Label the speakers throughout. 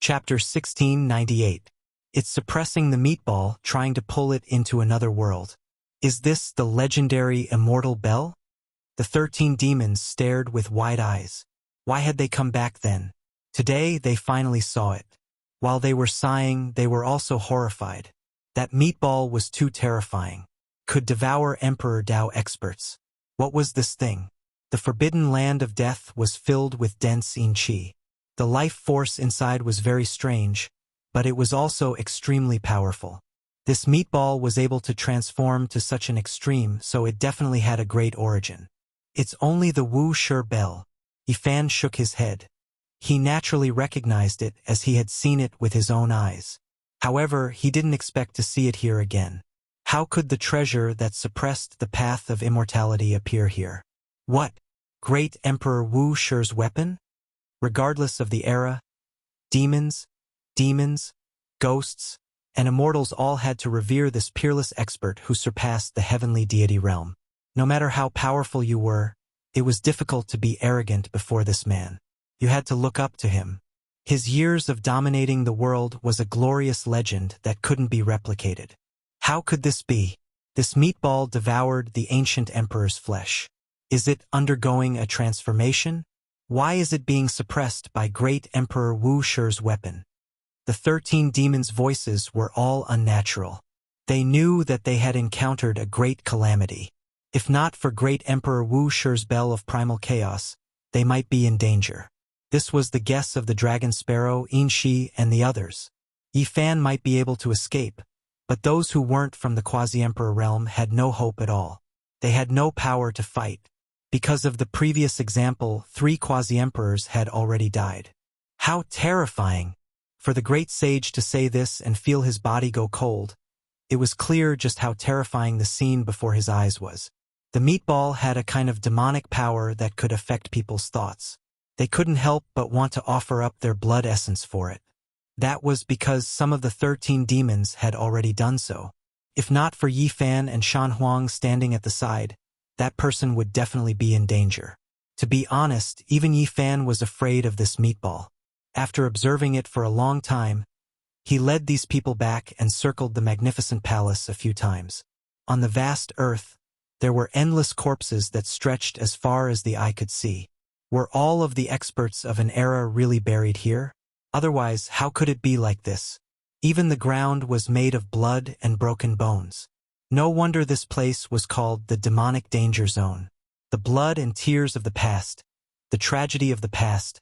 Speaker 1: Chapter 1698. It's suppressing the meatball, trying to pull it into another world. Is this the legendary immortal bell? The 13 demons stared with wide eyes. Why had they come back then? Today they finally saw it. While they were sighing, they were also horrified. That meatball was too terrifying. Could devour Emperor Dao experts. What was this thing? The forbidden land of death was filled with dense yin qi. The life force inside was very strange, but it was also extremely powerful. This meatball was able to transform to such an extreme, so it definitely had a great origin. It's only the Wuxia bell. Yifan shook his head. He naturally recognized it as he had seen it with his own eyes. However, he didn't expect to see it here again. How could the treasure that suppressed the path of immortality appear here? What? Great Emperor Wuxia's weapon? Regardless of the era, demons, ghosts, and immortals all had to revere this peerless expert who surpassed the heavenly deity realm. No matter how powerful you were, it was difficult to be arrogant before this man. You had to look up to him. His years of dominating the world was a glorious legend that couldn't be replicated. How could this be? This meatball devoured the ancient emperor's flesh. Is it undergoing a transformation? Why is it being suppressed by great Emperor Wuxia's weapon? The 13 demons' voices were all unnatural. They knew that they had encountered a great calamity. If not for great Emperor Wuxia's bell of primal chaos, they might be in danger. This was the guess of the dragon sparrow, Yinshi, and the others. Yifan might be able to escape, but those who weren't from the quasi-emperor realm had no hope at all. They had no power to fight. Because of the previous example, 3 quasi-emperors had already died. How terrifying! For the great sage to say this and feel his body go cold, it was clear just how terrifying the scene before his eyes was. The meatball had a kind of demonic power that could affect people's thoughts. They couldn't help but want to offer up their blood essence for it. That was because some of the 13 demons had already done so. If not for Yifan and Shan Huang standing at the side, that person would definitely be in danger. To be honest, even Yifan was afraid of this meatball. After observing it for a long time, he led these people back and circled the magnificent palace a few times. On the vast earth, there were endless corpses that stretched as far as the eye could see. Were all of the experts of an era really buried here? Otherwise, how could it be like this? Even the ground was made of blood and broken bones. No wonder this place was called the demonic danger zone. The blood and tears of the past, the tragedy of the past,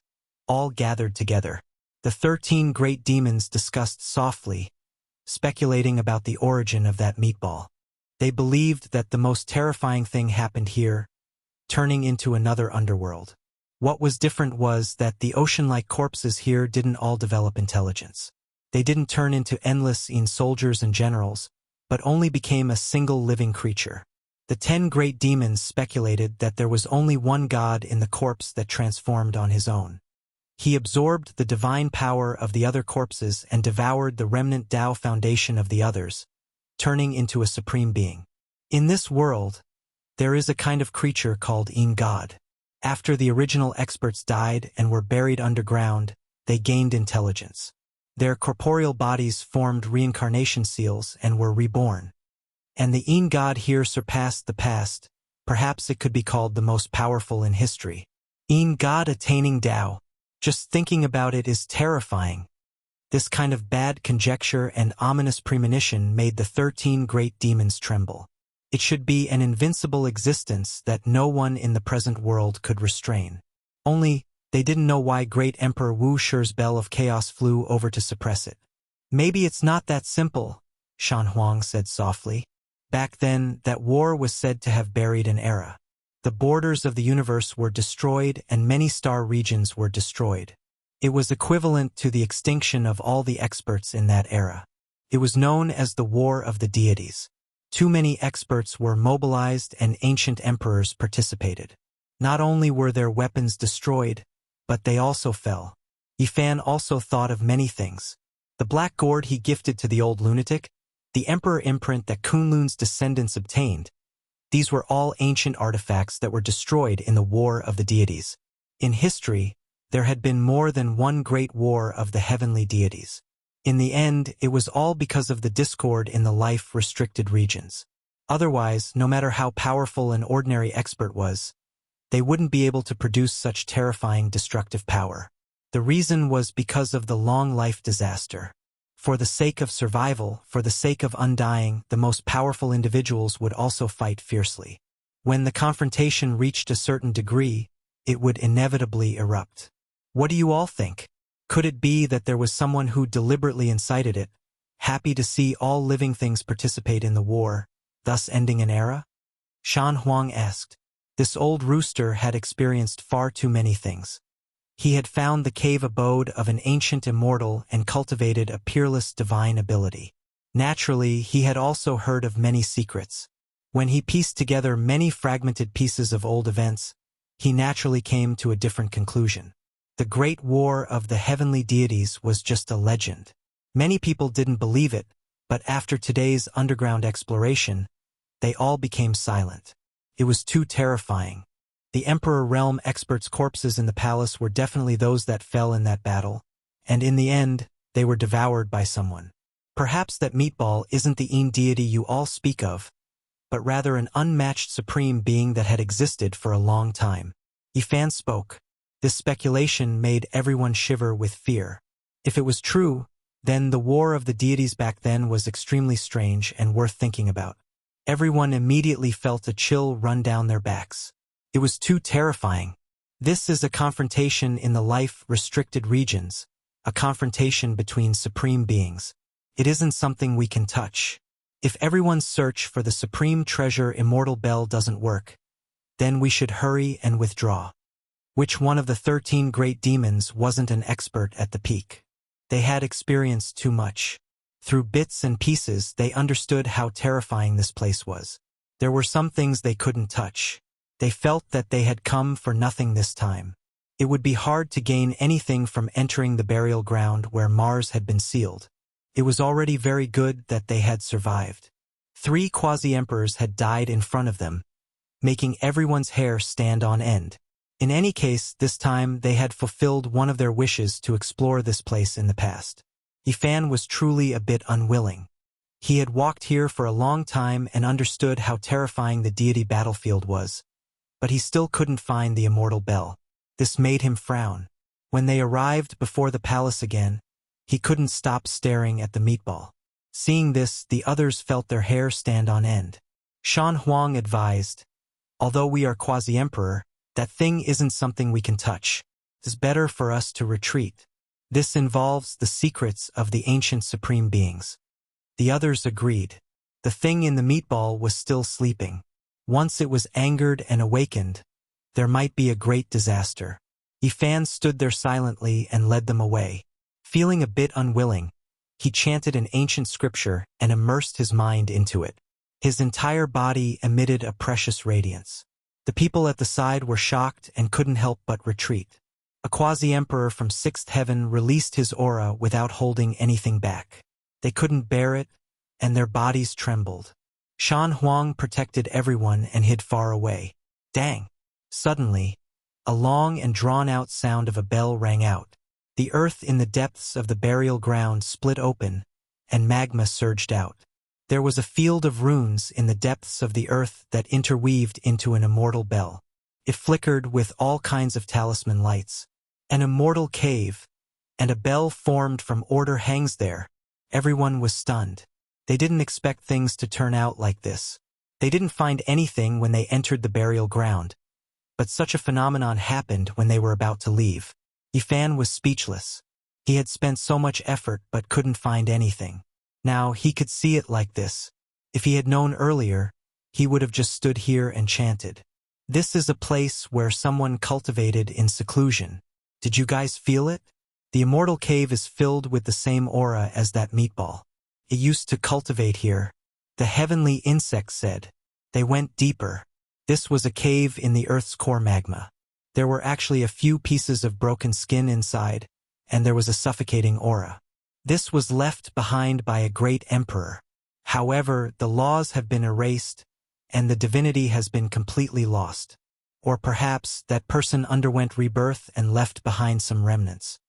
Speaker 1: all gathered together. The 13 great demons discussed softly, speculating about the origin of that meatball. They believed that the most terrifying thing happened here, turning into another underworld. What was different was that the ocean-like corpses here didn't all develop intelligence. They didn't turn into endless soldiers and generals, but only became a single living creature. The 10 great demons speculated that there was only one god in the corpse that transformed on his own. He absorbed the divine power of the other corpses and devoured the remnant Tao foundation of the others, turning into a supreme being. In this world, there is a kind of creature called Yin God. After the original experts died and were buried underground, they gained intelligence. Their corporeal bodies formed reincarnation seals and were reborn. And the Yin God here surpassed the past. Perhaps it could be called the most powerful in history. Yin God attaining Tao. Just thinking about it is terrifying. This kind of bad conjecture and ominous premonition made the 13 great demons tremble. It should be an invincible existence that no one in the present world could restrain. Only, they didn't know why great Emperor Wuxia's bell of chaos flew over to suppress it. Maybe it's not that simple, Shan Huang said softly. Back then, that war was said to have buried an era. The borders of the universe were destroyed and many star regions were destroyed. It was equivalent to the extinction of all the experts in that era. It was known as the War of the Deities. Too many experts were mobilized and ancient emperors participated. Not only were their weapons destroyed, but they also fell. Yifan also thought of many things. The black gourd he gifted to the old lunatic, the emperor imprint that Kunlun's descendants obtained. These were all ancient artifacts that were destroyed in the War of the Deities. In history, There had been more than one great war of the heavenly deities. In the end, it was all because of the discord in the life-restricted regions. Otherwise, no matter how powerful an ordinary expert was, they wouldn't be able to produce such terrifying destructive power. The reason was because of the long life disaster. For the sake of survival, for the sake of undying, the most powerful individuals would also fight fiercely. When the confrontation reached a certain degree, it would inevitably erupt. What do you all think? Could it be that there was someone who deliberately incited it, happy to see all living things participate in the war, thus ending an era? Shan Huang asked. This old rooster had experienced far too many things. He had found the cave abode of an ancient immortal and cultivated a peerless divine ability. Naturally, he had also heard of many secrets. When he pieced together many fragmented pieces of old events, he naturally came to a different conclusion. The Great War of the Heavenly Deities was just a legend. Many people didn't believe it, but after today's underground exploration, they all became silent. It was too terrifying. The Emperor Realm experts' corpses in the palace were definitely those that fell in that battle, and in the end, they were devoured by someone. Perhaps that meatball isn't the Een deity you all speak of, but rather an unmatched supreme being that had existed for a long time. Yifan spoke. This speculation made everyone shiver with fear. If it was true, then the war of the deities back then was extremely strange and worth thinking about. Everyone immediately felt a chill run down their backs. It was too terrifying. This is a confrontation in the life-restricted regions, a confrontation between supreme beings. It isn't something we can touch. If everyone's search for the supreme treasure immortal bell doesn't work, then we should hurry and withdraw. Which one of the 13 great demons wasn't an expert at the peak? They had experienced too much. Through bits and pieces, they understood how terrifying this place was. There were some things they couldn't touch. They felt that they had come for nothing this time. It would be hard to gain anything from entering the burial ground where Mars had been sealed. It was already very good that they had survived. 3 quasi-emperors had died in front of them, making everyone's hair stand on end. In any case, this time they had fulfilled one of their wishes to explore this place in the past. Yifan was truly a bit unwilling. He had walked here for a long time and understood how terrifying the deity battlefield was, but he still couldn't find the immortal bell. This made him frown. When they arrived before the palace again, he couldn't stop staring at the meatball. Seeing this, the others felt their hair stand on end. Shan Huang advised, although we are quasi-emperor, that thing isn't something we can touch. It's better for us to retreat. This involves the secrets of the ancient supreme beings. The others agreed. The thing in the meatball was still sleeping. Once it was angered and awakened, there might be a great disaster. Yifan stood there silently and led them away. Feeling a bit unwilling, he chanted an ancient scripture and immersed his mind into it. His entire body emitted a precious radiance. The people at the side were shocked and couldn't help but retreat. A quasi-emperor from 6th heaven released his aura without holding anything back. They couldn't bear it, and their bodies trembled. Shan Huang protected everyone and hid far away. Dang! Suddenly, a long and drawn-out sound of a bell rang out. The earth in the depths of the burial ground split open, and magma surged out. There was a field of runes in the depths of the earth that interweaved into an immortal bell. It flickered with all kinds of talisman lights. An immortal cave, and a bell formed from order hangs there. Everyone was stunned. They didn't expect things to turn out like this. They didn't find anything when they entered the burial ground, but such a phenomenon happened when they were about to leave. Yifan was speechless. He had spent so much effort but couldn't find anything. Now he could see it like this. If he had known earlier, he would have just stood here and chanted. This is a place where someone cultivated in seclusion. Did you guys feel it? The immortal cave is filled with the same aura as that meatball. It used to cultivate here. The heavenly insects said. They went deeper. This was a cave in the Earth's core magma. There were actually a few pieces of broken skin inside, and there was a suffocating aura. This was left behind by a great emperor. However, the laws have been erased, and the divinity has been completely lost. Or perhaps that person underwent rebirth and left behind some remnants.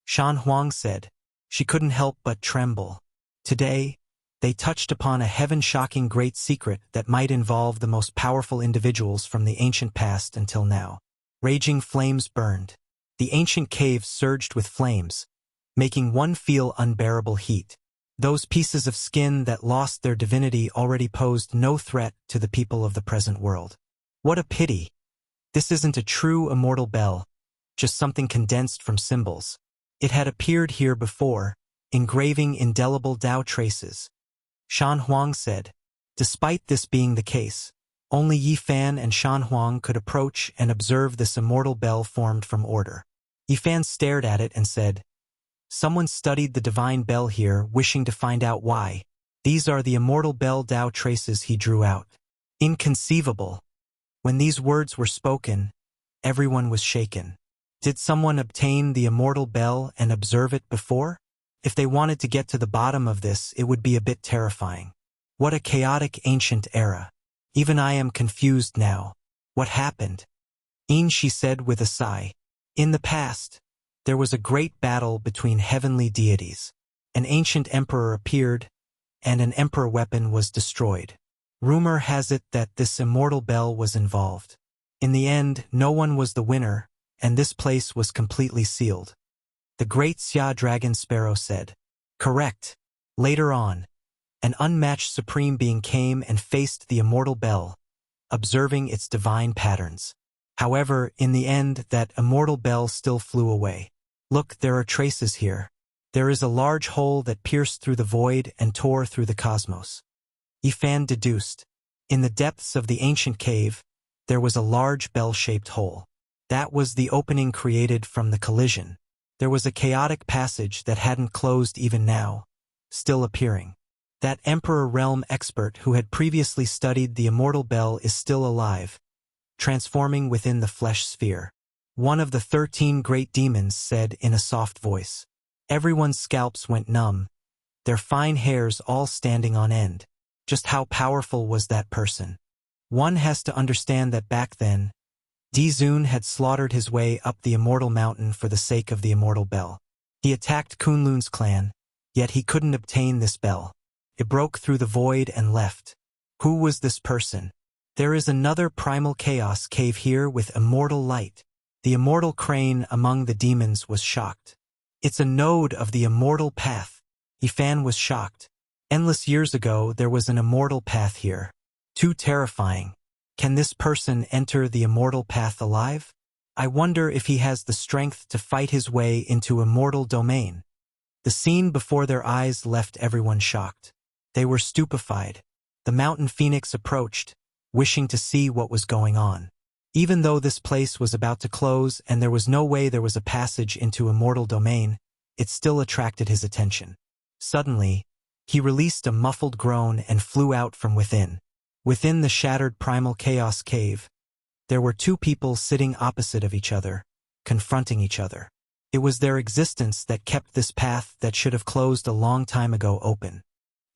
Speaker 1: Shan Huang said. She couldn't help but tremble. Today, they touched upon a heaven-shocking great secret that might involve the most powerful individuals from the ancient past until now. Raging flames burned. The ancient cave surged with flames, making one feel unbearable heat. Those pieces of skin that lost their divinity already posed no threat to the people of the present world. What a pity! This isn't a true immortal bell, just something condensed from symbols. It had appeared here before, engraving indelible Tao traces. Shan Huang said. Despite this being the case, only Yi Fan and Shan Huang could approach and observe this immortal bell formed from order. Yi Fan stared at it and said, "Someone studied the divine bell here, wishing to find out why. These are the immortal bell Tao traces he drew out." Inconceivable. When these words were spoken, everyone was shaken. Did someone obtain the immortal bell and observe it before? If they wanted to get to the bottom of this, it would be a bit terrifying. What a chaotic ancient era. Even I am confused now. What happened? She said with a sigh. In the past, there was a great battle between heavenly deities. An ancient emperor appeared, and an emperor weapon was destroyed. Rumor has it that this immortal bell was involved. In the end, no one was the winner, and this place was completely sealed. The great Xia Dragon Sparrow said. Correct. Later on, an unmatched supreme being came and faced the immortal bell, observing its divine patterns. However, in the end, that immortal bell still flew away. Look, there are traces here. There is a large hole that pierced through the void and tore through the cosmos. Yi Fan deduced. In the depths of the ancient cave, there was a large bell-shaped hole. That was the opening created from the collision. There was a chaotic passage that hadn't closed even now, still appearing. That Emperor Realm expert who had previously studied the immortal bell is still alive, transforming within the flesh sphere. One of the 13 great demons said in a soft voice. Everyone's scalps went numb, their fine hairs all standing on end. Just how powerful was that person? One has to understand that back then, Di Zun had slaughtered his way up the immortal mountain for the sake of the immortal bell. He attacked Kunlun's clan, yet he couldn't obtain this bell. It broke through the void and left. Who was this person? There is another primal chaos cave here with immortal light. The immortal crane among the demons was shocked. It's a node of the immortal path. Yi Fan was shocked. Endless years ago, there was an immortal path here. Too terrifying. Can this person enter the immortal path alive? I wonder if he has the strength to fight his way into immortal domain. The scene before their eyes left everyone shocked. They were stupefied. The mountain phoenix approached, wishing to see what was going on. Even though this place was about to close and there was no way there was a passage into immortal domain, it still attracted his attention. Suddenly, he released a muffled groan and flew out from within. Within the shattered primal chaos cave, there were two people sitting opposite of each other, confronting each other. It was their existence that kept this path that should have closed a long time ago open.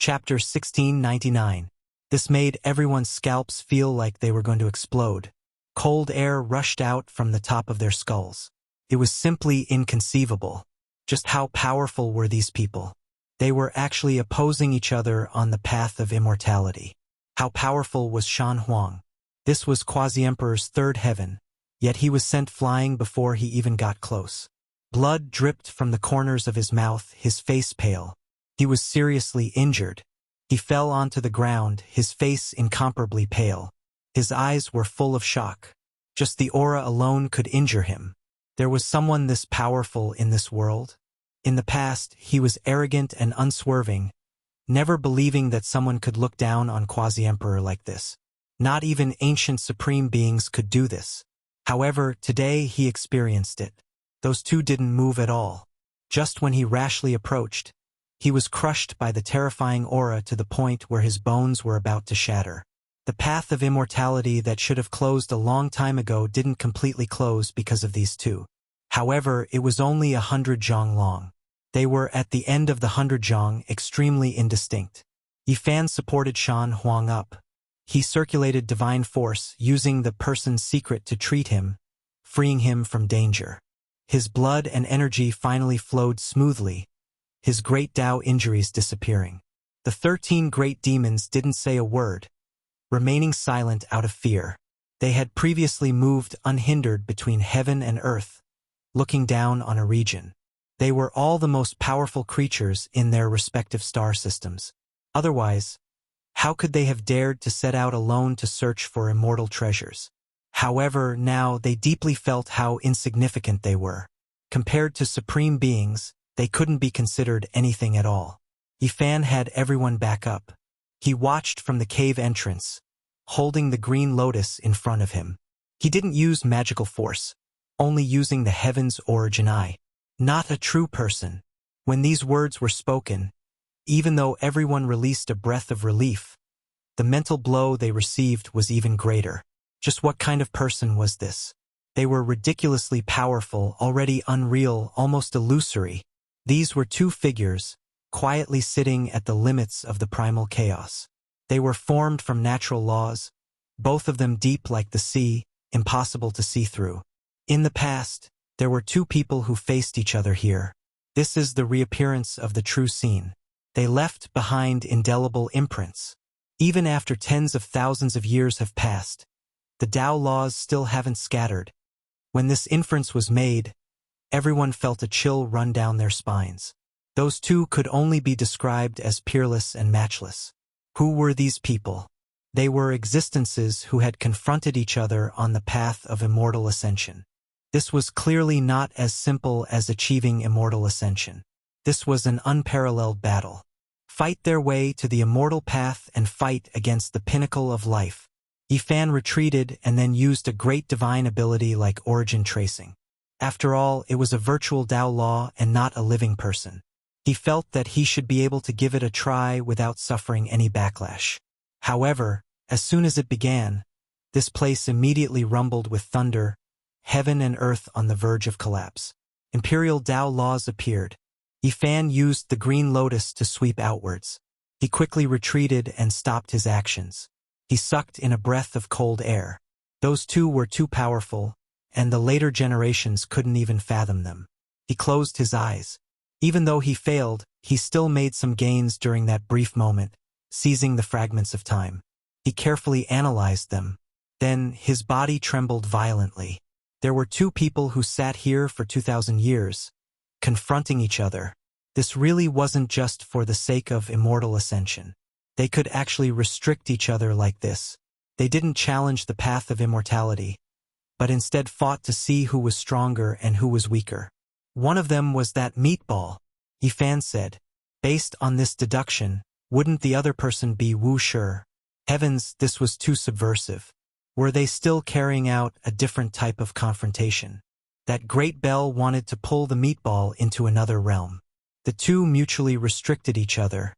Speaker 1: Chapter 1699. This made everyone's scalps feel like they were going to explode. Cold air rushed out from the top of their skulls. It was simply inconceivable. Just how powerful were these people? They were actually opposing each other on the path of immortality. How powerful was Shan Huang? This was Quasi-Emperor's third heaven, yet he was sent flying before he even got close. Blood dripped from the corners of his mouth, his face pale. He was seriously injured. He fell onto the ground, his face incomparably pale. His eyes were full of shock. Just the aura alone could injure him. There was someone this powerful in this world? In the past, he was arrogant and unswerving, never believing that someone could look down on Quasi-Emperor like this. Not even ancient supreme beings could do this. However, today he experienced it. Those two didn't move at all. Just when he rashly approached, he was crushed by the terrifying aura to the point where his bones were about to shatter. The path of immortality that should have closed a long time ago didn't completely close because of these two. However, it was only 100 zhang long. They were at the end of the 100 zhang, extremely indistinct. Yi Fan supported Shan Huang up. He circulated divine force, using the person's secret to treat him, freeing him from danger. His blood and energy finally flowed smoothly, his great Tao injuries disappearing. The 13 great demons didn't say a word, remaining silent out of fear. They had previously moved unhindered between heaven and earth, looking down on a region. They were all the most powerful creatures in their respective star systems. Otherwise, how could they have dared to set out alone to search for immortal treasures? However, now they deeply felt how insignificant they were. Compared to supreme beings, they couldn't be considered anything at all. Yifan had everyone back up. He watched from the cave entrance, holding the green lotus in front of him. He didn't use magical force, only using the heaven's origin eye. Not a true person. When these words were spoken, even though everyone released a breath of relief, the mental blow they received was even greater. Just what kind of person was this? They were ridiculously powerful, already unreal, almost illusory. These were two figures, quietly sitting at the limits of the primal chaos. They were formed from natural laws, both of them deep like the sea, impossible to see through. In the past, there were two people who faced each other here. This is the reappearance of the true scene. They left behind indelible imprints. Even after tens of thousands of years have passed, the Tao laws still haven't scattered. When this inference was made, everyone felt a chill run down their spines. Those two could only be described as peerless and matchless. Who were these people? They were existences who had confronted each other on the path of immortal ascension. This was clearly not as simple as achieving immortal ascension. This was an unparalleled battle. Fight their way to the immortal path and fight against the pinnacle of life. Yifan retreated and then used a great divine ability like origin tracing. After all, it was a virtual Tao law and not a living person. He felt that he should be able to give it a try without suffering any backlash. However, as soon as it began, this place immediately rumbled with thunder, heaven and earth on the verge of collapse. Imperial Tao laws appeared. Yifan used the green lotus to sweep outwards. He quickly retreated and stopped his actions. He sucked in a breath of cold air. Those two were too powerful, and the later generations couldn't even fathom them. He closed his eyes. Even though he failed, he still made some gains during that brief moment, seizing the fragments of time. He carefully analyzed them. Then his body trembled violently. There were two people who sat here for 2,000 years, confronting each other. This really wasn't just for the sake of immortal ascension. They could actually restrict each other like this. They didn't challenge the path of immortality, but instead fought to see who was stronger and who was weaker. One of them was that meatball, Yifan said. Based on this deduction, wouldn't the other person be Wuxia? Heavens, this was too subversive. Were they still carrying out a different type of confrontation? That great bell wanted to pull the meatball into another realm. The two mutually restricted each other,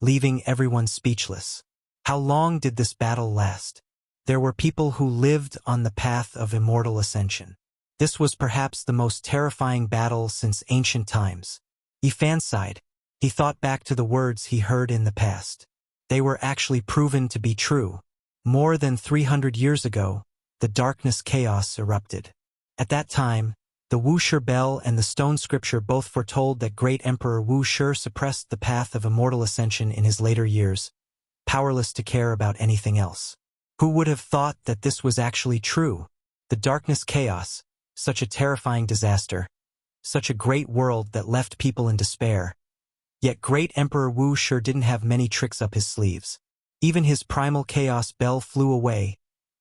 Speaker 1: leaving everyone speechless. How long did this battle last? There were people who lived on the path of immortal ascension. This was perhaps the most terrifying battle since ancient times. Yifan sighed. He thought back to the words he heard in the past. They were actually proven to be true. More than 300 years ago, the darkness chaos erupted. At that time, the Wuxia bell and the stone scripture both foretold that great Emperor Wuxia suppressed the path of immortal ascension in his later years, powerless to care about anything else. Who would have thought that this was actually true? The darkness chaos, such a terrifying disaster, such a great world that left people in despair. Yet great Emperor Wuxia didn't have many tricks up his sleeves. Even his primal chaos bell flew away,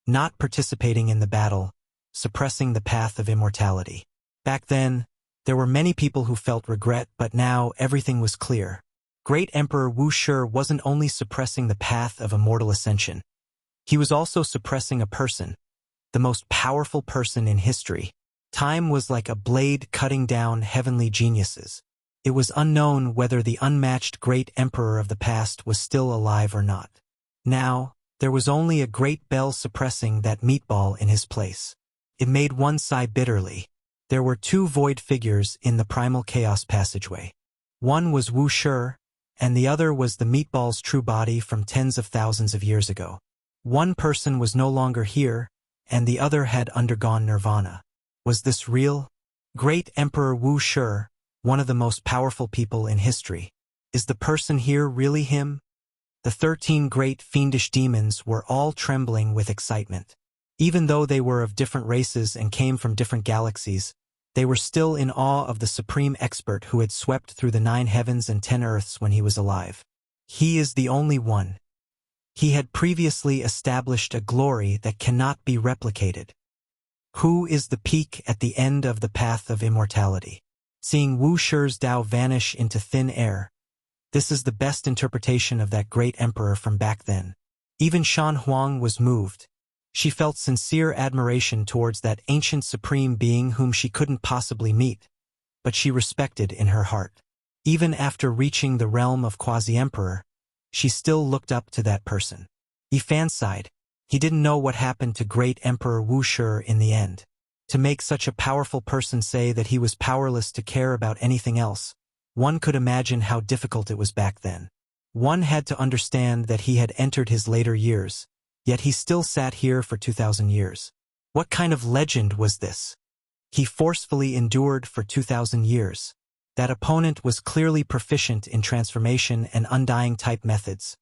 Speaker 1: not participating in the battle, suppressing the path of immortality. Back then, there were many people who felt regret, but now everything was clear. Great Emperor Wuxia wasn't only suppressing the path of immortal ascension. He was also suppressing a person, the most powerful person in history. Time was like a blade cutting down heavenly geniuses. It was unknown whether the unmatched great emperor of the past was still alive or not. Now, there was only a great bell suppressing that meatball in his place. It made one sigh bitterly. There were two void figures in the primal chaos passageway. One was Wuxia, and the other was the meatball's true body from tens of thousands of years ago. One person was no longer here, and the other had undergone nirvana. Was this real? Great Emperor Wuxia, one of the most powerful people in history. Is the person here really him? The 13 great fiendish demons were all trembling with excitement. Even though they were of different races and came from different galaxies, they were still in awe of the supreme expert who had swept through the 9 heavens and 10 earths when he was alive. He is the only one. He had previously established a glory that cannot be replicated. Who is the peak at the end of the path of immortality? Seeing Wuxia's Tao vanish into thin air, this is the best interpretation of that great emperor from back then. Even Shan Huang was moved. She felt sincere admiration towards that ancient supreme being whom she couldn't possibly meet, but she respected in her heart. Even after reaching the realm of quasi-emperor, she still looked up to that person. Yi Fan sighed. He didn't know what happened to great Emperor Wuxia in the end. To make such a powerful person say that he was powerless to care about anything else, one could imagine how difficult it was back then. One had to understand that he had entered his later years, yet he still sat here for 2,000 years. What kind of legend was this? He forcefully endured for 2,000 years. That opponent was clearly proficient in transformation and undying type methods,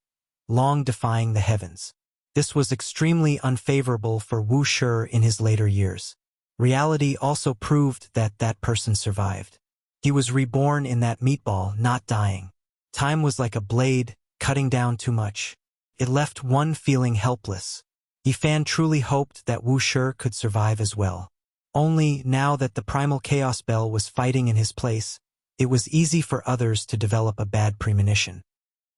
Speaker 1: long defying the heavens. This was extremely unfavorable for Wuxia in his later years. Reality also proved that that person survived. He was reborn in that meatball, not dying. Time was like a blade, cutting down too much. It left one feeling helpless. Yi Fan truly hoped that Wuxia could survive as well. Only, now that the primal chaos bell was fighting in his place, it was easy for others to develop a bad premonition.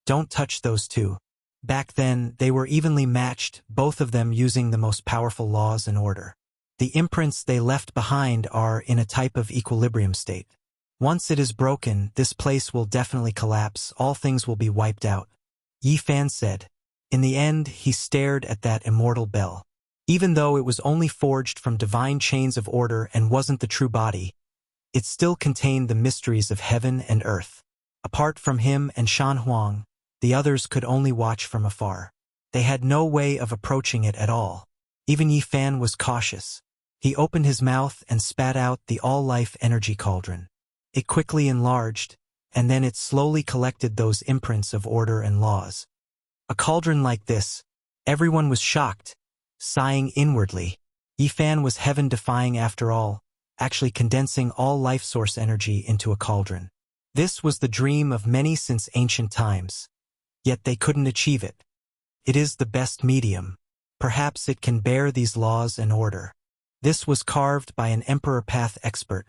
Speaker 1: Don't touch those two. Back then, they were evenly matched, both of them using the most powerful laws and order. The imprints they left behind are in a type of equilibrium state. Once it is broken, this place will definitely collapse, all things will be wiped out. Yi Fan said. In the end, he stared at that immortal bell. Even though it was only forged from divine chains of order and wasn't the true body, it still contained the mysteries of heaven and earth. Apart from him and Shan Huang, the others could only watch from afar. They had no way of approaching it at all. Even Yi Fan was cautious. He opened his mouth and spat out the all-life energy cauldron. It quickly enlarged, and then it slowly collected those imprints of order and laws. A cauldron like this, everyone was shocked, sighing inwardly. Yi Fan was heaven-defying after all, actually condensing all life source energy into a cauldron. This was the dream of many since ancient times. Yet they couldn't achieve it. It is the best medium. Perhaps it can bear these laws and order. This was carved by an emperor path expert.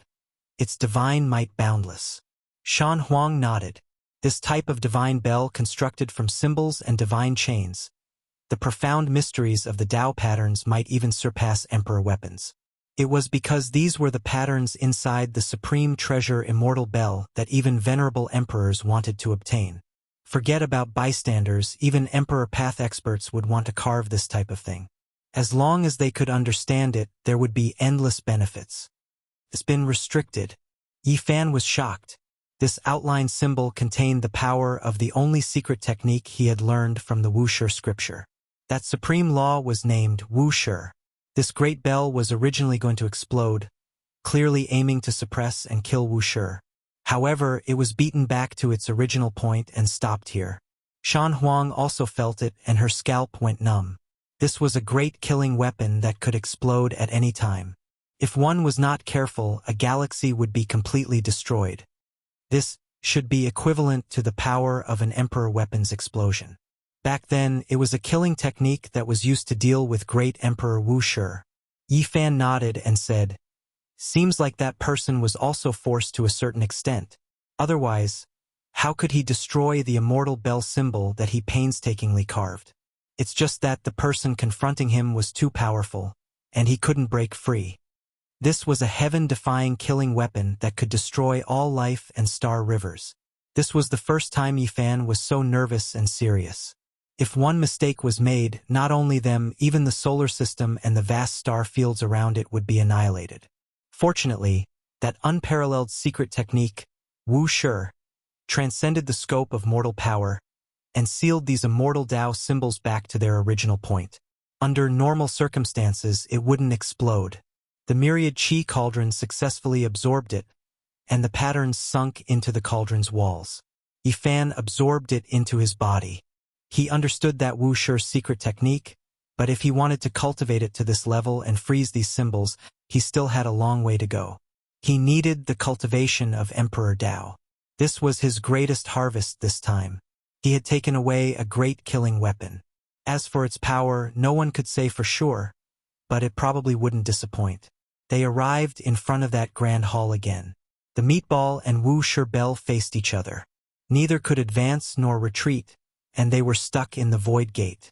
Speaker 1: Its divine might boundless. Shan Huang nodded. This type of divine bell constructed from symbols and divine chains. The profound mysteries of the Tao patterns might even surpass emperor weapons. It was because these were the patterns inside the supreme treasure immortal bell that even venerable emperors wanted to obtain. Forget about bystanders, even emperor path experts would want to carve this type of thing. As long as they could understand it, there would be endless benefits. It's been restricted. Yi Fan was shocked. This outline symbol contained the power of the only secret technique he had learned from the Wuxia scripture. That supreme law was named Wuxia. This great bell was originally going to explode, clearly aiming to suppress and kill Wuxia. However, it was beaten back to its original point and stopped here. Shan Huang also felt it, and her scalp went numb. This was a great killing weapon that could explode at any time. If one was not careful, a galaxy would be completely destroyed. This should be equivalent to the power of an emperor weapons explosion. Back then, it was a killing technique that was used to deal with great Emperor Wuxia. Yi Fan nodded and said, "Seems like that person was also forced to a certain extent. Otherwise, how could he destroy the immortal bell symbol that he painstakingly carved? It's just that the person confronting him was too powerful, and he couldn't break free. This was a heaven-defying killing weapon that could destroy all life and star rivers. This was the first time Yi Fan was so nervous and serious. If one mistake was made, not only them, even the solar system and the vast star fields around it would be annihilated. Fortunately, that unparalleled secret technique, Wuxia, transcended the scope of mortal power and sealed these immortal Tao symbols back to their original point. Under normal circumstances, it wouldn't explode. The myriad chi cauldron successfully absorbed it, and the patterns sunk into the cauldron's walls. Yifan absorbed it into his body. He understood that Wuxia's secret technique, but if he wanted to cultivate it to this level and freeze these symbols, he still had a long way to go. He needed the cultivation of Emperor Dao. This was his greatest harvest this time. He had taken away a great killing weapon. As for its power, no one could say for sure, but it probably wouldn't disappoint. They arrived in front of that grand hall again. The meatball and Wuxia Bell faced each other. Neither could advance nor retreat, and they were stuck in the void gate.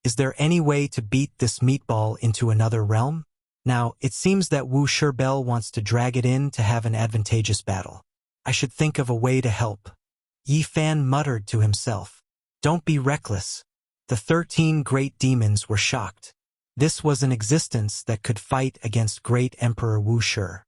Speaker 1: Is there any way to beat this meatball into another realm? Now, it seems that Wuxia Bell wants to drag it in to have an advantageous battle. I should think of a way to help. Yifan muttered to himself. Don't be reckless. The 13 great demons were shocked. This was an existence that could fight against great Emperor Wuxia.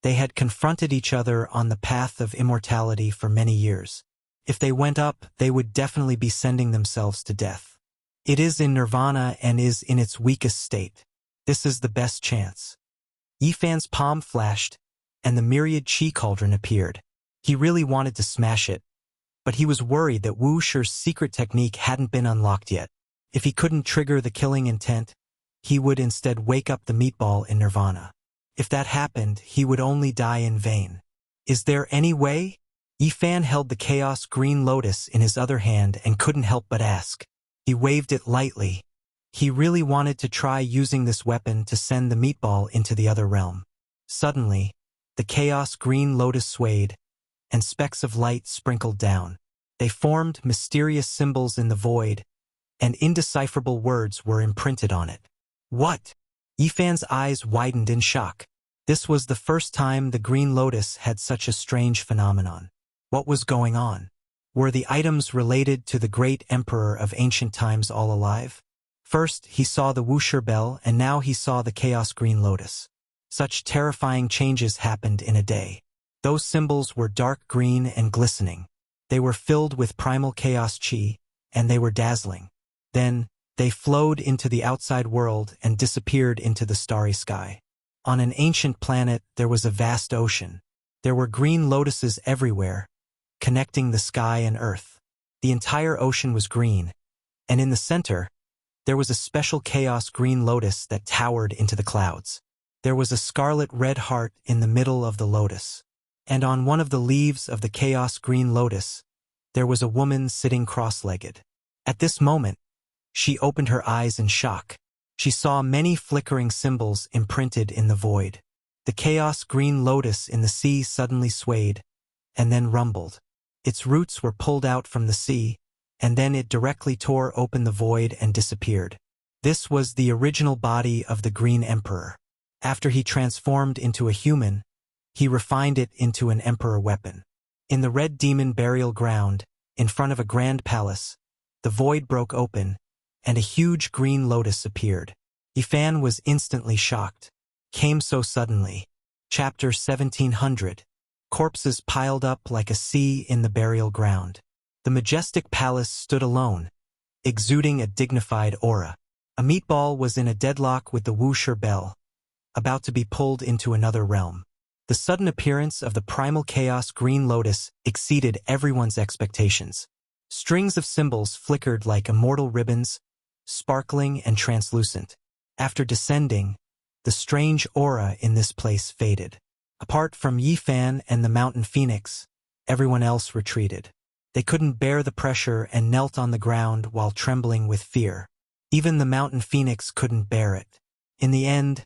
Speaker 1: They had confronted each other on the path of immortality for many years. If they went up, they would definitely be sending themselves to death. It is in nirvana and is in its weakest state. This is the best chance. Yifan's palm flashed, and the myriad chi cauldron appeared. He really wanted to smash it, but he was worried that Wuxia's secret technique hadn't been unlocked yet. If he couldn't trigger the killing intent, he would instead wake up the meatball in nirvana. If that happened, he would only die in vain. Is there any way? Yifan held the chaos green lotus in his other hand and couldn't help but ask. He waved it lightly. He really wanted to try using this weapon to send the meatball into the other realm. Suddenly, the chaos green lotus swayed, and specks of light sprinkled down. They formed mysterious symbols in the void, and indecipherable words were imprinted on it. What? Yifan's eyes widened in shock. This was the first time the green lotus had such a strange phenomenon. What was going on? Were the items related to the great emperor of ancient times all alive? First, he saw the Wuxia Bell, and now he saw the chaos green lotus. Such terrifying changes happened in a day. Those symbols were dark green and glistening. They were filled with primal chaos chi, and they were dazzling. Then, they flowed into the outside world and disappeared into the starry sky. On an ancient planet, there was a vast ocean. There were green lotuses everywhere, connecting the sky and earth. The entire ocean was green, and in the center, there was a special chaos green lotus that towered into the clouds. There was a scarlet red heart in the middle of the lotus. And on one of the leaves of the chaos green lotus, there was a woman sitting cross-legged. At this moment, she opened her eyes in shock. She saw many flickering symbols imprinted in the void. The chaos green lotus in the sea suddenly swayed, and then rumbled. Its roots were pulled out from the sea, and then it directly tore open the void and disappeared. This was the original body of the Green Emperor. After he transformed into a human, he refined it into an emperor weapon. In the red demon burial ground, in front of a grand palace, the void broke open, and a huge green lotus appeared. Yifan was instantly shocked. Came so suddenly. Chapter 1700. Corpses piled up like a sea in the burial ground. The majestic palace stood alone, exuding a dignified aura. A meatball was in a deadlock with the Wuxia Bell, about to be pulled into another realm. The sudden appearance of the primal chaos green lotus exceeded everyone's expectations. Strings of symbols flickered like immortal ribbons, sparkling and translucent. After descending, the strange aura in this place faded. Apart from Yifan and the mountain phoenix, everyone else retreated. They couldn't bear the pressure and knelt on the ground while trembling with fear. Even the mountain phoenix couldn't bear it. In the end,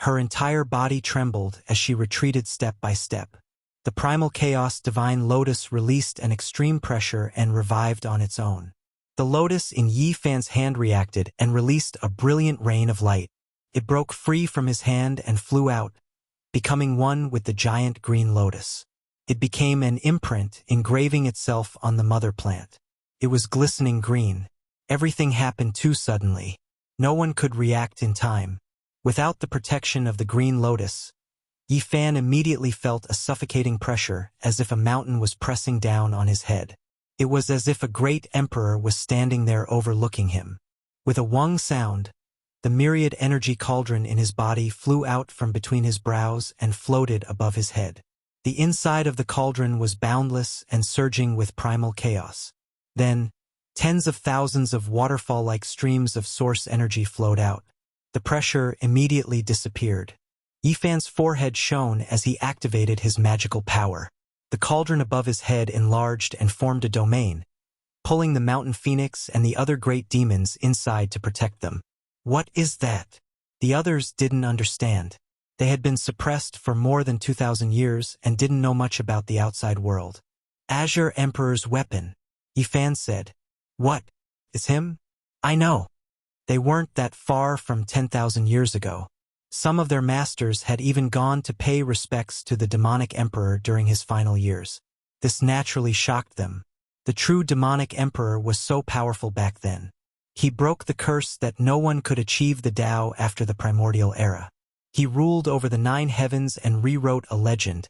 Speaker 1: her entire body trembled as she retreated step by step. The primal chaos divine lotus released an extreme pressure and revived on its own. The lotus in Yifan's hand reacted and released a brilliant rain of light. It broke free from his hand and flew out, becoming one with the giant green lotus. It became an imprint, engraving itself on the mother plant. It was glistening green. Everything happened too suddenly. No one could react in time. Without the protection of the green lotus, Yifan immediately felt a suffocating pressure, as if a mountain was pressing down on his head. It was as if a great emperor was standing there overlooking him. With a wung sound, The myriad energy cauldron in his body flew out from between his brows and floated above his head. The inside of the cauldron was boundless and surging with primal chaos. Then, tens of thousands of waterfall-like streams of source energy flowed out. The pressure immediately disappeared. Yifan's forehead shone as he activated his magical power. The cauldron above his head enlarged and formed a domain, pulling the mountain phoenix and the other great demons inside to protect them. What is that? The others didn't understand. They had been suppressed for more than 2,000 years and didn't know much about the outside world. Azure Emperor's weapon, Yifan said. What? Is him? I know. They weren't that far from 10,000 years ago. Some of their masters had even gone to pay respects to the demonic emperor during his final years. This naturally shocked them. The true demonic emperor was so powerful back then. He broke the curse that no one could achieve the Tao after the primordial era. He ruled over the 9 heavens and rewrote a legend,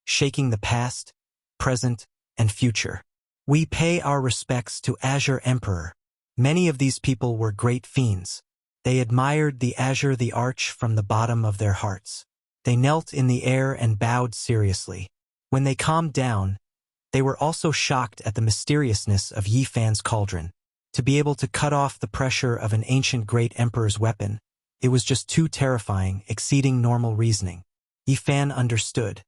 Speaker 1: shaking the past, present, and future. We pay our respects to Azure Emperor. Many of these people were great fiends. They admired the Azure the Arch from the bottom of their hearts. They knelt in the air and bowed seriously. When they calmed down, they were also shocked at the mysteriousness of Yifan's cauldron. To be able to cut off the pressure of an ancient great emperor's weapon, it was just too terrifying, exceeding normal reasoning. Yifan understood.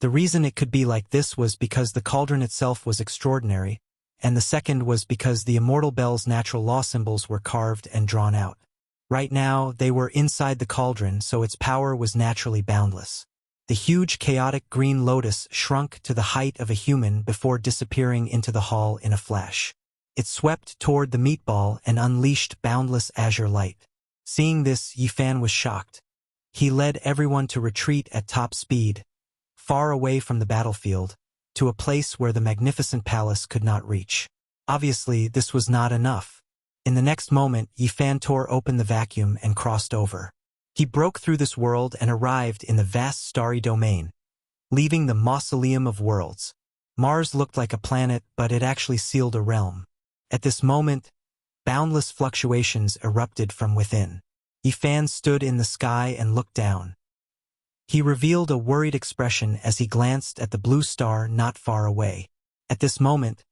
Speaker 1: The reason it could be like this was because the cauldron itself was extraordinary, and the second was because the immortal bell's natural law symbols were carved and drawn out. Right now, they were inside the cauldron, so its power was naturally boundless. The huge chaotic green lotus shrunk to the height of a human before disappearing into the hall in a flash. It swept toward the meatball and unleashed boundless azure light. Seeing this, Yifan was shocked. He led everyone to retreat at top speed, far away from the battlefield, to a place where the magnificent palace could not reach. Obviously, this was not enough. In the next moment, Yifan tore open the vacuum and crossed over. He broke through this world and arrived in the vast starry domain, leaving the mausoleum of worlds. Mars looked like a planet, but it actually sealed a realm. At this moment, boundless fluctuations erupted from within. Yifan stood in the sky and looked down. He revealed a worried expression as he glanced at the blue star not far away. At this moment,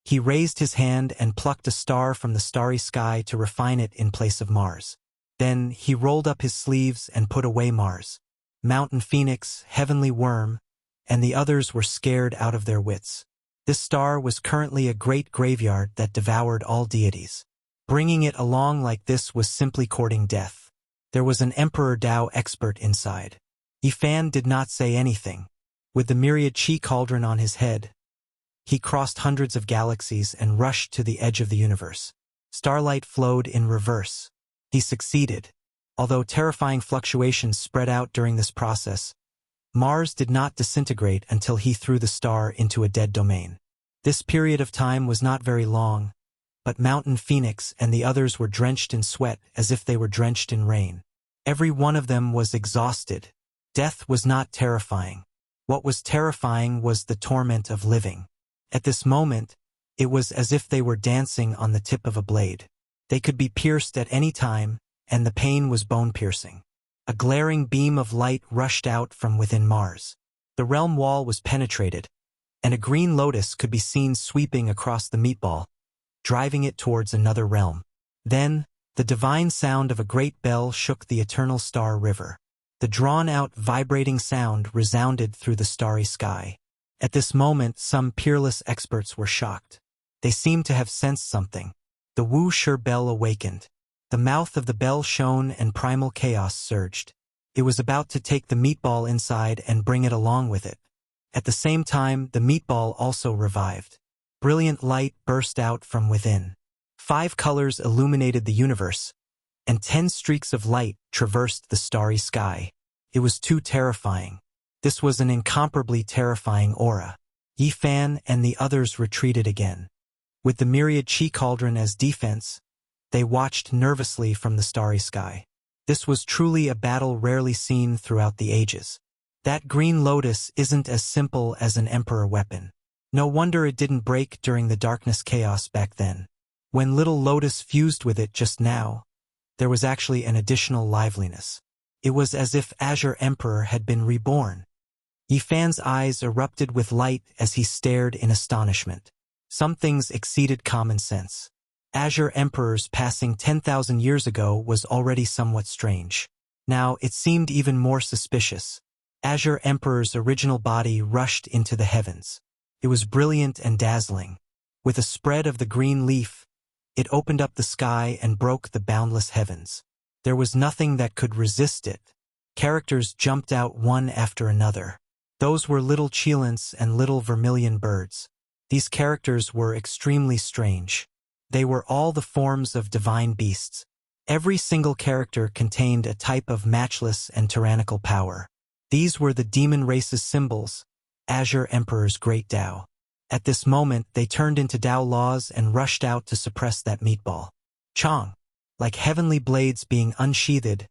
Speaker 1: he raised his hand and plucked a star from the starry sky to refine it in place of Mars. Then he rolled up his sleeves and put away Mars, Mountain Phoenix, Heavenly Worm, and the others were scared out of their wits. This star was currently a great graveyard that devoured all deities. Bringing it along like this was simply courting death. There was an Emperor Tao expert inside. Yifan did not say anything. With the myriad chi cauldron on his head, he crossed hundreds of galaxies and rushed to the edge of the universe. Starlight flowed in reverse. He succeeded. Although terrifying fluctuations spread out during this process, Mars did not disintegrate until he threw the star into a dead domain. This period of time was not very long, but Mountain Phoenix and the others were drenched in sweat as if they were drenched in rain. Every one of them was exhausted. Death was not terrifying. What was terrifying was the torment of living. At this moment, it was as if they were dancing on the tip of a blade. They could be pierced at any time, and the pain was bone-piercing. A glaring beam of light rushed out from within Mars. The realm wall was penetrated, and a green lotus could be seen sweeping across the meatball, driving it towards another realm. Then, the divine sound of a great bell shook the eternal star river. The drawn-out, vibrating sound resounded through the starry sky. At this moment, some peerless experts were shocked. They seemed to have sensed something. The Wuxia bell awakened. The mouth of the bell shone and primal chaos surged. It was about to take the meatball inside and bring it along with it. At the same time, the meatball also revived. Brilliant light burst out from within. 5 colors illuminated the universe, and 10 streaks of light traversed the starry sky. It was too terrifying. This was an incomparably terrifying aura. Yifan and the others retreated again. With the myriad chi cauldron as defense, they watched nervously from the starry sky. This was truly a battle rarely seen throughout the ages. That green lotus isn't as simple as an emperor weapon. No wonder it didn't break during the darkness chaos back then. When little lotus fused with it just now, there was actually an additional liveliness. It was as if Azure Emperor had been reborn. Yi Fan's eyes erupted with light as he stared in astonishment. Some things exceeded common sense. Azure Emperor's passing 10,000 years ago was already somewhat strange. Now it seemed even more suspicious. Azure Emperor's original body rushed into the heavens. It was brilliant and dazzling. With a spread of the green leaf, it opened up the sky and broke the boundless heavens. There was nothing that could resist it. Characters jumped out one after another. Those were little cheilants and little vermilion birds. These characters were extremely strange. They were all the forms of divine beasts. Every single character contained a type of matchless and tyrannical power. These were the demon race's symbols, Azure Emperor's great Tao. At this moment, they turned into Tao laws and rushed out to suppress that meatball. Chong! Like heavenly blades being unsheathed,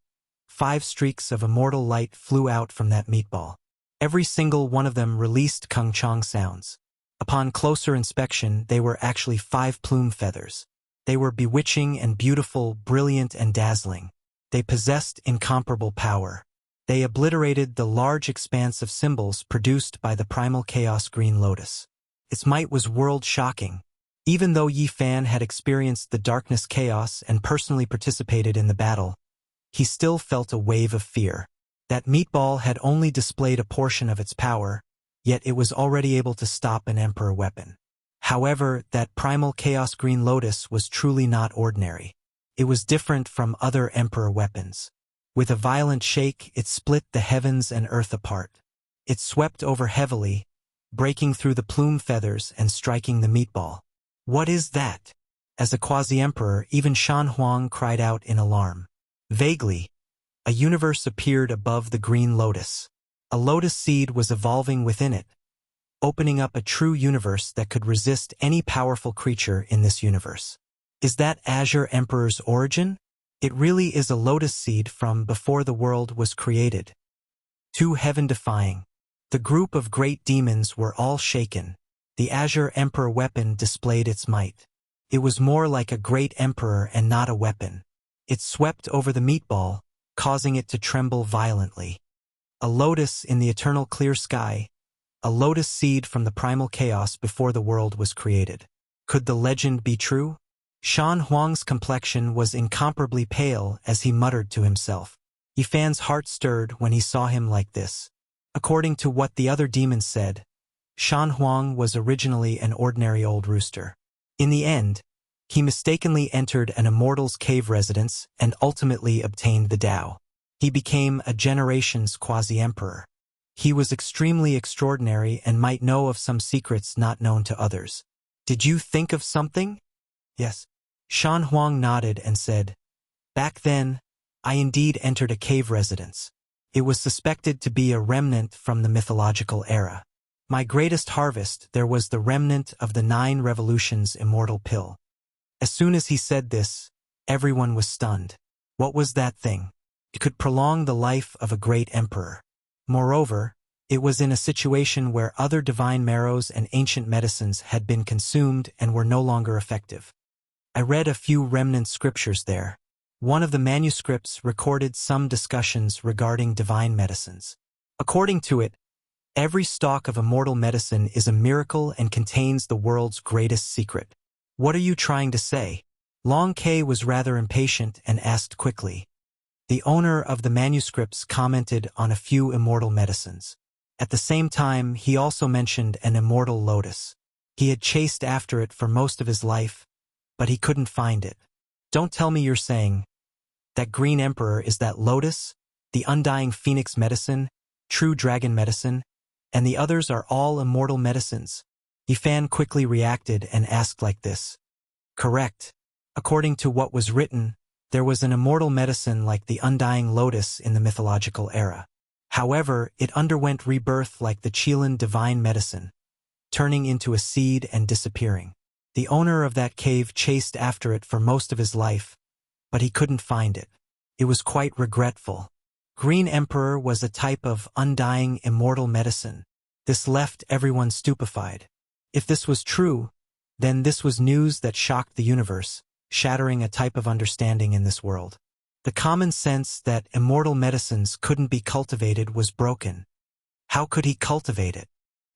Speaker 1: 5 streaks of immortal light flew out from that meatball. Every single one of them released Kung Chong sounds. Upon closer inspection, they were actually 5 plume feathers. They were bewitching and beautiful, brilliant and dazzling. They possessed incomparable power. They obliterated the large expanse of symbols produced by the primal chaos green lotus. Its might was world-shocking. Even though Yi Fan had experienced the darkness chaos and personally participated in the battle, he still felt a wave of fear. That meatball had only displayed a portion of its power, yet it was already able to stop an emperor weapon. However, that primal chaos green lotus was truly not ordinary. It was different from other emperor weapons. With a violent shake, it split the heavens and earth apart. It swept over heavily, breaking through the plume feathers and striking the meatball. What is that? As a quasi-emperor, even Shan Huang cried out in alarm. Vaguely, a universe appeared above the green lotus. A lotus seed was evolving within it, opening up a true universe that could resist any powerful creature in this universe. Is that Azure Emperor's origin? It really is a lotus seed from before the world was created. Too heaven-defying. The group of great demons were all shaken. The Azure Emperor weapon displayed its might. It was more like a great emperor and not a weapon. It swept over the meatball, causing it to tremble violently. A lotus in the eternal clear sky, a lotus seed from the primal chaos before the world was created. Could the legend be true? Shan Huang's complexion was incomparably pale as he muttered to himself. Yi Fan's heart stirred when he saw him like this. According to what the other demons said, Shan Huang was originally an ordinary old rooster. In the end, he mistakenly entered an immortal's cave residence and ultimately obtained the Tao. He became a generation's quasi-emperor. He was extremely extraordinary and might know of some secrets not known to others. Did you think of something? Yes. Shan Huang nodded and said, Back then, I indeed entered a cave residence. It was suspected to be a remnant from the mythological era. My greatest harvest, there was the remnant of the 9 revolutions immortal pill. As soon as he said this, everyone was stunned. What was that thing? It could prolong the life of a great emperor. Moreover, it was in a situation where other divine marrows and ancient medicines had been consumed and were no longer effective. I read a few remnant scriptures there. One of the manuscripts recorded some discussions regarding divine medicines. According to it, every stalk of immortal medicine is a miracle and contains the world's greatest secret. What are you trying to say? Long K was rather impatient and asked quickly. The owner of the manuscripts commented on a few immortal medicines. At the same time, he also mentioned an immortal lotus. He had chased after it for most of his life, but he couldn't find it. Don't tell me you're saying that Green Emperor is that lotus, the undying phoenix medicine, true dragon medicine, and the others are all immortal medicines. Yi Fan quickly reacted and asked like this. Correct. According to what was written, there was an immortal medicine like the undying lotus in the mythological era. However, it underwent rebirth like the Qilin divine medicine, turning into a seed and disappearing. The owner of that cave chased after it for most of his life, but he couldn't find it. It was quite regretful. Green Emperor was a type of undying immortal medicine. This left everyone stupefied. If this was true, then this was news that shocked the universe, shattering a type of understanding in this world. The common sense that immortal medicines couldn't be cultivated was broken. How could he cultivate it?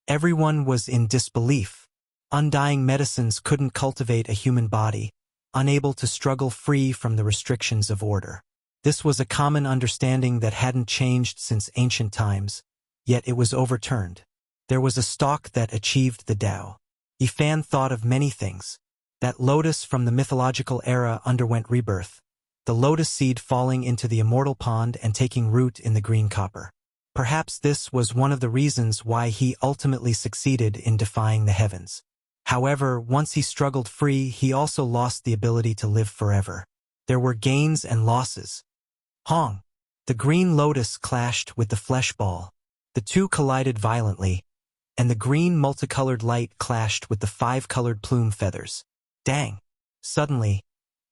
Speaker 1: Everyone was in disbelief. Undying medicines couldn't cultivate a human body, unable to struggle free from the restrictions of order. This was a common understanding that hadn't changed since ancient times, yet it was overturned. There was a stalk that achieved the Tao. Yifan thought of many things. That lotus from the mythological era underwent rebirth, the lotus seed falling into the immortal pond and taking root in the green copper. Perhaps this was one of the reasons why he ultimately succeeded in defying the heavens. However, once he struggled free, he also lost the ability to live forever. There were gains and losses. Hong! The green lotus clashed with the flesh ball. The two collided violently, and the green multicolored light clashed with the 5-colored plume feathers. Dang! Suddenly,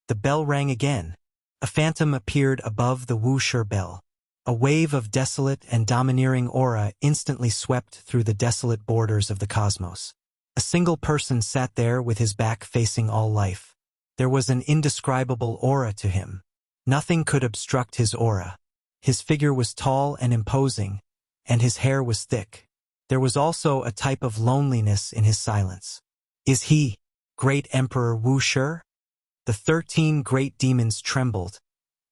Speaker 1: the bell rang again. A phantom appeared above the Wuxia bell. A wave of desolate and domineering aura instantly swept through the desolate borders of the cosmos. A single person sat there with his back facing all life. There was an indescribable aura to him. Nothing could obstruct his aura. His figure was tall and imposing, and his hair was thick. There was also a type of loneliness in his silence. Is he Great Emperor Wuxia? The 13 great demons trembled,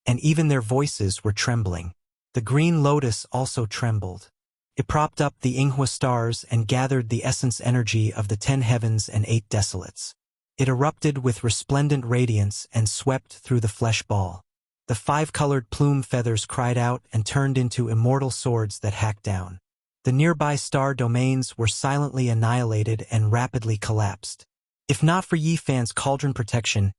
Speaker 1: and even their voices were trembling. The green lotus also trembled. It propped up the Yinghua stars and gathered the essence energy of the 10 heavens and 8 desolates. It erupted with resplendent radiance and swept through the flesh ball. The 5-colored plume feathers cried out and turned into immortal swords that hacked down. The nearby star domains were silently annihilated and rapidly collapsed. If not for Yifan's cauldron protection,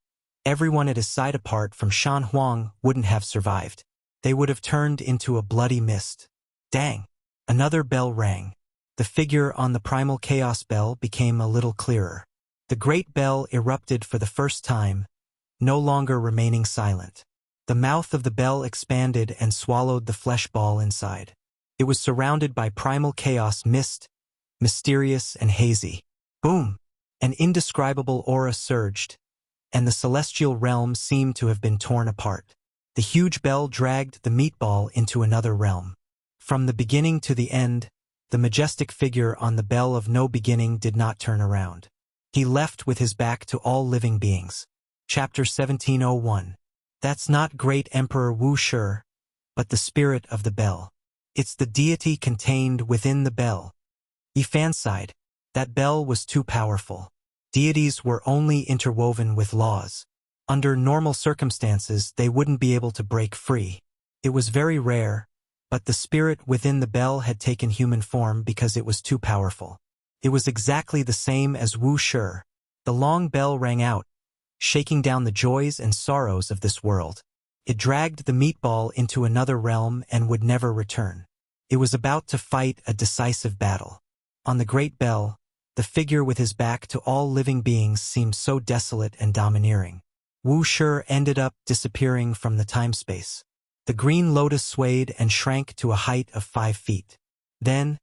Speaker 1: everyone at his side apart from Shan Huang wouldn't have survived. They would have turned into a bloody mist. Dang! Another bell rang. The figure on the primal chaos bell became a little clearer. The great bell erupted for the first time, no longer remaining silent. The mouth of the bell expanded and swallowed the flesh ball inside. It was surrounded by primal chaos mist, mysterious and hazy. Boom! An indescribable aura surged, and the celestial realm seemed to have been torn apart. The huge bell dragged the meatball into another realm. From the beginning to the end, the majestic figure on the bell of no beginning did not turn around. He left with his back to all living beings. Chapter 1701. That's not Great Emperor Wuxia, but the spirit of the bell. It's the deity contained within the bell. Yifan sighed. That bell was too powerful. Deities were only interwoven with laws. Under normal circumstances, they wouldn't be able to break free. It was very rare, but the spirit within the bell had taken human form because it was too powerful. It was exactly the same as Wuxia. The long bell rang out, shaking down the joys and sorrows of this world. It dragged the meatball into another realm and would never return. It was about to fight a decisive battle. On the great bell, the figure with his back to all living beings seemed so desolate and domineering. Wuxia ended up disappearing from the time-space. The green lotus swayed and shrank to a height of 5 feet. Then,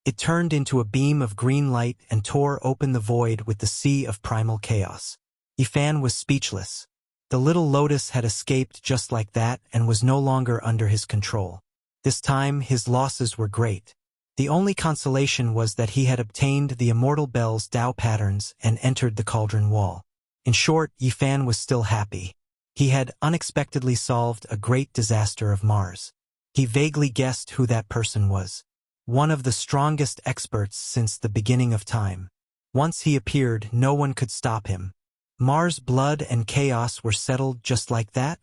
Speaker 1: it turned into a beam of green light and tore open the void with the sea of primal chaos. Yifan was speechless. The little lotus had escaped just like that and was no longer under his control. This time, his losses were great. The only consolation was that he had obtained the immortal bell's Tao patterns and entered the cauldron wall. In short, Yifan was still happy. He had unexpectedly solved a great disaster of Mars. He vaguely guessed who that person was. One of the strongest experts since the beginning of time. Once he appeared, no one could stop him. Mars' blood and chaos were settled just like that?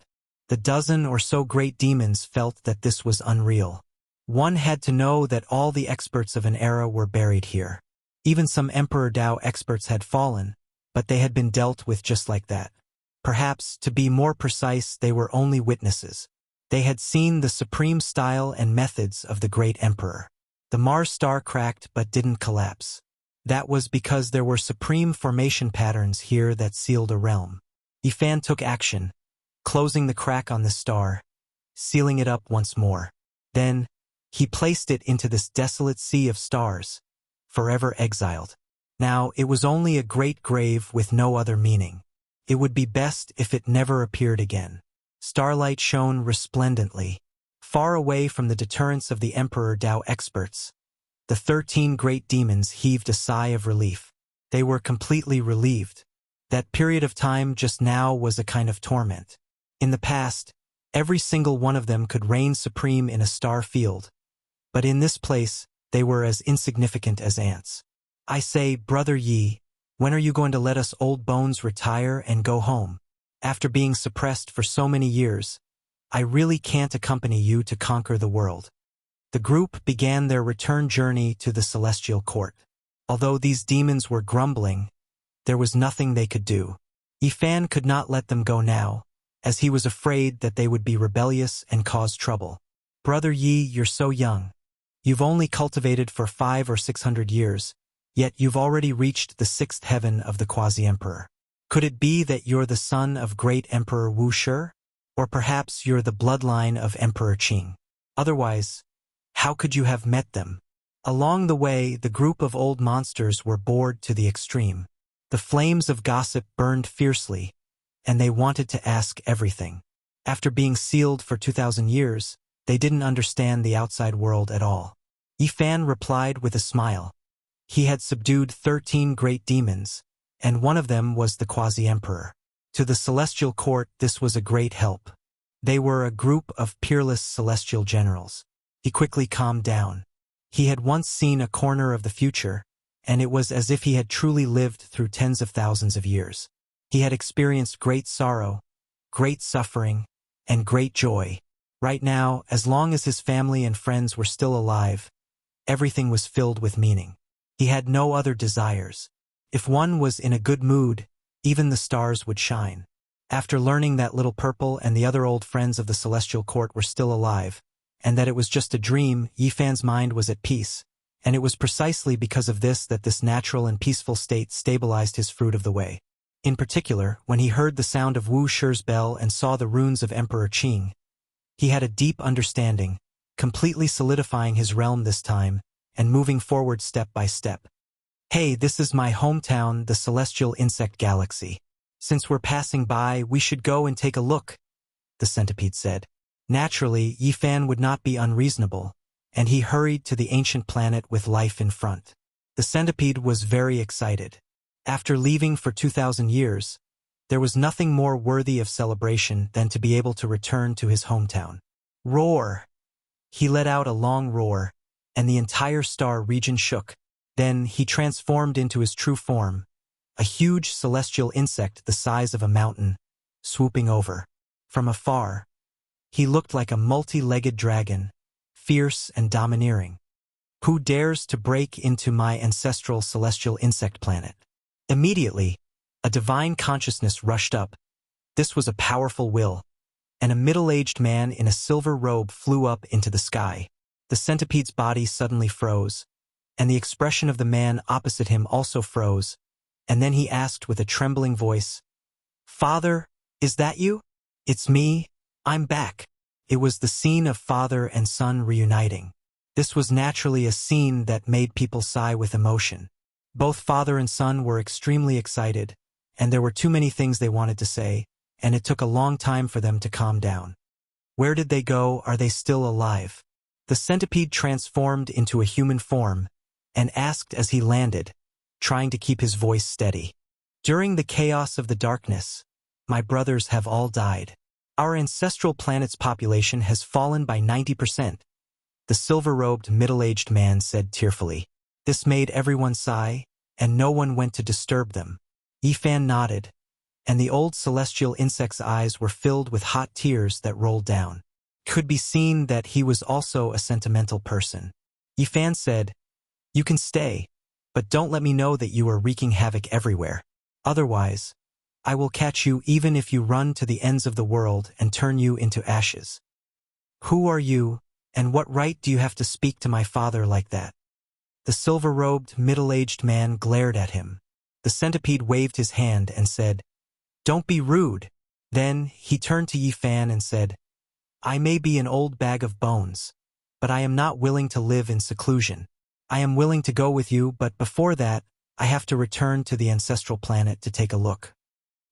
Speaker 1: The dozen or so great demons felt that this was unreal. One had to know that all the experts of an era were buried here. Even some Emperor Tao experts had fallen, but they had been dealt with just like that. Perhaps, to be more precise, they were only witnesses. They had seen the supreme style and methods of the great emperor. The Mars star cracked but didn't collapse. That was because there were supreme formation patterns here that sealed a realm. Yifan took action, closing the crack on the star, sealing it up once more. Then, he placed it into this desolate sea of stars, forever exiled. Now, it was only a great grave with no other meaning. It would be best if it never appeared again. Starlight shone resplendently. Far away from the deterrence of the Emperor Dao experts, the 13 great demons heaved a sigh of relief. They were completely relieved. That period of time just now was a kind of torment. In the past, every single one of them could reign supreme in a star field. But in this place, they were as insignificant as ants. I say, Brother Yi, when are you going to let us old bones retire and go home? After being suppressed for so many years, I really can't accompany you to conquer the world. The group began their return journey to the celestial court. Although these demons were grumbling, there was nothing they could do. Yifan could not let them go now, as he was afraid that they would be rebellious and cause trouble. Brother Yi, you're so young. You've only cultivated for 500 or 600 years, yet you've already reached the 6th heaven of the quasi-emperor. Could it be that you're the son of great Emperor Wuxia? Or perhaps you're the bloodline of Emperor Qing? Otherwise, how could you have met them? Along the way, the group of old monsters were bored to the extreme. The flames of gossip burned fiercely, and they wanted to ask everything. After being sealed for 2,000 years, they didn't understand the outside world at all. Yifan replied with a smile. He had subdued 13 great demons, and one of them was the quasi-emperor. To the celestial court, this was a great help. They were a group of peerless celestial generals. He quickly calmed down. He had once seen a corner of the future, and it was as if he had truly lived through tens of thousands of years. He had experienced great sorrow, great suffering, and great joy. Right now, as long as his family and friends were still alive, everything was filled with meaning. He had no other desires. If one was in a good mood, even the stars would shine. After learning that Little Purple and the other old friends of the celestial court were still alive, and that it was just a dream, Yifan's mind was at peace, and it was precisely because of this that this natural and peaceful state stabilized his fruit of the way. In particular, when he heard the sound of Wu Shi's bell and saw the runes of Emperor Qing, he had a deep understanding, completely solidifying his realm this time, and moving forward step by step. Hey, this is my hometown, the Celestial Insect Galaxy. Since we're passing by, we should go and take a look, the centipede said. Naturally, Yifan would not be unreasonable, and he hurried to the ancient planet with life in front. The centipede was very excited. After leaving for 2,000 years, there was nothing more worthy of celebration than to be able to return to his hometown. Roar! He let out a long roar, and the entire star region shook. Then he transformed into his true form, a huge celestial insect the size of a mountain, swooping over. From afar, he looked like a multi-legged dragon, fierce and domineering. Who dares to break into my ancestral celestial insect planet? Immediately, a divine consciousness rushed up. This was a powerful will, and a middle-aged man in a silver robe flew up into the sky. The centipede's body suddenly froze, and the expression of the man opposite him also froze, and then he asked with a trembling voice, "Father, is that you?" "It's me. I'm back." It was the scene of father and son reuniting. This was naturally a scene that made people sigh with emotion. Both father and son were extremely excited, and there were too many things they wanted to say, and it took a long time for them to calm down. Where did they go? Are they still alive? The centipede transformed into a human form, and asked as he landed, trying to keep his voice steady. "During the chaos of the darkness, my brothers have all died. Our ancestral planet's population has fallen by 90%, the silver-robed middle-aged man said tearfully. This made everyone sigh, and no one went to disturb them. Yifan nodded, and the old celestial insect's eyes were filled with hot tears that rolled down. It could be seen that he was also a sentimental person. Yifan said, "You can stay, but don't let me know that you are wreaking havoc everywhere. Otherwise, I will catch you even if you run to the ends of the world and turn you into ashes." "Who are you, and what right do you have to speak to my father like that?" The silver-robed, middle-aged man glared at him. The centipede waved his hand and said, "Don't be rude." Then he turned to Yifan and said, "I may be an old bag of bones, but I am not willing to live in seclusion. I am willing to go with you, but before that, I have to return to the ancestral planet to take a look."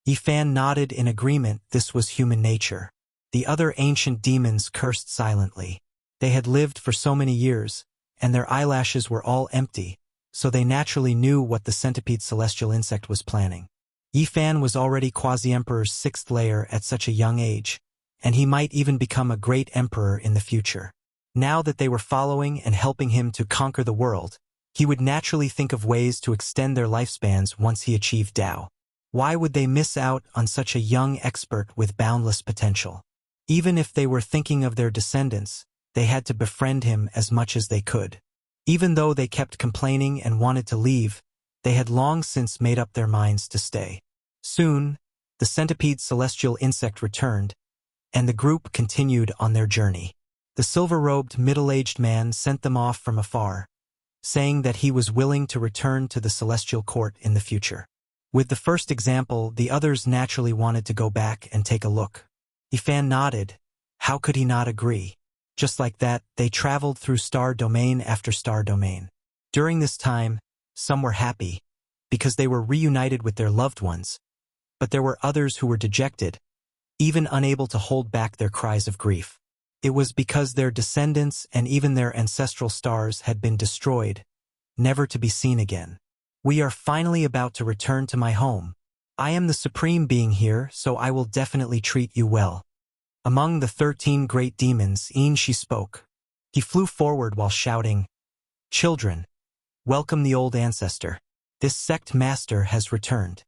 Speaker 1: Yifan nodded in agreement. This was human nature. The other ancient demons cursed silently. They had lived for so many years, and their eyelashes were all empty, so they naturally knew what the centipede celestial insect was planning. Yifan was already Quasi-Emperor's 6th layer at such a young age, and he might even become a great emperor in the future. Now that they were following and helping him to conquer the world, he would naturally think of ways to extend their lifespans once he achieved Tao. Why would they miss out on such a young expert with boundless potential? Even if they were thinking of their descendants, they had to befriend him as much as they could. Even though they kept complaining and wanted to leave, they had long since made up their minds to stay. Soon, the centipede celestial insect returned, and the group continued on their journey. The silver-robed middle-aged man sent them off from afar, saying that he was willing to return to the celestial court in the future. With the first example, the others naturally wanted to go back and take a look. Yifan nodded. How could he not agree? Just like that, they traveled through star domain after star domain. During this time, some were happy, because they were reunited with their loved ones, but there were others who were dejected, even unable to hold back their cries of grief. It was because their descendants and even their ancestral stars had been destroyed, never to be seen again. We are finally about to return to my home. I am the supreme being here, so I will definitely treat you well. Among the 13 great demons, she spoke. He flew forward while shouting, "Children, welcome the old ancestor. This sect master has returned."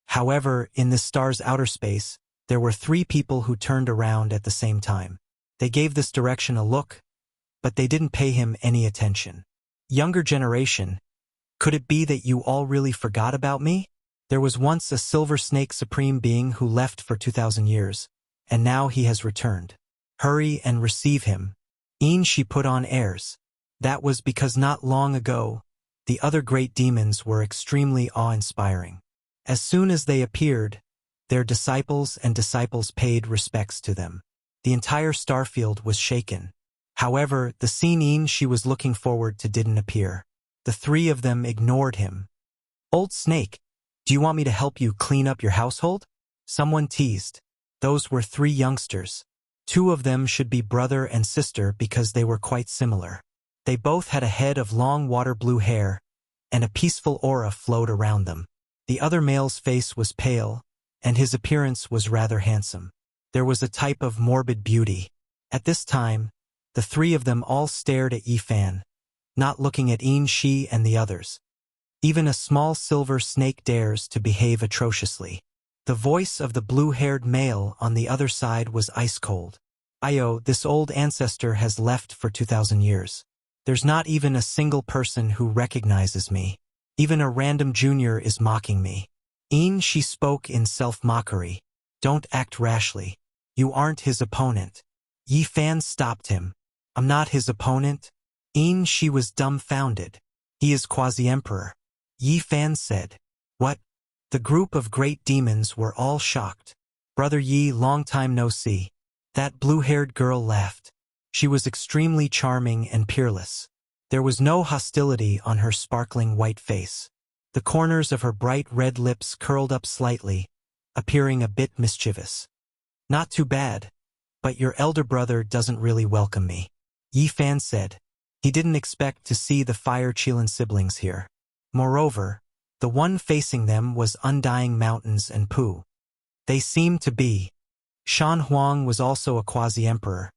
Speaker 1: However, in this star's outer space, there were 3 people who turned around at the same time. They gave this direction a look, but they didn't pay him any attention. Younger generation, could it be that you all really forgot about me? There was once a silver snake supreme being who left for 2,000 years, and now he has returned. Hurry and receive him. She put on airs. That was because not long ago, the other great demons were extremely awe-inspiring. As soon as they appeared, their disciples paid respects to them. The entire starfield was shaken. However, the scene she was looking forward to didn't appear. The 3 of them ignored him. "Old snake, do you want me to help you clean up your household?" Someone teased. Those were 3 youngsters. 2 of them should be brother and sister because they were quite similar. They both had a head of long water blue hair, and a peaceful aura flowed around them. The other male's face was pale, and his appearance was rather handsome. There was a type of morbid beauty. At this time, the 3 of them all stared at Yifan, not looking at Shi and the others. Even a small silver snake dares to behave atrociously. The voice of the blue-haired male on the other side was ice-cold. This old ancestor has left for 2,000 years. There's not even a single person who recognizes me. Even a random junior is mocking me. She spoke in self-mockery. Don't act rashly. You aren't his opponent. Yifan stopped him. I'm not his opponent? She was dumbfounded. He is Quasi-Emperor. Yifan said. What? The group of great demons were all shocked. Brother Yi, long time no see. That blue-haired girl laughed. She was extremely charming and peerless. There was no hostility on her sparkling white face. The corners of her bright red lips curled up slightly, appearing a bit mischievous. Not too bad, but your elder brother doesn't really welcome me, Yifan said. He didn't expect to see the Fire Qilin siblings here. Moreover, the one facing them was Undying Mountains and Pu. They seemed to be. Shan Huang was also a quasi-emperor,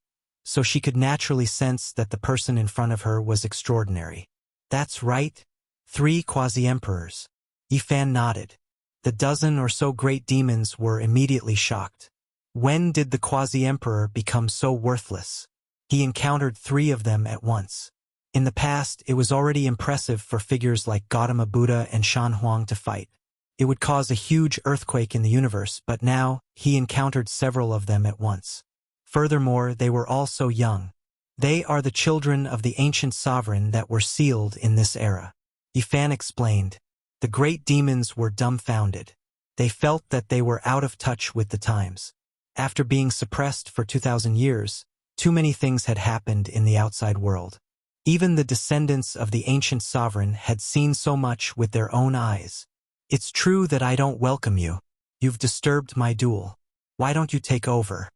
Speaker 1: so she could naturally sense that the person in front of her was extraordinary. That's right, 3 quasi-emperors. Yifan nodded. The dozen or so great demons were immediately shocked. When did the quasi-emperor become so worthless? He encountered 3 of them at once. In the past, it was already impressive for figures like Gautama Buddha and Shan Huang to fight. It would cause a huge earthquake in the universe, but now, he encountered several of them at once. Furthermore, they were all so young. They are the children of the ancient sovereign that were sealed in this era. Yifan explained. The great demons were dumbfounded. They felt that they were out of touch with the times. After being suppressed for 2,000 years, too many things had happened in the outside world. Even the descendants of the ancient sovereign had seen so much with their own eyes. It's true that I don't welcome you. You've disturbed my duel. Why don't you take over?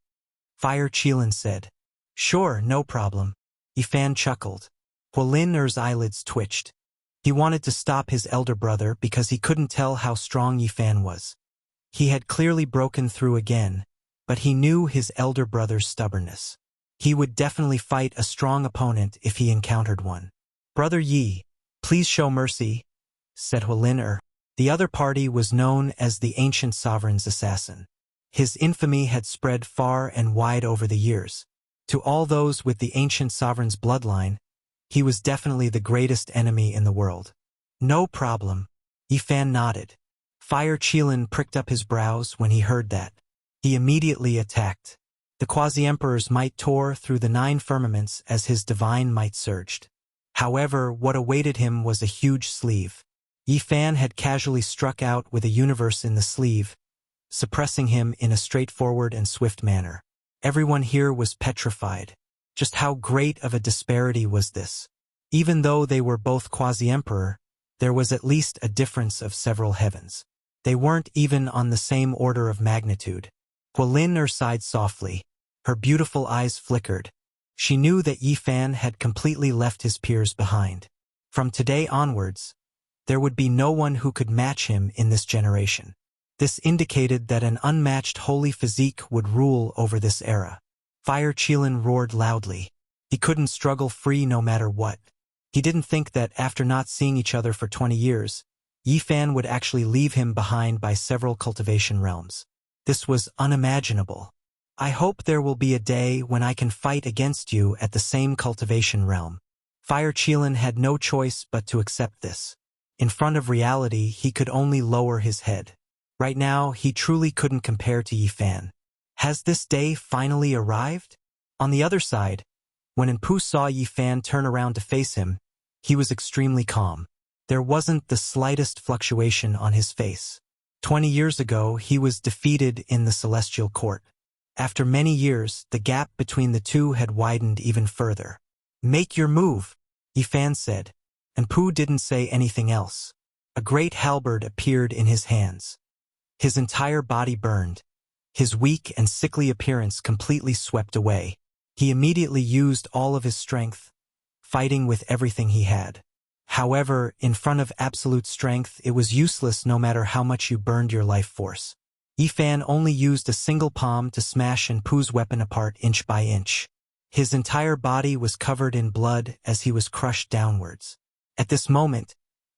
Speaker 1: Fire Qilin said. Sure, no problem. Yifan chuckled. Hualin Er's eyelids twitched. He wanted to stop his elder brother because he couldn't tell how strong Yifan was. He had clearly broken through again, but he knew his elder brother's stubbornness. He would definitely fight a strong opponent if he encountered one. Brother Yi, please show mercy, said Hualin Er. The other party was known as the Ancient Sovereign's assassin. His infamy had spread far and wide over the years. To all those with the Ancient Sovereign's bloodline, he was definitely the greatest enemy in the world. No problem. Yifan nodded. Fire Qilin pricked up his brows when he heard that. He immediately attacked. The Quasi-Emperor's might tore through the 9 firmaments as his divine might surged. However, what awaited him was a huge sleeve. Yifan had casually struck out with a universe in the sleeve, suppressing him in a straightforward and swift manner. Everyone here was petrified. Just how great of a disparity was this? Even though they were both Quasi-Emperor, there was at least a difference of several heavens. They weren't even on the same order of magnitude. Hualin Er sighed softly. Her beautiful eyes flickered. She knew that Yifan had completely left his peers behind. From today onwards, there would be no one who could match him in this generation. This indicated that an unmatched holy physique would rule over this era. Fire Qilin roared loudly. He couldn't struggle free no matter what. He didn't think that after not seeing each other for 20 years, Yifan would actually leave him behind by several cultivation realms. This was unimaginable. I hope there will be a day when I can fight against you at the same cultivation realm. Fire Qilin had no choice but to accept this. In front of reality, he could only lower his head. Right now, he truly couldn't compare to Yifan. Has this day finally arrived? On the other side, when Enpu saw Yifan turn around to face him, he was extremely calm. There wasn't the slightest fluctuation on his face. 20 years ago, he was defeated in the Celestial Court. After many years, the gap between the two had widened even further. Make your move, Yifan said. Enpu didn't say anything else. A great halberd appeared in his hands. His entire body burned. His weak and sickly appearance completely swept away. He immediately used all of his strength, fighting with everything he had. However, in front of absolute strength, it was useless no matter how much you burned your life force. Yifan only used a single palm to smash Enpu's weapon apart inch by inch. His entire body was covered in blood as he was crushed downwards. At this moment,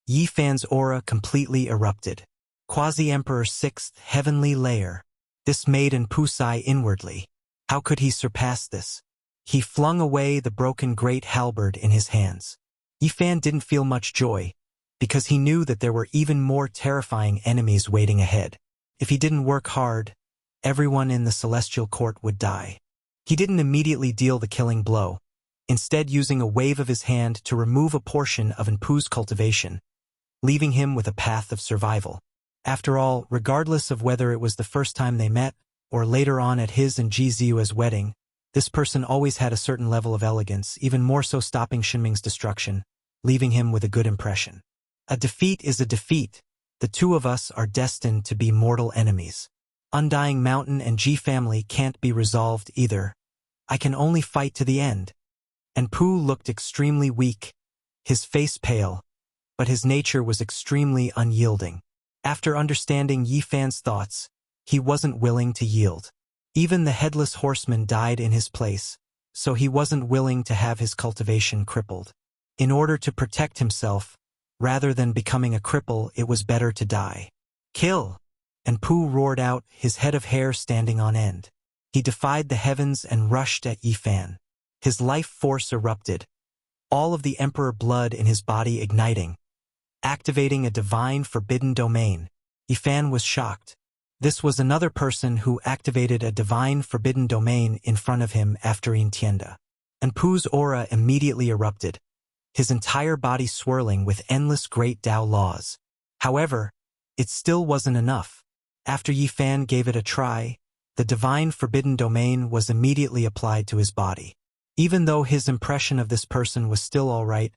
Speaker 1: Yifan's aura completely erupted. Quasi-Emperor 6th Heavenly Layer. This made Enpu sigh inwardly. How could he surpass this? He flung away the broken great halberd in his hands. Yifan didn't feel much joy, because he knew that there were even more terrifying enemies waiting ahead. If he didn't work hard, everyone in the Celestial Court would die. He didn't immediately deal the killing blow, instead using a wave of his hand to remove a portion of Enpu's cultivation, leaving him with a path of survival. After all, regardless of whether it was the first time they met, or later on at his and Ji Ziyue's wedding, this person always had a certain level of elegance, even more so stopping Shinming's destruction, leaving him with a good impression. A defeat is a defeat. The two of us are destined to be mortal enemies. Undying Mountain and Ji family can't be resolved either. I can only fight to the end. And Pu looked extremely weak, his face pale, but his nature was extremely unyielding. After understanding Yifan's thoughts, he wasn't willing to yield. Even the headless horseman died in his place, so he wasn't willing to have his cultivation crippled. In order to protect himself, rather than becoming a cripple, it was better to die. Kill! And Pu roared out, his head of hair standing on end. He defied the heavens and rushed at Yifan. His life force erupted, all of the Emperor blood in his body igniting, activating a divine forbidden domain. Yifan was shocked. This was another person who activated a divine forbidden domain in front of him after Intienda. And Pu's aura immediately erupted, his entire body swirling with endless great Tao laws. However, it still wasn't enough. After Yifan gave it a try, the divine forbidden domain was immediately applied to his body. Even though his impression of this person was still all right,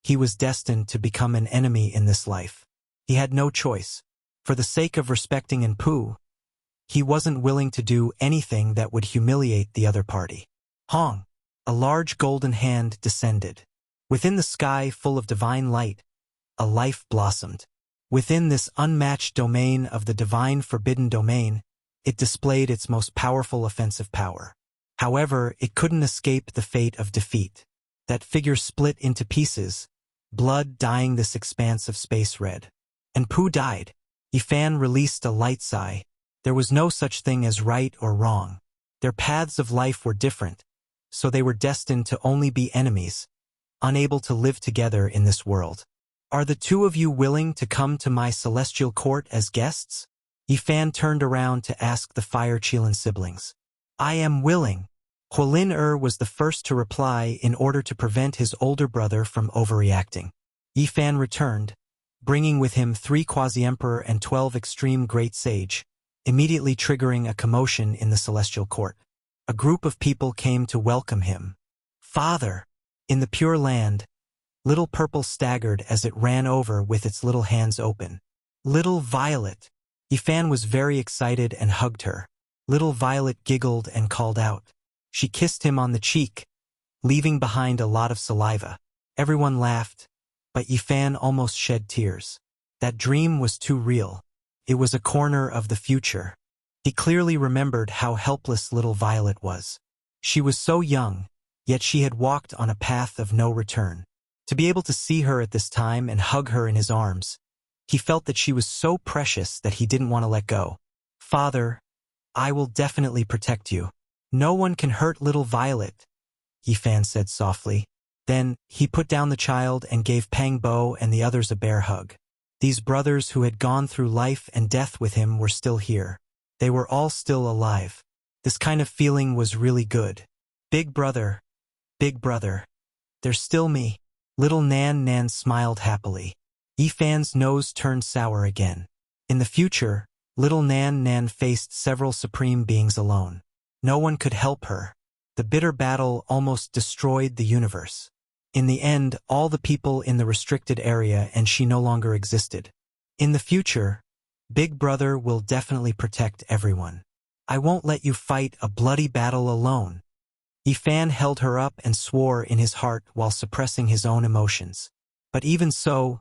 Speaker 1: he was destined to become an enemy in this life. He had no choice. For the sake of respecting Enpu, He wasn't willing to do anything that would humiliate the other party. Hong! A large golden hand descended. Within the sky full of divine light, a life blossomed. Within this unmatched domain of the divine forbidden domain, it displayed its most powerful offensive power. However, it couldn't escape the fate of defeat. That figure split into pieces, blood dyeing this expanse of space red. And Pooh died. Yifan released a light sigh. There was no such thing as right or wrong. Their paths of life were different, so they were destined to only be enemies, unable to live together in this world. Are the two of you willing to come to my celestial court as guests? Yifan turned around to ask the Fire Qilin siblings. I am willing. Huolin was the first to reply in order to prevent his older brother from overreacting. Yifan returned, bringing with him 3 Quasi-Emperor and 12 extreme Great Sage, immediately triggering a commotion in the celestial court. A group of people came to welcome him. Father! In the Pure Land, Little Purple staggered as it ran over with its little hands open. Little Violet! Yifan was very excited and hugged her. Little Violet giggled and called out. She kissed him on the cheek, leaving behind a lot of saliva. Everyone laughed, but Yifan almost shed tears. That dream was too real. It was a corner of the future. He clearly remembered how helpless little Violet was. She was so young, yet she had walked on a path of no return. To be able to see her at this time and hug her in his arms, he felt that she was so precious that he didn't want to let go. Father, I will definitely protect you. No one can hurt little Violet, Yifan said softly. Then, he put down the child and gave Pang Bo and the others a bear hug. These brothers who had gone through life and death with him were still here. They were all still alive. This kind of feeling was really good. Big brother, there's still me. Little Nan smiled happily. Yifan's nose turned sour again. In the future, little Nan faced several supreme beings alone. No one could help her. The bitter battle almost destroyed the universe. In the end, all the people in the restricted area and she no longer existed. In the future, Big Brother will definitely protect everyone. I won't let you fight a bloody battle alone. Yifan held her up and swore in his heart while suppressing his own emotions. But even so,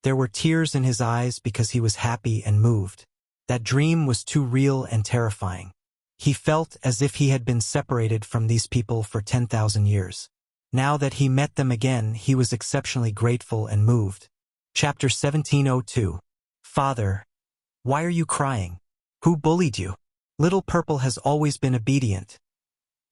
Speaker 1: there were tears in his eyes because he was happy and moved. That dream was too real and terrifying. He felt as if he had been separated from these people for 10,000 years. Now that he met them again, he was exceptionally grateful and moved. Chapter 1702. Father, why are you crying? Who bullied you? Little Purple has always been obedient,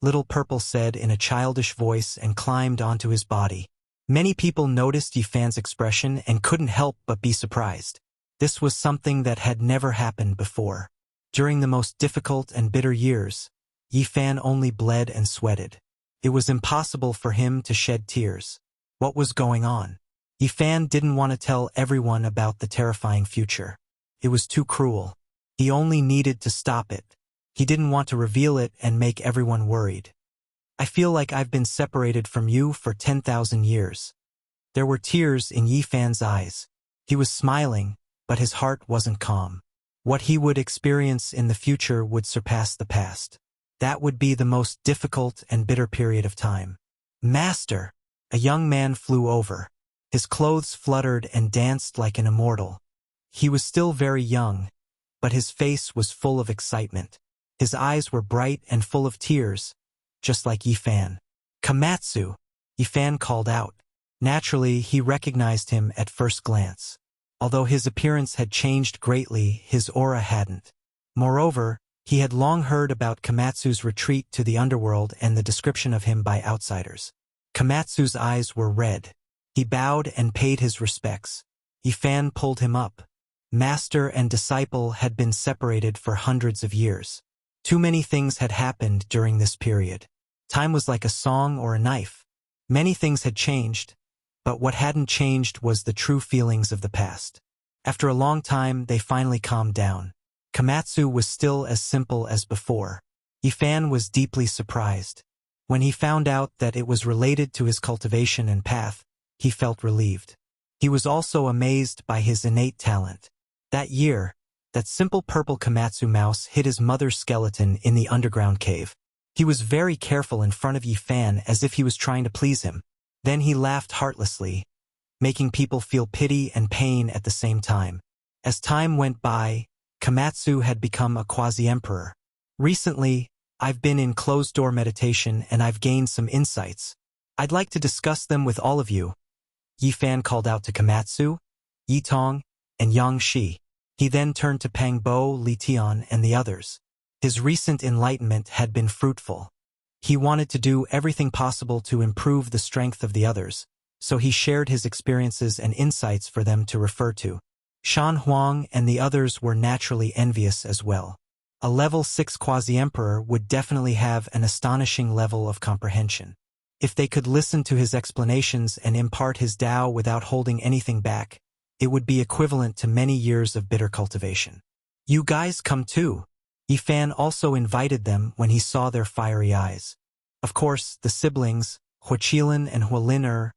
Speaker 1: Little Purple said in a childish voice and climbed onto his body. Many people noticed Yifan's expression and couldn't help but be surprised. This was something that had never happened before. During the most difficult and bitter years, Yifan only bled and sweated. It was impossible for him to shed tears. What was going on? Yifan didn't want to tell everyone about the terrifying future. It was too cruel. He only needed to stop it. He didn't want to reveal it and make everyone worried. I feel like I've been separated from you for 10,000 years. There were tears in Yifan's eyes. He was smiling, but his heart wasn't calm. What he would experience in the future would surpass the past. That would be the most difficult and bitter period of time. Master! A young man flew over. His clothes fluttered and danced like an immortal. He was still very young, but his face was full of excitement. His eyes were bright and full of tears, just like Yifan. Komatsu! Yifan called out. Naturally, he recognized him at first glance. Although his appearance had changed greatly, his aura hadn't. Moreover, he had long heard about Komatsu's retreat to the underworld and the description of him by outsiders. Komatsu's eyes were red. He bowed and paid his respects. Yifan pulled him up. Master and disciple had been separated for hundreds of years. Too many things had happened during this period. Time was like a song or a knife. Many things had changed, but what hadn't changed was the true feelings of the past. After a long time, they finally calmed down. Komatsu was still as simple as before. Yifan was deeply surprised. When he found out that it was related to his cultivation and path, he felt relieved. He was also amazed by his innate talent. That year, that simple purple Komatsu mouse hid his mother's skeleton in the underground cave. He was very careful in front of Yi Fan as if he was trying to please him. Then he laughed heartlessly, making people feel pity and pain at the same time. As time went by, Komatsu had become a quasi-emperor. Recently, I've been in closed-door meditation and I've gained some insights. I'd like to discuss them with all of you. Yi Fan called out to Komatsu, Yi Tong, and Yang Shi. He then turned to Pang Bo, Li Tian, and the others. His recent enlightenment had been fruitful. He wanted to do everything possible to improve the strength of the others, so he shared his experiences and insights for them to refer to. Shan Huang and the others were naturally envious as well. A level 6 quasi-emperor would definitely have an astonishing level of comprehension. If they could listen to his explanations and impart his Tao without holding anything back, it would be equivalent to many years of bitter cultivation. You guys come too. Yi Fan also invited them when he saw their fiery eyes. Of course, the siblings, Huaqilin and Hualin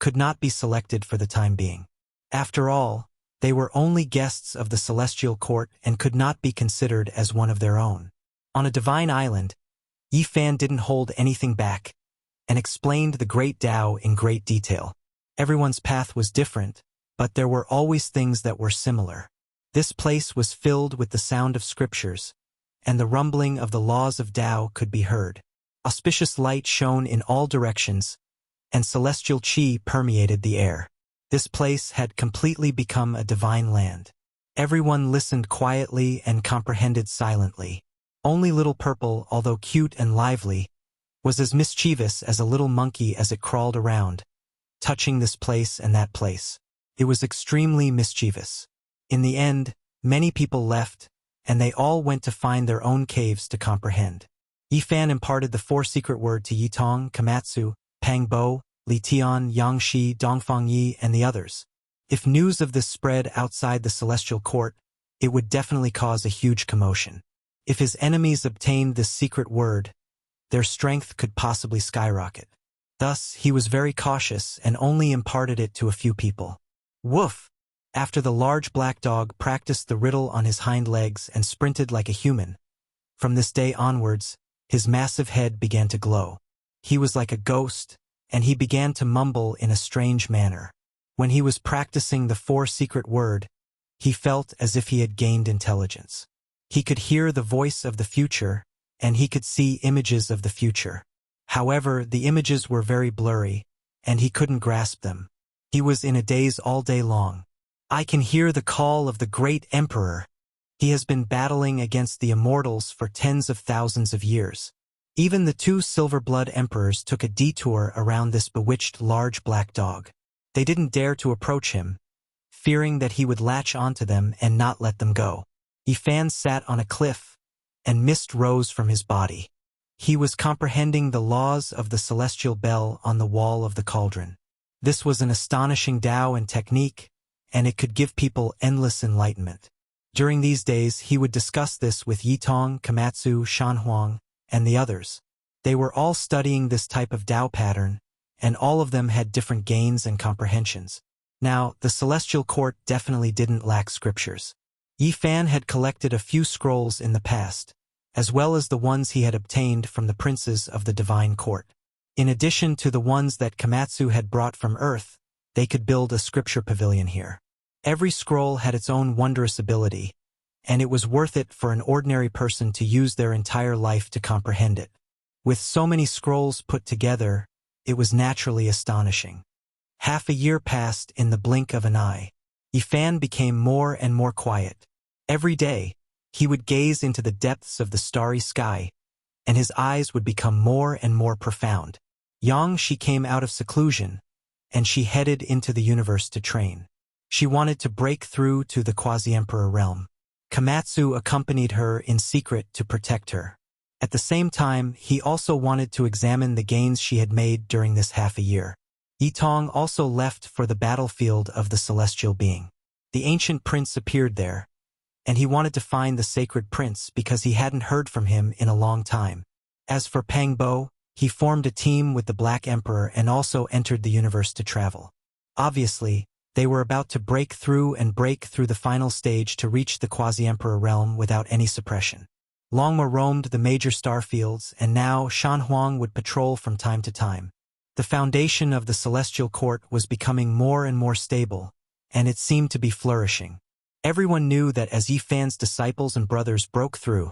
Speaker 1: could not be selected for the time being. After all, they were only guests of the celestial court and could not be considered as one of their own. On a divine island, Yi Fan didn't hold anything back and explained the great Tao in great detail. Everyone's path was different, but there were always things that were similar. This place was filled with the sound of scriptures, and the rumbling of the laws of Tao could be heard. Auspicious light shone in all directions, and celestial qi permeated the air. This place had completely become a divine land. Everyone listened quietly and comprehended silently. Only Little Purple, although cute and lively, was as mischievous as a little monkey as it crawled around, touching this place and that place. It was extremely mischievous. In the end, many people left, and they all went to find their own caves to comprehend. Yi Fan imparted the 4 secret word to Yi Tong, Komatsu, Pang Bo, Li Tian, Yang Shi, Dongfang Yi, and the others. If news of this spread outside the celestial court, it would definitely cause a huge commotion. If his enemies obtained this secret word, their strength could possibly skyrocket. Thus, he was very cautious and only imparted it to a few people. Woof! After the large black dog practiced the riddle on his hind legs and sprinted like a human, from this day onwards, his massive head began to glow. He was like a ghost, and he began to mumble in a strange manner. When he was practicing the 4 secret word, he felt as if he had gained intelligence. He could hear the voice of the future, and he could see images of the future. However, the images were very blurry, and he couldn't grasp them. He was in a daze all day long. I can hear the call of the great emperor. He has been battling against the immortals for tens of thousands of years. Even the 2 silver-blood emperors took a detour around this bewitched large black dog. They didn't dare to approach him, fearing that he would latch onto them and not let them go. Yi Fan sat on a cliff, and mist rose from his body. He was comprehending the laws of the celestial bell on the wall of the cauldron. This was an astonishing Tao and technique, and it could give people endless enlightenment. During these days, he would discuss this with Yi Tong, Komatsu, Shan Huang, and the others. They were all studying this type of Tao pattern, and all of them had different gains and comprehensions. Now, the celestial court definitely didn't lack scriptures. Yi Fan had collected a few scrolls in the past, as well as the ones he had obtained from the princes of the divine court. In addition to the ones that Komatsu had brought from Earth, they could build a scripture pavilion here. Every scroll had its own wondrous ability, and it was worth it for an ordinary person to use their entire life to comprehend it. With so many scrolls put together, it was naturally astonishing. Half a year passed in the blink of an eye. Yi Fan became more and more quiet. Every day, he would gaze into the depths of the starry sky, and his eyes would become more and more profound. Yang Shi came out of seclusion, and she headed into the universe to train. She wanted to break through to the quasi-emperor realm. Komatsu accompanied her in secret to protect her. At the same time, he also wanted to examine the gains she had made during this half a year. Yi Tong also left for the battlefield of the celestial being. The ancient prince appeared there, and he wanted to find the sacred prince because he hadn't heard from him in a long time. As for Pang Bo, he formed a team with the Black Emperor and also entered the universe to travel. Obviously, They were about to break through the final stage to reach the Quasi-Emperor realm without any suppression. Longma roamed the major star fields, and now Shan Huang would patrol from time to time. The foundation of the Celestial Court was becoming more and more stable, and it seemed to be flourishing. Everyone knew that as Yi Fan's disciples and brothers broke through,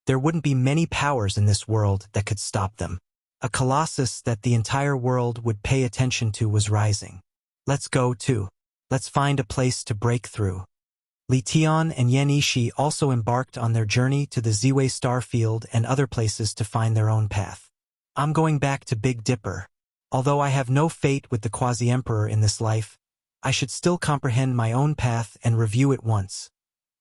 Speaker 1: there wouldn't be many powers in this world that could stop them. A colossus that the entire world would pay attention to was rising. Let's go too. Let's find a place to break through. Li Tian and Yan Yishi also embarked on their journey to the Ziwei star field and other places to find their own path. I'm going back to Big Dipper. Although I have no fate with the Quasi-Emperor in this life, I should still comprehend my own path and review it once,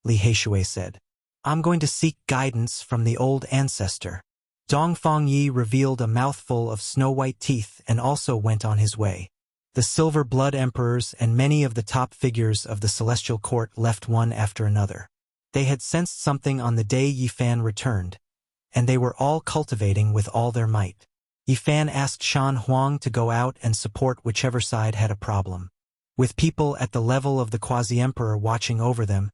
Speaker 1: Li Heishui said. I'm going to seek guidance from the old ancestor. Dongfang Yi revealed a mouthful of snow-white teeth and also went on his way. The Silver Blood Emperors and many of the top figures of the Celestial Court left one after another. They had sensed something on the day Yi Fan returned, and they were all cultivating with all their might. Yi Fan asked Shan Huang to go out and support whichever side had a problem. With people at the level of the Quasi-Emperor watching over them,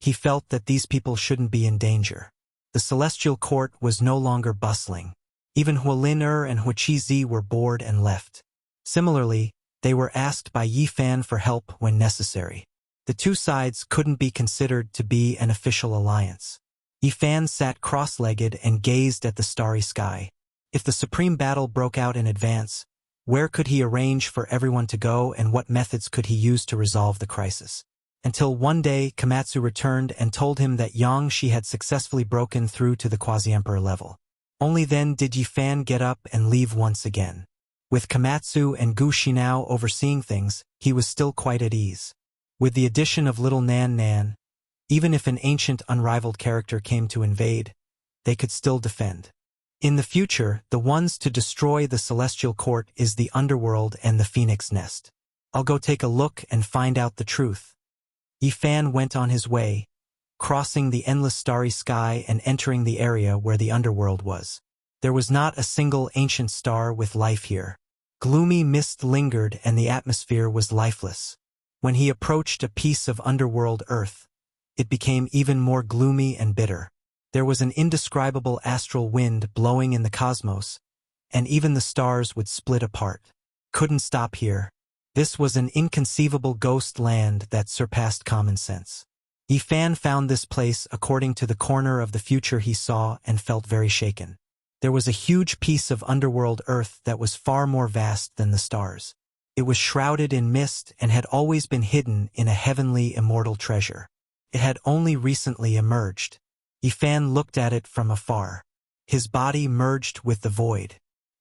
Speaker 1: he felt that these people shouldn't be in danger. The Celestial Court was no longer bustling. Even Huolin and Huiqizi were bored and left. Similarly, they were asked by Yi Fan for help when necessary. The two sides couldn't be considered to be an official alliance. Yi Fan sat cross-legged and gazed at the starry sky. If the supreme battle broke out in advance, where could he arrange for everyone to go and what methods could he use to resolve the crisis? Until one day Komatsu returned and told him that Yang Shi had successfully broken through to the Quasi-Emperor level. Only then did Yi Fan get up and leave once again. With Komatsu and Gu Shinao overseeing things, he was still quite at ease. With the addition of little Nan Nan, even if an ancient unrivaled character came to invade, they could still defend. In the future, the ones to destroy the Celestial Court is the Underworld and the Phoenix Nest. I'll go take a look and find out the truth. Yi Fan went on his way, crossing the endless starry sky and entering the area where the Underworld was. There was not a single ancient star with life here. Gloomy mist lingered and the atmosphere was lifeless. When he approached a piece of underworld earth, it became even more gloomy and bitter. There was an indescribable astral wind blowing in the cosmos, and even the stars would split apart. Couldn't stop here. This was an inconceivable ghost land that surpassed common sense. Yi Fan found this place according to the corner of the future he saw and felt very shaken. There was a huge piece of underworld earth that was far more vast than the stars. It was shrouded in mist and had always been hidden in a heavenly immortal treasure. It had only recently emerged. Yi Fan looked at it from afar. His body merged with the void.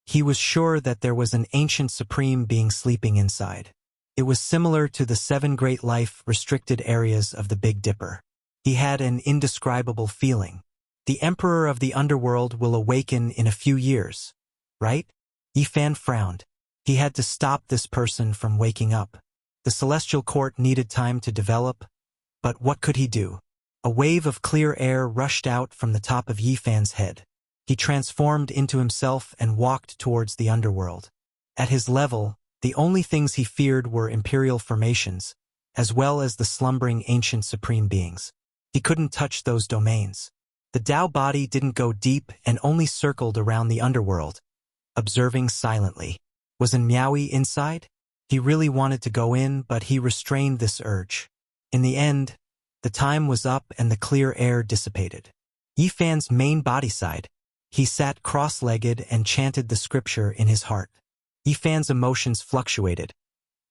Speaker 1: He was sure that there was an ancient supreme being sleeping inside. It was similar to the 7 great life-restricted areas of the Big Dipper. He had an indescribable feeling. The Emperor of the Underworld will awaken in a few years, right? Yi Fan frowned. He had to stop this person from waking up. The Celestial Court needed time to develop, but what could he do? A wave of clear air rushed out from the top of Yi Fan's head. He transformed into himself and walked towards the underworld. At his level, the only things he feared were imperial formations, as well as the slumbering ancient supreme beings. He couldn't touch those domains. The Tao body didn't go deep and only circled around the underworld, observing silently. Wasn't Miaoyi inside? He really wanted to go in, but he restrained this urge. In the end, the time was up and the clear air dissipated. Yi Fan's main body side. He sat cross-legged and chanted the scripture in his heart. Yi Fan's emotions fluctuated,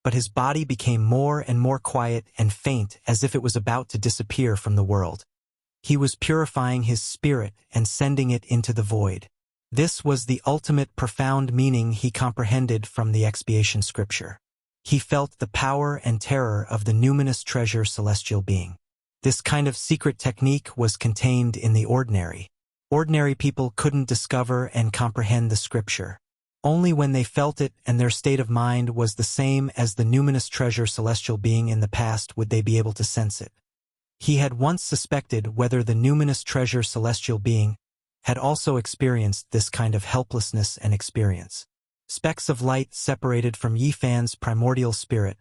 Speaker 1: but his body became more and more quiet and faint as if it was about to disappear from the world. He was purifying his spirit and sending it into the void. This was the ultimate profound meaning he comprehended from the expiation scripture. He felt the power and terror of the numinous treasure celestial being. This kind of secret technique was contained in the ordinary. Ordinary people couldn't discover and comprehend the scripture. Only when they felt it and their state of mind was the same as the numinous treasure celestial being in the past would they be able to sense it. He had once suspected whether the numinous treasure celestial being had also experienced this kind of helplessness and experience. Specks of light separated from Yi Fan's primordial spirit,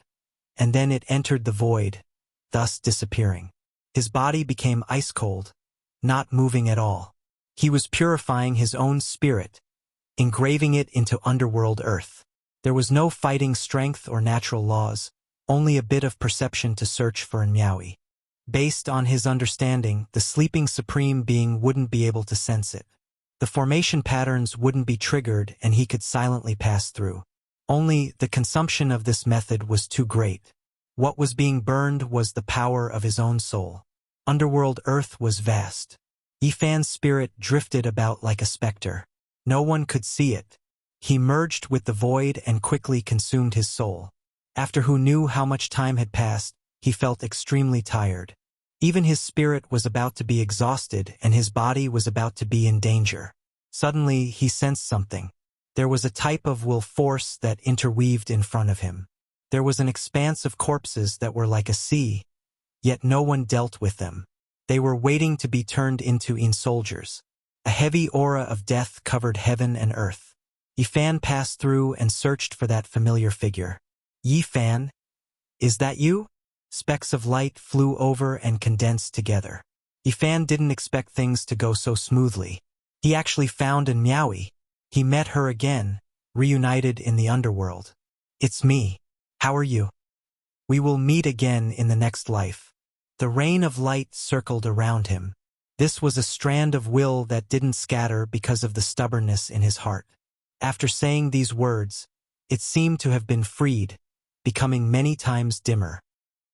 Speaker 1: and then it entered the void, thus disappearing. His body became ice-cold, not moving at all. He was purifying his own spirit, engraving it into underworld earth. There was no fighting strength or natural laws, only a bit of perception to search for in Miaoyi. Based on his understanding, the sleeping supreme being wouldn't be able to sense it. The formation patterns wouldn't be triggered and he could silently pass through. Only the consumption of this method was too great. What was being burned was the power of his own soul. Underworld earth was vast. Yifan's spirit drifted about like a specter. No one could see it. He merged with the void and quickly consumed his soul. After who knew how much time had passed, he felt extremely tired. Even his spirit was about to be exhausted and his body was about to be in danger. Suddenly, he sensed something. There was a type of will force that interweaved in front of him. There was an expanse of corpses that were like a sea, yet no one dealt with them. They were waiting to be turned into soldiers. A heavy aura of death covered heaven and earth. Yifan passed through and searched for that familiar figure. Yifan, is that you? Specks of light flew over and condensed together. Yifan didn't expect things to go so smoothly. He actually found in Miaoyi. He met her again, reunited in the underworld. It's me. How are you? We will meet again in the next life. The rain of light circled around him. This was a strand of will that didn't scatter because of the stubbornness in his heart. After saying these words, it seemed to have been freed, becoming many times dimmer.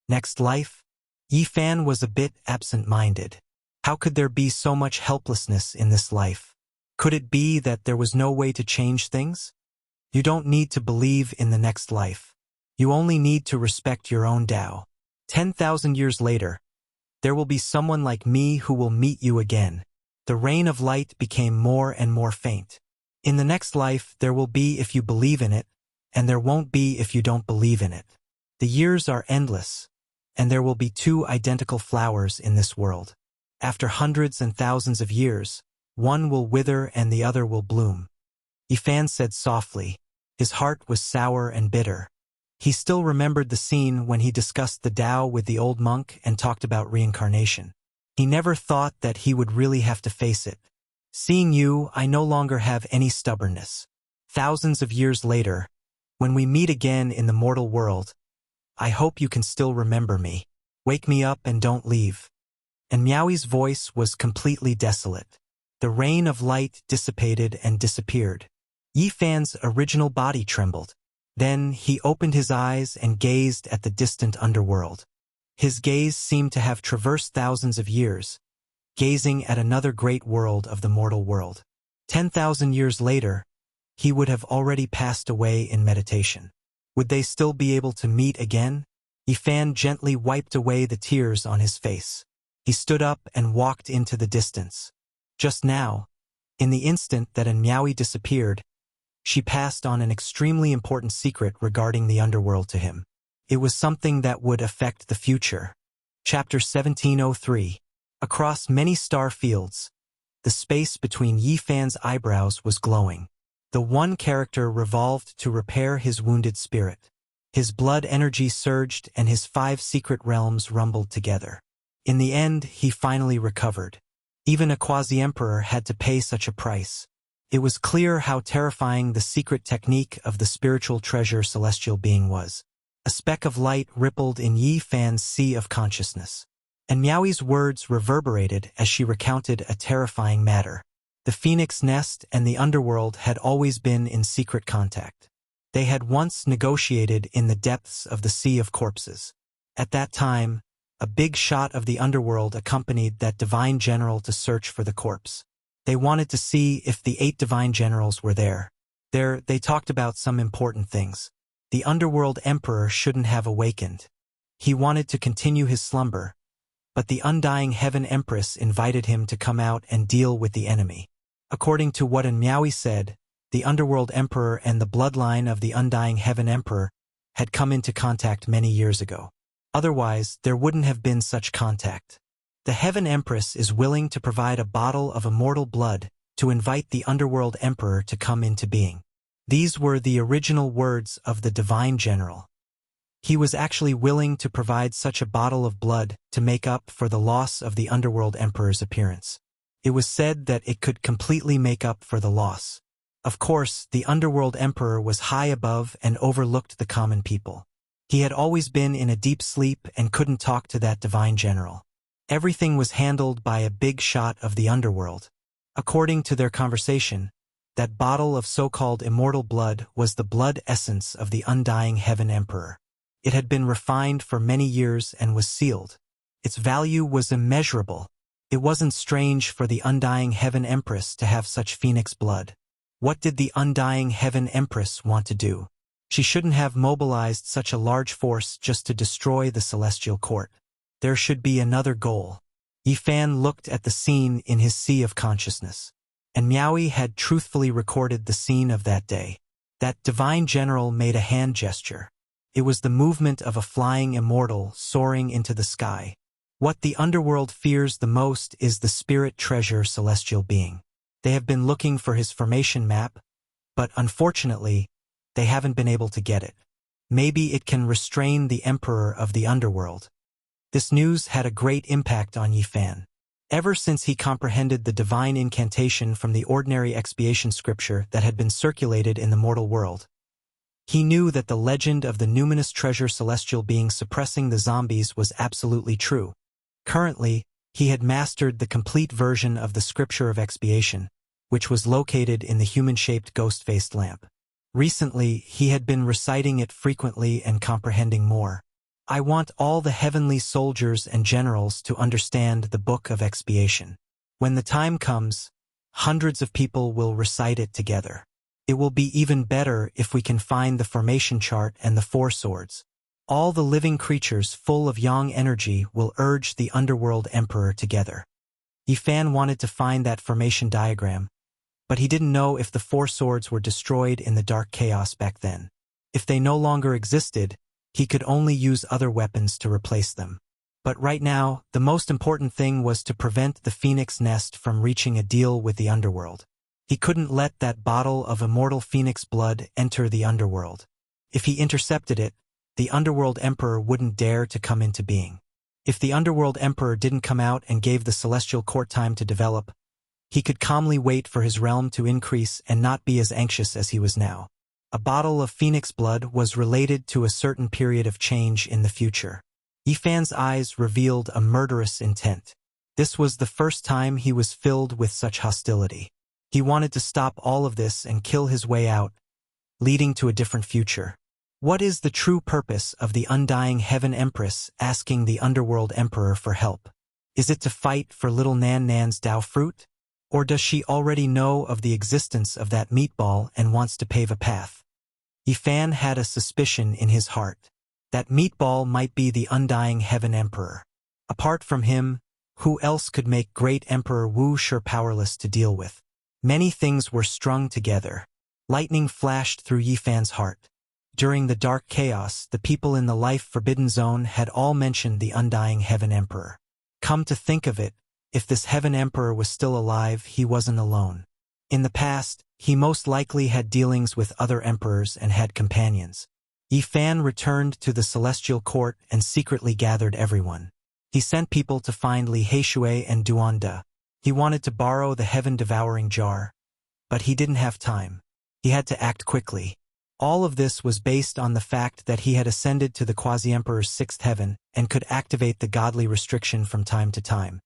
Speaker 1: Next life? Yifan was a bit absent-minded. How could there be so much helplessness in this life? Could it be that there was no way to change things? You don't need to believe in the next life. You only need to respect your own Tao. 10,000 years later, there will be someone like me who will meet you again. The rain of light became more and more faint. In the next life, there will be if you believe in it, and there won't be if you don't believe in it. The years are endless, and there will be two identical flowers in this world. After hundreds and thousands of years, one will wither and the other will bloom. Yifan said softly. His heart was sour and bitter. He still remembered the scene when he discussed the Tao with the old monk and talked about reincarnation. He never thought that he would really have to face it. Seeing you, I no longer have any stubbornness. Thousands of years later, when we meet again in the mortal world, I hope you can still remember me. Wake me up and don't leave. And Miaoyi's voice was completely desolate. The rain of light dissipated and disappeared. Yifan's original body trembled. Then he opened his eyes and gazed at the distant underworld. His gaze seemed to have traversed thousands of years, gazing at another great world of the mortal world. 10,000 years later, he would have already passed away in meditation. Would they still be able to meet again? Yifan gently wiped away the tears on his face. He stood up and walked into the distance. Just now, in the instant that Miaoyi disappeared, she passed on an extremely important secret regarding the underworld to him. It was something that would affect the future. Chapter 1703. Across many star fields, the space between Yifan's eyebrows was glowing. The one character revolved to repair his wounded spirit. His blood energy surged and his 5 secret realms rumbled together. In the end, he finally recovered. Even a quasi-emperor had to pay such a price. It was clear how terrifying the secret technique of the spiritual treasure celestial being was. A speck of light rippled in Yifan's sea of consciousness. And Miaoyi's words reverberated as she recounted a terrifying matter. The phoenix nest and the underworld had always been in secret contact. They had once negotiated in the depths of the sea of corpses. At that time, a big shot of the underworld accompanied that divine general to search for the corpse. They wanted to see if the 8 divine generals were there. There, they talked about some important things. The underworld emperor shouldn't have awakened. He wanted to continue his slumber, but the undying heaven empress invited him to come out and deal with the enemy. According to what Miaoyi said, the underworld emperor and the bloodline of the undying heaven emperor had come into contact many years ago. Otherwise, there wouldn't have been such contact. The heaven empress is willing to provide a bottle of immortal blood to invite the underworld emperor to come into being. These were the original words of the divine general. He was actually willing to provide such a bottle of blood to make up for the loss of the Underworld Emperor's appearance. It was said that it could completely make up for the loss. Of course, the Underworld Emperor was high above and overlooked the common people. He had always been in a deep sleep and couldn't talk to that divine general. Everything was handled by a big shot of the underworld. According to their conversation, that bottle of so-called immortal blood was the blood essence of the undying Heaven Emperor. It had been refined for many years and was sealed. Its value was immeasurable. It wasn't strange for the undying Heaven Empress to have such phoenix blood. What did the undying Heaven Empress want to do? She shouldn't have mobilized such a large force just to destroy the celestial court. There should be another goal. Yifan looked at the scene in his sea of consciousness. And Miaoyi had truthfully recorded the scene of that day. That divine general made a hand gesture. It was the movement of a flying immortal soaring into the sky. What the underworld fears the most is the spirit treasure celestial being. They have been looking for his formation map, but unfortunately, they haven't been able to get it. Maybe it can restrain the emperor of the underworld. This news had a great impact on Yifan. Ever since he comprehended the divine incantation from the ordinary expiation scripture that had been circulated in the mortal world, he knew that the legend of the numinous treasure celestial being suppressing the zombies was absolutely true. Currently, he had mastered the complete version of the scripture of expiation, which was located in the human-shaped ghost-faced lamp. Recently, he had been reciting it frequently and comprehending more. I want all the heavenly soldiers and generals to understand the Book of Expiation. When the time comes, hundreds of people will recite it together. It will be even better if we can find the formation chart and the four swords. All the living creatures full of yang energy will urge the Underworld Emperor together. Yifan wanted to find that formation diagram, but he didn't know if the four swords were destroyed in the dark chaos back then. If they no longer existed, he could only use other weapons to replace them. But right now, the most important thing was to prevent the Phoenix Nest from reaching a deal with the underworld. He couldn't let that bottle of immortal phoenix blood enter the underworld. If he intercepted it, the Underworld Emperor wouldn't dare to come into being. If the Underworld Emperor didn't come out and gave the celestial court time to develop, he could calmly wait for his realm to increase and not be as anxious as he was now. A bottle of phoenix blood was related to a certain period of change in the future. Yifan's eyes revealed a murderous intent. This was the first time he was filled with such hostility. He wanted to stop all of this and kill his way out, leading to a different future. What is the true purpose of the undying Heaven Empress asking the Underworld Emperor for help? Is it to fight for little Nan Nan's Dao fruit? Or does she already know of the existence of that meatball and wants to pave a path? Yifan had a suspicion in his heart. That meatball might be the undying Heaven Emperor. Apart from him, who else could make great Emperor Wuxia powerless to deal with? Many things were strung together. Lightning flashed through Yifan's heart. During the dark chaos, the people in the life-forbidden zone had all mentioned the undying Heaven Emperor. Come to think of it, if this Heaven Emperor was still alive, he wasn't alone. In the past, he most likely had dealings with other emperors and had companions. Yifan returned to the celestial court and secretly gathered everyone. He sent people to find Li Heishui and Duanda. He wanted to borrow the heaven-devouring jar, but he didn't have time. He had to act quickly. All of this was based on the fact that he had ascended to the Quasi-Emperor's sixth heaven and could activate the godly restriction from time to time.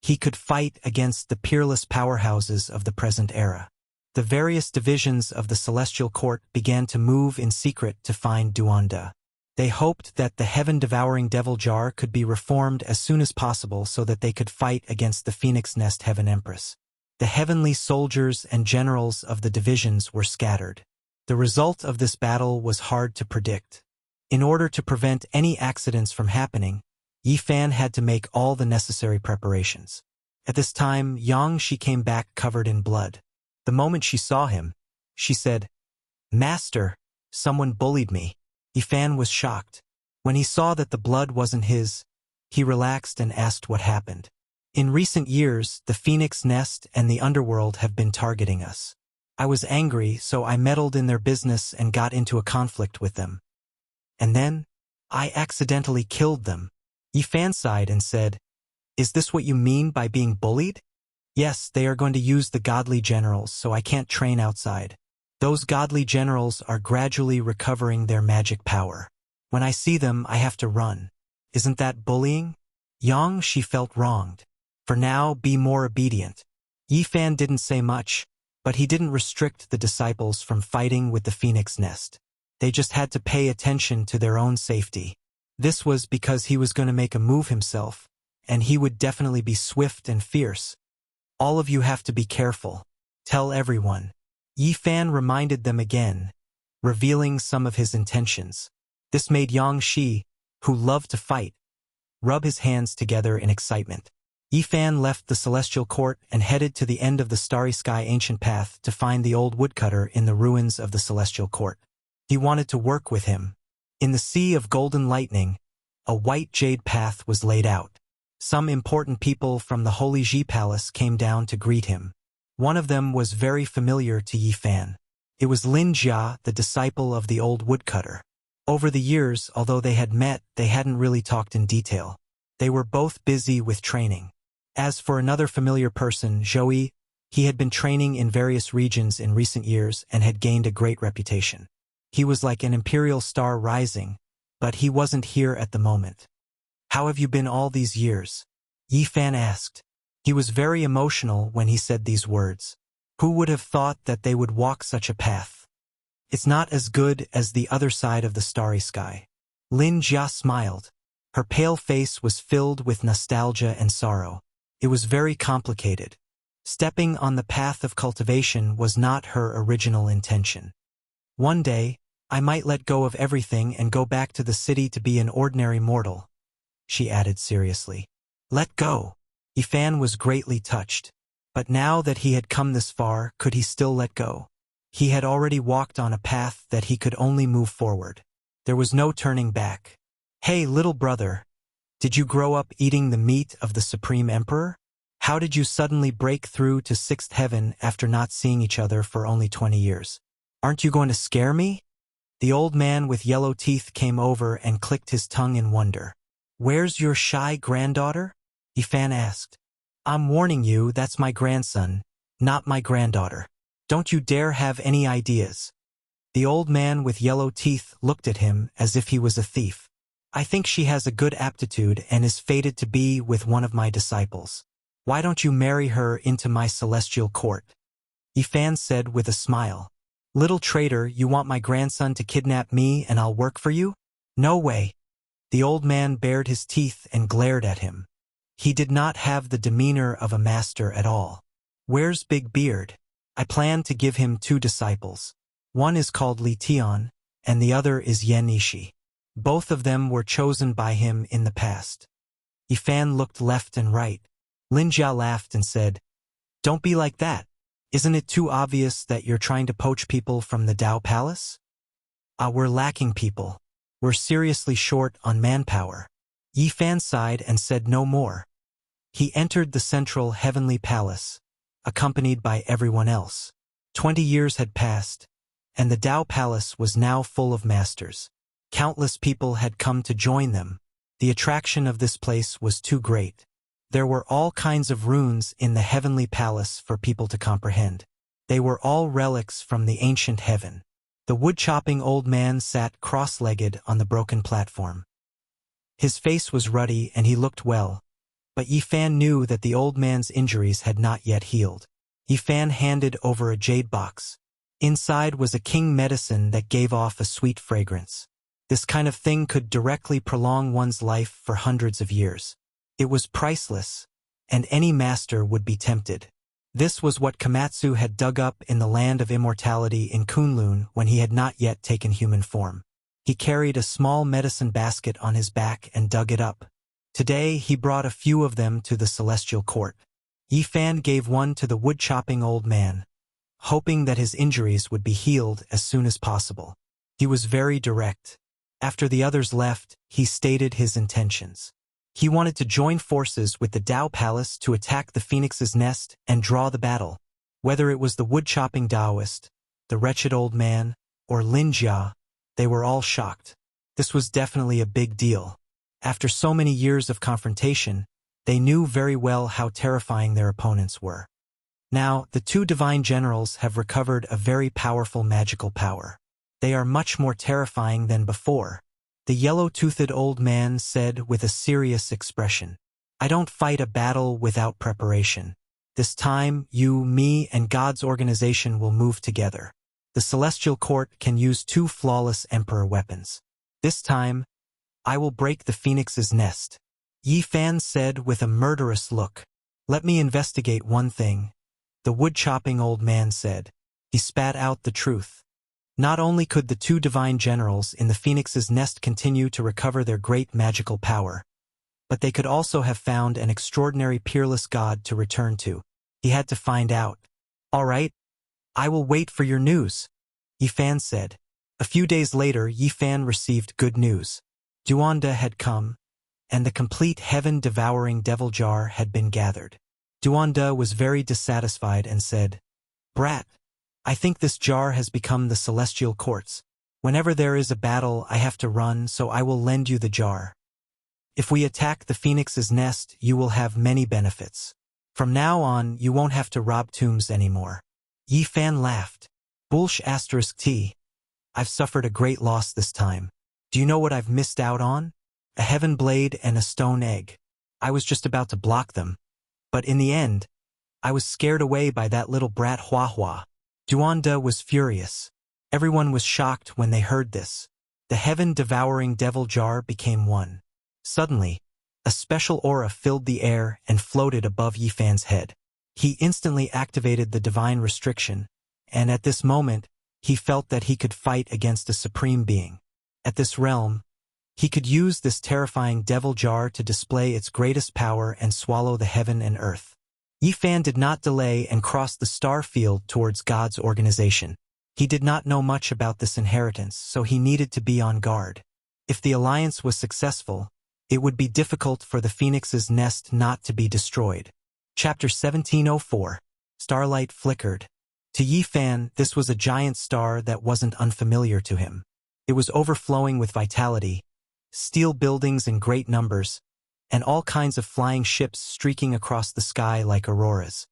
Speaker 1: He could fight against the peerless powerhouses of the present era. The various divisions of the celestial court began to move in secret to find Duanda. They hoped that the heaven-devouring devil jar could be reformed as soon as possible so that they could fight against the Phoenix Nest Heaven Empress. The heavenly soldiers and generals of the divisions were scattered. The result of this battle was hard to predict. In order to prevent any accidents from happening, Yifan had to make all the necessary preparations. At this time, Yang Shi came back covered in blood. The moment she saw him, she said, "Master, someone bullied me." Yifan was shocked. When he saw that the blood wasn't his, he relaxed and asked what happened. In recent years, the Phoenix Nest and the underworld have been targeting us. I was angry, so I meddled in their business and got into a conflict with them. And then, I accidentally killed them. Yi Fan sighed and said, Is this what you mean by being bullied? Yes, they are going to use the godly generals, so I can't train outside. Those godly generals are gradually recovering their magic power. When I see them, I have to run. Isn't that bullying? Yang, she felt wronged. For now, be more obedient. Yi Fan didn't say much, but he didn't restrict the disciples from fighting with the phoenix nest. They just had to pay attention to their own safety. This was because he was going to make a move himself, and he would definitely be swift and fierce. All of you have to be careful. Tell everyone. Yi Fan reminded them again, revealing some of his intentions. This made Yang Shi, who loved to fight, rub his hands together in excitement. Yi Fan left the celestial court and headed to the end of the starry sky ancient path to find the old woodcutter in the ruins of the celestial court. He wanted to work with him. In the sea of golden lightning, a white jade path was laid out. Some important people from the Holy Ji Palace came down to greet him. One of them was very familiar to Yi Fan. It was Lin Jia, the disciple of the old woodcutter. Over the years, although they had met, they hadn't really talked in detail. They were both busy with training. As for another familiar person, Zhou, he had been training in various regions in recent years and had gained a great reputation. He was like an imperial star rising, but he wasn't here at the moment. How have you been all these years? Yi Fan asked. He was very emotional when he said these words. Who would have thought that they would walk such a path? It's not as good as the other side of the starry sky. Lin Jia smiled. Her pale face was filled with nostalgia and sorrow. It was very complicated. Stepping on the path of cultivation was not her original intention. One day, I might let go of everything and go back to the city to be an ordinary mortal, she added seriously. Let go. Yi Fan was greatly touched. But now that he had come this far, could he still let go? He had already walked on a path that he could only move forward. There was no turning back. Hey, little brother. Did you grow up eating the meat of the Supreme Emperor? How did you suddenly break through to sixth heaven after not seeing each other for only 20 years? Aren't you going to scare me? The old man with yellow teeth came over and clicked his tongue in wonder. Where's your shy granddaughter? Yi Fan asked. I'm warning you, that's my grandson, not my granddaughter. Don't you dare have any ideas. The old man with yellow teeth looked at him as if he was a thief. I think she has a good aptitude and is fated to be with one of my disciples. Why don't you marry her into my celestial court? Yi Fan said with a smile. Little traitor, you want my grandson to kidnap me and I'll work for you? No way. The old man bared his teeth and glared at him. He did not have the demeanor of a master at all. Where's Big Beard? I plan to give him 2 disciples. One is called Li Tian, and the other is Yan Ishi. Both of them were chosen by him in the past. Yi Fan looked left and right. Lin Jia laughed and said, Don't be like that. Isn't it too obvious that you're trying to poach people from the Dao Palace? We're lacking people. We're seriously short on manpower. Yi Fan sighed and said no more. He entered the central heavenly palace, accompanied by everyone else. 20 years had passed, and the Dao Palace was now full of masters. Countless people had come to join them. The attraction of this place was too great. There were all kinds of runes in the heavenly palace for people to comprehend. They were all relics from the ancient heaven. The wood-chopping old man sat cross-legged on the broken platform. His face was ruddy and he looked well, but Yi Fan knew that the old man's injuries had not yet healed. Yi Fan handed over a jade box. Inside was a king medicine that gave off a sweet fragrance. This kind of thing could directly prolong one's life for hundreds of years. It was priceless, and any master would be tempted. This was what Komatsu had dug up in the land of immortality in Kunlun when he had not yet taken human form. He carried a small medicine basket on his back and dug it up. Today he brought a few of them to the celestial court. Yi Fan gave one to the wood-chopping old man, hoping that his injuries would be healed as soon as possible. He was very direct. After the others left, he stated his intentions. He wanted to join forces with the Dao Palace to attack the Phoenix's nest and draw the battle. Whether it was the wood-chopping Taoist, the wretched old man, or Lin Jia, they were all shocked. This was definitely a big deal. After so many years of confrontation, they knew very well how terrifying their opponents were. Now, the two divine generals have recovered a very powerful magical power. They are much more terrifying than before. The yellow-toothed old man said with a serious expression, "I don't fight a battle without preparation. This time, you, me, and God's organization will move together. The celestial court can use two flawless emperor weapons. This time, I will break the phoenix's nest." Yi Fan said with a murderous look. "Let me investigate one thing," the wood-chopping old man said. He spat out the truth. Not only could the two divine generals in the phoenix's nest continue to recover their great magical power, but they could also have found an extraordinary peerless god to return to. He had to find out. "All right, I will wait for your news," Yi Fan said. A few days later, Yi Fan received good news. Duanda had come, and the complete heaven-devouring devil jar had been gathered. Duanda was very dissatisfied and said, "Brat, I think this jar has become the celestial courts. Whenever there is a battle, I have to run, so I will lend you the jar. If we attack the phoenix's nest, you will have many benefits. From now on, you won't have to rob tombs anymore." Yi Fan laughed. "T. I've suffered a great loss this time. Do you know what I've missed out on? A heaven blade and a stone egg. I was just about to block them. But in the end, I was scared away by that little brat Hua Hua." Duanda was furious. Everyone was shocked when they heard this. The heaven-devouring devil jar became one. Suddenly, a special aura filled the air and floated above Yi Fan's head. He instantly activated the divine restriction, and at this moment, he felt that he could fight against a supreme being. At this realm, he could use this terrifying devil jar to display its greatest power and swallow the heaven and earth. Yi Fan did not delay and crossed the star field towards God's organization. He did not know much about this inheritance, so he needed to be on guard. If the alliance was successful, it would be difficult for the phoenix's nest not to be destroyed. Chapter 1704. Starlight flickered. To Yi Fan, this was a giant star that wasn't unfamiliar to him. It was overflowing with vitality, steel buildings in great numbers, and all kinds of flying ships streaking across the sky like auroras.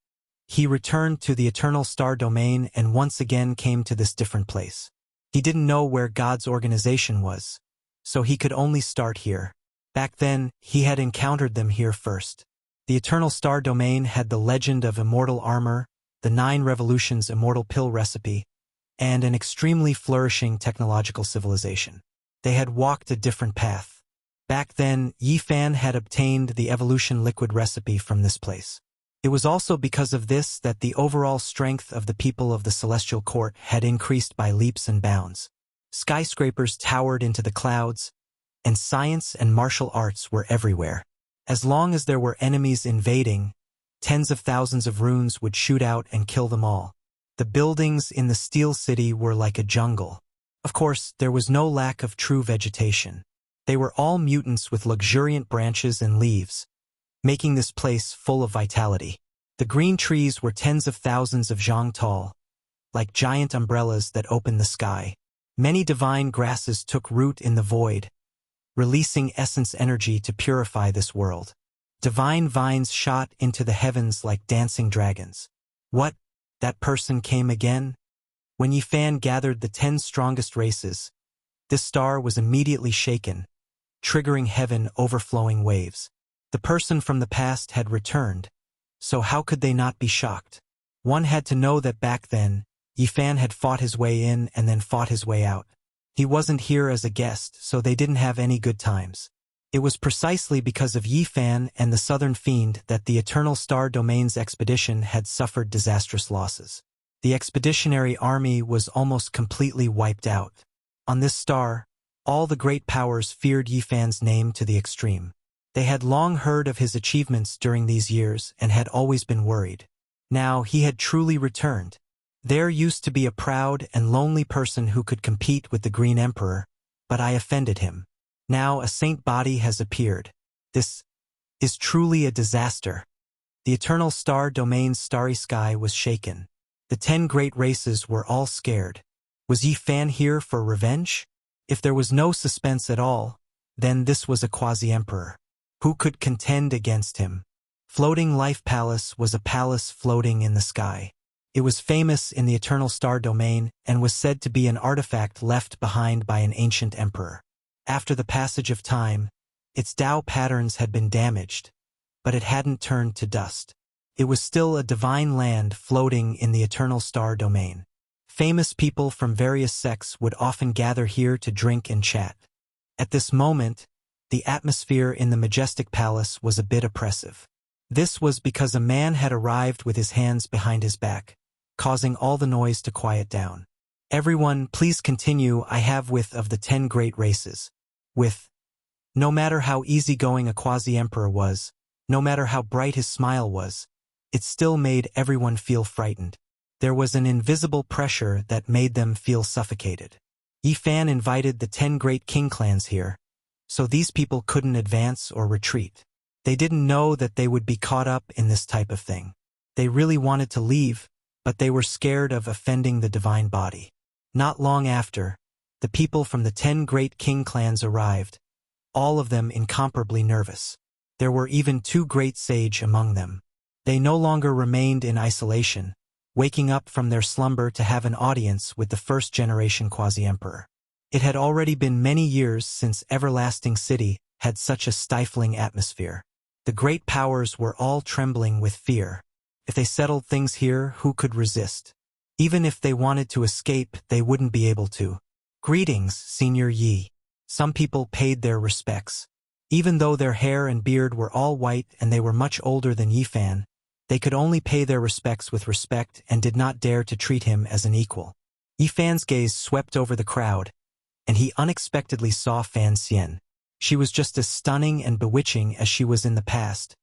Speaker 1: He returned to the eternal star domain and once again came to this different place. He didn't know where God's organization was, so he could only start here. Back then, he had encountered them here first. The eternal star domain had the legend of immortal armor, the 9 revolutions immortal pill recipe, and an extremely flourishing technological civilization. They had walked a different path. Back then, Yi Fan had obtained the evolution liquid recipe from this place. It was also because of this that the overall strength of the people of the Celestial Court had increased by leaps and bounds. Skyscrapers towered into the clouds, and science and martial arts were everywhere. As long as there were enemies invading, tens of thousands of runes would shoot out and kill them all. The buildings in the Steel City were like a jungle. Of course, there was no lack of true vegetation. They were all mutants with luxuriant branches and leaves, making this place full of vitality. The green trees were tens of thousands of zhang tall, like giant umbrellas that opened the sky. Many divine grasses took root in the void, releasing essence energy to purify this world. Divine vines shot into the heavens like dancing dragons. What? That person came again? When Yi Fan gathered the 10 strongest races, this star was immediately shaken, triggering heaven overflowing waves. The person from the past had returned, so how could they not be shocked? One had to know that back then, Yi Fan had fought his way in and then fought his way out. He wasn't here as a guest, so they didn't have any good times. It was precisely because of Yi Fan and the Southern Fiend that the Eternal Star Domain's expedition had suffered disastrous losses. The expeditionary army was almost completely wiped out. On this star, all the great powers feared Yi Fan's name to the extreme. They had long heard of his achievements during these years and had always been worried. Now he had truly returned. There used to be a proud and lonely person who could compete with the Green Emperor, but I offended him. Now a saint body has appeared. This is truly a disaster. The Eternal Star Domain's starry sky was shaken. The 10 great races were all scared. Was Yi Fan here for revenge? If there was no suspense at all, then this was a quasi-emperor. Who could contend against him? Floating Life Palace was a palace floating in the sky. It was famous in the Eternal Star Domain and was said to be an artifact left behind by an ancient emperor. After the passage of time, its Tao patterns had been damaged, but it hadn't turned to dust. It was still a divine land floating in the Eternal Star Domain. Famous people from various sects would often gather here to drink and chat. At this moment, the atmosphere in the majestic palace was a bit oppressive. This was because a man had arrived with his hands behind his back, causing all the noise to quiet down. Everyone, please continue. I have with of the 10 great races. With. No matter how easygoing a quasi-emperor was, no matter how bright his smile was, it still made everyone feel frightened. There was an invisible pressure that made them feel suffocated. Yifan invited the 10 great king clans here, so these people couldn't advance or retreat. They didn't know that they would be caught up in this type of thing. They really wanted to leave, but they were scared of offending the divine body. Not long after, the people from the 10 great king clans arrived, all of them incomparably nervous. There were even 2 great sage among them. They no longer remained in isolation, waking up from their slumber to have an audience with the first-generation quasi-emperor. It had already been many years since Everlasting City had such a stifling atmosphere. The great powers were all trembling with fear. If they settled things here, who could resist? Even if they wanted to escape, they wouldn't be able to. Greetings, Senior Yi. Some people paid their respects. Even though their hair and beard were all white and they were much older than Yifan, they could only pay their respects with respect and did not dare to treat him as an equal. Yifan's gaze swept over the crowd, and he unexpectedly saw Fan Xian. She was just as stunning and bewitching as she was in the past,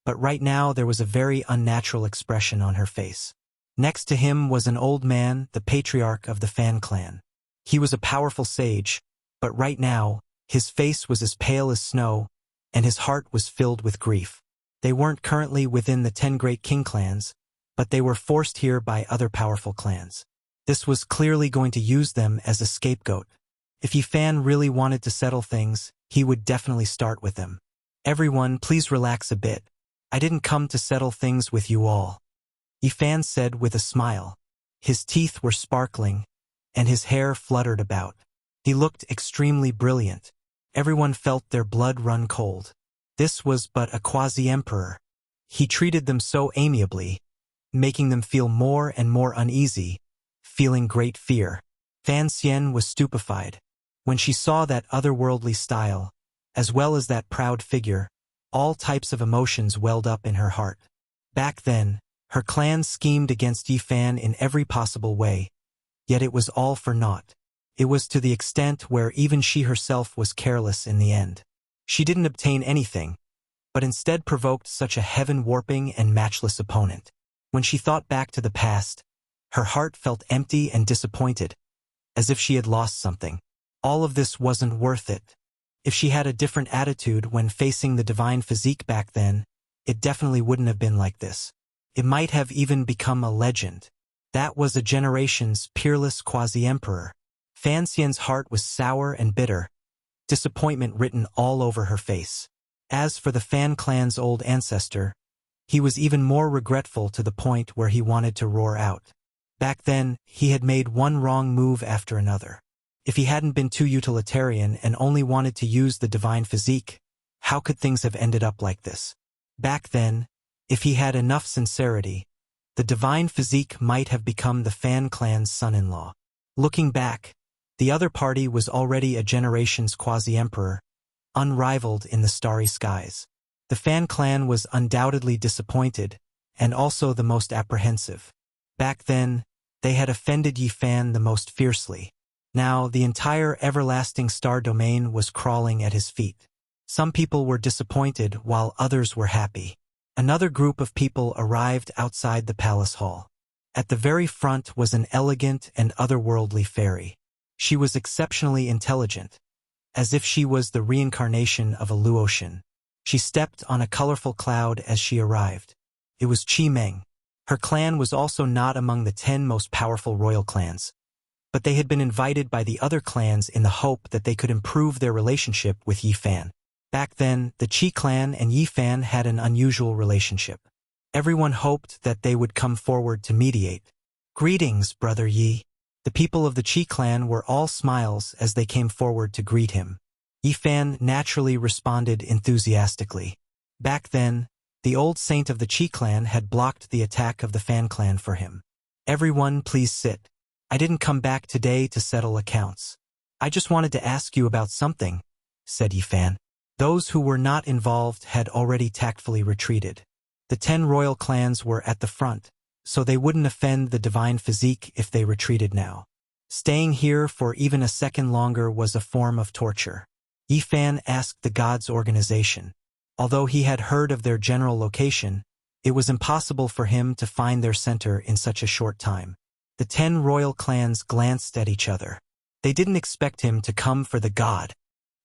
Speaker 1: but right now there was a very unnatural expression on her face. Next to him was an old man, the patriarch of the Fan clan. He was a powerful sage, but right now, his face was as pale as snow, and his heart was filled with grief. They weren't currently within the 10 great king clans, but they were forced here by other powerful clans. This was clearly going to use them as a scapegoat. If Yifan really wanted to settle things, he would definitely start with them. Everyone, please relax a bit. I didn't come to settle things with you all. Yifan said with a smile. His teeth were sparkling, and his hair fluttered about. He looked extremely brilliant. Everyone felt their blood run cold. This was but a quasi-emperor. He treated them so amiably, making them feel more and more uneasy, feeling great fear. Fan Xian was stupefied. When she saw that otherworldly style, as well as that proud figure, all types of emotions welled up in her heart. Back then, her clan schemed against Yifan in every possible way, yet it was all for naught. It was to the extent where even she herself was careless in the end. She didn't obtain anything, but instead provoked such a heaven-warping and matchless opponent. When she thought back to the past, her heart felt empty and disappointed, as if she had lost something. All of this wasn't worth it. If she had a different attitude when facing the divine physique back then, it definitely wouldn't have been like this. It might have even become a legend. That was a generation's peerless quasi-emperor. Fan Xian's heart was sour and bitter, disappointment written all over her face. As for the Fan clan's old ancestor, he was even more regretful to the point where he wanted to roar out. Back then, he had made one wrong move after another. If he hadn't been too utilitarian and only wanted to use the divine physique, how could things have ended up like this? Back then, if he had enough sincerity, the divine physique might have become the Fan clan's son-in-law. Looking back, the other party was already a generation's quasi-emperor, unrivaled in the starry skies. The Fan clan was undoubtedly disappointed, and also the most apprehensive. Back then, they had offended Yifan the most fiercely. Now, the entire everlasting star domain was crawling at his feet. Some people were disappointed while others were happy. Another group of people arrived outside the palace hall. At the very front was an elegant and otherworldly fairy. She was exceptionally intelligent, as if she was the reincarnation of a Luotian. She stepped on a colorful cloud as she arrived. It was Qi Meng. Her clan was also not among the 10 most powerful royal clans, but they had been invited by the other clans in the hope that they could improve their relationship with Yi Fan. Back then, the Qi clan and Yi Fan had an unusual relationship. Everyone hoped that they would come forward to mediate. "Greetings, Brother Yi." The people of the Qi clan were all smiles as they came forward to greet him. Yi Fan naturally responded enthusiastically. Back then, the old saint of the Qi clan had blocked the attack of the Fan clan for him. "Everyone, please sit. I didn't come back today to settle accounts. I just wanted to ask you about something," said Yi Fan. Those who were not involved had already tactfully retreated. The 10 royal clans were at the front, so they wouldn't offend the divine physique if they retreated now. Staying here for even a second longer was a form of torture. Yi Fan asked the gods' organization. Although he had heard of their general location, it was impossible for him to find their center in such a short time. The 10 royal clans glanced at each other. They didn't expect him to come for the god.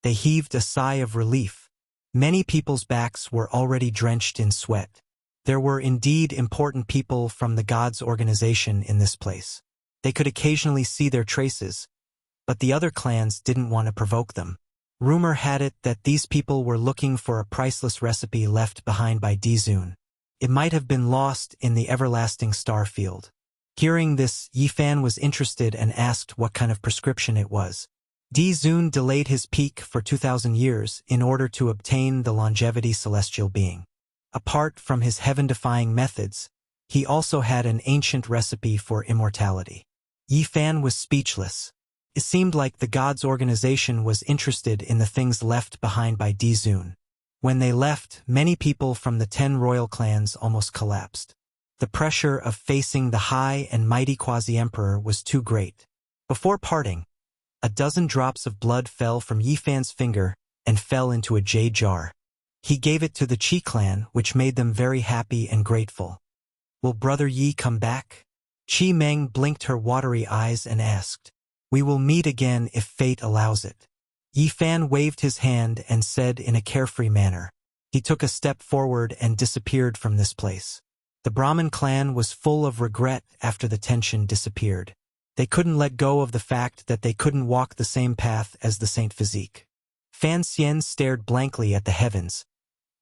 Speaker 1: They heaved a sigh of relief. Many people's backs were already drenched in sweat. There were indeed important people from the gods' organization in this place. They could occasionally see their traces, but the other clans didn't want to provoke them. Rumor had it that these people were looking for a priceless recipe left behind by Dizun. It might have been lost in the everlasting star field. Hearing this, Yi Fan was interested and asked what kind of prescription it was. Dizun delayed his peak for 2,000 years in order to obtain the longevity celestial being. Apart from his heaven-defying methods, he also had an ancient recipe for immortality. Yi Fan was speechless. It seemed like the gods' organization was interested in the things left behind by Dizun. When they left, many people from the 10 royal clans almost collapsed. The pressure of facing the high and mighty quasi-emperor was too great. Before parting, a dozen drops of blood fell from Yi Fan's finger and fell into a jade jar. He gave it to the Qi clan, which made them very happy and grateful. "Will Brother Yi come back?" Qi Meng blinked her watery eyes and asked. "We will meet again if fate allows it." Yi Fan waved his hand and said in a carefree manner. He took a step forward and disappeared from this place. The Brahmin clan was full of regret after the tension disappeared. They couldn't let go of the fact that they couldn't walk the same path as the Saint Physique. Fan Xian stared blankly at the heavens,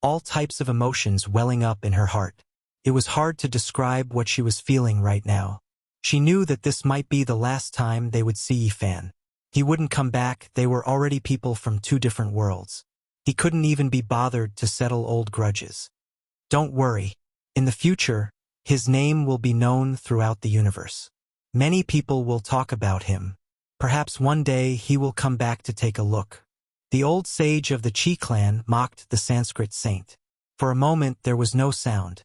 Speaker 1: all types of emotions welling up in her heart. It was hard to describe what she was feeling right now. She knew that this might be the last time they would see Yi Fan. He wouldn't come back, they were already people from 2 different worlds. He couldn't even be bothered to settle old grudges. Don't worry. In the future, his name will be known throughout the universe. Many people will talk about him. Perhaps one day he will come back to take a look. The old sage of the Qi clan mocked the Sanskrit saint. For a moment there was no sound.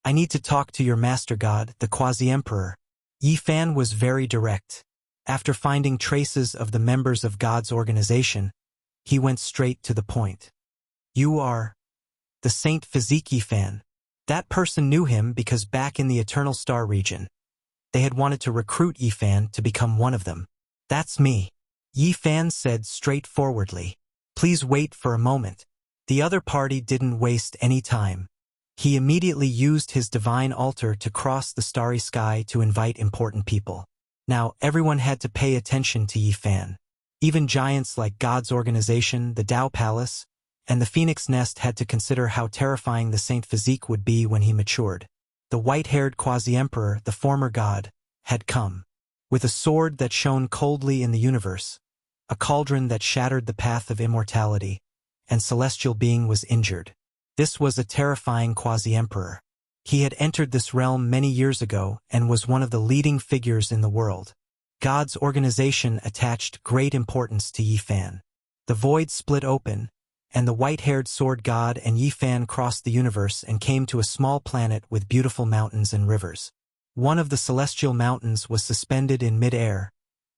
Speaker 1: "I need to talk to your master god, the quasi-emperor." Yi Fan was very direct. After finding traces of the members of God's organization, he went straight to the point. "You are the Saint Physique Yi Fan." That person knew him because back in the Eternal Star region, they had wanted to recruit Yi Fan to become one of them. "That's me," Yi Fan said straightforwardly. "Please wait for a moment." The other party didn't waste any time. He immediately used his divine altar to cross the starry sky to invite important people. Now everyone had to pay attention to Yi Fan. Even giants like God's organization, the Tao Palace, and the Phoenix Nest had to consider how terrifying the Saint Physique would be when he matured. The white-haired quasi-emperor, the former god, had come. With a sword that shone coldly in the universe, a cauldron that shattered the path of immortality, and celestial being was injured. This was a terrifying quasi-emperor. He had entered this realm many years ago and was one of the leading figures in the world. God's organization attached great importance to Yi Fan. The void split open, and the white-haired sword god and Yi Fan crossed the universe and came to a small planet with beautiful mountains and rivers. One of the celestial mountains was suspended in mid-air,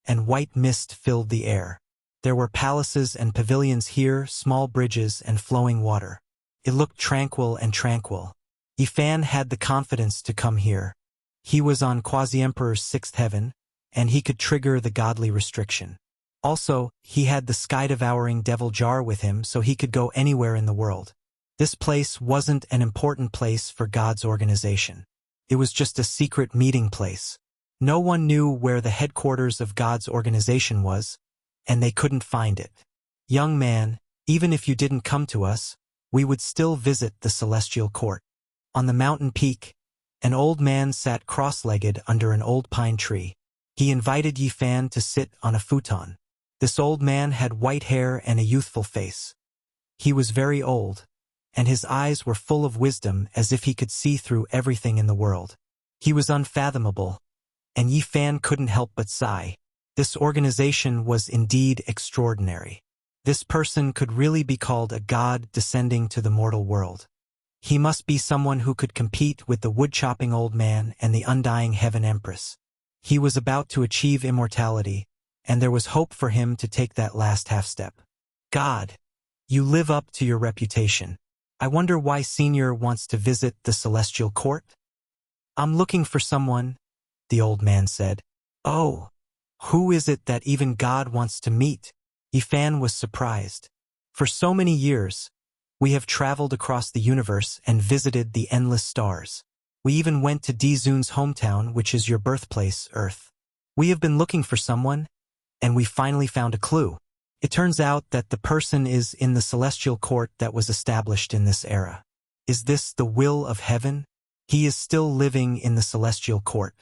Speaker 1: and white mist filled the air. There were palaces and pavilions here, small bridges and flowing water. It looked tranquil and tranquil. Yi Fan had the confidence to come here. He was on Quasi-Emperor's 6th heaven, and he could trigger the godly restriction. Also, he had the sky-devouring devil jar with him so he could go anywhere in the world. This place wasn't an important place for God's organization. It was just a secret meeting place. No one knew where the headquarters of God's organization was, and they couldn't find it. Young man, even if you didn't come to us, we would still visit the celestial court. On the mountain peak, an old man sat cross-legged under an old pine tree. He invited Yi Fan to sit on a futon. This old man had white hair and a youthful face. He was very old, and his eyes were full of wisdom as if he could see through everything in the world. He was unfathomable, and Yi Fan couldn't help but sigh. This organization was indeed extraordinary. This person could really be called a god descending to the mortal world. He must be someone who could compete with the wood-chopping old man and the undying heaven empress. He was about to achieve immortality, and there was hope for him to take that last half-step. God, you live up to your reputation. I wonder why Senior wants to visit the celestial court? I'm looking for someone, the old man said. Oh, who is it that even God wants to meet? Yi Fan was surprised. For so many years, we have traveled across the universe and visited the endless stars. We even went to Dizun's hometown, which is your birthplace, Earth. We have been looking for someone, and we finally found a clue. It turns out that the person is in the celestial court that was established in this era. Is this the will of heaven? He is still living in the celestial court.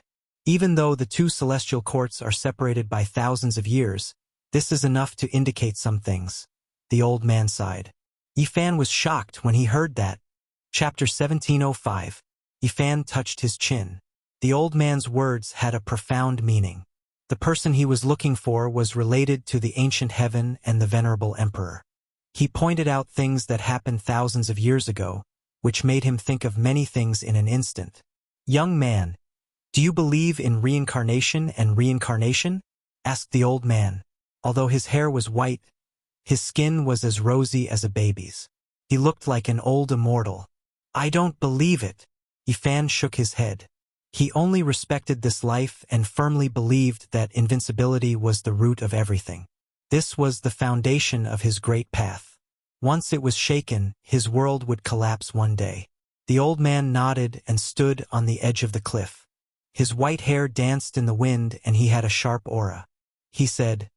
Speaker 1: Even though the two celestial courts are separated by thousands of years, this is enough to indicate some things. The old man sighed. Yi Fan was shocked when he heard that. Chapter 1705. Yi Fan touched his chin. The old man's words had a profound meaning. The person he was looking for was related to the ancient heaven and the venerable emperor. He pointed out things that happened thousands of years ago, which made him think of many things in an instant. Young man, do you believe in reincarnation and reincarnation? Asked the old man. Although his hair was white, his skin was as rosy as a baby's. He looked like an old immortal. I don't believe it. Yi Fan shook his head. He only respected this life and firmly believed that invincibility was the root of everything. This was the foundation of his great path. Once it was shaken, his world would collapse one day. The old man nodded and stood on the edge of the cliff. His white hair danced in the wind and he had a sharp aura. He said,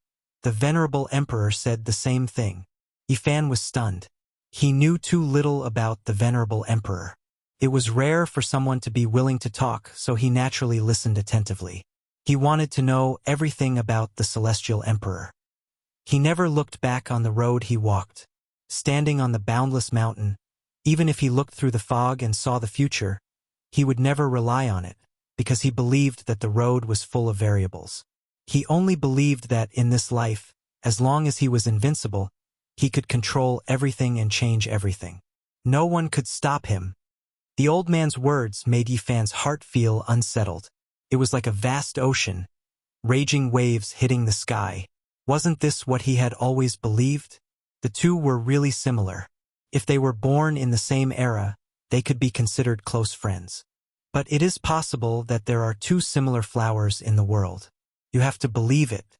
Speaker 1: "The venerable emperor said the same thing." Yi Fan was stunned. He knew too little about the venerable emperor. It was rare for someone to be willing to talk, so he naturally listened attentively. He wanted to know everything about the celestial emperor. He never looked back on the road he walked. Standing on the boundless mountain, even if he looked through the fog and saw the future, he would never rely on it, because he believed that the road was full of variables. He only believed that in this life, as long as he was invincible, he could control everything and change everything. No one could stop him. The old man's words made Yi Fan's heart feel unsettled. It was like a vast ocean, raging waves hitting the sky. Wasn't this what he had always believed? The two were really similar. If they were born in the same era, they could be considered close friends. But it is possible that there are two similar flowers in the world. You have to believe it.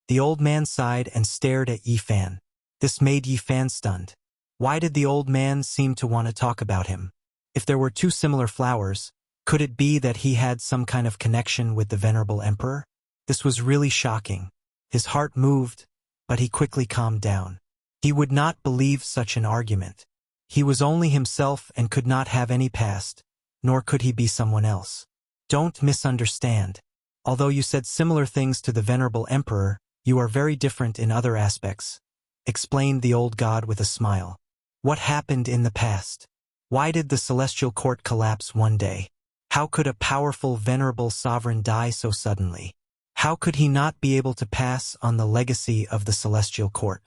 Speaker 1: The old man sighed and stared at Yi Fan. This made Yi Fan stunned. Why did the old man seem to want to talk about him? If there were two similar flowers, could it be that he had some kind of connection with the venerable emperor? This was really shocking. His heart moved, but he quickly calmed down. He would not believe such an argument. He was only himself and could not have any past, nor could he be someone else. Don't misunderstand. Although you said similar things to the venerable emperor, you are very different in other aspects, explained the old god with a smile. What happened in the past? Why did the celestial court collapse one day? How could a powerful, venerable sovereign die so suddenly? How could he not be able to pass on the legacy of the celestial court?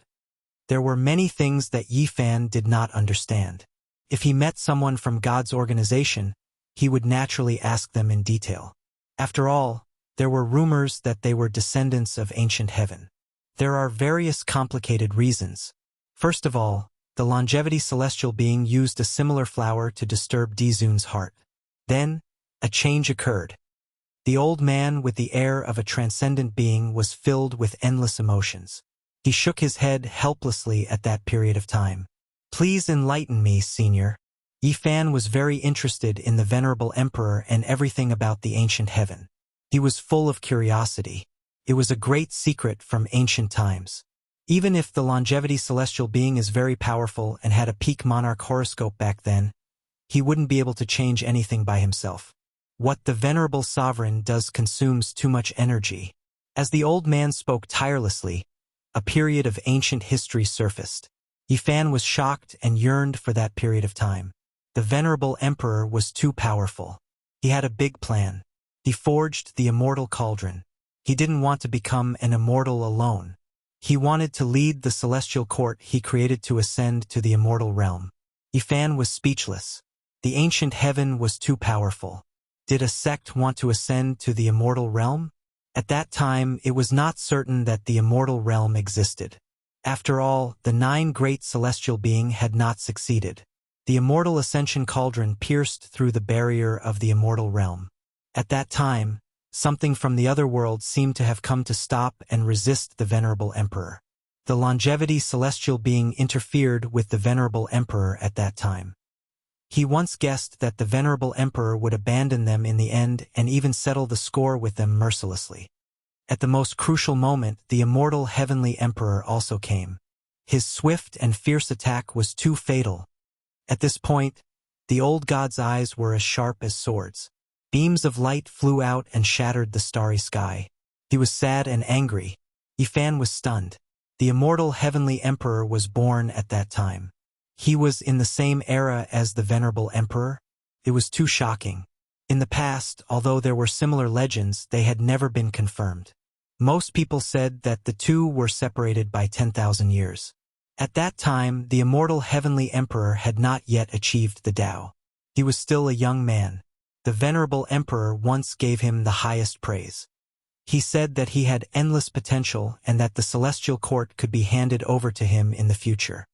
Speaker 1: There were many things that Yi Fan did not understand. If he met someone from God's organization, he would naturally ask them in detail. After all, there were rumors that they were descendants of ancient heaven. There are various complicated reasons. First of all, the longevity celestial being used a similar flower to disturb Dizun's heart. Then, a change occurred. The old man with the air of a transcendent being was filled with endless emotions. He shook his head helplessly at that period of time. Please enlighten me, Senior. Yi Fan was very interested in the venerable emperor and everything about the ancient heaven. He was full of curiosity. It was a great secret from ancient times. Even if the longevity celestial being is very powerful and had a peak monarch horoscope back then, he wouldn't be able to change anything by himself. What the venerable sovereign does consumes too much energy. As the old man spoke tirelessly, a period of ancient history surfaced. Yifan was shocked and yearned for that period of time. The venerable emperor was too powerful. He had a big plan. He forged the immortal cauldron. He didn't want to become an immortal alone. He wanted to lead the celestial court he created to ascend to the immortal realm. Yifan was speechless. The ancient heaven was too powerful. Did a sect want to ascend to the immortal realm? At that time, it was not certain that the immortal realm existed. After all, the 9 great celestial beings had not succeeded. The immortal ascension cauldron pierced through the barrier of the immortal realm. At that time, something from the other world seemed to have come to stop and resist the venerable emperor. The longevity celestial being interfered with the venerable emperor at that time. He once guessed that the venerable emperor would abandon them in the end and even settle the score with them mercilessly. At the most crucial moment, the immortal heavenly emperor also came. His swift and fierce attack was too fatal. At this point, the old god's eyes were as sharp as swords. Beams of light flew out and shattered the starry sky. He was sad and angry. Yifan was stunned. The immortal heavenly emperor was born at that time. He was in the same era as the venerable emperor. It was too shocking. In the past, although there were similar legends, they had never been confirmed. Most people said that the two were separated by 10,000 years. At that time, the immortal heavenly emperor had not yet achieved the Tao. He was still a young man. The venerable emperor once gave him the highest praise. He said that he had endless potential and that the celestial court could be handed over to him in the future.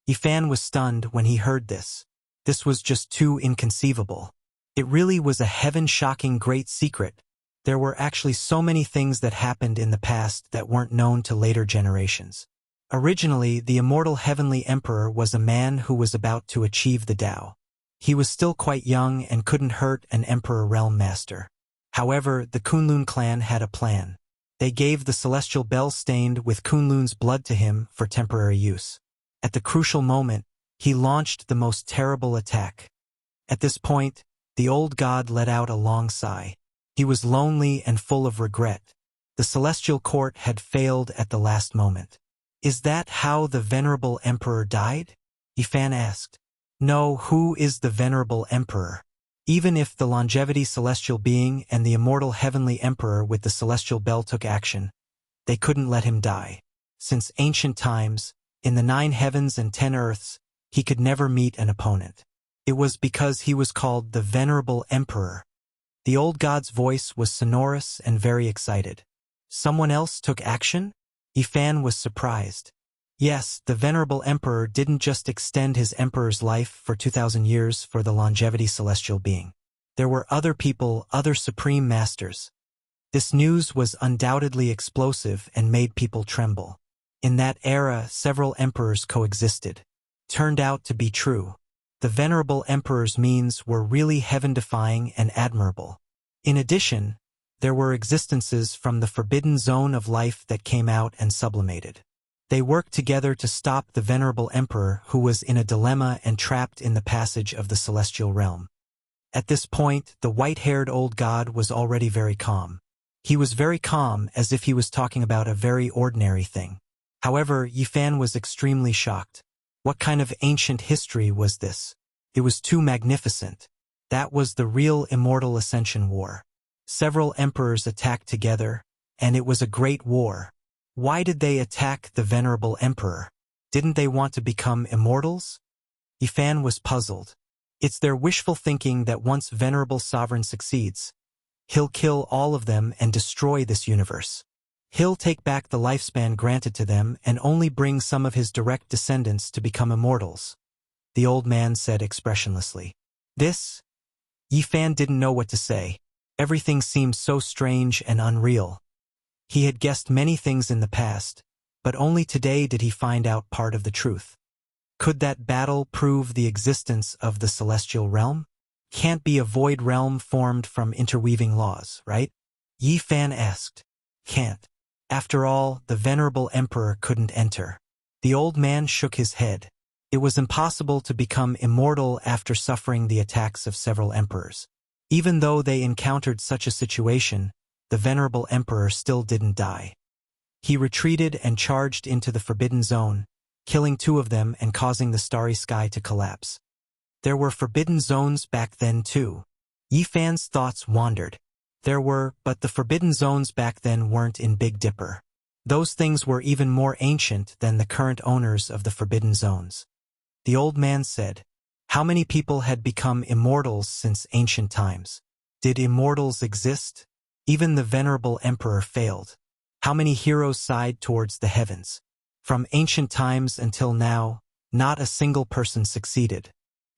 Speaker 1: Yifan was stunned when he heard this. This was just too inconceivable. It really was a heaven-shocking great secret. There were actually so many things that happened in the past that weren't known to later generations. Originally, the immortal heavenly emperor was a man who was about to achieve the Tao. He was still quite young and couldn't hurt an emperor realm master. However, the Kunlun clan had a plan. They gave the celestial bell stained with Kunlun's blood to him for temporary use. At the crucial moment, he launched the most terrible attack. At this point, the old god let out a long sigh. He was lonely and full of regret. The celestial court had failed at the last moment. Is that how the venerable emperor died? Yifan asked. No, who is the venerable emperor? Even if the longevity celestial being and the immortal heavenly emperor with the celestial bell took action, they couldn't let him die. Since ancient times, in the 9 heavens and 10 earths, he could never meet an opponent. It was because he was called the venerable emperor. The old god's voice was sonorous and very excited. Someone else took action? Yifan was surprised. Yes, the venerable emperor didn't just extend his emperor's life for 2,000 years for the longevity celestial being. There were other people, other supreme masters. This news was undoubtedly explosive and made people tremble. In that era, several emperors coexisted. Turned out to be true. The venerable emperor's means were really heaven-defying and admirable. In addition, there were existences from the forbidden zone of life that came out and sublimated. They worked together to stop the venerable emperor who was in a dilemma and trapped in the passage of the celestial realm. At this point, the white-haired old god was already very calm. He was very calm as if he was talking about a very ordinary thing. However, Yifan was extremely shocked. What kind of ancient history was this? It was too magnificent. That was the real immortal ascension war. Several emperors attacked together, and it was a great war. Why did they attack the venerable emperor? Didn't they want to become immortals? Yifan was puzzled. It's their wishful thinking that once venerable sovereign succeeds, he'll kill all of them and destroy this universe. He'll take back the lifespan granted to them and only bring some of his direct descendants to become immortals. The old man said expressionlessly. This? Yifan didn't know what to say. Everything seemed so strange and unreal. He had guessed many things in the past, but only today did he find out part of the truth. Could that battle prove the existence of the celestial realm? Can't be a void realm formed from interweaving laws, right? Yi Fan asked. Can't. After all, the venerable emperor couldn't enter. The old man shook his head. It was impossible to become immortal after suffering the attacks of several emperors. Even though they encountered such a situation, the venerable emperor still didn't die. He retreated and charged into the forbidden zone, killing 2 of them and causing the starry sky to collapse. There were forbidden zones back then too. Yi Fan's thoughts wandered. There were, but the forbidden zones back then weren't in Big Dipper. Those things were even more ancient than the current owners of the forbidden zones. The old man said, how many people had become immortals since ancient times? Did immortals exist? Even the venerable emperor failed. How many heroes sighed towards the heavens? From ancient times until now, not a single person succeeded.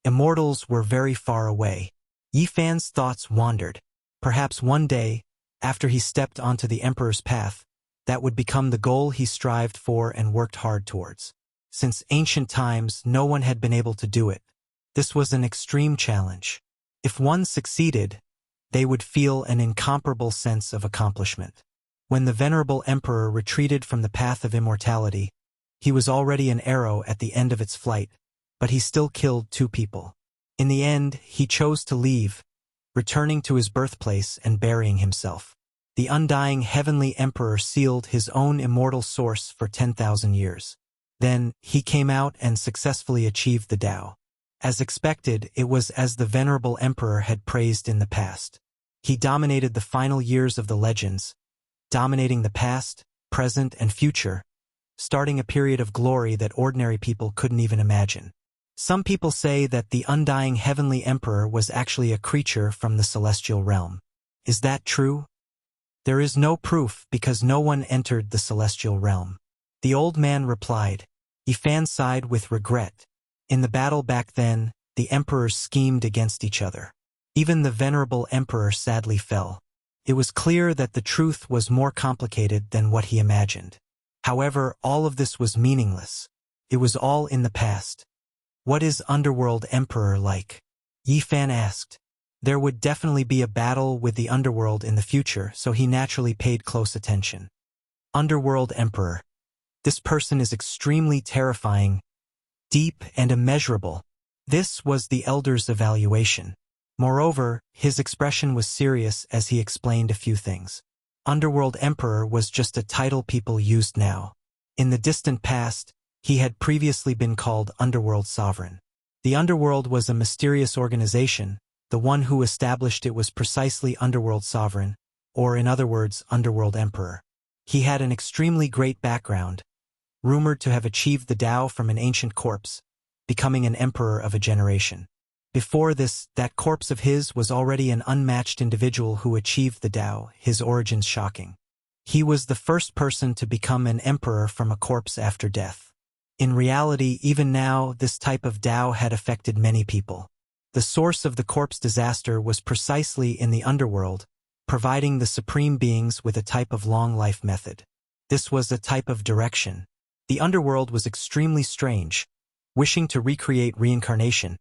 Speaker 1: Immortals were very far away. Yi Fan's thoughts wandered. Perhaps one day, after he stepped onto the emperor's path, that would become the goal he strived for and worked hard towards. Since ancient times, no one had been able to do it. This was an extreme challenge. If one succeeded, they would feel an incomparable sense of accomplishment. When the venerable emperor retreated from the path of immortality, he was already an arrow at the end of its flight, but he still killed 2 people. In the end, he chose to leave, returning to his birthplace and burying himself. The undying heavenly emperor sealed his own immortal source for 10,000 years. Then, he came out and successfully achieved the Tao. As expected, it was as the venerable emperor had praised in the past. He dominated the final years of the legends, dominating the past, present, and future, starting a period of glory that ordinary people couldn't even imagine. Some people say that the undying heavenly emperor was actually a creature from the celestial realm. Is that true? There is no proof because no one entered the celestial realm. The old man replied. Yi Fan sighed with regret. In the battle back then, the emperors schemed against each other. Even the venerable emperor sadly fell. It was clear that the truth was more complicated than what he imagined. However, all of this was meaningless. It was all in the past. What is Underworld Emperor like? Yi Fan asked. There would definitely be a battle with the Underworld in the future, so he naturally paid close attention. Underworld Emperor. This person is extremely terrifying, deep and immeasurable. This was the elder's evaluation. Moreover, his expression was serious as he explained a few things. Underworld Emperor was just a title people used now. In the distant past, he had previously been called Underworld Sovereign. The Underworld was a mysterious organization. The one who established it was precisely Underworld Sovereign, or in other words, Underworld Emperor. He had an extremely great background, rumored to have achieved the Tao from an ancient corpse, becoming an emperor of a generation. Before this, that corpse of his was already an unmatched individual who achieved the Tao, his origins shocking. He was the first person to become an emperor from a corpse after death. In reality, even now, this type of Tao had affected many people. The source of the corpse disaster was precisely in the underworld, providing the supreme beings with a type of long life method. This was a type of direction. The underworld was extremely strange, wishing to recreate reincarnation,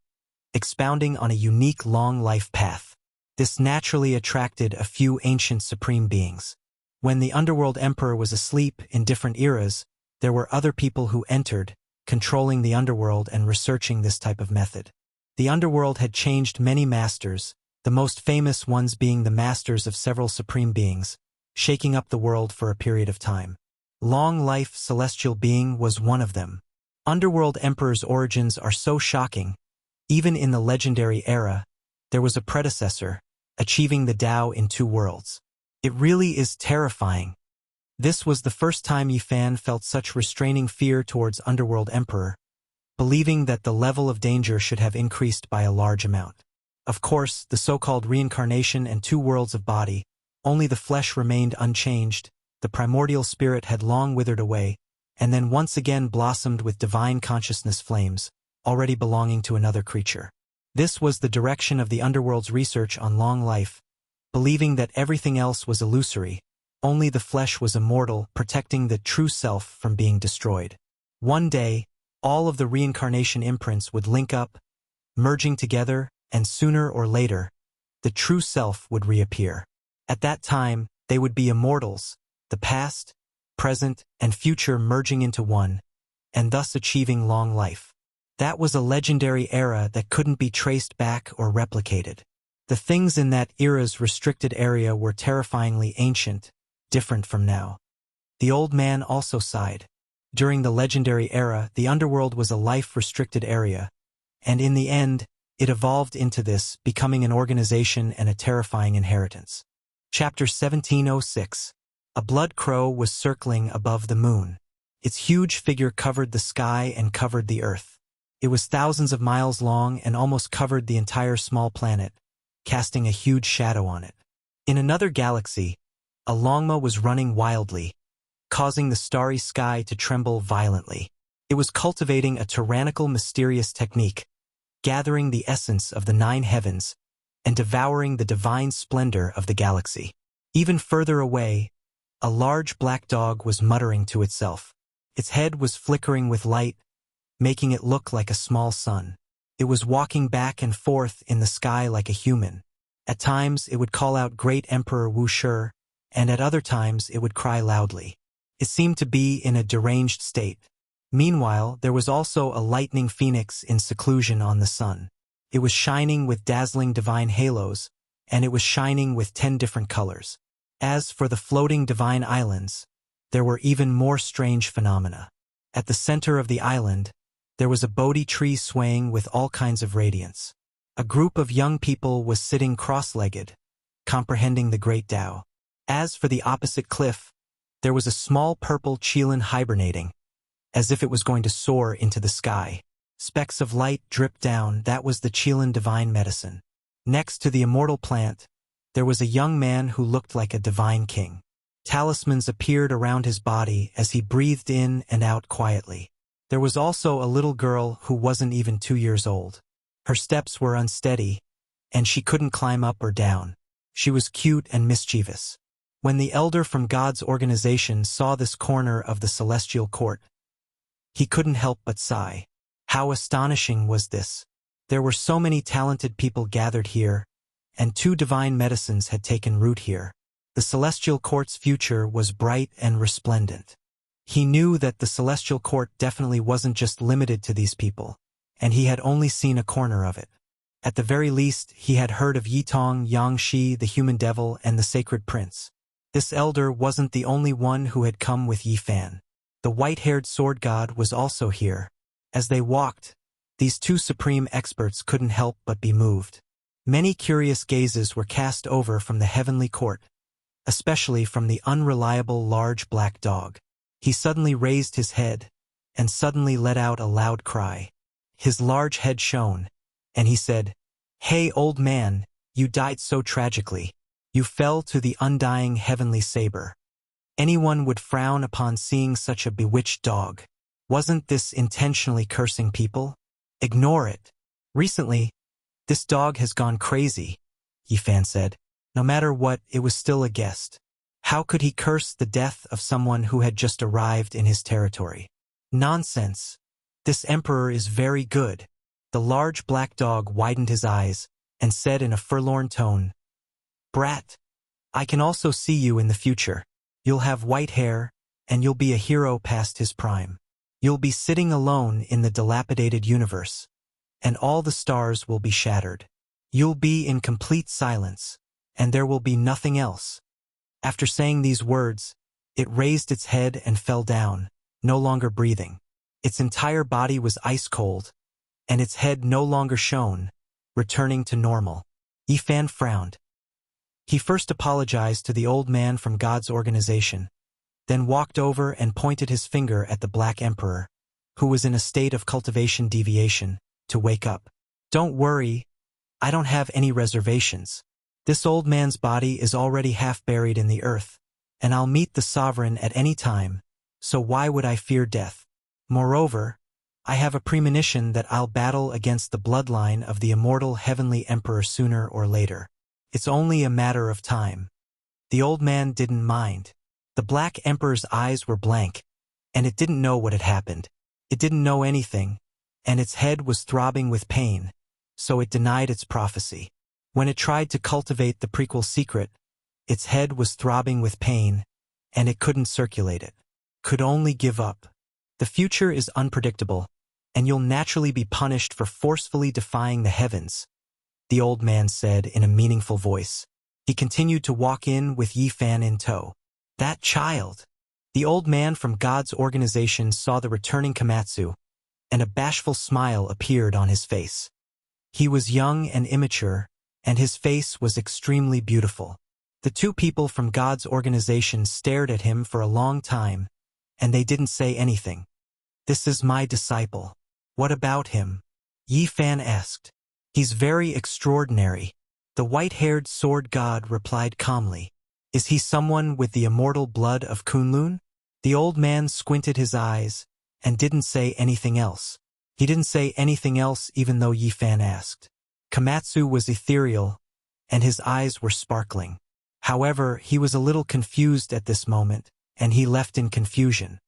Speaker 1: expounding on a unique long life path. This naturally attracted a few ancient supreme beings. When the Underworld Emperor was asleep in different eras, there were other people who entered, controlling the underworld and researching this type of method. The underworld had changed many masters, the most famous ones being the masters of several supreme beings, shaking up the world for a period of time. Long Life Celestial Being was one of them. Underworld Emperor's origins are so shocking. Even in the legendary era, there was a predecessor, achieving the Tao in 2 worlds. It really is terrifying. This was the first time Yi Fan felt such restraining fear towards Underworld Emperor, believing that the level of danger should have increased by a large amount. Of course, the so-called reincarnation and 2 worlds of body, only the flesh remained unchanged, the primordial spirit had long withered away, and then once again blossomed with divine consciousness flames, already belonging to another creature. This was the direction of the underworld's research on long life, believing that everything else was illusory, only the flesh was immortal, protecting the true self from being destroyed. One day, all of the reincarnation imprints would link up, merging together, and sooner or later, the true self would reappear. At that time, They would be immortals, the past, present, and future merging into one, and thus achieving long life. That was a legendary era that couldn't be traced back or replicated. The things in that era's restricted area were terrifyingly ancient, different from now. The old man also sighed. During the legendary era, the underworld was a life-restricted area, and in the end, it evolved into this, becoming an organization and a terrifying inheritance. Chapter 1706. A blood crow was circling above the moon. Its huge figure covered the sky and covered the earth. It was thousands of miles long and almost covered the entire small planet, casting a huge shadow on it. In another galaxy, a longma was running wildly, causing the starry sky to tremble violently. It was cultivating a tyrannical, mysterious technique, gathering the essence of the 9 heavens and devouring the divine splendor of the galaxy. Even further away, a large black dog was muttering to itself. Its head was flickering with light, making it look like a small sun. It was walking back and forth in the sky like a human. At times, it would call out Great Emperor Wuxia, and at other times it would cry loudly. It seemed to be in a deranged state. Meanwhile, there was also a lightning phoenix in seclusion on the sun. It was shining with dazzling divine halos, and it was shining with 10 different colors. As for the floating divine islands, there were even more strange phenomena. At the center of the island, there was a Bodhi tree swaying with all kinds of radiance. A group of young people was sitting cross-legged, comprehending the great Tao. As for the opposite cliff, there was a small purple qilin hibernating, as if it was going to soar into the sky. Specks of light dripped down. That was the qilin divine medicine. Next to the immortal plant, there was a young man who looked like a divine king. Talismans appeared around his body as he breathed in and out quietly. There was also a little girl who wasn't even 2 years old. Her steps were unsteady, and she couldn't climb up or down. She was cute and mischievous. When the elder from God's organization saw this corner of the celestial court, he couldn't help but sigh. How astonishing was this! There were so many talented people gathered here, and 2 divine medicines had taken root here. The celestial court's future was bright and resplendent. He knew that the celestial court definitely wasn't just limited to these people, and he had only seen a corner of it. At the very least, he had heard of Yitong, Yangshi, the human devil, and the sacred prince. This elder wasn't the only one who had come with Yifan. The white-haired sword god was also here. As they walked, these 2 supreme experts couldn't help but be moved. Many curious gazes were cast over from the heavenly court, especially from the unreliable large black dog. He suddenly raised his head, and suddenly let out a loud cry. His large head shone, and he said, "Hey, old man, you died so tragically. You fell to the undying heavenly saber. Anyone would frown upon seeing such a bewitched dog. Wasn't this intentionally cursing people? Ignore it. Recently, this dog has gone crazy," Yifan said. No matter what, it was still a guest. How could he curse the death of someone who had just arrived in his territory? Nonsense. This emperor is very good. The large black dog widened his eyes and said in a forlorn tone, "Brat, I can also see you in the future. You'll have white hair, and you'll be a hero past his prime. You'll be sitting alone in the dilapidated universe, and all the stars will be shattered. You'll be in complete silence, and there will be nothing else." After saying these words, it raised its head and fell down, no longer breathing. Its entire body was ice cold, and its head no longer shone, returning to normal. Yifan frowned. He first apologized to the old man from God's organization, then walked over and pointed his finger at the Black Emperor, who was in a state of cultivation deviation, to wake up. "Don't worry, I don't have any reservations. This old man's body is already half buried in the earth, and I'll meet the sovereign at any time, so why would I fear death? Moreover, I have a premonition that I'll battle against the bloodline of the immortal heavenly emperor sooner or later. It's only a matter of time." The old man didn't mind. The Black Emperor's eyes were blank, and it didn't know what had happened. It didn't know anything, and its head was throbbing with pain, so it denied its prophecy. When it tried to cultivate the prequel secret, Its head was throbbing with pain, and it couldn't circulate it. Could only give up. The future is unpredictable, and you'll naturally be punished for forcefully defying the heavens, the old man said in a meaningful voice. He continued to walk in with Yi Fan in tow. That child! The old man from God's organization saw the returning Komatsu, and a bashful smile appeared on his face. He was young and immature, and his face was extremely beautiful. The two people from God's organization stared at him for a long time, and they didn't say anything. This is my disciple. What about him? Yi Fan asked. He's very extraordinary. The white-haired sword god replied calmly. Is he someone with the immortal blood of Kunlun? The old man squinted his eyes and didn't say anything else. He didn't say anything else even though Yi Fan asked. Komatsu was ethereal, and his eyes were sparkling. However, he was a little confused at this moment, and he left in confusion.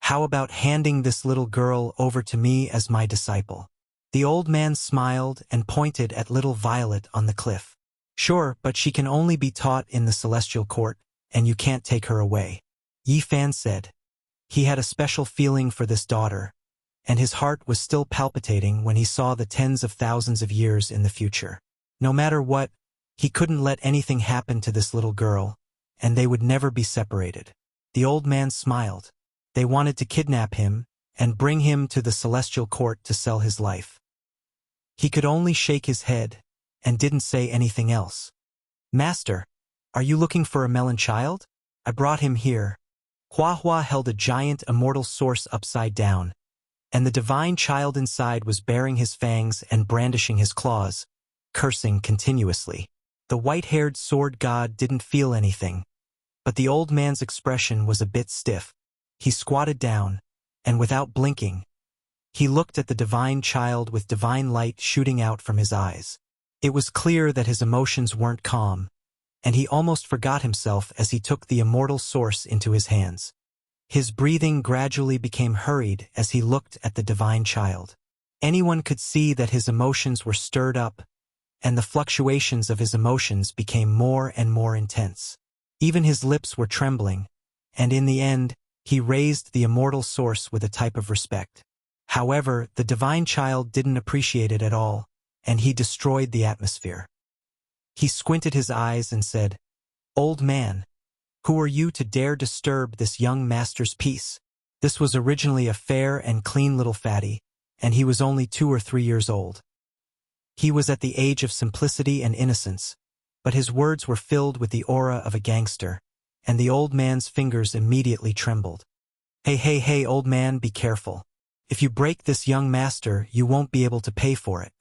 Speaker 1: How about handing this little girl over to me as my disciple? The old man smiled and pointed at little Violet on the cliff. Sure, but she can only be taught in the celestial court, and you can't take her away. Yi Fan said. He had a special feeling for this daughter, and his heart was still palpitating when he saw the tens of thousands of years in the future. No matter what, he couldn't let anything happen to this little girl, and they would never be separated. The old man smiled. They wanted to kidnap him and bring him to the celestial court to sell his life. He could only shake his head and didn't say anything else. Master, are you looking for a melon child? I brought him here. Hua held a giant immortal source upside down, and the divine child inside was baring his fangs and brandishing his claws, cursing continuously. The white-haired sword god didn't feel anything, but the old man's expression was a bit stiff. He squatted down, and without blinking, he looked at the divine child with divine light shooting out from his eyes. It was clear that his emotions weren't calm, and he almost forgot himself as he took the immortal source into his hands. His breathing gradually became hurried as he looked at the divine child. Anyone could see that his emotions were stirred up, and the fluctuations of his emotions became more and more intense. Even his lips were trembling, and in the end, he raised the immortal source with a type of respect. However, the divine child didn't appreciate it at all, and he destroyed the atmosphere. He squinted his eyes and said, "Old man, who are you to dare disturb this young master's peace?" This was originally a fair and clean little fatty, and he was only 2 or 3 years old. He was at the age of simplicity and innocence, but his words were filled with the aura of a gangster, and the old man's fingers immediately trembled. Hey, old man, be careful. If you break this young master, you won't be able to pay for it.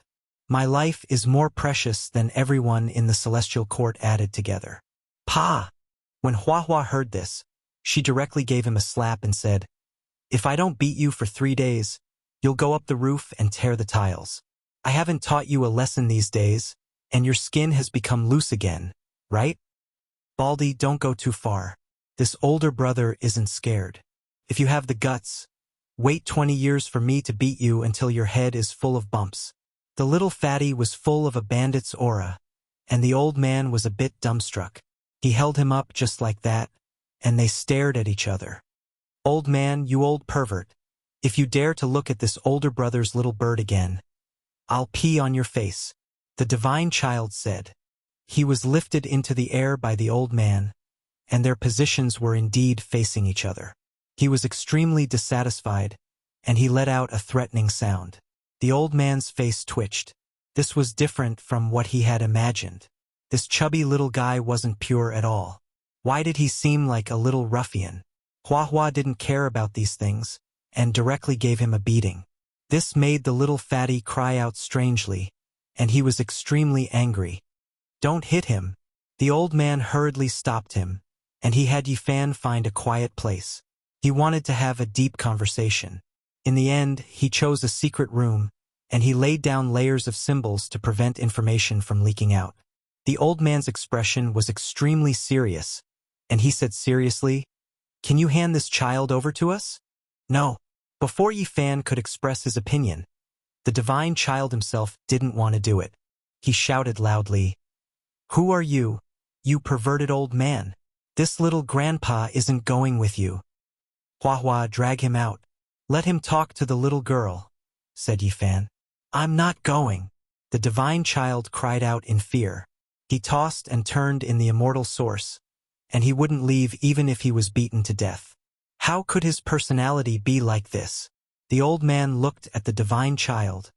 Speaker 1: My life is more precious than everyone in the celestial court added together. Pa! When Hua heard this, she directly gave him a slap and said, "If I don't beat you for 3 days, you'll go up the roof and tear the tiles. I haven't taught you a lesson these days, and your skin has become loose again, right? Baldy, don't go too far. This older brother isn't scared. If you have the guts, wait 20 years for me to beat you until your head is full of bumps." The little fatty was full of a bandit's aura, and the old man was a bit dumbstruck. He held him up just like that, and they stared at each other. "Old man, you old pervert, if you dare to look at this older brother's little bird again, I'll pee on your face," the divine child said. He was lifted into the air by the old man, and their positions were indeed facing each other. He was extremely dissatisfied, and he let out a threatening sound. The old man's face twitched. This was different from what he had imagined. This chubby little guy wasn't pure at all. Why did he seem like a little ruffian? Hua didn't care about these things, and directly gave him a beating. This made the little fatty cry out strangely, and he was extremely angry. "Don't hit him." The old man hurriedly stopped him, and he had Yi Fan find a quiet place. He wanted to have a deep conversation. In the end, he chose a secret room, and he laid down layers of symbols to prevent information from leaking out. The old man's expression was extremely serious, and he said seriously, "Can you hand this child over to us?" "No." Before Yi Fan could express his opinion, the divine child himself didn't want to do it. He shouted loudly, "Who are you?" You perverted old man. This little grandpa isn't going with you. Hua, drag him out. Let him talk to the little girl, said Yifan. I'm not going. The divine child cried out in fear. He tossed and turned in the immortal source, and he wouldn't leave even if he was beaten to death. How could his personality be like this? The old man looked at the divine child,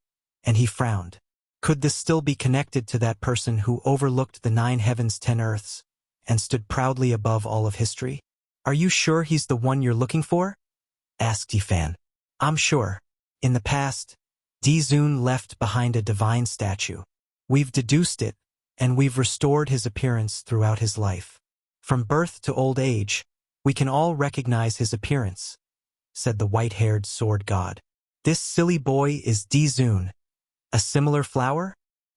Speaker 1: and he frowned. Could this still be connected to that person who overlooked the 9 heavens 10 earths, and stood proudly above all of history? Are you sure he's the one you're looking for? Asked Yifan. I'm sure. In the past, Dizun left behind a divine statue. We've deduced it, and we've restored his appearance throughout his life. From birth to old age, we can all recognize his appearance, said the white-haired sword god. This silly boy is Dizun. A similar flower?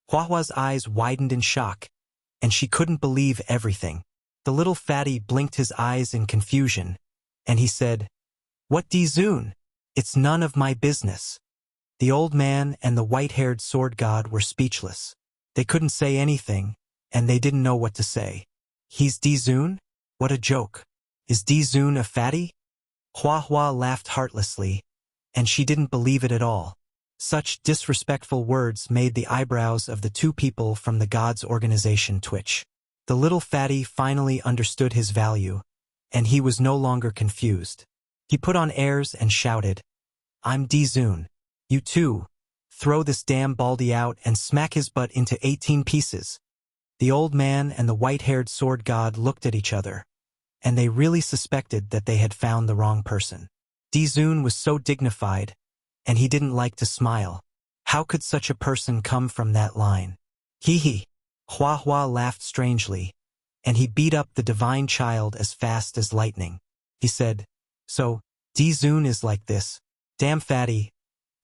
Speaker 1: Huahua's eyes widened in shock, and she couldn't believe everything. The little fatty blinked his eyes in confusion, and he said, What Dizun? It's none of my business. The old man and the white-haired sword god were speechless. They couldn't say anything, and they didn't know what to say. He's Dizun? What a joke. Is Dizun a fatty? Hua laughed heartlessly, and she didn't believe it at all. Such disrespectful words made the eyebrows of the 2 people from the god's organization twitch. The little fatty finally understood his value, and he was no longer confused. He put on airs and shouted, I'm Dizun. You too. Throw this damn baldy out and smack his butt into 18 pieces. The old man and the white-haired sword god looked at each other, and they really suspected that they had found the wrong person. Dizun was so dignified, and he didn't like to smile. How could such a person come from that line? Hee. Hua laughed strangely, and he beat up the divine child as fast as lightning. He said, So, Dizun is like this. Damn fatty.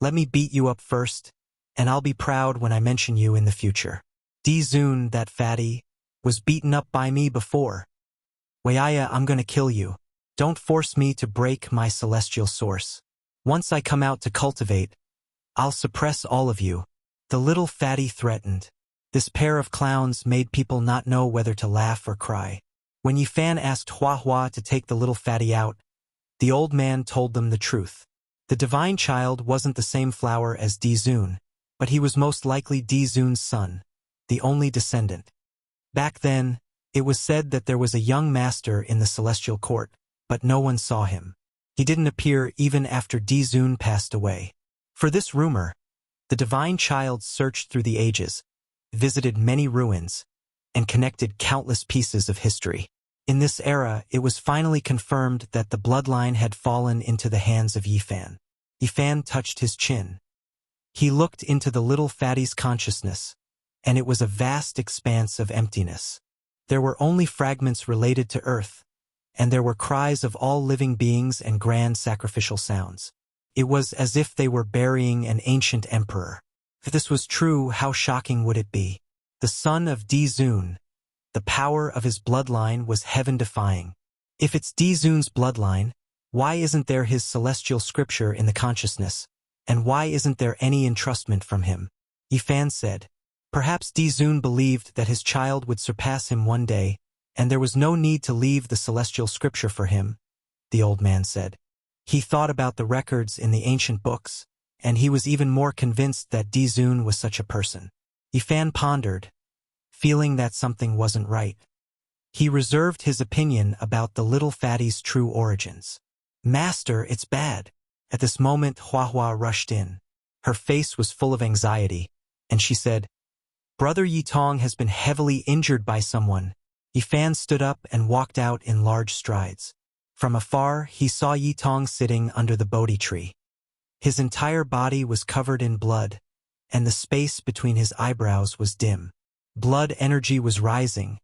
Speaker 1: Let me beat you up first, and I'll be proud when I mention you in the future. Dizun, that fatty, was beaten up by me before. Weiya, I'm gonna kill you. Don't force me to break my celestial source. Once I come out to cultivate, I'll suppress all of you. The little fatty threatened. This pair of clowns made people not know whether to laugh or cry. When Yifan asked Hua to take the little fatty out, the old man told them the truth. The divine child wasn't the same flower as Dizun, but he was most likely Dizun's son, the only descendant. Back then, it was said that there was a young master in the celestial court, but no one saw him. He didn't appear even after Dizun passed away. For this rumor, the divine child searched through the ages, visited many ruins, and connected countless pieces of history. In this era, it was finally confirmed that the bloodline had fallen into the hands of Yifan. Yifan touched his chin. He looked into the little fatty's consciousness, and it was a vast expanse of emptiness. There were only fragments related to Earth, and there were cries of all living beings and grand sacrificial sounds. It was as if they were burying an ancient emperor. If this was true, how shocking would it be? The son of Dizun. The power of his bloodline was heaven-defying. If it's Dizun's bloodline, why isn't there his celestial scripture in the consciousness? And why isn't there any entrustment from him? Yifan said. Perhaps Dizun believed that his child would surpass him one day, and there was no need to leave the celestial scripture for him, the old man said. He thought about the records in the ancient books, and he was even more convinced that Dizun was such a person. Yifan pondered, feeling that something wasn't right. He reserved his opinion about the little fatty's true origins. Master, it's bad. At this moment, Hua rushed in. Her face was full of anxiety, and she said, Brother Yitong has been heavily injured by someone. Yifan stood up and walked out in large strides. From afar, he saw Yitong sitting under the Bodhi tree. His entire body was covered in blood, and the space between his eyebrows was dim. Blood energy was rising,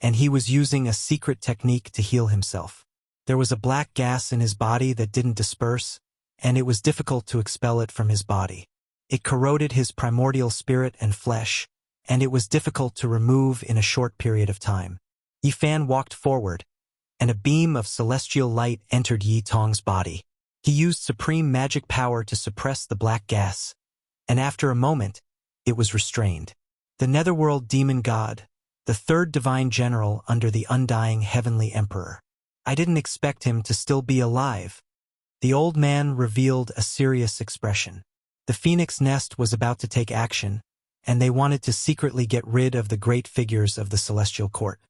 Speaker 1: and he was using a secret technique to heal himself. There was a black gas in his body that didn't disperse, and it was difficult to expel it from his body. It corroded his primordial spirit and flesh, and it was difficult to remove in a short period of time. Yifan walked forward, and a beam of celestial light entered Yitong's body. He used supreme magic power to suppress the black gas, and after a moment, it was restrained. The netherworld demon god, the third divine general under the undying heavenly emperor. I didn't expect him to still be alive. The old man revealed a serious expression. The phoenix nest was about to take action, and they wanted to secretly get rid of the great figures of the celestial court.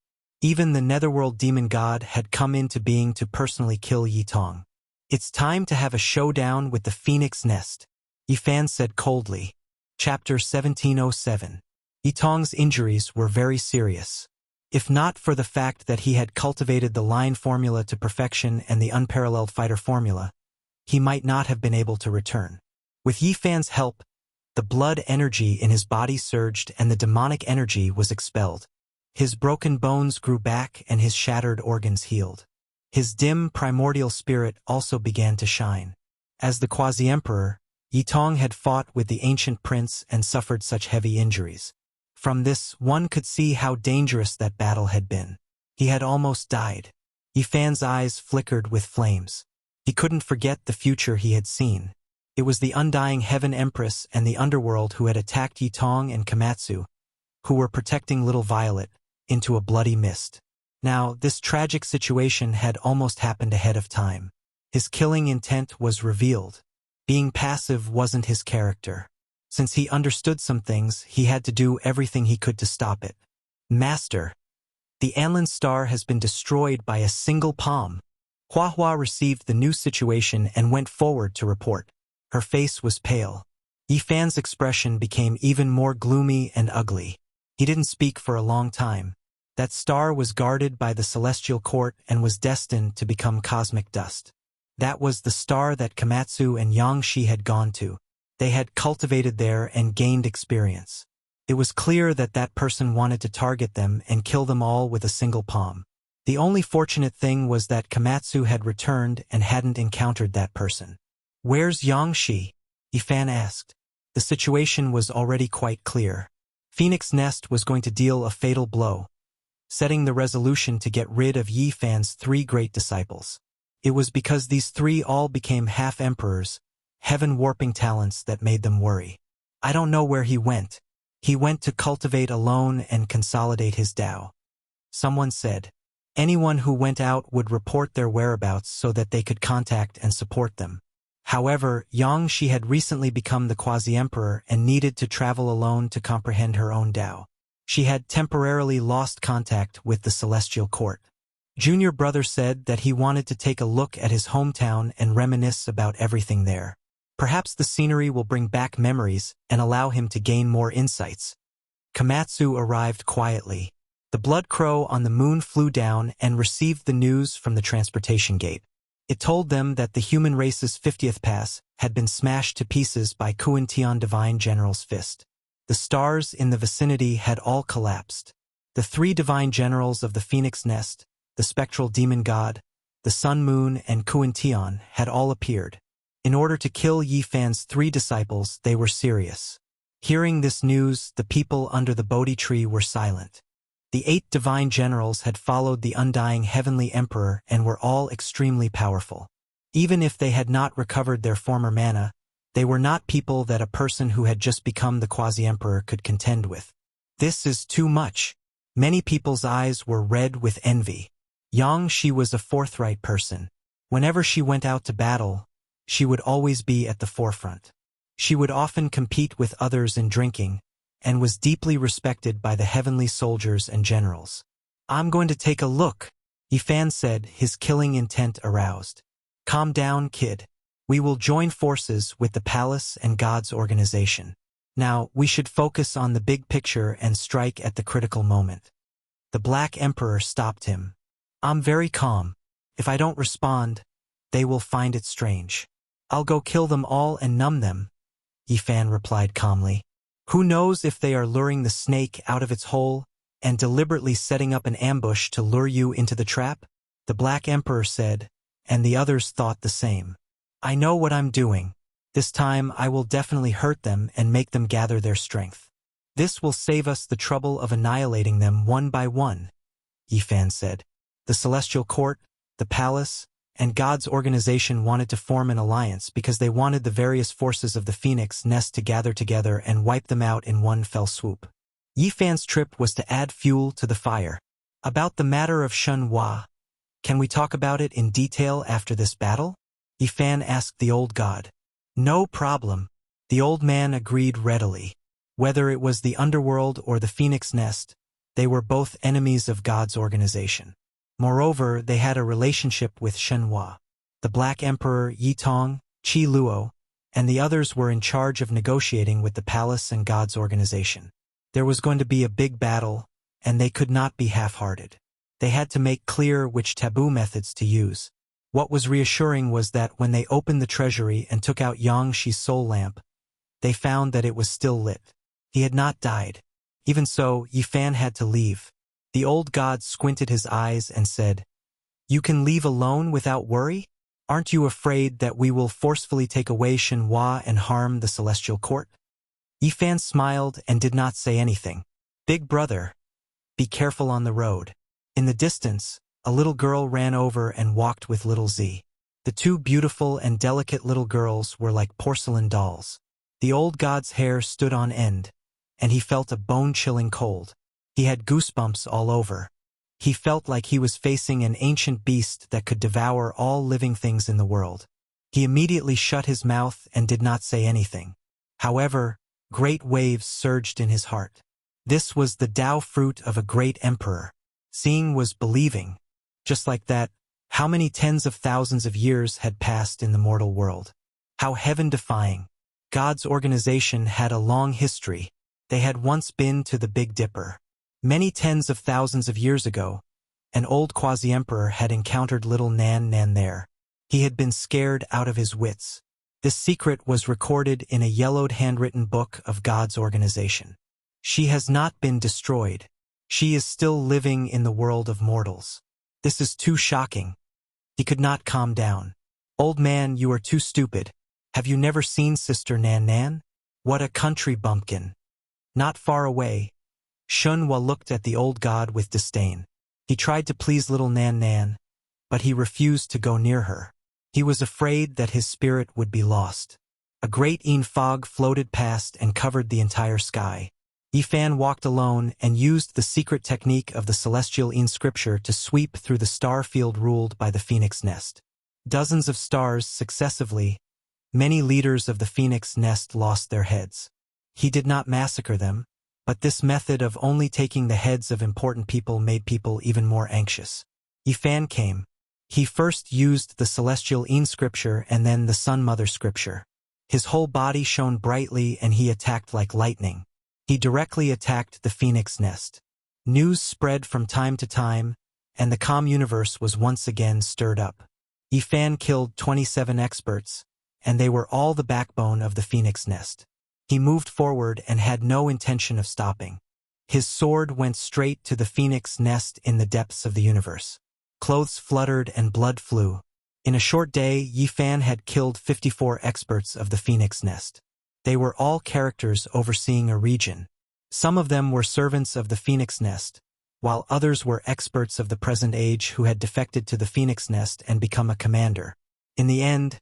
Speaker 1: Even the netherworld demon god had come into being to personally kill Yi Tong. It's time to have a showdown with the phoenix nest, Yi Fan said coldly. Chapter 1707. Yi Tong's injuries were very serious. If not for the fact that he had cultivated the line formula to perfection and the unparalleled fighter formula, he might not have been able to return. With Yi Fan's help, the blood energy in his body surged and the demonic energy was expelled. His broken bones grew back and his shattered organs healed. His dim primordial spirit also began to shine. As the quasi-emperor, Yi Tong had fought with the ancient prince and suffered such heavy injuries. From this, one could see how dangerous that battle had been. He had almost died. Yi Fan's eyes flickered with flames. He couldn't forget the future he had seen. It was the undying Heaven Empress and the underworld who had attacked Yi Tong and Komatsu, who were protecting little Violet, into a bloody mist. Now, this tragic situation had almost happened ahead of time. His killing intent was revealed. Being passive wasn't his character. Since he understood some things, he had to do everything he could to stop it. Master, the Anlin star has been destroyed by a single palm. Hua Hua received the new situation and went forward to report. Her face was pale. Yi Fan's expression became even more gloomy and ugly. He didn't speak for a long time. That star was guarded by the celestial court and was destined to become cosmic dust. That was the star that Komatsu and Yangshi had gone to. They had cultivated there and gained experience. It was clear that that person wanted to target them and kill them all with a single palm. The only fortunate thing was that Komatsu had returned and hadn't encountered that person. Where's Yangshi? Yi Fan asked. The situation was already quite clear. Phoenix Nest was going to deal a fatal blow, setting the resolution to get rid of Yi Fan's three great disciples. It was because these three all became half-emperors, heaven-warping talents that made them worry. I don't know where he went. He went to cultivate alone and consolidate his Tao. Someone said. Anyone who went out would report their whereabouts so that they could contact and support them. However, Yangshi had recently become the quasi-emperor and needed to travel alone to comprehend her own Tao. She had temporarily lost contact with the celestial court. Junior brother said that he wanted to take a look at his hometown and reminisce about everything there. Perhaps the scenery will bring back memories and allow him to gain more insights. Komatsu arrived quietly. The blood crow on the moon flew down and received the news from the transportation gate. It told them that the human race's 50th pass had been smashed to pieces by Kuan-Tian Divine General's fist. The stars in the vicinity had all collapsed. The three divine generals of the Phoenix Nest, the spectral demon god, the Sun Moon, and Kuan-Tian had all appeared. In order to kill Yi Fan's three disciples, they were serious. Hearing this news, the people under the Bodhi tree were silent. The 8 divine generals had followed the undying heavenly emperor and were all extremely powerful. Even if they had not recovered their former mana, they were not people that a person who had just become the quasi-emperor could contend with. This is too much. Many people's eyes were red with envy. Yangshi was a forthright person. Whenever she went out to battle, she would always be at the forefront. She would often compete with others in drinking, and was deeply respected by the heavenly soldiers and generals. I'm going to take a look, Yi Fan said, his killing intent aroused. Calm down, kid. We will join forces with the palace and God's organization. Now, we should focus on the big picture and strike at the critical moment. The Black Emperor stopped him. I'm very calm. If I don't respond, they will find it strange. I'll go kill them all and numb them, Yi Fan replied calmly. Who knows if they are luring the snake out of its hole and deliberately setting up an ambush to lure you into the trap? The Black Emperor said, and the others thought the same. I know what I'm doing. This time I will definitely hurt them and make them gather their strength. This will save us the trouble of annihilating them one by one, Yi Fan said. The Celestial Court, the Palace, and God's organization wanted to form an alliance because they wanted the various forces of the Phoenix Nest to gather together and wipe them out in one fell swoop. Yi Fan's trip was to add fuel to the fire. About the matter of Shen Hua, can we talk about it in detail after this battle? Yi Fan asked the old god. No problem. The old man agreed readily. Whether it was the underworld or the phoenix nest, they were both enemies of God's organization. Moreover, they had a relationship with Shen Hua. The Black Emperor Yi Tong, Qi Luo, and the others were in charge of negotiating with the palace and God's organization. There was going to be a big battle, and they could not be half-hearted. They had to make clear which taboo methods to use. What was reassuring was that when they opened the treasury and took out Yang Shi's soul lamp, they found that it was still lit. He had not died. Even so, Yi Fan had to leave. The old god squinted his eyes and said, "You can leave alone without worry? Aren't you afraid that we will forcefully take away Shen Hua and harm the celestial court?" Yi Fan smiled and did not say anything. "Big brother, be careful on the road." In the distance, a little girl ran over and walked with little Z. The two beautiful and delicate little girls were like porcelain dolls. The old god's hair stood on end, and he felt a bone-chilling cold. He had goosebumps all over. He felt like he was facing an ancient beast that could devour all living things in the world. He immediately shut his mouth and did not say anything. However, great waves surged in his heart. This was the Tao fruit of a great emperor. Seeing was believing. Just like that, how many tens of thousands of years had passed in the mortal world? How heaven-defying. God's organization had a long history. They had once been to the Big Dipper. Many tens of thousands of years ago, an old quasi-emperor had encountered little Nan Nan there. He had been scared out of his wits. This secret was recorded in a yellowed handwritten book of God's organization. She has not been destroyed. She is still living in the world of mortals. This is too shocking. He could not calm down. Old man, you are too stupid. Have you never seen Sister Nan Nan? What a country bumpkin. Not far away, Shen Hua looked at the old god with disdain. He tried to please little Nan Nan, but he refused to go near her. He was afraid that his spirit would be lost. A great fog floated past and covered the entire sky. Yi Fan walked alone and used the secret technique of the celestial scripture to sweep through the star field ruled by the phoenix nest. Dozens of stars successively. Many leaders of the phoenix nest lost their heads. He did not massacre them, but this method of only taking the heads of important people made people even more anxious. Yi Fan came. He first used the celestial scripture and then the Sun Mother scripture. His whole body shone brightly and he attacked like lightning. He directly attacked the phoenix nest. News spread from time to time, and the calm universe was once again stirred up. Yi Fan killed 27 experts, and they were all the backbone of the phoenix nest. He moved forward and had no intention of stopping. His sword went straight to the phoenix nest in the depths of the universe. Clothes fluttered and blood flew. In a short day, Yi Fan had killed 54 experts of the phoenix nest. They were all characters overseeing a region. Some of them were servants of the phoenix nest, while others were experts of the present age who had defected to the phoenix nest and become a commander. In the end,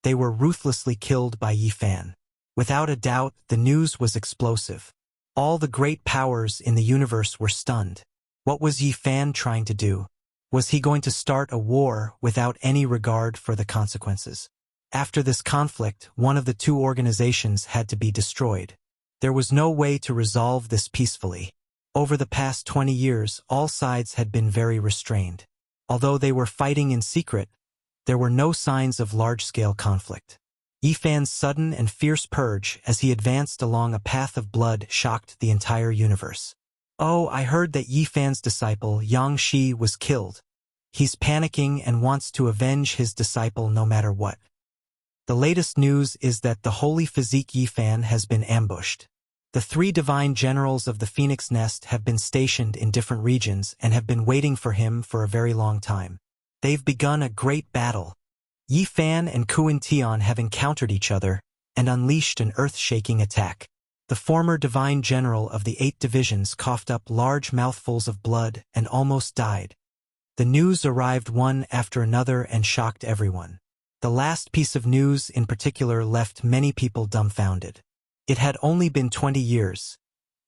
Speaker 1: they were ruthlessly killed by Yi Fan. Without a doubt, the news was explosive. All the great powers in the universe were stunned. What was Yi Fan trying to do? Was he going to start a war without any regard for the consequences? After this conflict, one of the two organizations had to be destroyed. There was no way to resolve this peacefully. Over the past 20 years, all sides had been very restrained. Although they were fighting in secret, there were no signs of large-scale conflict. Yi Fan's sudden and fierce purge as he advanced along a path of blood shocked the entire universe. "Oh, I heard that Yi Fan's disciple, Yang Shi, was killed. He's panicking and wants to avenge his disciple no matter what. The latest news is that the holy physique Yi Fan has been ambushed. The 3 divine generals of the Phoenix Nest have been stationed in different regions and have been waiting for him for a very long time. They've begun a great battle. Yi Fan and Kuan Tian have encountered each other and unleashed an earth-shaking attack. The former divine general of the 8 divisions coughed up large mouthfuls of blood and almost died. The news arrived one after another and shocked everyone. The last piece of news in particular left many people dumbfounded. It had only been 20 years.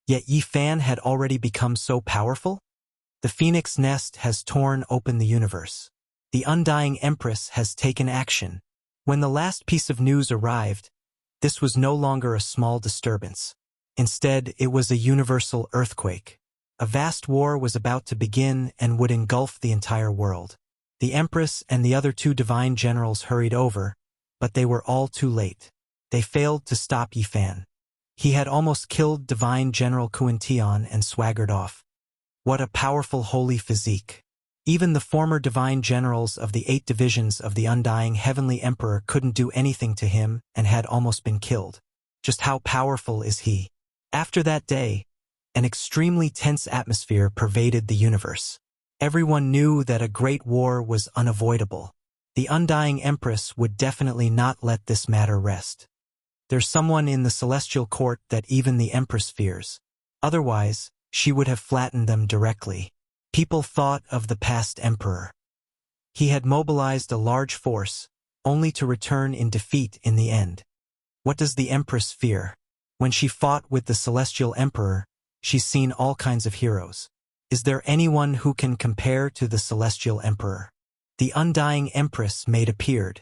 Speaker 1: Yet Yi Fan had already become so powerful? The phoenix nest has torn open the universe. The undying empress has taken action. When the last piece of news arrived, this was no longer a small disturbance. Instead, it was a universal earthquake. A vast war was about to begin and would engulf the entire world. The empress and the other two divine generals hurried over, but they were all too late. They failed to stop Yi Fan. He had almost killed divine general Kuan-Tian and swaggered off. What a powerful holy physique. Even the former divine generals of the 8 divisions of the undying heavenly emperor couldn't do anything to him and had almost been killed. Just how powerful is he? After that day, an extremely tense atmosphere pervaded the universe. Everyone knew that a great war was unavoidable. The undying empress would definitely not let this matter rest. There's someone in the celestial court that even the empress fears. Otherwise, she would have flattened them directly. People thought of the past emperor. He had mobilized a large force, only to return in defeat in the end. What does the empress fear? When she fought with the celestial emperor, she's seen all kinds of heroes. Is there anyone who can compare to the celestial emperor? The undying empress made appeared.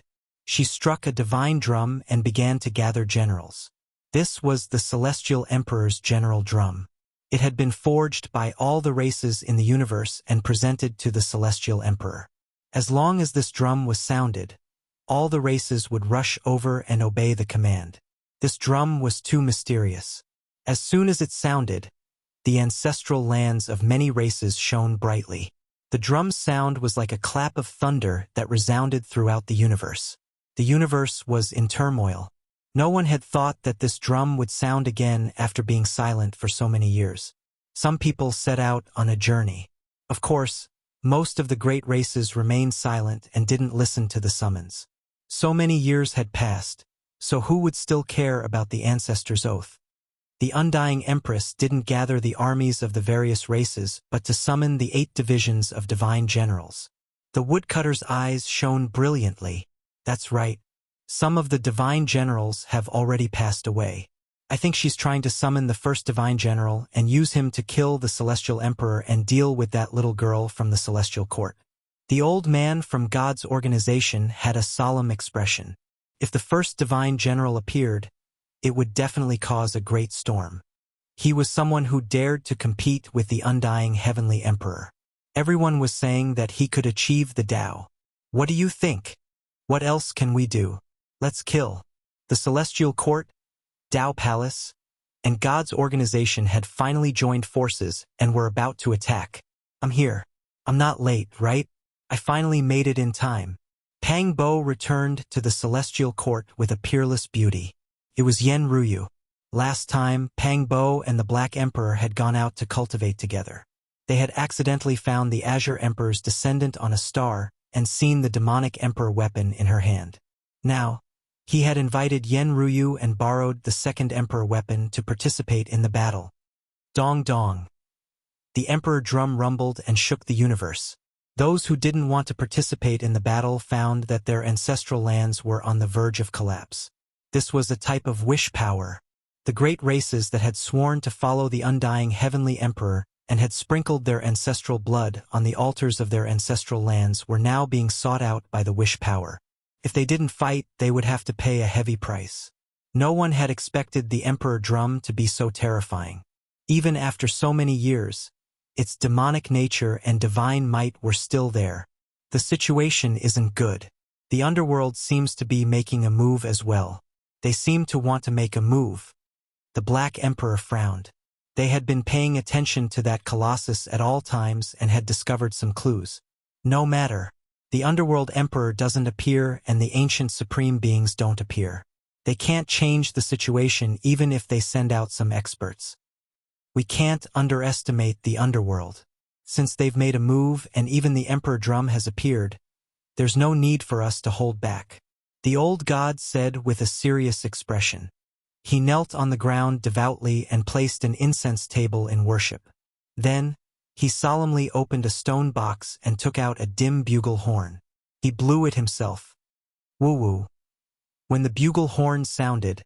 Speaker 1: She struck a divine drum and began to gather generals. This was the celestial emperor's general drum. It had been forged by all the races in the universe and presented to the celestial emperor. As long as this drum was sounded, all the races would rush over and obey the command. This drum was too mysterious. As soon as it sounded, the ancestral lands of many races shone brightly. The drum's sound was like a clap of thunder that resounded throughout the universe. The universe was in turmoil. No one had thought that this drum would sound again after being silent for so many years. Some people set out on a journey. Of course, most of the great races remained silent and didn't listen to the summons. So many years had passed, so who would still care about the ancestors' oath? The undying empress didn't gather the armies of the various races but to summon the 8 divisions of divine generals. The woodcutter's eyes shone brilliantly. That's right. Some of the divine generals have already passed away. I think she's trying to summon the first divine general and use him to kill the celestial emperor and deal with that little girl from the celestial court. The old man from God's organization had a solemn expression. If the first divine general appeared, it would definitely cause a great storm. He was someone who dared to compete with the undying heavenly emperor. Everyone was saying that he could achieve the Tao. What do you think? What else can we do? Let's kill. The celestial court, Tao Palace, and God's organization had finally joined forces and were about to attack. I'm here. I'm not late, right? I finally made it in time. Pang Bo returned to the celestial court with a peerless beauty. It was Yen Ruyu. Last time, Pang Bo and the Black Emperor had gone out to cultivate together. They had accidentally found the Azure Emperor's descendant on a star and seen the demonic emperor weapon in her hand. Now, he had invited Yen Ruyu and borrowed the second emperor weapon to participate in the battle. Dong dong. The emperor drum rumbled and shook the universe. Those who didn't want to participate in the battle found that their ancestral lands were on the verge of collapse. This was a type of wish power. The great races that had sworn to follow the undying heavenly emperor and had sprinkled their ancestral blood on the altars of their ancestral lands were now being sought out by the wish power. If they didn't fight, they would have to pay a heavy price. No one had expected the emperor drum to be so terrifying. Even after so many years, its demonic nature and divine might were still there. The situation isn't good. The underworld seems to be making a move as well. They seem to want to make a move. The Black Emperor frowned. They had been paying attention to that colossus at all times and had discovered some clues. No matter. The Underworld Emperor doesn't appear and the ancient supreme beings don't appear. They can't change the situation even if they send out some experts. We can't underestimate the Underworld. Since they've made a move and even the Emperor Drum has appeared, there's no need for us to hold back. The old god said with a serious expression. He knelt on the ground devoutly and placed an incense table in worship. Then, he solemnly opened a stone box and took out a dim bugle horn. He blew it himself. Woo-woo. When the bugle horn sounded,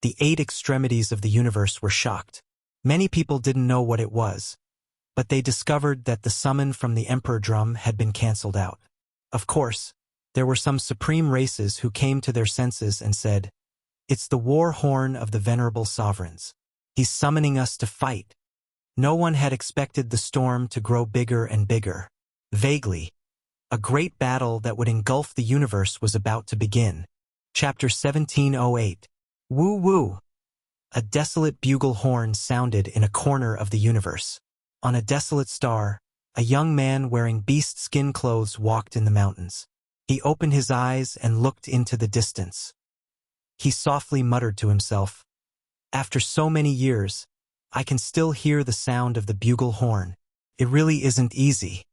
Speaker 1: the 8 extremities of the universe were shocked. Many people didn't know what it was, but they discovered that the summon from the Emperor Drum had been cancelled out. Of course, there were some supreme races who came to their senses and said, "It's the war horn of the venerable sovereigns. He's summoning us to fight." No one had expected the storm to grow bigger and bigger. Vaguely, a great battle that would engulf the universe was about to begin. Chapter 1708. Woo woo! A desolate bugle horn sounded in a corner of the universe. On a desolate star, a young man wearing beast skin clothes walked in the mountains. He opened his eyes and looked into the distance. He softly muttered to himself, "After so many years, I can still hear the sound of the bugle horn. It really isn't easy."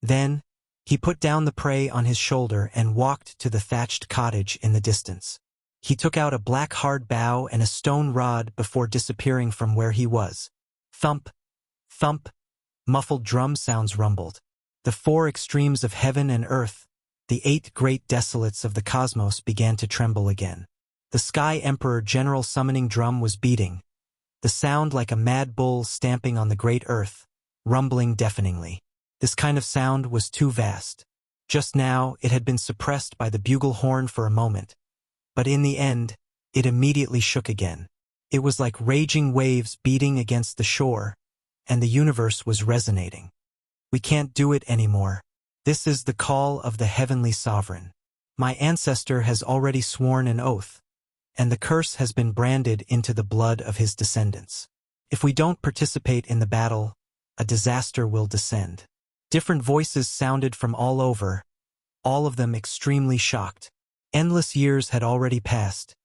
Speaker 1: Then, he put down the prey on his shoulder and walked to the thatched cottage in the distance. He took out a black hard bow and a stone rod before disappearing from where he was. Thump, thump, muffled drum sounds rumbled. The four extremes of heaven and earth, the 8 great desolates of the cosmos, began to tremble again. The Sky Emperor General Summoning Drum was beating, the sound like a mad bull stamping on the great earth, rumbling deafeningly. This kind of sound was too vast. Just now, it had been suppressed by the bugle horn for a moment, but in the end, it immediately shook again. It was like raging waves beating against the shore, and the universe was resonating. "We can't do it anymore. This is the call of the heavenly sovereign. My ancestor has already sworn an oath, and the curse has been branded into the blood of his descendants. If we don't participate in the battle, a disaster will descend." Different voices sounded from all over, all of them extremely shocked. Endless years had already passed,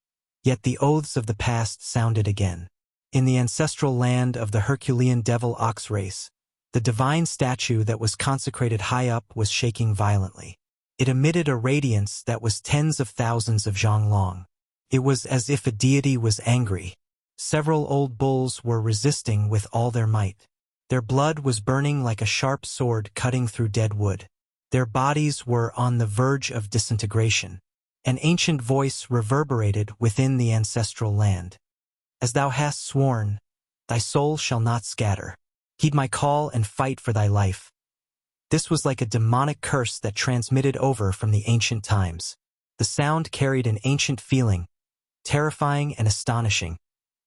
Speaker 1: yet the oaths of the past sounded again. In the ancestral land of the Herculean devil ox race, the divine statue that was consecrated high up was shaking violently. It emitted a radiance that was tens of thousands of zhang long. It was as if a deity was angry. Several old bulls were resisting with all their might. Their blood was burning like a sharp sword cutting through dead wood. Their bodies were on the verge of disintegration. An ancient voice reverberated within the ancestral land. "As thou hast sworn, thy soul shall not scatter. Heed my call and fight for thy life." This was like a demonic curse that transmitted over from the ancient times. The sound carried an ancient feeling, terrifying and astonishing,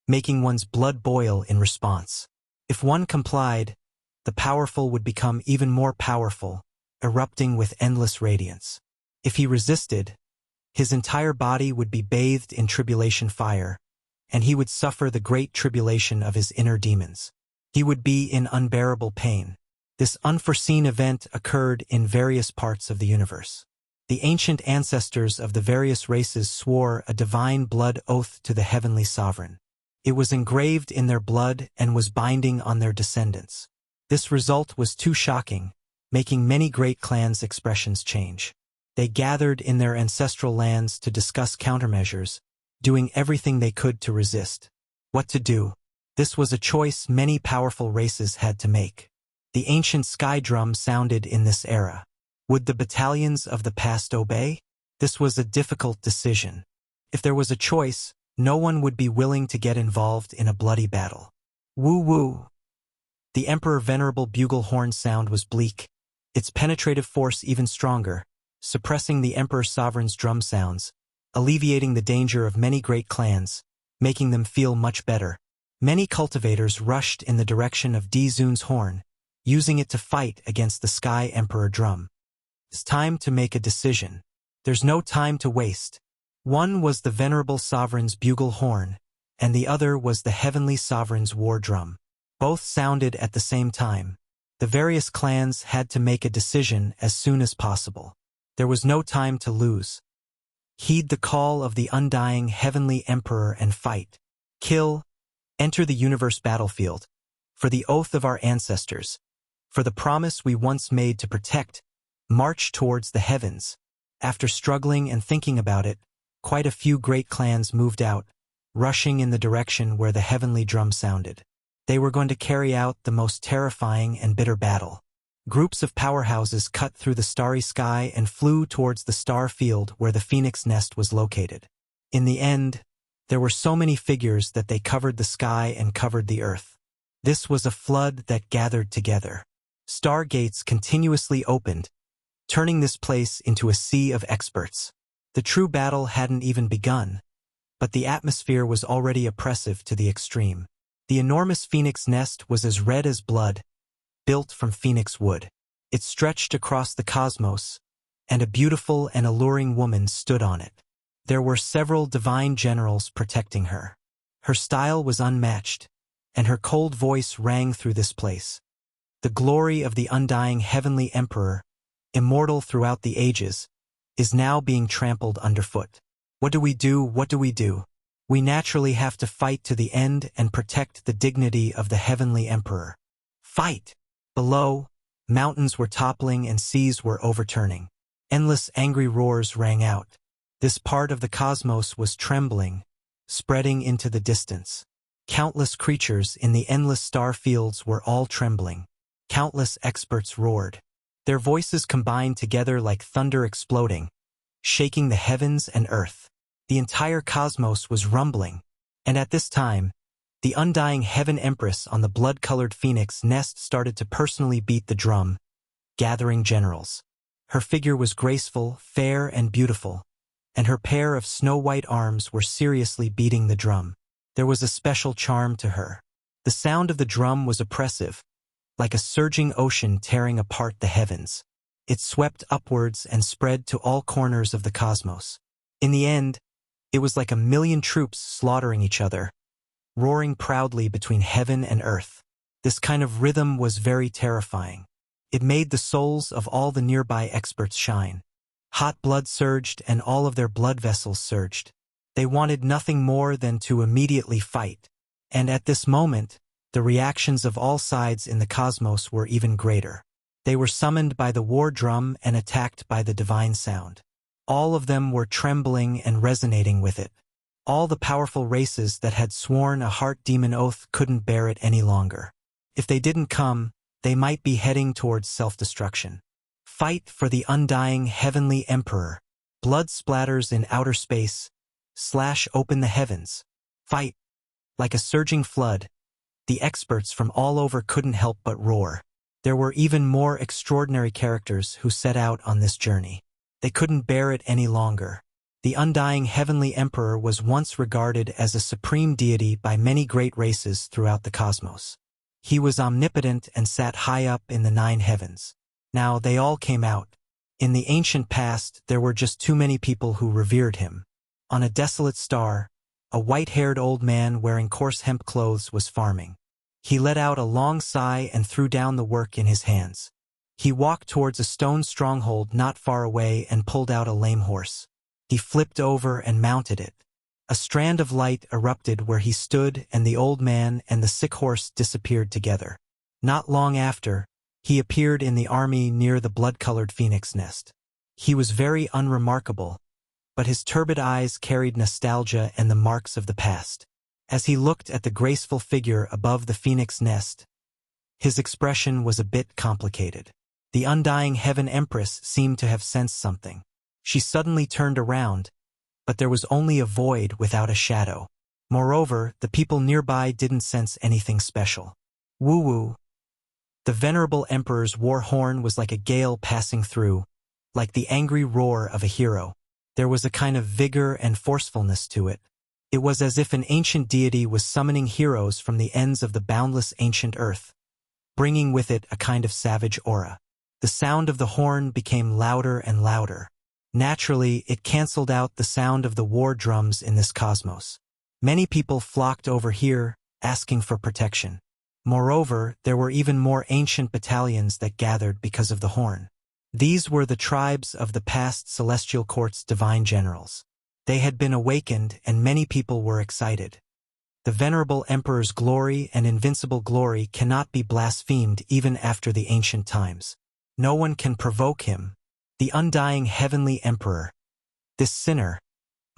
Speaker 1: making one's blood boil in response. If one complied, the powerful would become even more powerful, erupting with endless radiance. If he resisted, his entire body would be bathed in tribulation fire, and he would suffer the great tribulation of his inner demons. He would be in unbearable pain. This unforeseen event occurred in various parts of the universe. The ancient ancestors of the various races swore a divine blood oath to the heavenly sovereign. It was engraved in their blood and was binding on their descendants. This result was too shocking, making many great clans' expressions change. They gathered in their ancestral lands to discuss countermeasures, doing everything they could to resist. What to do? This was a choice many powerful races had to make. The ancient sky drum sounded in this era. Would the battalions of the past obey? This was a difficult decision. If there was a choice, no one would be willing to get involved in a bloody battle. Woo woo! The Emperor Venerable bugle horn sound was bleak, its penetrative force even stronger, suppressing the Emperor Sovereign's drum sounds, alleviating the danger of many great clans, making them feel much better. Many cultivators rushed in the direction of Dizun's horn, using it to fight against the Sky Emperor drum. It's time to make a decision. There's no time to waste. One was the Venerable Sovereign's bugle horn, and the other was the Heavenly Sovereign's war drum. Both sounded at the same time. The various clans had to make a decision as soon as possible. There was no time to lose. Heed the call of the undying Heavenly Emperor and fight. Kill. Enter the universe battlefield. For the oath of our ancestors. For the promise we once made to protect. March towards the heavens. After struggling and thinking about it, quite a few great clans moved out, rushing in the direction where the heavenly drum sounded. They were going to carry out the most terrifying and bitter battle. Groups of powerhouses cut through the starry sky and flew towards the star field where the phoenix nest was located. In the end, there were so many figures that they covered the sky and covered the earth. This was a flood that gathered together. Stargates continuously opened, turning this place into a sea of experts. The true battle hadn't even begun, but the atmosphere was already oppressive to the extreme. The enormous phoenix nest was as red as blood, built from phoenix wood. It stretched across the cosmos, and a beautiful and alluring woman stood on it. There were several divine generals protecting her. Her style was unmatched, and her cold voice rang through this place. The glory of the undying heavenly emperor, immortal throughout the ages, is now being trampled underfoot. What do we do? What do we do? We naturally have to fight to the end and protect the dignity of the heavenly emperor. Fight! Below, mountains were toppling and seas were overturning. Endless angry roars rang out. This part of the cosmos was trembling, spreading into the distance. Countless creatures in the endless star fields were all trembling. Countless experts roared. Their voices combined together like thunder exploding, shaking the heavens and earth. The entire cosmos was rumbling, and at this time, the undying heaven empress on the blood-colored phoenix nest started to personally beat the drum, gathering generals. Her figure was graceful, fair, and beautiful, and her pair of snow-white arms were seriously beating the drum. There was a special charm to her. The sound of the drum was oppressive, like a surging ocean tearing apart the heavens. It swept upwards and spread to all corners of the cosmos. In the end, it was like a million troops slaughtering each other, roaring proudly between heaven and earth. This kind of rhythm was very terrifying. It made the souls of all the nearby experts shine. Hot blood surged and all of their blood vessels surged. They wanted nothing more than to immediately fight. And at this moment, the reactions of all sides in the cosmos were even greater. They were summoned by the war drum and attacked by the divine sound. All of them were trembling and resonating with it. All the powerful races that had sworn a heart demon oath couldn't bear it any longer. If they didn't come, they might be heading towards self-destruction. Fight for the undying heavenly emperor. Blood splatters in outer space. Slash open the heavens. Fight. Like a surging flood, the experts from all over couldn't help but roar. There were even more extraordinary characters who set out on this journey. They couldn't bear it any longer. The undying heavenly emperor was once regarded as a supreme deity by many great races throughout the cosmos. He was omnipotent and sat high up in the 9 heavens. Now they all came out. In the ancient past, there were just too many people who revered him. On a desolate star, a white-haired old man wearing coarse hemp clothes was farming. He let out a long sigh and threw down the work in his hands. He walked towards a stone stronghold not far away and pulled out a lame horse. He flipped over and mounted it. A strand of light erupted where he stood, and the old man and the sick horse disappeared together. Not long after, he appeared in the army near the blood-colored phoenix nest. He was very unremarkable, but his turbid eyes carried nostalgia and the marks of the past. As he looked at the graceful figure above the phoenix nest, his expression was a bit complicated. The undying heaven empress seemed to have sensed something. She suddenly turned around, but there was only a void without a shadow. Moreover, the people nearby didn't sense anything special. Woo-woo. The venerable emperor's war horn was like a gale passing through, like the angry roar of a hero. There was a kind of vigor and forcefulness to it. It was as if an ancient deity was summoning heroes from the ends of the boundless ancient earth, bringing with it a kind of savage aura. The sound of the horn became louder and louder. Naturally, it cancelled out the sound of the war drums in this cosmos. Many people flocked over here, asking for protection. Moreover, there were even more ancient battalions that gathered because of the horn. These were the tribes of the past celestial court's divine generals. They had been awakened, and many people were excited. The venerable emperor's glory and invincible glory cannot be blasphemed even after the ancient times. No one can provoke him. The undying heavenly emperor, this sinner,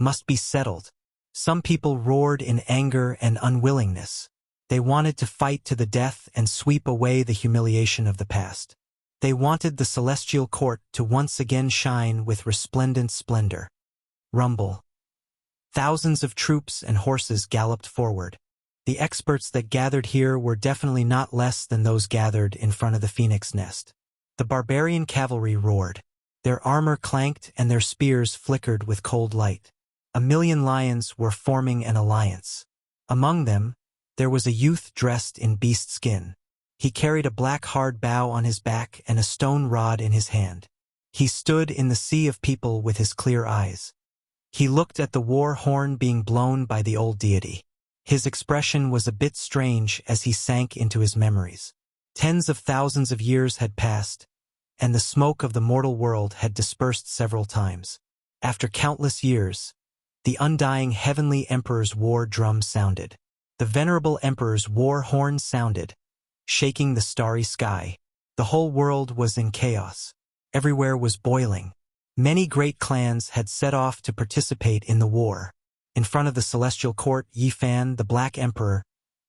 Speaker 1: must be settled. Some people roared in anger and unwillingness. They wanted to fight to the death and sweep away the humiliation of the past. They wanted the celestial court to once again shine with resplendent splendor. Rumble. Thousands of troops and horses galloped forward. The experts that gathered here were definitely not less than those gathered in front of the phoenix nest. The barbarian cavalry roared. Their armor clanked and their spears flickered with cold light. 1,000,000 lions were forming an alliance. Among them, there was a youth dressed in beast skin. He carried a black hard bow on his back and a stone rod in his hand. He stood in the sea of people with his clear eyes. He looked at the war horn being blown by the old deity. His expression was a bit strange as he sank into his memories. Tens of thousands of years had passed, and the smoke of the mortal world had dispersed several times. After countless years, the undying heavenly emperor's war drum sounded. The venerable emperor's war horn sounded, shaking the starry sky. The whole world was in chaos. Everywhere was boiling. Many great clans had set off to participate in the war. In front of the celestial court, Yi Fan, the Black Emperor,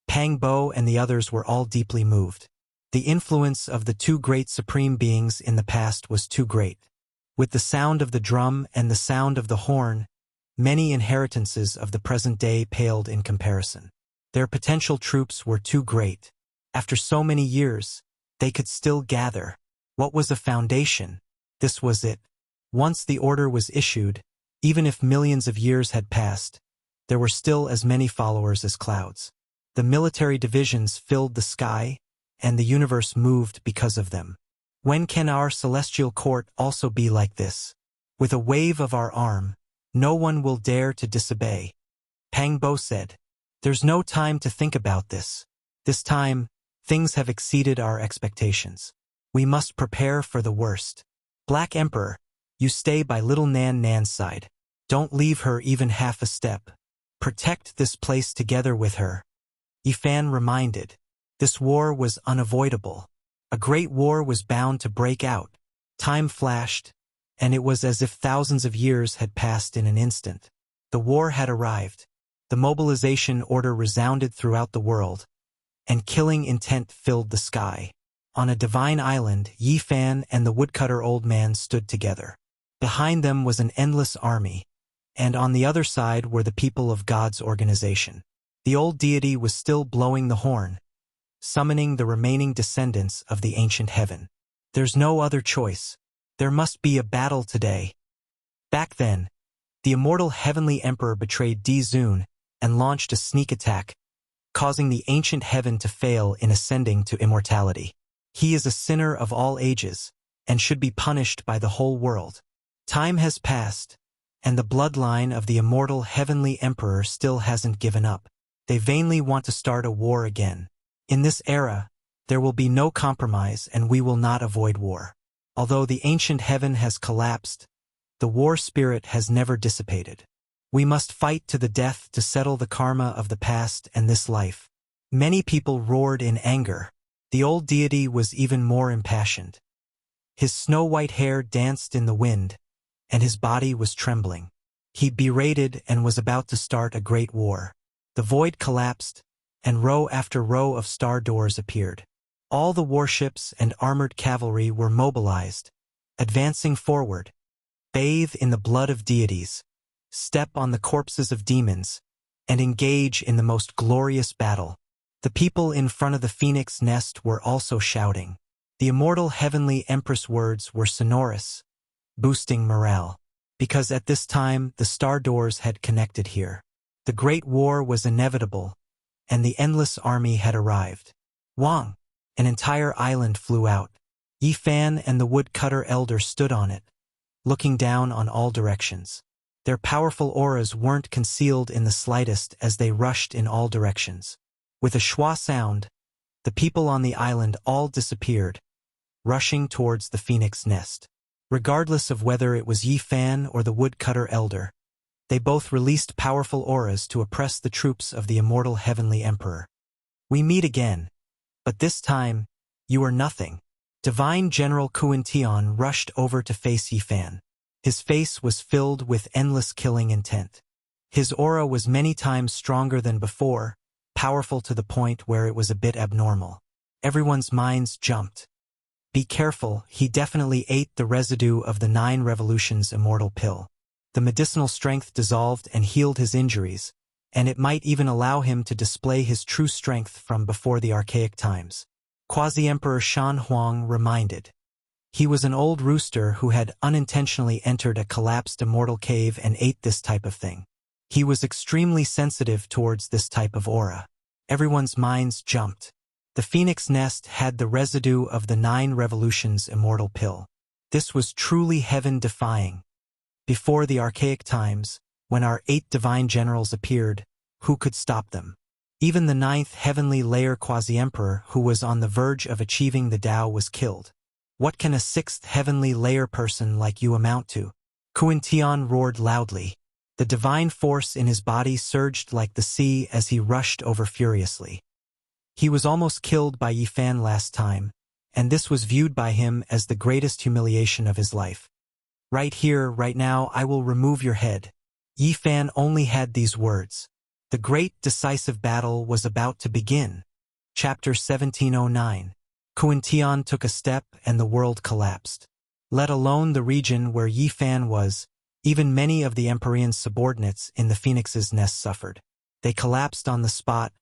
Speaker 1: Pang Bo, and the others were all deeply moved. The influence of the two great supreme beings in the past was too great. With the sound of the drum and the sound of the horn, many inheritances of the present day paled in comparison. Their potential troops were too great. After so many years, they could still gather. What was a foundation? This was it. Once the order was issued, even if millions of years had passed, there were still as many followers as clouds. The military divisions filled the sky, and the universe moved because of them. When can our celestial court also be like this? With a wave of our arm, no one will dare to disobey. Pang Bo said, "There's no time to think about this. This time, things have exceeded our expectations. We must prepare for the worst. Black Emperor, you stay by little Nan Nan's side. Don't leave her even half a step. Protect this place together with her." Yi Fan reminded. This war was unavoidable. A great war was bound to break out. Time flashed, and it was as if thousands of years had passed in an instant. The war had arrived. The mobilization order resounded throughout the world, and killing intent filled the sky. On a divine island, Yi Fan and the woodcutter old man stood together. Behind them was an endless army, and on the other side were the people of God's organization. The old deity was still blowing the horn, summoning the remaining descendants of the ancient heaven. There's no other choice. There must be a battle today. Back then, the immortal heavenly emperor betrayed Di Zun and launched a sneak attack, causing the ancient heaven to fail in ascending to immortality. He is a sinner of all ages, and should be punished by the whole world. Time has passed, and the bloodline of the immortal heavenly emperor still hasn't given up. They vainly want to start a war again. In this era, there will be no compromise and we will not avoid war. Although the ancient heaven has collapsed, the war spirit has never dissipated. We must fight to the death to settle the karma of the past and this life. Many people roared in anger. The old deity was even more impassioned. His snow-white hair danced in the wind, and his body was trembling. He berated and was about to start a great war. The void collapsed, and row after row of star doors appeared. All the warships and armored cavalry were mobilized, advancing forward. Bathe in the blood of deities, step on the corpses of demons, and engage in the most glorious battle. The people in front of the phoenix nest were also shouting. The immortal heavenly empress words were sonorous, boosting morale, because at this time the star doors had connected here. The great war was inevitable, and the endless army had arrived. Wang, an entire island flew out. Yi Fan and the woodcutter elder stood on it, looking down on all directions. Their powerful auras weren't concealed in the slightest as they rushed in all directions. With a schwa sound, the people on the island all disappeared, rushing towards the phoenix nest. Regardless of whether it was Yi Fan or the woodcutter elder, they both released powerful auras to oppress the troops of the immortal heavenly emperor. We meet again, but this time, you are nothing. Divine General Kuan Tian rushed over to face Yi Fan. His face was filled with endless killing intent. His aura was many times stronger than before, powerful to the point where it was a bit abnormal. Everyone's minds jumped. Be careful, he definitely ate the residue of the 9 Revolutions immortal pill. The medicinal strength dissolved and healed his injuries, and it might even allow him to display his true strength from before the archaic times. Quasi-Emperor Shan Huang reminded. He was an old rooster who had unintentionally entered a collapsed immortal cave and ate this type of thing. He was extremely sensitive towards this type of aura. Everyone's minds jumped. The phoenix nest had the residue of the 9 revolutions immortal pill. This was truly heaven-defying. Before the archaic times, when our 8 divine generals appeared, who could stop them? Even the 9th heavenly layer quasi-emperor who was on the verge of achieving the Tao was killed. What can a 6th heavenly layer person like you amount to? Kuan Tian roared loudly. The divine force in his body surged like the sea as he rushed over furiously. He was almost killed by Yi Fan last time, and this was viewed by him as the greatest humiliation of his life. Right here, right now, I will remove your head. Yi Fan only had these words. The great decisive battle was about to begin. Chapter 1709. Kuan Tian took a step and the world collapsed. Let alone the region where Yi Fan was, even many of the Emperor's subordinates in the Phoenix's nest suffered. They collapsed on the spot,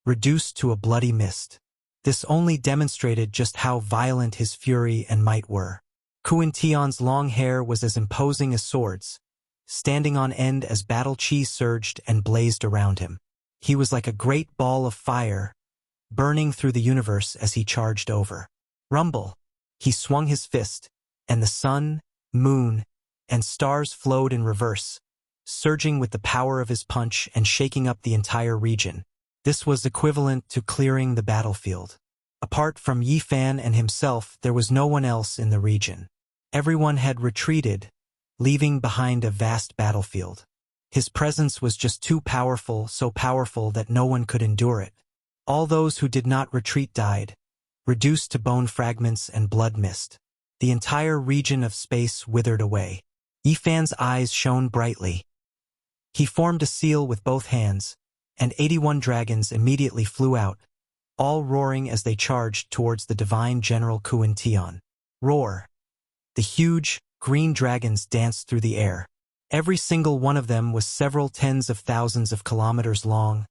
Speaker 1: reduced to a bloody mist. This only demonstrated just how violent his fury and might were. Kuan Tian's long hair was as imposing as swords, standing on end as battle chi surged and blazed around him. He was like a great ball of fire, burning through the universe as he charged over. Rumble! He swung his fist, and the sun, moon, and stars flowed in reverse, surging with the power of his punch and shaking up the entire region. This was equivalent to clearing the battlefield. Apart from Yi Fan and himself, there was no one else in the region. Everyone had retreated, leaving behind a vast battlefield. His presence was just too powerful, so powerful that no one could endure it. All those who did not retreat died, reduced to bone fragments and blood mist. The entire region of space withered away. Yi Fan's eyes shone brightly. He formed a seal with both hands, and 81 dragons immediately flew out, all roaring as they charged towards the divine general Kuan Tian. Roar! The huge, green dragons danced through the air. Every single one of them was several tens of thousands of kilometers long,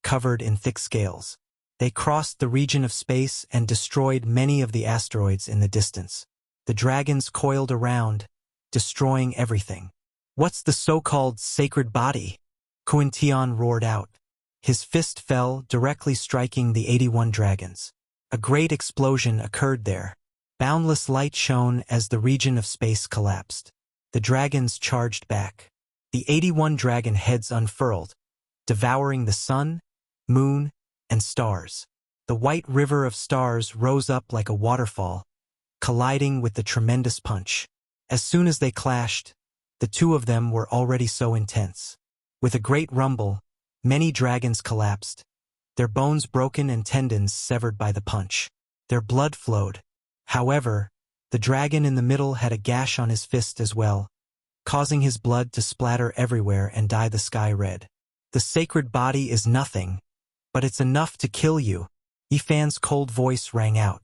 Speaker 1: covered in thick scales. They crossed the region of space and destroyed many of the asteroids in the distance. The dragons coiled around, destroying everything. What's the so-called sacred body? Kuan Tian roared out. His fist fell, directly striking the 81 dragons. A great explosion occurred there. Boundless light shone as the region of space collapsed. The dragons charged back. The 81 dragon heads unfurled, devouring the sun, moon, and stars. The white river of stars rose up like a waterfall, colliding with the tremendous punch. As soon as they clashed, the two of them were already so intense. With a great rumble, many dragons collapsed, their bones broken and tendons severed by the punch. Their blood flowed. However, the dragon in the middle had a gash on his fist as well, causing his blood to splatter everywhere and dye the sky red. The sacred body is nothing, but it's enough to kill you. Yi Fan's cold voice rang out.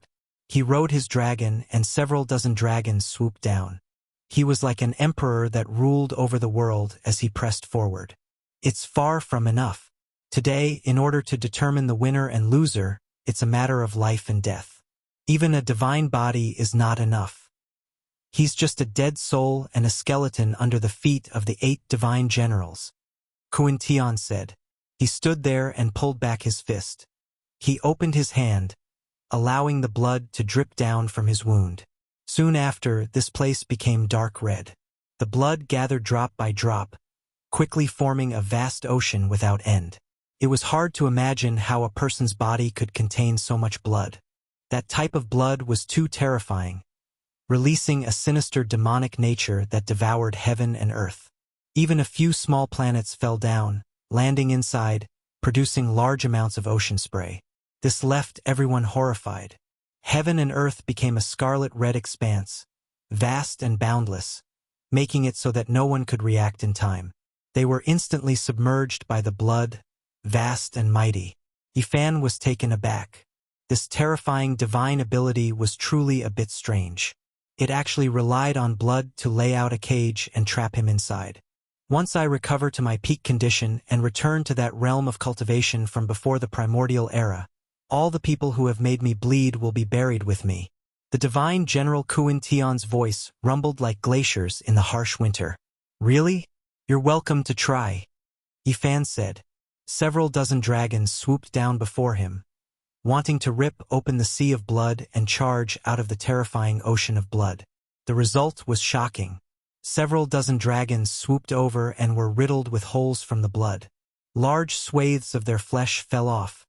Speaker 1: He rode his dragon and several dozen dragons swooped down. He was like an emperor that ruled over the world as he pressed forward. It's far from enough. Today, in order to determine the winner and loser, it's a matter of life and death. Even a divine body is not enough. He's just a dead soul and a skeleton under the feet of the 8 divine generals. Kuan Tian said. He stood there and pulled back his fist. He opened his hand, allowing the blood to drip down from his wound. Soon after, this place became dark red. The blood gathered drop by drop, quickly forming a vast ocean without end. It was hard to imagine how a person's body could contain so much blood. That type of blood was too terrifying, releasing a sinister demonic nature that devoured heaven and earth. Even a few small planets fell down, landing inside, producing large amounts of ocean spray. This left everyone horrified. Heaven and earth became a scarlet-red expanse, vast and boundless, making it so that no one could react in time. They were instantly submerged by the blood, vast and mighty. Yi Fan was taken aback. This terrifying divine ability was truly a bit strange. It actually relied on blood to lay out a cage and trap him inside. Once I recover to my peak condition and return to that realm of cultivation from before the primordial era, all the people who have made me bleed will be buried with me. The divine General Kuan Tian's voice rumbled like glaciers in the harsh winter. Really? You're welcome to try, Yifan said. Several dozen dragons swooped down before him, wanting to rip open the sea of blood and charge out of the terrifying ocean of blood. The result was shocking. Several dozen dragons swooped over and were riddled with holes from the blood. Large swathes of their flesh fell off,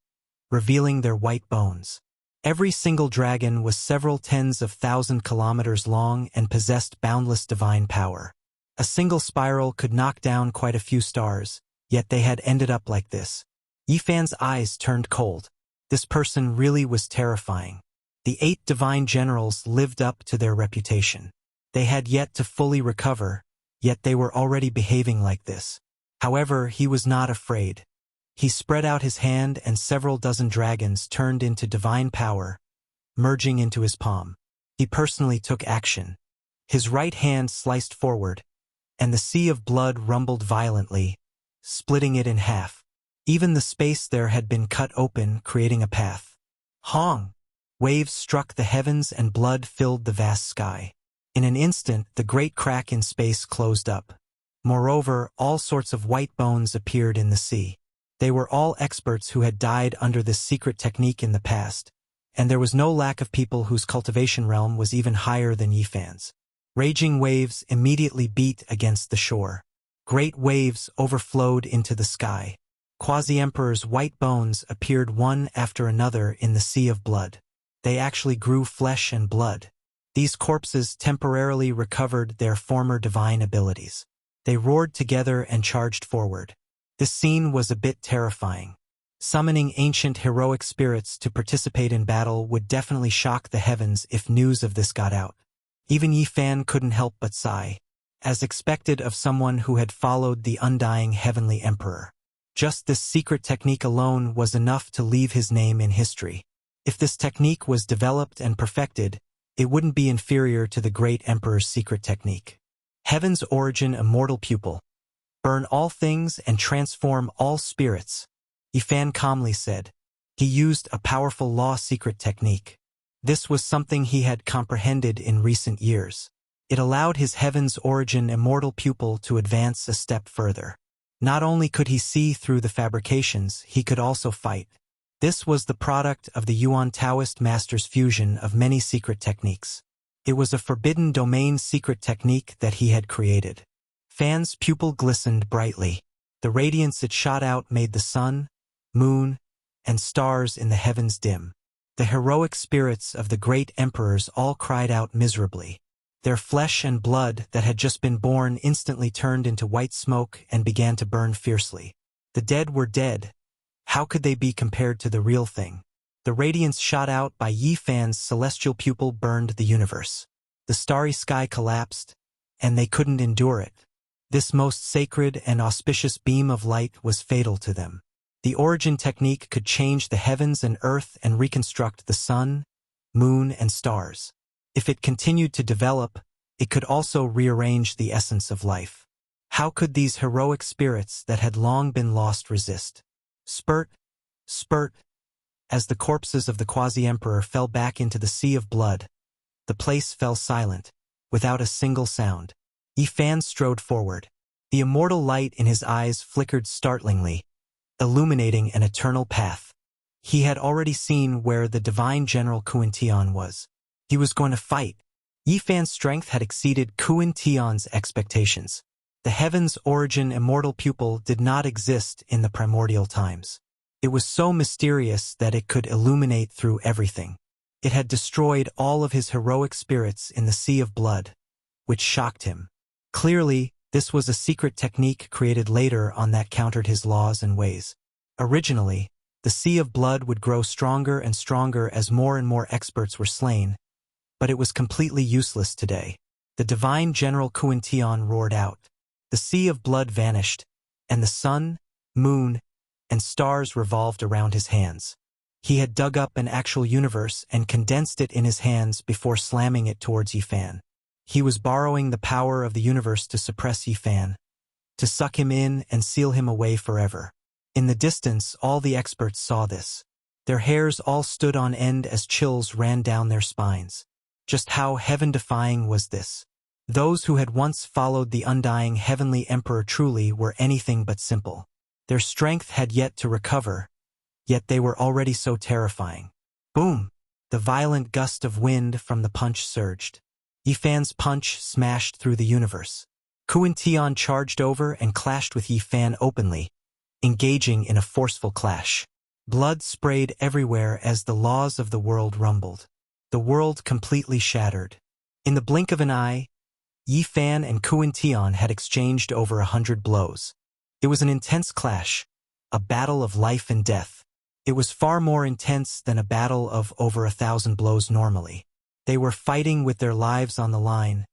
Speaker 1: revealing their white bones. Every single dragon was several tens of thousand kilometers long and possessed boundless divine power. A single spiral could knock down quite a few stars, yet they had ended up like this. Yifan's eyes turned cold. This person really was terrifying. The 8 divine generals lived up to their reputation. They had yet to fully recover, yet they were already behaving like this. However, he was not afraid. He spread out his hand and several dozen dragons turned into divine power, merging into his palm. He personally took action. His right hand sliced forward, and the sea of blood rumbled violently, splitting it in half. Even the space there had been cut open, creating a path. Hong! Waves struck the heavens and blood filled the vast sky. In an instant, the great crack in space closed up. Moreover, all sorts of white bones appeared in the sea. They were all experts who had died under this secret technique in the past, and there was no lack of people whose cultivation realm was even higher than Yifan's. Raging waves immediately beat against the shore. Great waves overflowed into the sky. Quasi-Emperor's white bones appeared one after another in the sea of blood. They actually grew flesh and blood. These corpses temporarily recovered their former divine abilities. They roared together and charged forward. This scene was a bit terrifying. Summoning ancient heroic spirits to participate in battle would definitely shock the heavens if news of this got out. Even Yifan couldn't help but sigh, as expected of someone who had followed the undying heavenly emperor. Just this secret technique alone was enough to leave his name in history. If this technique was developed and perfected, it wouldn't be inferior to the great emperor's secret technique. Heaven's origin immortal pupil. Burn all things and transform all spirits, Yifan calmly said. He used a powerful law secret technique. This was something he had comprehended in recent years. It allowed his heaven's origin immortal pupil to advance a step further. Not only could he see through the fabrications, he could also fight. This was the product of the Yuan Taoist master's fusion of many secret techniques. It was a forbidden domain secret technique that he had created. Fan's pupil glistened brightly. The radiance it shot out made the sun, moon, and stars in the heavens dim. The heroic spirits of the great emperors all cried out miserably. Their flesh and blood that had just been born instantly turned into white smoke and began to burn fiercely. The dead were dead. How could they be compared to the real thing? The radiance shot out by Yifan's celestial pupil burned the universe. The starry sky collapsed, and they couldn't endure it. This most sacred and auspicious beam of light was fatal to them. The origin technique could change the heavens and earth and reconstruct the sun, moon, and stars. If it continued to develop, it could also rearrange the essence of life. How could these heroic spirits that had long been lost resist? Spurt, spurt. As the corpses of the quasi-emperor fell back into the sea of blood, the place fell silent, without a single sound. Yifan strode forward. The immortal light in his eyes flickered startlingly, illuminating an eternal path. He had already seen where the divine General Kuan Tian was. He was going to fight. Yifan's strength had exceeded Kuan Tian's expectations. The heaven's origin immortal pupil did not exist in the primordial times. It was so mysterious that it could illuminate through everything. It had destroyed all of his heroic spirits in the sea of blood, which shocked him. Clearly, this was a secret technique created later on that countered his laws and ways. Originally, the sea of blood would grow stronger and stronger as more and more experts were slain, but it was completely useless today. The divine General Kuan Tian roared out. The sea of blood vanished, and the sun, moon, and stars revolved around his hands. He had dug up an actual universe and condensed it in his hands before slamming it towards Yifan. He was borrowing the power of the universe to suppress Yifan, to suck him in and seal him away forever. In the distance, all the experts saw this. Their hairs all stood on end as chills ran down their spines. Just how heaven-defying was this? Those who had once followed the undying heavenly emperor truly were anything but simple. Their strength had yet to recover, yet they were already so terrifying. Boom! The violent gust of wind from the punch surged. Yifan's punch smashed through the universe. Kuan Tian charged over and clashed with Yifan openly, engaging in a forceful clash. Blood sprayed everywhere as the laws of the world rumbled. The world completely shattered. In the blink of an eye, Yifan and Kuan Tian had exchanged over 100 blows. It was an intense clash, a battle of life and death. It was far more intense than a battle of over 1,000 blows normally. They were fighting with their lives on the line,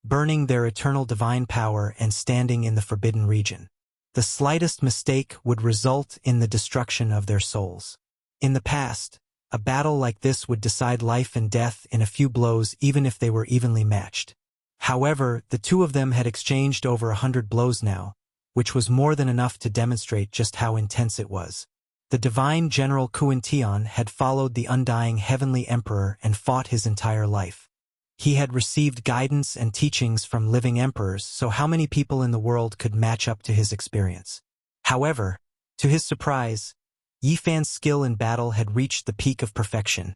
Speaker 1: burning their eternal divine power and standing in the forbidden region. The slightest mistake would result in the destruction of their souls. In the past, a battle like this would decide life and death in a few blows even if they were evenly matched. However, the two of them had exchanged over 100 blows now, which was more than enough to demonstrate just how intense it was. The divine general Kuan Tian had followed the undying heavenly emperor and fought his entire life. He had received guidance and teachings from living emperors, so how many people in the world could match up to his experience? However, to his surprise, Yifan's skill in battle had reached the peak of perfection,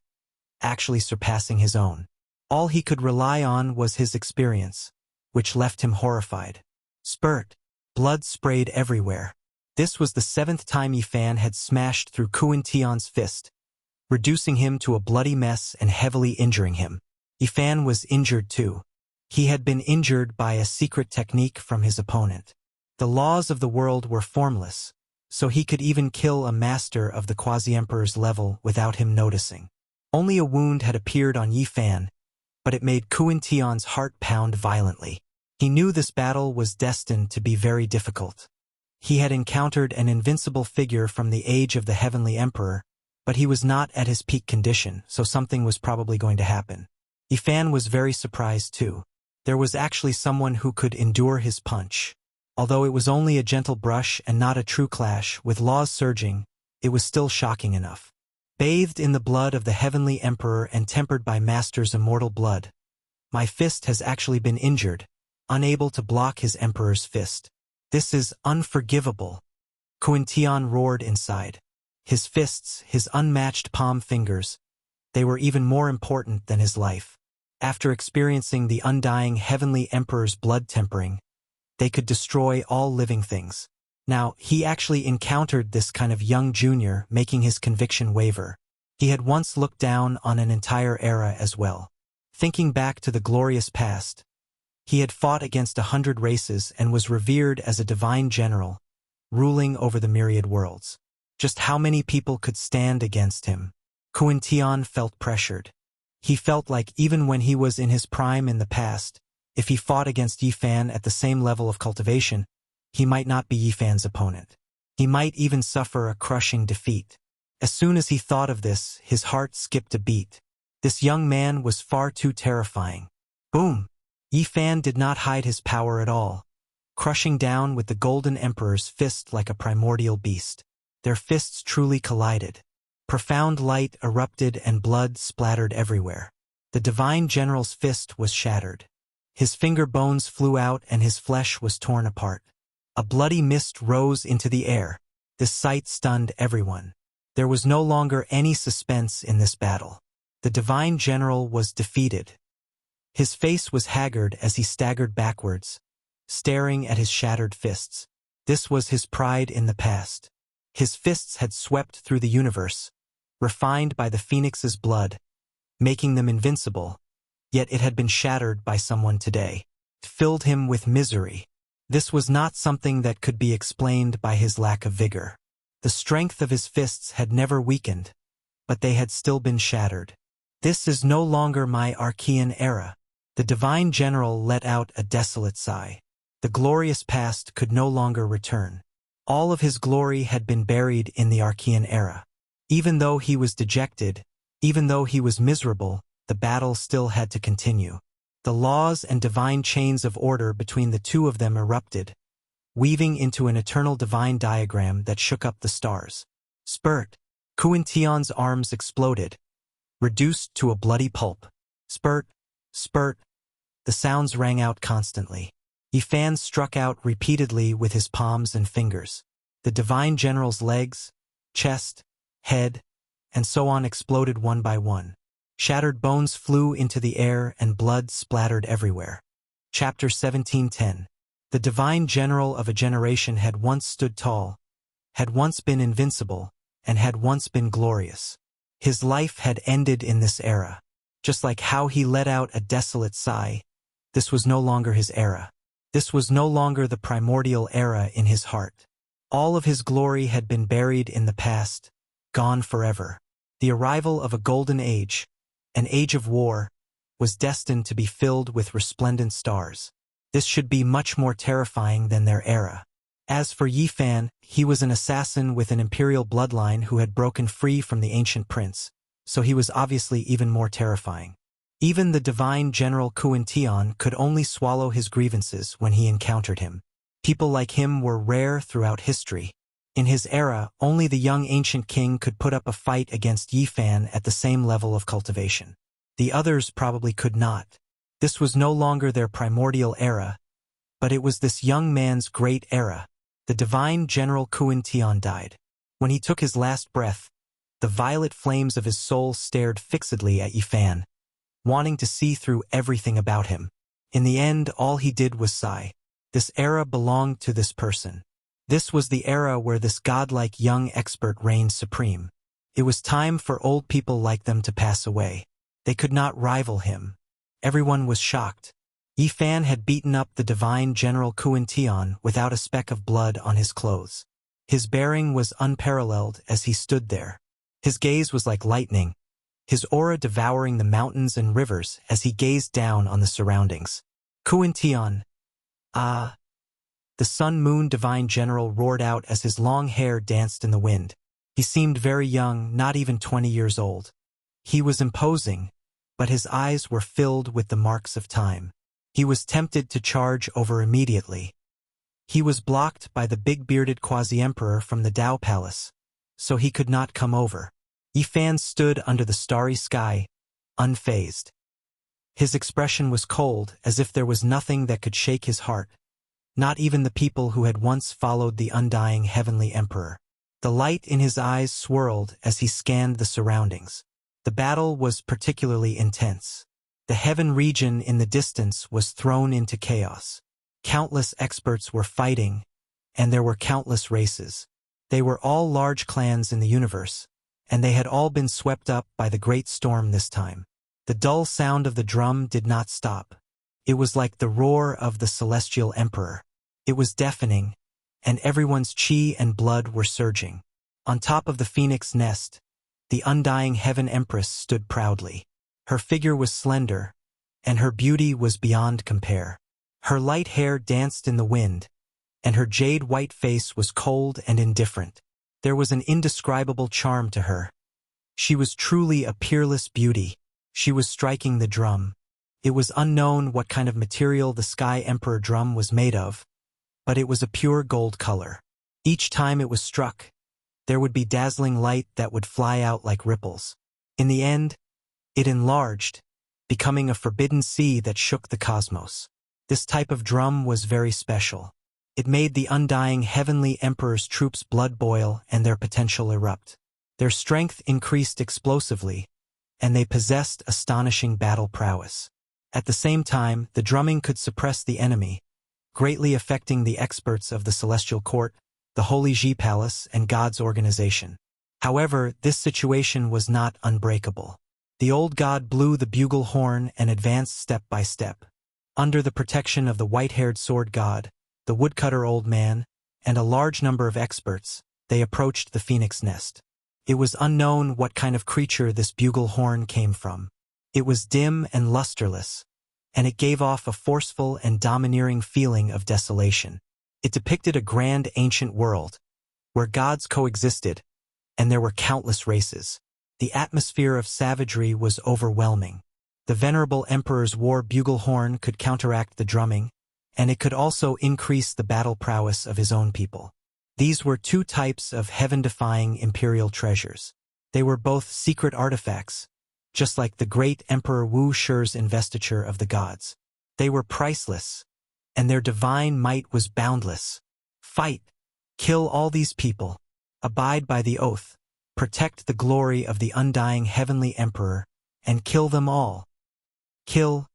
Speaker 1: actually surpassing his own. All he could rely on was his experience, which left him horrified. Spurt. Blood sprayed everywhere. This was the 7th time Yifan had smashed through Kuan Tian's fist, reducing him to a bloody mess and heavily injuring him. Yifan was injured too. He had been injured by a secret technique from his opponent. The laws of the world were formless, so he could even kill a master of the quasi-emperor's level without him noticing. Only a wound had appeared on Yifan, but it made Kuan Tian's heart pound violently. He knew this battle was destined to be very difficult. He had encountered an invincible figure from the age of the heavenly emperor, but he was not at his peak condition, so something was probably going to happen. Yifan was very surprised too. There was actually someone who could endure his punch. Although it was only a gentle brush and not a true clash, with laws surging, it was still shocking enough. Bathed in the blood of the heavenly emperor and tempered by Master's immortal blood, my fist has actually been injured, unable to block his emperor's fist. This is unforgivable. Kuan Tian roared inside. His fists, his unmatched palm fingers, they were even more important than his life. After experiencing the undying heavenly emperor's blood tempering, they could destroy all living things. Now, he actually encountered this kind of young junior, making his conviction waver. He had once looked down on an entire era as well. Thinking back to the glorious past, he had fought against 100 races and was revered as a divine general, ruling over the myriad worlds. Just how many people could stand against him? Kuan Tian felt pressured. He felt like even when he was in his prime in the past, if he fought against Yifan at the same level of cultivation, he might not be Yifan's opponent. He might even suffer a crushing defeat. As soon as he thought of this, his heart skipped a beat. This young man was far too terrifying. Boom! Yifan did not hide his power at all, crushing down with the Golden Emperor's fist like a primordial beast. Their fists truly collided. Profound light erupted and blood splattered everywhere. The divine general's fist was shattered. His finger bones flew out and his flesh was torn apart. A bloody mist rose into the air. This sight stunned everyone. There was no longer any suspense in this battle. The divine general was defeated. His face was haggard as he staggered backwards, staring at his shattered fists. This was his pride in the past. His fists had swept through the universe, refined by the phoenix's blood, making them invincible, yet it had been shattered by someone today. It filled him with misery. This was not something that could be explained by his lack of vigor. The strength of his fists had never weakened, but they had still been shattered. This is no longer my Archean era. The divine general let out a desolate sigh. The glorious past could no longer return. All of his glory had been buried in the Archean era. Even though he was dejected, even though he was miserable, the battle still had to continue. The laws and divine chains of order between the two of them erupted, weaving into an eternal divine diagram that shook up the stars. Spurt! Kuan-Tian's arms exploded, reduced to a bloody pulp. Spurt! Spurt! The sounds rang out constantly. Yifan struck out repeatedly with his palms and fingers. The divine general's legs, chest, head, and so on exploded one by one. Shattered bones flew into the air and blood splattered everywhere. Chapter 17:10. The divine general of a generation had once stood tall, had once been invincible, and had once been glorious. His life had ended in this era. Just like how he let out a desolate sigh, this was no longer his era. This was no longer the primordial era in his heart. All of his glory had been buried in the past, gone forever. The arrival of a golden age, an age of war, was destined to be filled with resplendent stars. This should be much more terrifying than their era. As for Yifan, he was an assassin with an imperial bloodline who had broken free from the ancient prince, so he was obviously even more terrifying. Even the divine general Kuan-Tian could only swallow his grievances when he encountered him. People like him were rare throughout history. In his era, only the young ancient king could put up a fight against Yifan at the same level of cultivation. The others probably could not. This was no longer their primordial era, but it was this young man's great era. The divine general Kuan-Tian died. When he took his last breath, the violet flames of his soul stared fixedly at Yifan, wanting to see through everything about him. In the end, all he did was sigh. This era belonged to this person. This was the era where this godlike young expert reigned supreme. It was time for old people like them to pass away. They could not rival him. Everyone was shocked. Yifan had beaten up the divine general Kuan-Tian without a speck of blood on his clothes. His bearing was unparalleled as he stood there. His gaze was like lightning, his aura devouring the mountains and rivers as he gazed down on the surroundings. Kuan-Tian! Ah! The sun-moon divine general roared out as his long hair danced in the wind. He seemed very young, not even 20 years old. He was imposing, but his eyes were filled with the marks of time. He was tempted to charge over immediately. He was blocked by the big-bearded quasi-emperor from the Dao Palace, so he could not come over. Yifan stood under the starry sky, unfazed. His expression was cold, as if there was nothing that could shake his heart, not even the people who had once followed the undying heavenly emperor. The light in his eyes swirled as he scanned the surroundings. The battle was particularly intense. The heaven region in the distance was thrown into chaos. Countless experts were fighting, and there were countless races. They were all large clans in the universe, and they had all been swept up by the great storm this time. The dull sound of the drum did not stop. It was like the roar of the celestial emperor. It was deafening, and everyone's chi and blood were surging. On top of the phoenix nest, the undying heaven empress stood proudly. Her figure was slender, and her beauty was beyond compare. Her light hair danced in the wind, and her jade-white face was cold and indifferent. There was an indescribable charm to her. She was truly a peerless beauty. She was striking the drum. It was unknown what kind of material the Sky Emperor drum was made of, but it was a pure gold color. Each time it was struck, there would be dazzling light that would fly out like ripples. In the end, it enlarged, becoming a forbidden sea that shook the cosmos. This type of drum was very special. It made the undying heavenly emperor's troops' blood boil and their potential erupt. Their strength increased explosively, and they possessed astonishing battle prowess. At the same time, the drumming could suppress the enemy, greatly affecting the experts of the Celestial Court, the Holy Ji Palace, and God's organization. However, this situation was not unbreakable. The old god blew the bugle horn and advanced step by step. Under the protection of the white-haired sword god, the woodcutter old man, and a large number of experts, they approached the phoenix nest. It was unknown what kind of creature this bugle horn came from. It was dim and lusterless, and it gave off a forceful and domineering feeling of desolation. It depicted a grand ancient world, where gods coexisted, and there were countless races. The atmosphere of savagery was overwhelming. The venerable emperor's war bugle horn could counteract the drumming, and it could also increase the battle prowess of his own people. These were two types of heaven-defying imperial treasures. They were both secret artifacts, just like the great Emperor Wuxia's investiture of the gods. They were priceless, and their divine might was boundless. Fight, kill all these people, abide by the oath, protect the glory of the undying heavenly emperor, and kill them all. Kill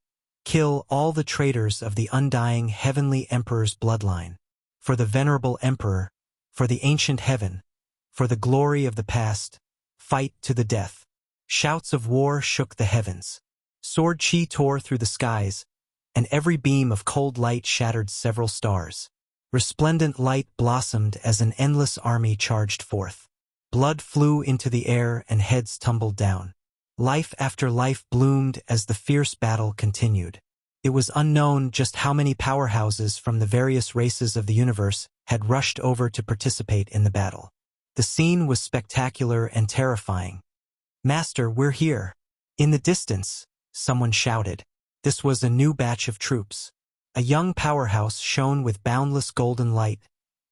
Speaker 1: all the traitors of the undying heavenly emperor's bloodline. For the venerable emperor, for the ancient heaven, for the glory of the past, fight to the death. Shouts of war shook the heavens. Sword chi tore through the skies, and every beam of cold light shattered several stars. Resplendent light blossomed as an endless army charged forth. Blood flew into the air and heads tumbled down. Life after life bloomed as the fierce battle continued. It was unknown just how many powerhouses from the various races of the universe had rushed over to participate in the battle. The scene was spectacular and terrifying. "Master, we're here." In the distance, someone shouted. This was a new batch of troops. A young powerhouse shone with boundless golden light,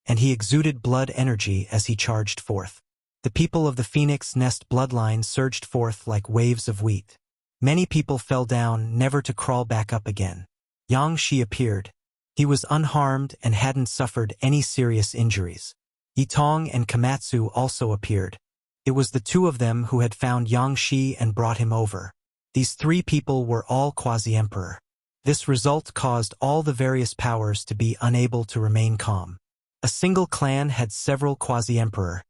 Speaker 1: and he exuded blood energy as he charged forth. The people of the Phoenix Nest bloodline surged forth like waves of wheat. Many people fell down, never to crawl back up again. Yang Shi appeared. He was unharmed and hadn't suffered any serious injuries. Yitong and Komatsu also appeared. It was the two of them who had found Yang Shi and brought him over. These three people were all quasi-emperor. This result caused all the various powers to be unable to remain calm. A single clan had several quasi-emperor.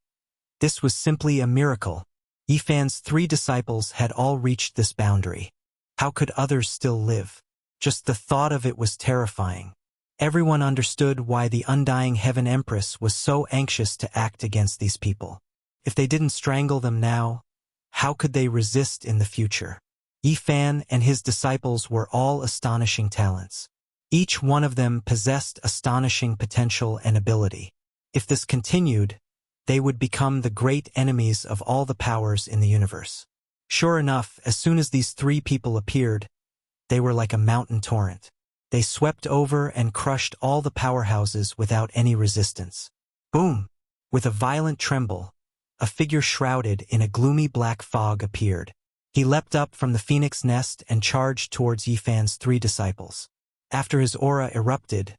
Speaker 1: This was simply a miracle. Yifan's three disciples had all reached this boundary. How could others still live? Just the thought of it was terrifying. Everyone understood why the undying Heaven Empress was so anxious to act against these people. If they didn't strangle them now, how could they resist in the future? Yifan and his disciples were all astonishing talents. Each one of them possessed astonishing potential and ability. If this continued, they would become the great enemies of all the powers in the universe. Sure enough, as soon as these three people appeared, they were like a mountain torrent. They swept over and crushed all the powerhouses without any resistance. Boom! With a violent tremble, a figure shrouded in a gloomy black fog appeared. He leapt up from the phoenix nest and charged towards Yifan's three disciples. After his aura erupted,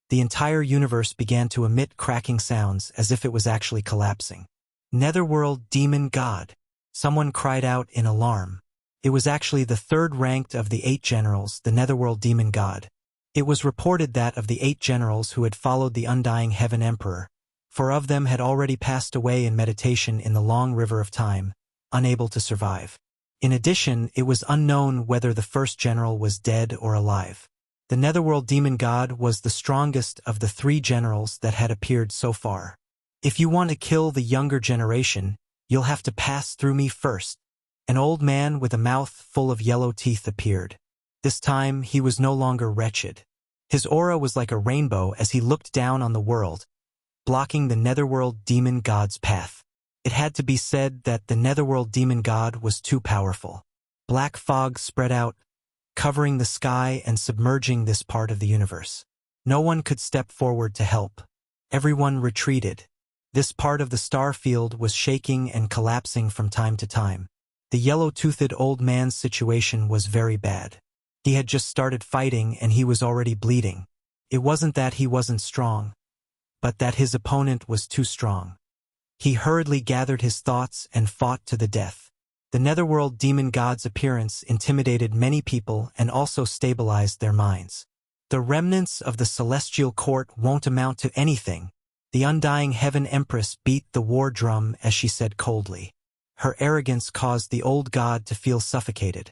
Speaker 1: the entire universe began to emit cracking sounds as if it was actually collapsing. Netherworld Demon God! Someone cried out in alarm. It was actually the third ranked of the 8 generals, the Netherworld Demon God. It was reported that of the 8 generals who had followed the undying Heaven Emperor, 4 of them had already passed away in meditation in the long river of time, unable to survive. In addition, it was unknown whether the first general was dead or alive. The Netherworld Demon God was the strongest of the 3 generals that had appeared so far. If you want to kill the younger generation, you'll have to pass through me first. An old man with a mouth full of yellow teeth appeared. This time, he was no longer wretched. His aura was like a rainbow as he looked down on the world, blocking the Netherworld Demon God's path. It had to be said that the Netherworld Demon God was too powerful. Black fog spread out, covering the sky and submerging this part of the universe. No one could step forward to help. Everyone retreated. This part of the star field was shaking and collapsing from time to time. The yellow-toothed old man's situation was very bad. He had just started fighting and he was already bleeding. It wasn't that he wasn't strong, but that his opponent was too strong. He hurriedly gathered his thoughts and fought to the death. The Netherworld Demon God's appearance intimidated many people and also stabilized their minds. The remnants of the Celestial Court won't amount to anything. The undying Heaven Empress beat the war drum as she said coldly. Her arrogance caused the old god to feel suffocated,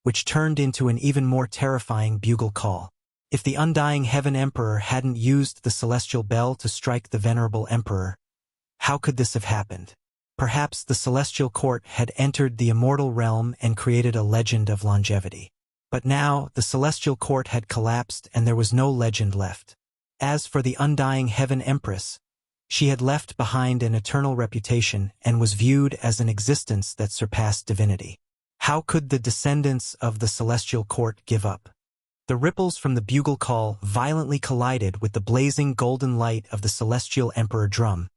Speaker 1: which turned into an even more terrifying bugle call. If the undying Heaven Emperor hadn't used the celestial bell to strike the venerable emperor, how could this have happened? Perhaps the Celestial Court had entered the immortal realm and created a legend of longevity. But now, the Celestial Court had collapsed and there was no legend left. As for the undying Heaven Empress, she had left behind an eternal reputation and was viewed as an existence that surpassed divinity. How could the descendants of the Celestial Court give up? The ripples from the bugle call violently collided with the blazing golden light of the celestial emperor drum,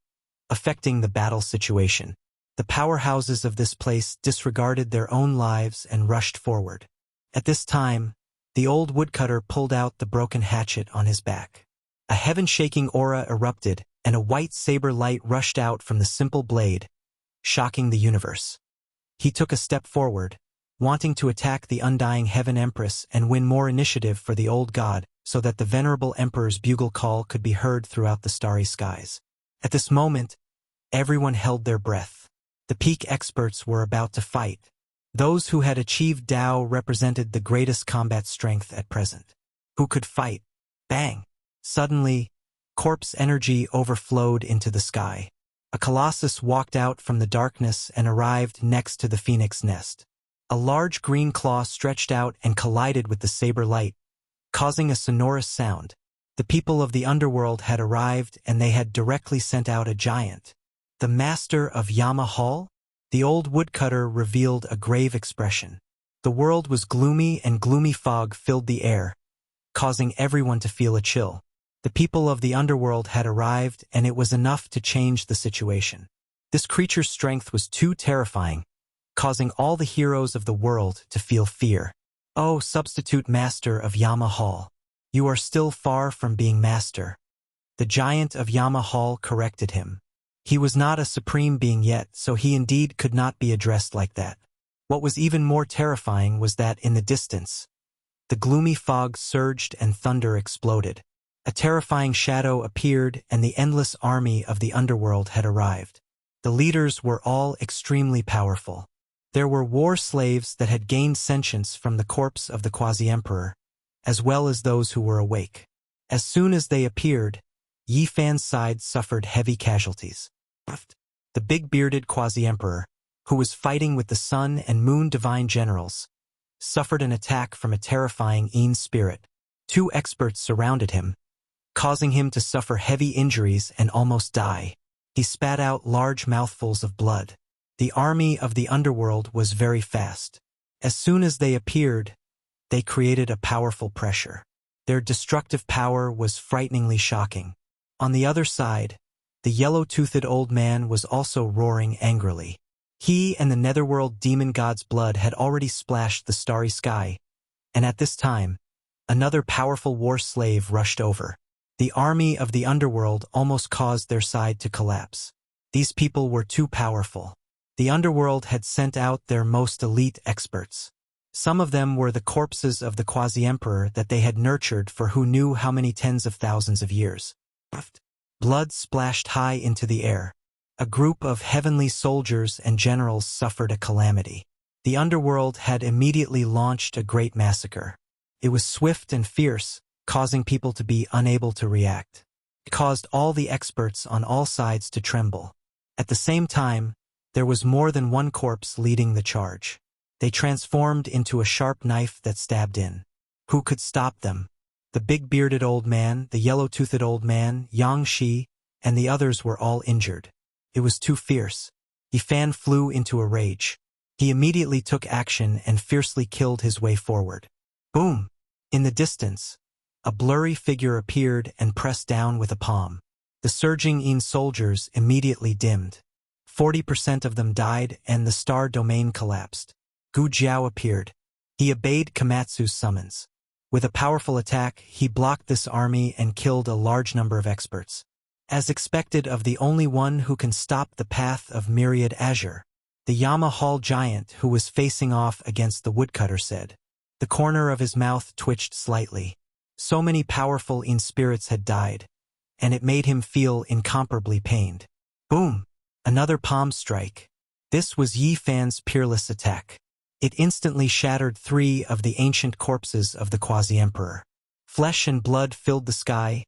Speaker 1: affecting the battle situation. The powerhouses of this place disregarded their own lives and rushed forward. At this time, the old woodcutter pulled out the broken hatchet on his back. A heaven-shaking aura erupted, and a white saber light rushed out from the simple blade, shocking the universe. He took a step forward, wanting to attack the undying Heaven Empress and win more initiative for the old god so that the venerable emperor's bugle call could be heard throughout the starry skies. At this moment, everyone held their breath. The peak experts were about to fight. Those who had achieved Tao represented the greatest combat strength at present. Who could fight? Bang! Suddenly, corpse energy overflowed into the sky. A colossus walked out from the darkness and arrived next to the phoenix nest. A large green claw stretched out and collided with the saber light, causing a sonorous sound. The people of the underworld had arrived and they had directly sent out a giant. The master of Yama Hall? The old woodcutter revealed a grave expression. The world was gloomy and gloomy fog filled the air, causing everyone to feel a chill. The people of the underworld had arrived and it was enough to change the situation. This creature's strength was too terrifying, causing all the heroes of the world to feel fear. Oh, substitute master of Yama Hall, you are still far from being master. The giant of Yama Hall corrected him. He was not a supreme being yet, so he indeed could not be addressed like that. What was even more terrifying was that in the distance, the gloomy fog surged and thunder exploded. A terrifying shadow appeared and the endless army of the underworld had arrived. The leaders were all extremely powerful. There were war slaves that had gained sentience from the corpse of the quasi-emperor, as well as those who were awake. As soon as they appeared, Yi Fan's side suffered heavy casualties. The big-bearded quasi-emperor, who was fighting with the sun and moon divine generals, suffered an attack from a terrifying Een spirit. 2 experts surrounded him, causing him to suffer heavy injuries and almost die. He spat out large mouthfuls of blood. The army of the underworld was very fast. As soon as they appeared, they created a powerful pressure. Their destructive power was frighteningly shocking. On the other side, the yellow-toothed old man was also roaring angrily. He and the netherworld demon god's blood had already splashed the starry sky, and at this time, another powerful war slave rushed over. The army of the underworld almost caused their side to collapse. These people were too powerful. The underworld had sent out their most elite experts. Some of them were the corpses of the quasi-emperor that they had nurtured for who knew how many tens of thousands of years. Blood splashed high into the air. A group of heavenly soldiers and generals suffered a calamity. The underworld had immediately launched a great massacre. It was swift and fierce, causing people to be unable to react. It caused all the experts on all sides to tremble. At the same time, there was more than one corpse leading the charge. They transformed into a sharp knife that stabbed in. Who could stop them? The big-bearded old man, the yellow-toothed old man, Yang Shi, and the others were all injured. It was too fierce. Yi Fan flew into a rage. He immediately took action and fiercely killed his way forward. Boom! In the distance, a blurry figure appeared and pressed down with a palm. The surging Een soldiers immediately dimmed. 40% of them died and the star domain collapsed. Gu Jiao appeared. He obeyed Komatsu's summons. With a powerful attack, he blocked this army and killed a large number of experts. As expected of the only one who can stop the path of myriad azure, the Yama Hall giant who was facing off against the woodcutter said. The corner of his mouth twitched slightly. So many powerful Een spirits had died, and it made him feel incomparably pained. Boom! Another palm strike. This was Yi Fan's peerless attack. It instantly shattered 3 of the ancient corpses of the quasi-emperor. Flesh and blood filled the sky,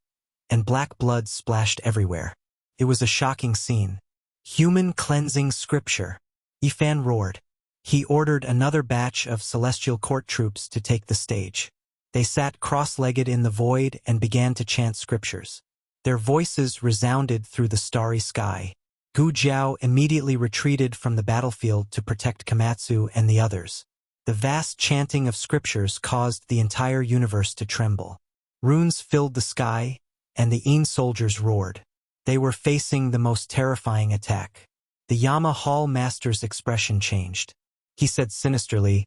Speaker 1: and black blood splashed everywhere. It was a shocking scene. Human cleansing scripture. Yi Fan roared. He ordered another batch of celestial court troops to take the stage. They sat cross-legged in the void and began to chant scriptures. Their voices resounded through the starry sky. Gu Jiao immediately retreated from the battlefield to protect Komatsu and the others. The vast chanting of scriptures caused the entire universe to tremble. Runes filled the sky, and the Yin soldiers roared. They were facing the most terrifying attack. The Yama Hall Master's expression changed. He said sinisterly,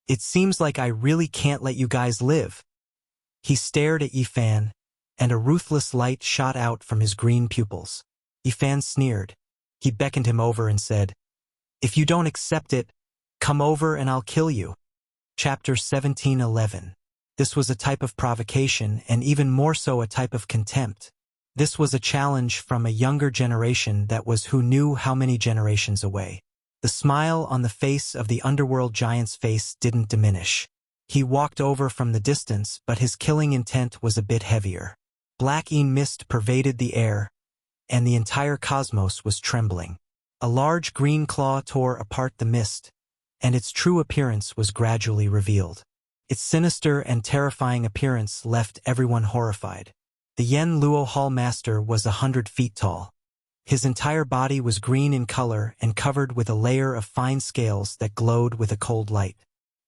Speaker 1: "It seems like I really can't let you guys live." He stared at Yifan, and a ruthless light shot out from his green pupils. Yifan sneered. He beckoned him over and said, "If you don't accept it, come over and I'll kill you." Chapter 17:11. This was a type of provocation, and even more so a type of contempt. This was a challenge from a younger generation that was who knew how many generations away. The smile on the face of the underworld giant's face didn't diminish. He walked over from the distance, but his killing intent was a bit heavier. Black mist pervaded the air, and the entire cosmos was trembling. A large green claw tore apart the mist, and its true appearance was gradually revealed. Its sinister and terrifying appearance left everyone horrified. The Yen Luo Hall Master was 100 feet tall. His entire body was green in color and covered with a layer of fine scales that glowed with a cold light.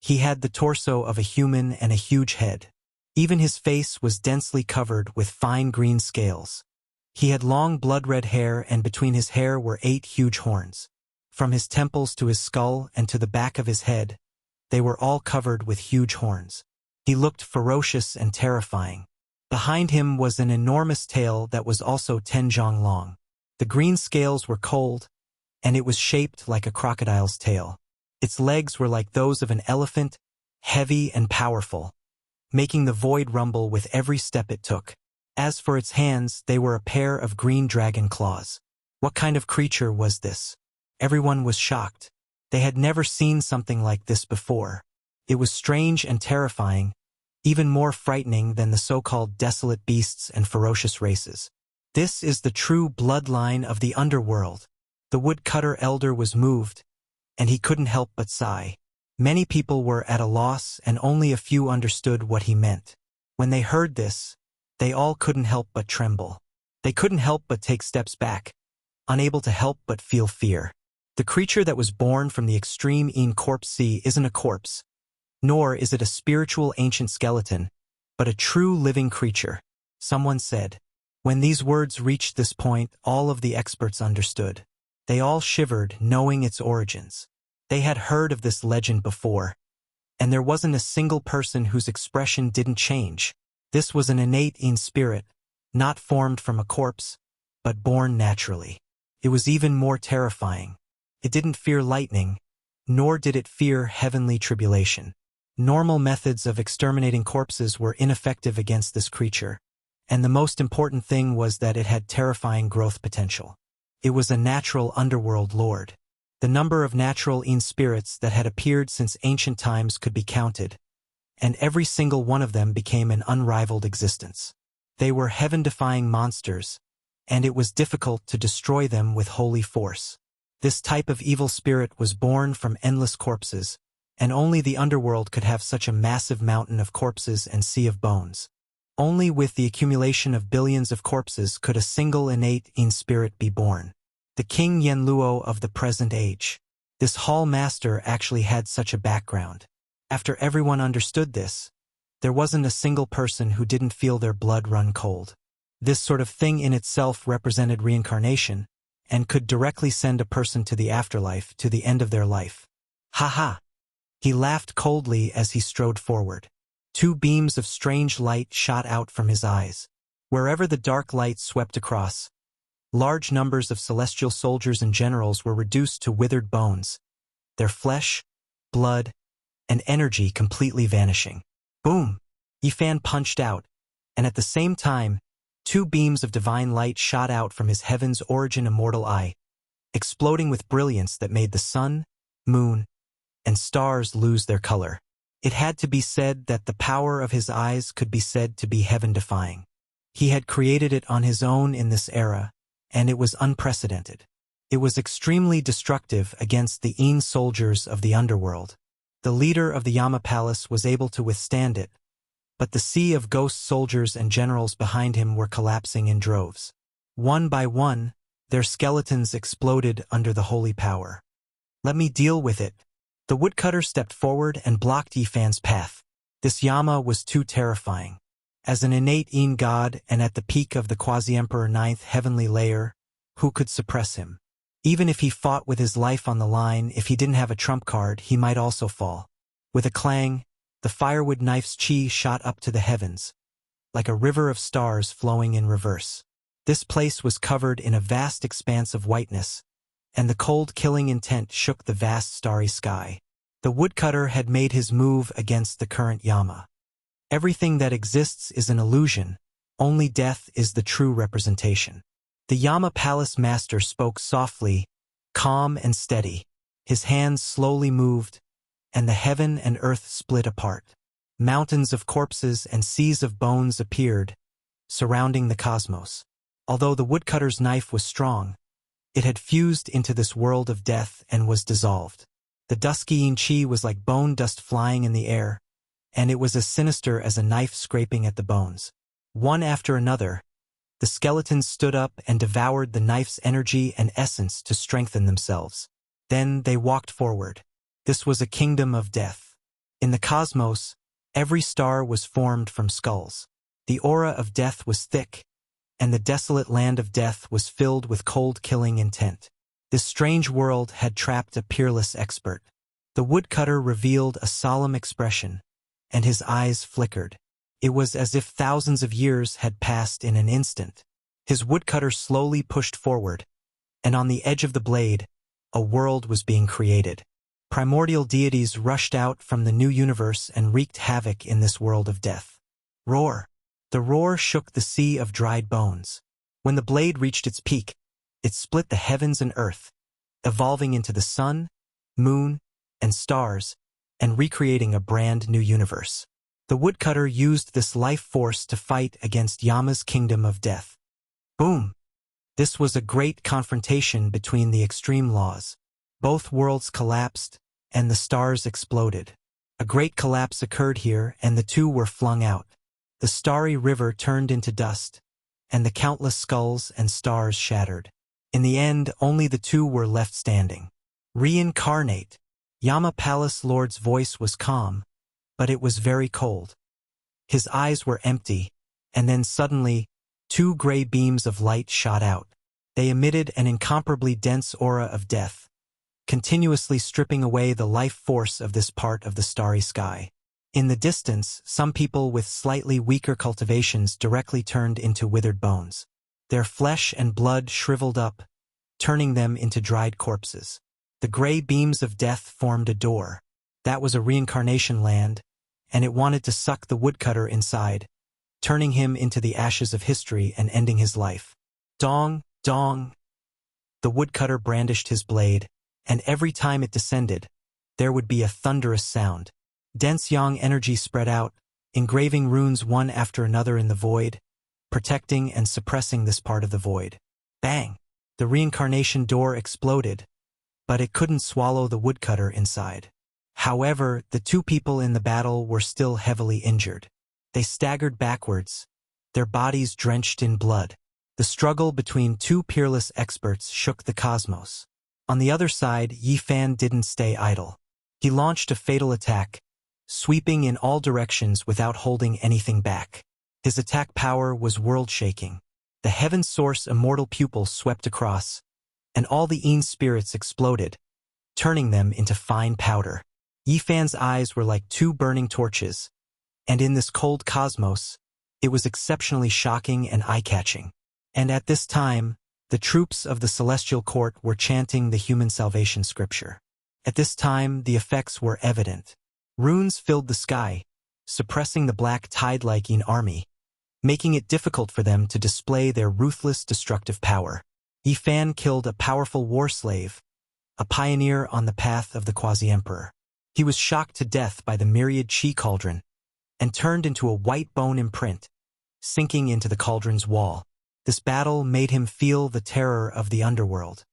Speaker 1: He had the torso of a human and a huge head. Even his face was densely covered with fine green scales. He had long blood-red hair, and between his hair were 8 huge horns. From his temples to his skull and to the back of his head, they were all covered with huge horns. He looked ferocious and terrifying. Behind him was an enormous tail that was also 10 zhang long. The green scales were cold, and it was shaped like a crocodile's tail. Its legs were like those of an elephant, heavy and powerful, making the void rumble with every step it took. As for its hands, they were a pair of green dragon claws. What kind of creature was this? Everyone was shocked. They had never seen something like this before. It was strange and terrifying, even more frightening than the so-called desolate beasts and ferocious races. This is the true bloodline of the underworld. The woodcutter elder was moved, and he couldn't help but sigh. Many people were at a loss, and only a few understood what he meant. When they heard this, they all couldn't help but tremble. They couldn't help but take steps back, unable to help but feel fear. The creature that was born from the extreme Yin corpse sea isn't a corpse, nor is it a spiritual ancient skeleton, but a true living creature, someone said. When these words reached this point, all of the experts understood. They all shivered, knowing its origins. They had heard of this legend before, and there wasn't a single person whose expression didn't change. This was an innate Yin spirit, not formed from a corpse, but born naturally. It was even more terrifying. It didn't fear lightning, nor did it fear heavenly tribulation. Normal methods of exterminating corpses were ineffective against this creature, and the most important thing was that it had terrifying growth potential. It was a natural underworld lord. The number of natural Yin spirits that had appeared since ancient times could be counted, and every single one of them became an unrivaled existence. They were heaven-defying monsters, and it was difficult to destroy them with holy force. This type of evil spirit was born from endless corpses, and only the underworld could have such a massive mountain of corpses and sea of bones. Only with the accumulation of billions of corpses could a single innate Yin spirit be born. The King Yenluo of the present age. This hall master actually had such a background. After everyone understood this, there wasn't a single person who didn't feel their blood run cold. This sort of thing in itself represented reincarnation, and could directly send a person to the afterlife, to the end of their life. Ha ha! He laughed coldly as he strode forward. 2 beams of strange light shot out from his eyes. Wherever the dark light swept across, large numbers of celestial soldiers and generals were reduced to withered bones, their flesh, blood, and energy completely vanishing. Boom! Yifan punched out, and at the same time, 2 beams of divine light shot out from his heaven's origin immortal eye, exploding with brilliance that made the sun, moon, and stars lose their color. It had to be said that the power of his eyes could be said to be heaven-defying. He had created it on his own in this era, and it was unprecedented. It was extremely destructive against the Yin soldiers of the underworld. The leader of the Yama Palace was able to withstand it, but the sea of ghost soldiers and generals behind him were collapsing in droves. One by one, their skeletons exploded under the holy power. "Let me deal with it," The woodcutter stepped forward and blocked Yifan's path. This Yama was too terrifying. As an innate Yin god and at the peak of the Quasi-Emperor Ninth Heavenly Layer, who could suppress him? Even if he fought with his life on the line, if he didn't have a trump card, he might also fall. With a clang, the firewood knife's chi shot up to the heavens, like a river of stars flowing in reverse. This place was covered in a vast expanse of whiteness, and the cold killing intent shook the vast starry sky. The woodcutter had made his move against the current Yama. Everything that exists is an illusion, only death is the true representation. The Yama Palace Master spoke softly, calm and steady. His hands slowly moved, and the heaven and earth split apart. Mountains of corpses and seas of bones appeared, surrounding the cosmos. Although the woodcutter's knife was strong, it had fused into this world of death and was dissolved. The dusky Yin Chi was like bone dust flying in the air, and it was as sinister as a knife scraping at the bones. One after another, the skeletons stood up and devoured the knife's energy and essence to strengthen themselves. Then they walked forward. This was a kingdom of death. In the cosmos, every star was formed from skulls. The aura of death was thick, and the desolate land of death was filled with cold killing intent. This strange world had trapped a peerless expert. The woodcutter revealed a solemn expression, and his eyes flickered. It was as if thousands of years had passed in an instant. His woodcutter slowly pushed forward, and on the edge of the blade, a world was being created. Primordial deities rushed out from the new universe and wreaked havoc in this world of death. Roar! The roar shook the sea of dried bones. When the blade reached its peak, it split the heavens and earth, evolving into the sun, moon, and stars, and recreating a brand new universe. The woodcutter used this life force to fight against Yama's kingdom of death. Boom! This was a great confrontation between the extreme laws. Both worlds collapsed, and the stars exploded. A great collapse occurred here, and the two were flung out. The starry river turned into dust, and the countless skulls and stars shattered. In the end, only the two were left standing. Reincarnate! Yama Palace Lord's voice was calm, but it was very cold. His eyes were empty, and then suddenly, two gray beams of light shot out. They emitted an incomparably dense aura of death, continuously stripping away the life force of this part of the starry sky. In the distance, some people with slightly weaker cultivations directly turned into withered bones. Their flesh and blood shriveled up, turning them into dried corpses. The gray beams of death formed a door. That was a reincarnation land, and it wanted to suck the woodcutter inside, turning him into the ashes of history and ending his life. Dong, dong! The woodcutter brandished his blade, and every time it descended, there would be a thunderous sound. Dense yang energy spread out, engraving runes one after another in the void, protecting and suppressing this part of the void. Bang! The reincarnation door exploded, but it couldn't swallow the woodcutter inside. However, the two people in the battle were still heavily injured. They staggered backwards, their bodies drenched in blood. The struggle between two peerless experts shook the cosmos. On the other side, Yifan didn't stay idle. He launched a fatal attack, sweeping in all directions without holding anything back. His attack power was world-shaking. The Heaven Source immortal pupil swept across, and all the Yin spirits exploded, turning them into fine powder. Yifan's eyes were like two burning torches, and in this cold cosmos, it was exceptionally shocking and eye-catching. And at this time, the troops of the Celestial Court were chanting the human salvation scripture. At this time, the effects were evident. Runes filled the sky, suppressing the black tide-like Yin army, making it difficult for them to display their ruthless destructive power. Yifan killed a powerful war slave, a pioneer on the path of the Quasi-Emperor. He was shocked to death by the myriad chi cauldron, and turned into a white bone imprint, sinking into the cauldron's wall. This battle made him feel the terror of the underworld.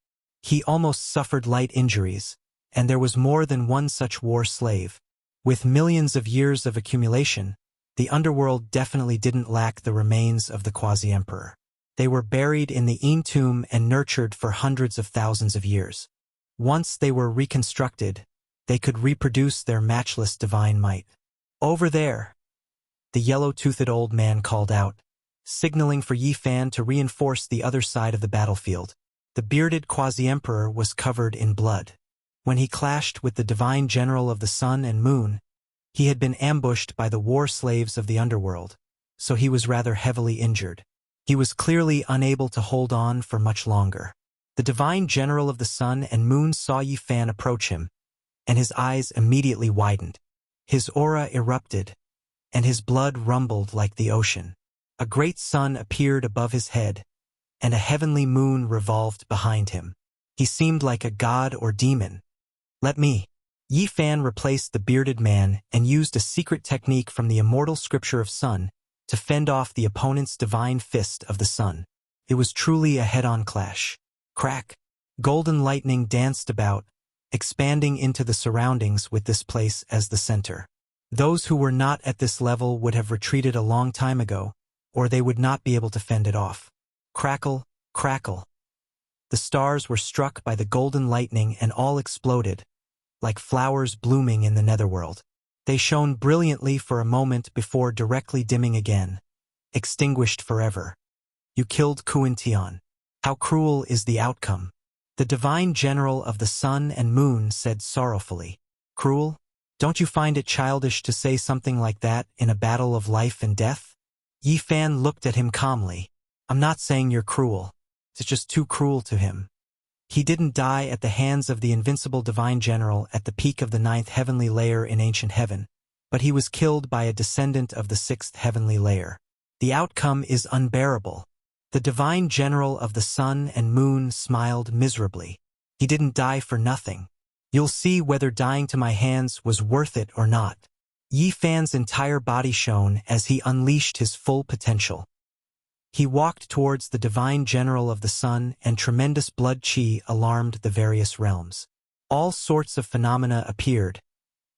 Speaker 1: He almost suffered light injuries, and there was more than one such war slave. With millions of years of accumulation, the underworld definitely didn't lack the remains of the Quasi-Emperor. They were buried in the Yin tomb and nurtured for hundreds of thousands of years. Once they were reconstructed, they could reproduce their matchless divine might. "Over there!" the yellow-toothed old man called out, signaling for Yi Fan to reinforce the other side of the battlefield. The bearded quasi-emperor was covered in blood. When he clashed with the divine general of the sun and moon, he had been ambushed by the war slaves of the underworld, so he was rather heavily injured. He was clearly unable to hold on for much longer. The divine general of the sun and moon saw Yi Fan approach him, and his eyes immediately widened. His aura erupted, and his blood rumbled like the ocean. A great sun appeared above his head, and a heavenly moon revolved behind him. He seemed like a god or demon. "Let me." Yi Fan replaced the bearded man and used a secret technique from the immortal scripture of sun to fend off the opponent's divine fist of the sun. It was truly a head-on clash. Crack! Golden lightning danced about, expanding into the surroundings with this place as the center. Those who were not at this level would have retreated a long time ago, or they would not be able to fend it off. Crackle, crackle. The stars were struck by the golden lightning and all exploded, like flowers blooming in the netherworld. They shone brilliantly for a moment before directly dimming again, extinguished forever. "You killed Kuan-Tian. How cruel is the outcome," the divine general of the sun and moon said sorrowfully. "Cruel? Don't you find it childish to say something like that in a battle of life and death?" Yi Fan looked at him calmly. "I'm not saying you're cruel. It's just too cruel to him. He didn't die at the hands of the invincible divine general at the peak of the 9th heavenly layer in ancient heaven, but he was killed by a descendant of the 6th heavenly layer. The outcome is unbearable." The divine general of the sun and moon smiled miserably. "He didn't die for nothing. You'll see whether dying to my hands was worth it or not." Yi Fan's entire body shone as he unleashed his full potential. He walked towards the divine general of the sun, and tremendous blood qi alarmed the various realms. All sorts of phenomena appeared,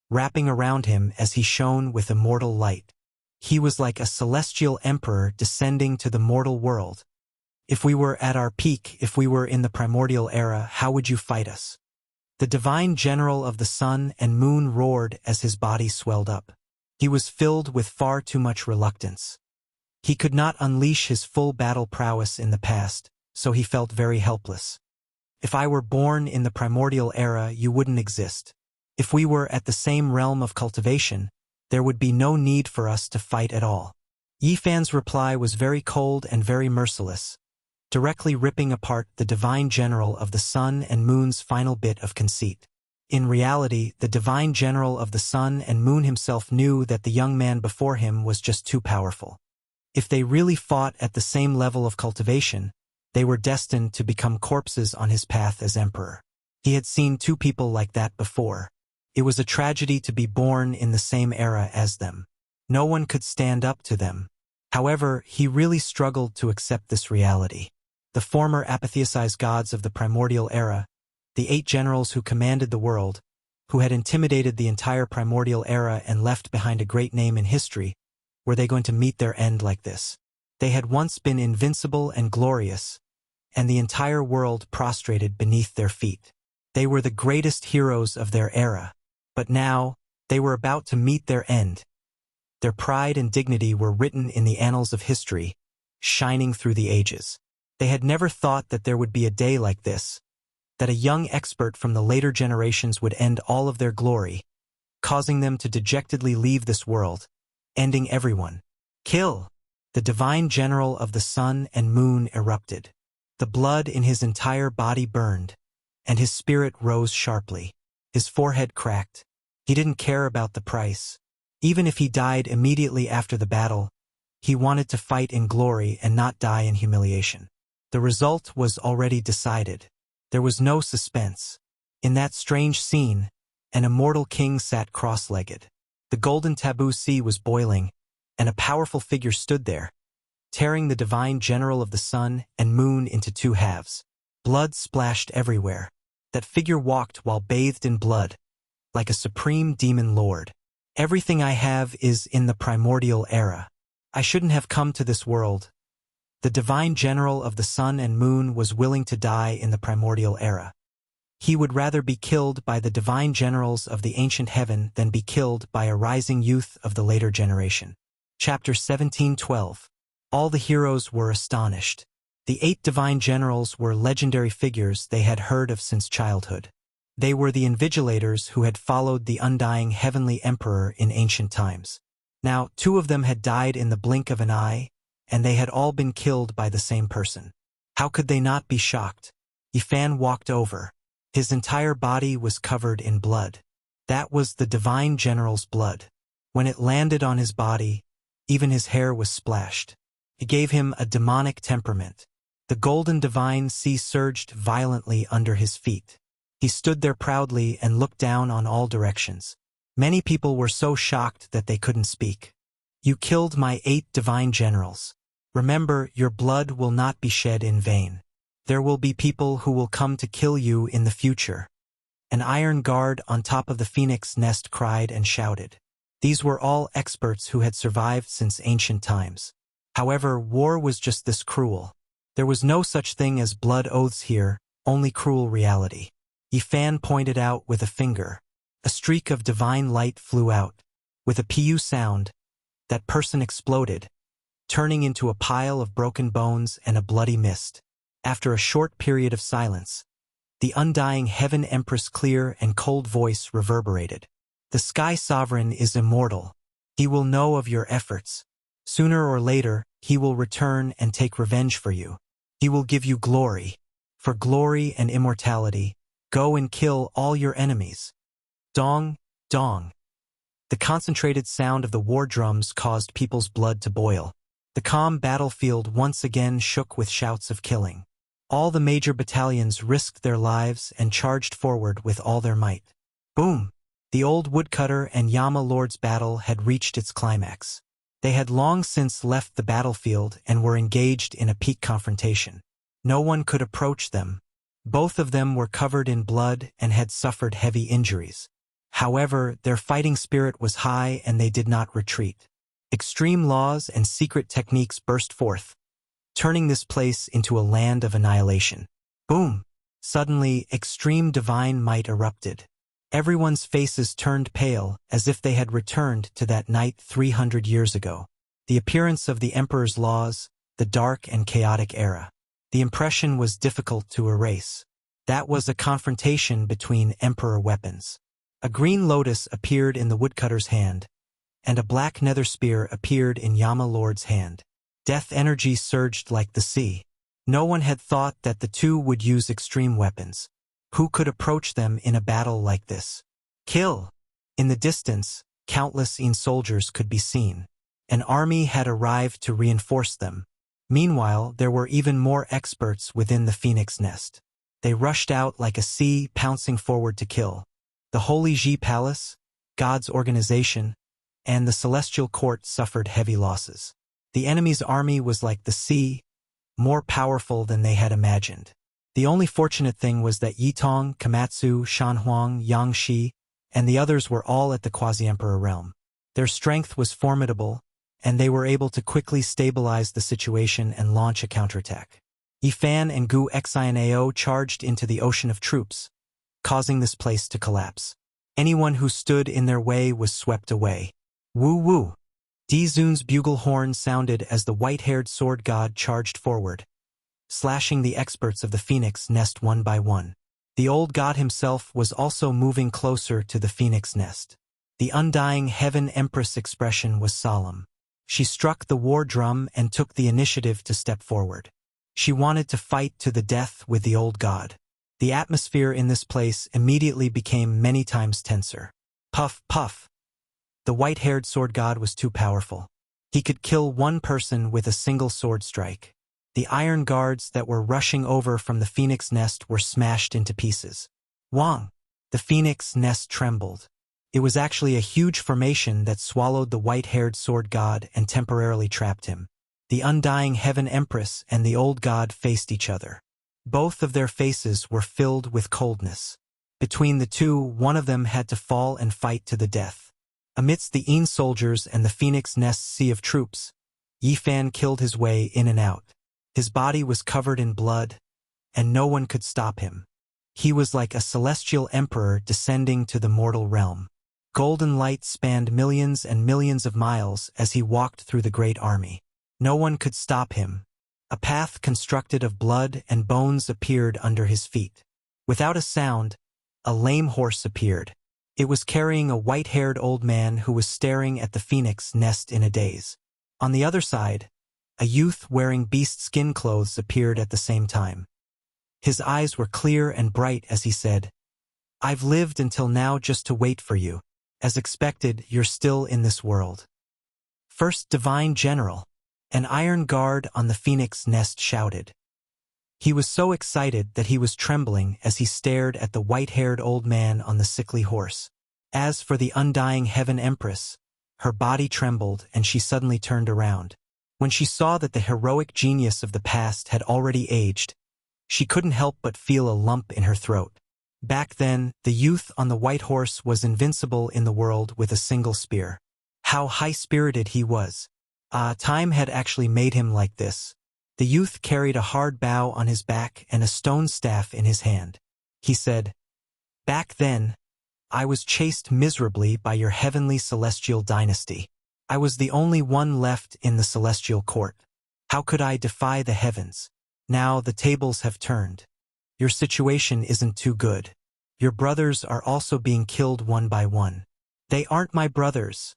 Speaker 1: wrapping around him as he shone with immortal light. He was like a celestial emperor descending to the mortal world. "If we were at our peak, if we were in the primordial era, how would you fight us?" The divine general of the sun and moon roared as his body swelled up. He was filled with far too much reluctance. He could not unleash his full battle prowess in the past, so he felt very helpless. "If I were born in the primordial era, you wouldn't exist. If we were at the same realm of cultivation, there would be no need for us to fight at all." Yi Fan's reply was very cold and very merciless, directly ripping apart the divine general of the sun and moon's final bit of conceit. In reality, the divine general of the sun and moon himself knew that the young man before him was just too powerful. If they really fought at the same level of cultivation, they were destined to become corpses on his path as emperor. He had seen two people like that before. It was a tragedy to be born in the same era as them. No one could stand up to them. However, he really struggled to accept this reality. The former apatheicized gods of the primordial era, the 8 generals who commanded the world, who had intimidated the entire primordial era and left behind a great name in history, were they going to meet their end like this? They had once been invincible and glorious, and the entire world prostrated beneath their feet. They were the greatest heroes of their era, but now they were about to meet their end. Their pride and dignity were written in the annals of history, shining through the ages. They had never thought that there would be a day like this, that a young expert from the later generations would end all of their glory, causing them to dejectedly leave this world, ending everyone. "Kill!" The divine general of the sun and moon erupted. The blood in his entire body burned, and his spirit rose sharply. His forehead cracked. He didn't care about the price. Even if he died immediately after the battle, he wanted to fight in glory and not die in humiliation. The result was already decided. There was no suspense. In that strange scene, an immortal king sat cross-legged. The golden taboo sea was boiling, and a powerful figure stood there, tearing the divine general of the sun and moon into 2 halves. Blood splashed everywhere. That figure walked while bathed in blood, like a supreme demon lord. "Everything I have is in the primordial era. I shouldn't have come to this world." The divine general of the sun and moon was willing to die in the primordial era. He would rather be killed by the divine generals of the ancient heaven than be killed by a rising youth of the later generation. Chapter 17:12. All the heroes were astonished. The 8 divine generals were legendary figures they had heard of since childhood. They were the invigilators who had followed the undying heavenly emperor in ancient times. Now, 2 of them had died in the blink of an eye, and they had all been killed by the same person. How could they not be shocked? Yifan walked over. His entire body was covered in blood. That was the divine general's blood. When it landed on his body, even his hair was splashed. It gave him a demonic temperament. The golden divine sea surged violently under his feet. He stood there proudly and looked down on all directions. Many people were so shocked that they couldn't speak. You killed my 8 divine generals. Remember, your blood will not be shed in vain. There will be people who will come to kill you in the future. An iron guard on top of the phoenix nest cried and shouted. These were all experts who had survived since ancient times. However, war was just this cruel. There was no such thing as blood oaths here, only cruel reality. Yifan pointed out with a finger. A streak of divine light flew out. With a pu sound, that person exploded, turning into a pile of broken bones and a bloody mist. After a short period of silence, the undying Heaven Empress' clear and cold voice reverberated. The Sky Sovereign is immortal. He will know of your efforts. Sooner or later, he will return and take revenge for you. He will give you glory. For glory and immortality, go and kill all your enemies. Dong, dong. The concentrated sound of the war drums caused people's blood to boil. The calm battlefield once again shook with shouts of killing. All the major battalions risked their lives and charged forward with all their might. Boom! The old woodcutter and Yama Lord's battle had reached its climax. They had long since left the battlefield and were engaged in a peak confrontation. No one could approach them. Both of them were covered in blood and had suffered heavy injuries. However, their fighting spirit was high and they did not retreat. Extreme laws and secret techniques burst forth, turning this place into a land of annihilation. Boom! Suddenly, extreme divine might erupted. Everyone's faces turned pale, as if they had returned to that night 300 years ago. The appearance of the Emperor's laws, the dark and chaotic era. The impression was difficult to erase. That was a confrontation between Emperor weapons. A green lotus appeared in the woodcutter's hand, and a black nether spear appeared in Yama Lord's hand. Death energy surged like the sea. No one had thought that the two would use extreme weapons. Who could approach them in a battle like this? Kill! In the distance, countless soldiers could be seen. An army had arrived to reinforce them. Meanwhile, there were even more experts within the phoenix nest. They rushed out like a sea, pouncing forward to kill. The Holy Ji Palace, God's organization, and the Celestial Court suffered heavy losses. The enemy's army was like the sea, more powerful than they had imagined. The only fortunate thing was that Yitong, Komatsu, Shanhuang, Yangshi, and the others were all at the Quasi-Emperor realm. Their strength was formidable, and they were able to quickly stabilize the situation and launch a counterattack. Yifan and Gu Xianao charged into the ocean of troops, causing this place to collapse. Anyone who stood in their way was swept away. Woo-woo! Dizun's bugle horn sounded as the white-haired sword god charged forward, slashing the experts of the phoenix nest one by one. The old god himself was also moving closer to the phoenix nest. The undying Heaven Empress expression was solemn. She struck the war drum and took the initiative to step forward. She wanted to fight to the death with the old god. The atmosphere in this place immediately became many times tenser. Puff, puff. The white-haired sword god was too powerful. He could kill one person with a single sword strike. The iron guards that were rushing over from the phoenix nest were smashed into pieces. Wang! The phoenix nest trembled. It was actually a huge formation that swallowed the white-haired sword god and temporarily trapped him. The undying Heaven Empress and the old god faced each other. Both of their faces were filled with coldness. Between the two, one of them had to fall and fight to the death. Amidst the soldiers and the phoenix nest's sea of troops, Yifan killed his way in and out. His body was covered in blood, and no one could stop him. He was like a celestial emperor descending to the mortal realm. Golden light spanned millions and millions of miles as he walked through the great army. No one could stop him. A path constructed of blood and bones appeared under his feet. Without a sound, a lame horse appeared. It was carrying a white-haired old man who was staring at the phoenix nest in a daze. On the other side, a youth wearing beast skin clothes appeared at the same time. His eyes were clear and bright as he said, "I've lived until now just to wait for you. As expected, you're still in this world." "First Divine General," an iron guard on the phoenix nest shouted. He was so excited that he was trembling as he stared at the white-haired old man on the sickly horse. As for the undying Heaven Empress, her body trembled and she suddenly turned around. When she saw that the heroic genius of the past had already aged, she couldn't help but feel a lump in her throat. Back then, the youth on the white horse was invincible in the world with a single spear. How high-spirited he was. Time had actually made him like this. The youth carried a hard bow on his back and a stone staff in his hand. He said, "Back then, I was chased miserably by your heavenly celestial dynasty. I was the only one left in the celestial court. How could I defy the heavens? Now the tables have turned. Your situation isn't too good. Your brothers are also being killed one by one." "They aren't my brothers,"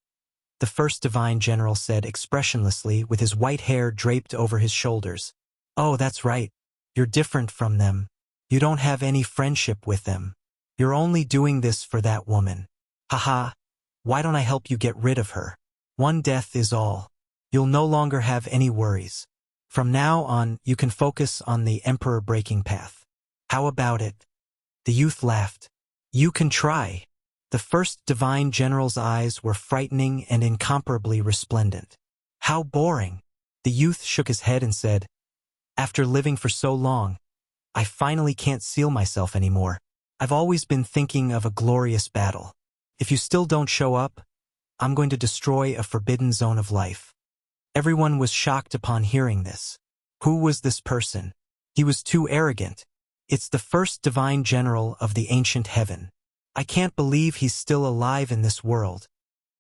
Speaker 1: the first Divine General said expressionlessly with his white hair draped over his shoulders. "Oh, that's right. You're different from them. You don't have any friendship with them. You're only doing this for that woman. Haha, why don't I help you get rid of her? One death is all. You'll no longer have any worries. From now on, you can focus on the Emperor breaking path. How about it?" The youth laughed. "You can try." The first Divine General's eyes were frightening and incomparably resplendent. "How boring." The youth shook his head and said, "After living for so long, I finally can't seal myself anymore. I've always been thinking of a glorious battle. If you still don't show up, I'm going to destroy a forbidden zone of life." Everyone was shocked upon hearing this. Who was this person? He was too arrogant. It's the first Divine General of the ancient heaven. I can't believe he's still alive in this world.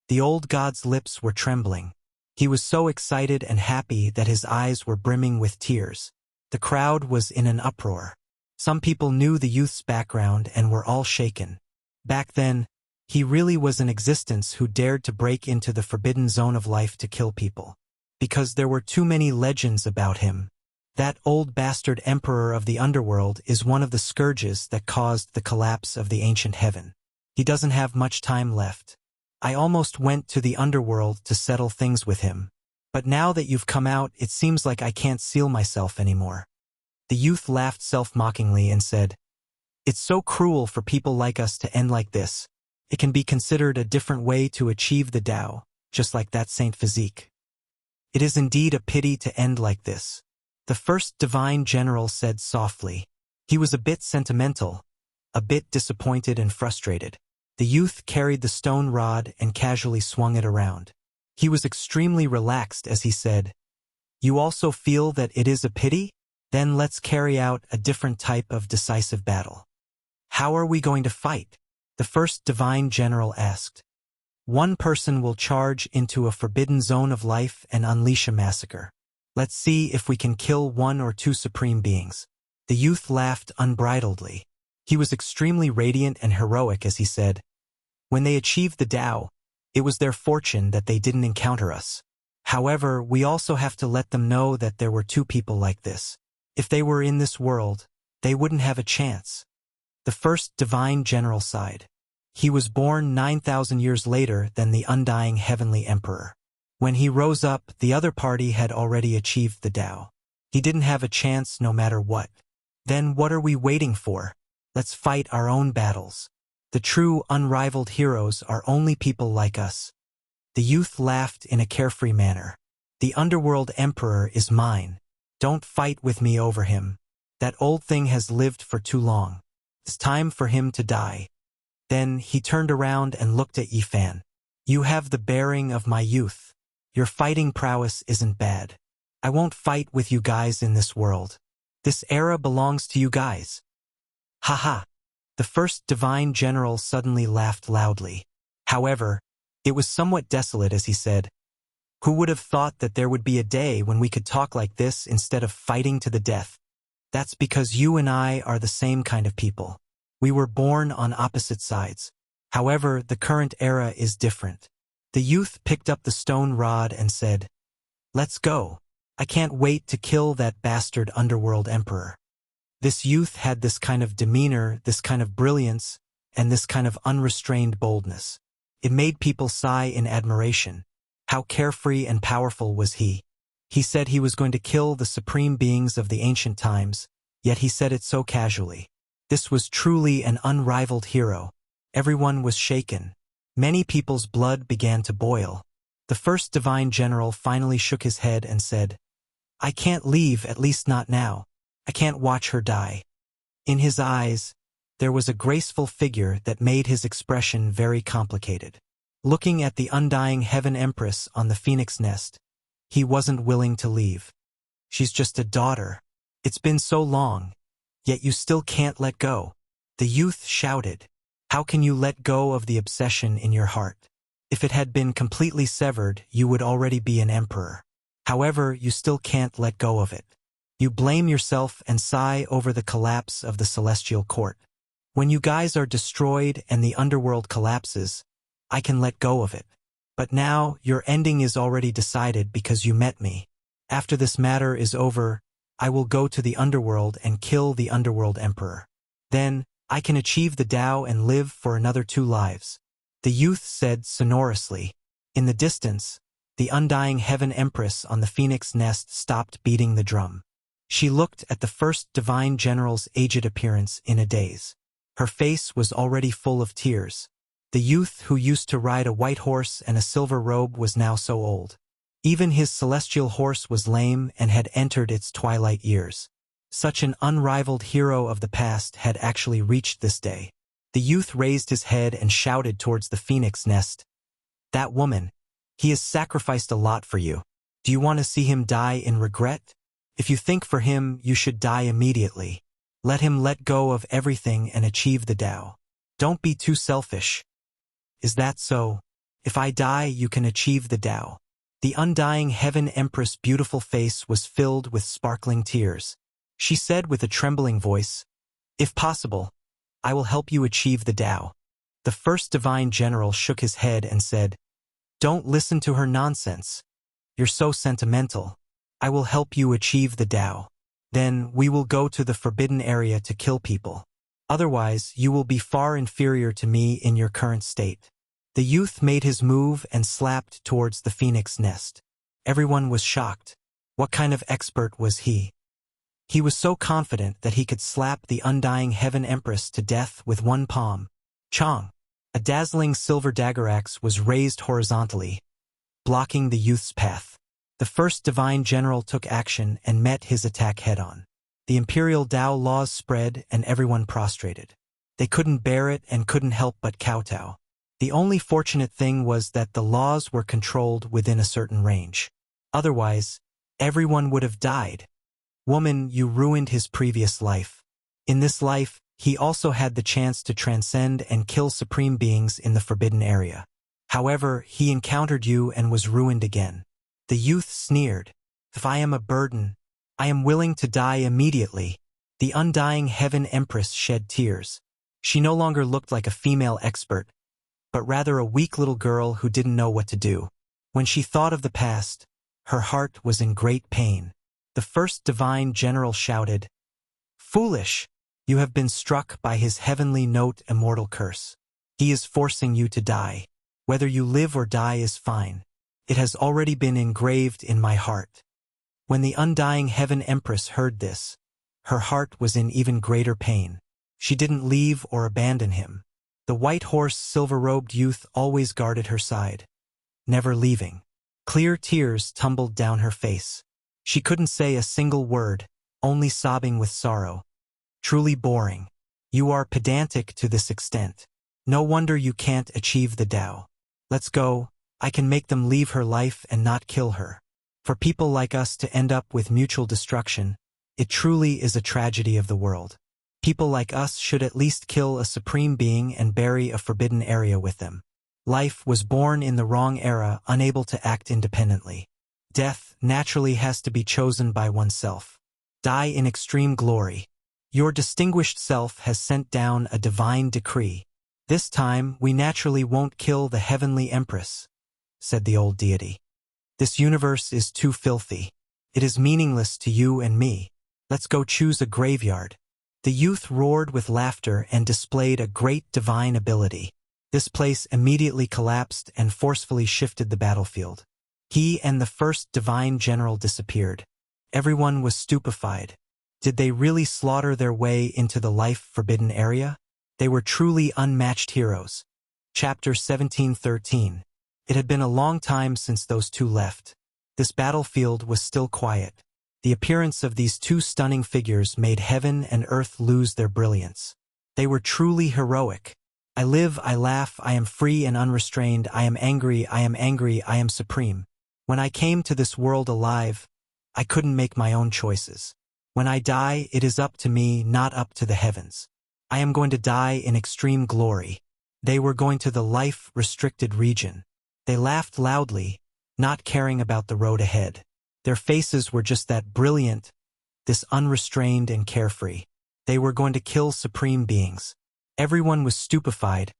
Speaker 1: The old god's lips were trembling. He was so excited and happy that his eyes were brimming with tears. The crowd was in an uproar. Some people knew the youth's background and were all shaken. Back then, he really was in existence who dared to break into the forbidden zone of life to kill people. Because there were too many legends about him. That old bastard emperor of the underworld is one of the scourges that caused the collapse of the ancient heaven. He doesn't have much time left. I almost went to the underworld to settle things with him. But now that you've come out, it seems like I can't seal myself anymore." The youth laughed self-mockingly and said, "It's so cruel for people like us to end like this. It can be considered a different way to achieve the Tao, just like that Saint Physique. It is indeed a pity to end like this." The first Divine General said softly. He was a bit sentimental, a bit disappointed and frustrated. The youth carried the stone rod and casually swung it around. He was extremely relaxed as he said, "You also feel that it is a pity? Then let's carry out a different type of decisive battle." "How are we going to fight?" the first Divine General asked. "One person will charge into a forbidden zone of life and unleash a massacre. Let's see if we can kill one or two supreme beings." The youth laughed unbridledly. He was extremely radiant and heroic as he said, "When they achieved the Tao, it was their fortune that they didn't encounter us. However, we also have to let them know that there were two people like this. If they were in this world, they wouldn't have a chance." The first Divine General sighed. He was born 9,000 years later than the undying heavenly emperor. When he rose up, the other party had already achieved the Tao. He didn't have a chance no matter what. Then what are we waiting for? Let's fight our own battles. The true, unrivaled heroes are only people like us. The youth laughed in a carefree manner. "The underworld emperor is mine. Don't fight with me over him. That old thing has lived for too long. It's time for him to die." Then he turned around and looked at Yifan. "You have the bearing of my youth. Your fighting prowess isn't bad. I won't fight with you guys in this world. This era belongs to you guys." "Haha." The first divine general suddenly laughed loudly. However, it was somewhat desolate as he said, "Who would have thought that there would be a day when we could talk like this instead of fighting to the death? That's because you and I are the same kind of people. We were born on opposite sides. However, the current era is different." The youth picked up the stone rod and said, "Let's go. I can't wait to kill that bastard underworld emperor." This youth had this kind of demeanor, this kind of brilliance, and this kind of unrestrained boldness. It made people sigh in admiration. How carefree and powerful was he? He said he was going to kill the supreme beings of the ancient times, yet he said it so casually. This was truly an unrivaled hero. Everyone was shaken. Many people's blood began to boil. The first divine general finally shook his head and said, "I can't leave, at least not now. I can't watch her die." In his eyes, there was a graceful figure that made his expression very complicated. Looking at the undying heaven empress on the phoenix nest, he wasn't willing to leave. "She's just a daughter. It's been so long, yet you still can't let go." The youth shouted, "How can you let go of the obsession in your heart? If it had been completely severed, you would already be an emperor. However, you still can't let go of it. You blame yourself and sigh over the collapse of the celestial court. When you guys are destroyed and the underworld collapses, I can let go of it. But now, your ending is already decided because you met me. After this matter is over, I will go to the underworld and kill the underworld emperor. Then, I can achieve the Tao and live for another 2 lives." The youth said sonorously. In the distance, the undying heaven empress on the phoenix nest stopped beating the drum. She looked at the first divine general's aged appearance in a daze. Her face was already full of tears. The youth who used to ride a white horse and a silver robe was now so old. Even his celestial horse was lame and had entered its twilight years. Such an unrivaled hero of the past had actually reached this day. The youth raised his head and shouted towards the phoenix nest, "That woman, he has sacrificed a lot for you. Do you want to see him die in regret? If you think for him, you should die immediately. Let him let go of everything and achieve the Tao. Don't be too selfish." "Is that so? If I die, you can achieve the Tao." The undying heaven empress' beautiful face was filled with sparkling tears. She said with a trembling voice, "If possible, I will help you achieve the Tao." The first divine general shook his head and said, "Don't listen to her nonsense. You're so sentimental. I will help you achieve the Tao. Then we will go to the forbidden area to kill people. Otherwise, you will be far inferior to me in your current state." The youth made his move and slapped towards the phoenix nest. Everyone was shocked. What kind of expert was he? He was so confident that he could slap the undying heaven empress to death with one palm. Chong! A dazzling silver dagger axe was raised horizontally, blocking the youth's path. The first divine general took action and met his attack head-on. The imperial Tao laws spread and everyone prostrated. They couldn't bear it and couldn't help but kowtow. The only fortunate thing was that the laws were controlled within a certain range. Otherwise, everyone would have died. "Woman, you ruined his previous life. In this life, he also had the chance to transcend and kill supreme beings in the forbidden area. However, he encountered you and was ruined again." The youth sneered. "If I am a burden, I am willing to die immediately." The undying heaven empress shed tears. She no longer looked like a female expert, but rather a weak little girl who didn't know what to do. When she thought of the past, her heart was in great pain. The first divine general shouted, "Foolish! You have been struck by his heavenly note immortal curse. He is forcing you to die. Whether you live or die is fine. It has already been engraved in my heart." When the undying heaven empress heard this, her heart was in even greater pain. She didn't leave or abandon him. The white horse silver-robed youth always guarded her side, never leaving. Clear tears tumbled down her face. She couldn't say a single word, only sobbing with sorrow. "Truly boring. You are pedantic to this extent. No wonder you can't achieve the Tao. Let's go. I can make them leave her life and not kill her. For people like us to end up with mutual destruction, it truly is a tragedy of the world." People like us should at least kill a supreme being and bury a forbidden area with them. Life was born in the wrong era, unable to act independently. Death naturally has to be chosen by oneself. Die in extreme glory. Your distinguished self has sent down a divine decree. This time, we naturally won't kill the heavenly empress, said the old deity. This universe is too filthy. It is meaningless to you and me. Let's go choose a graveyard. The youth roared with laughter and displayed a great divine ability. This place immediately collapsed and forcefully shifted the battlefield. He and the first divine general disappeared. Everyone was stupefied. Did they really slaughter their way into the life-forbidden area? They were truly unmatched heroes. Chapter 17:13. It had been a long time since those two left. This battlefield was still quiet. The appearance of these two stunning figures made heaven and earth lose their brilliance. They were truly heroic. I live, I laugh, I am free and unrestrained, I am angry, I am angry, I am supreme. When I came to this world alive, I couldn't make my own choices. When I die, it is up to me, not up to the heavens. I am going to die in extreme glory. They were going to the life-restricted region. They laughed loudly, not caring about the road ahead. Their faces were just that brilliant, this unrestrained and carefree. They were going to kill supreme beings. Everyone was stupefied,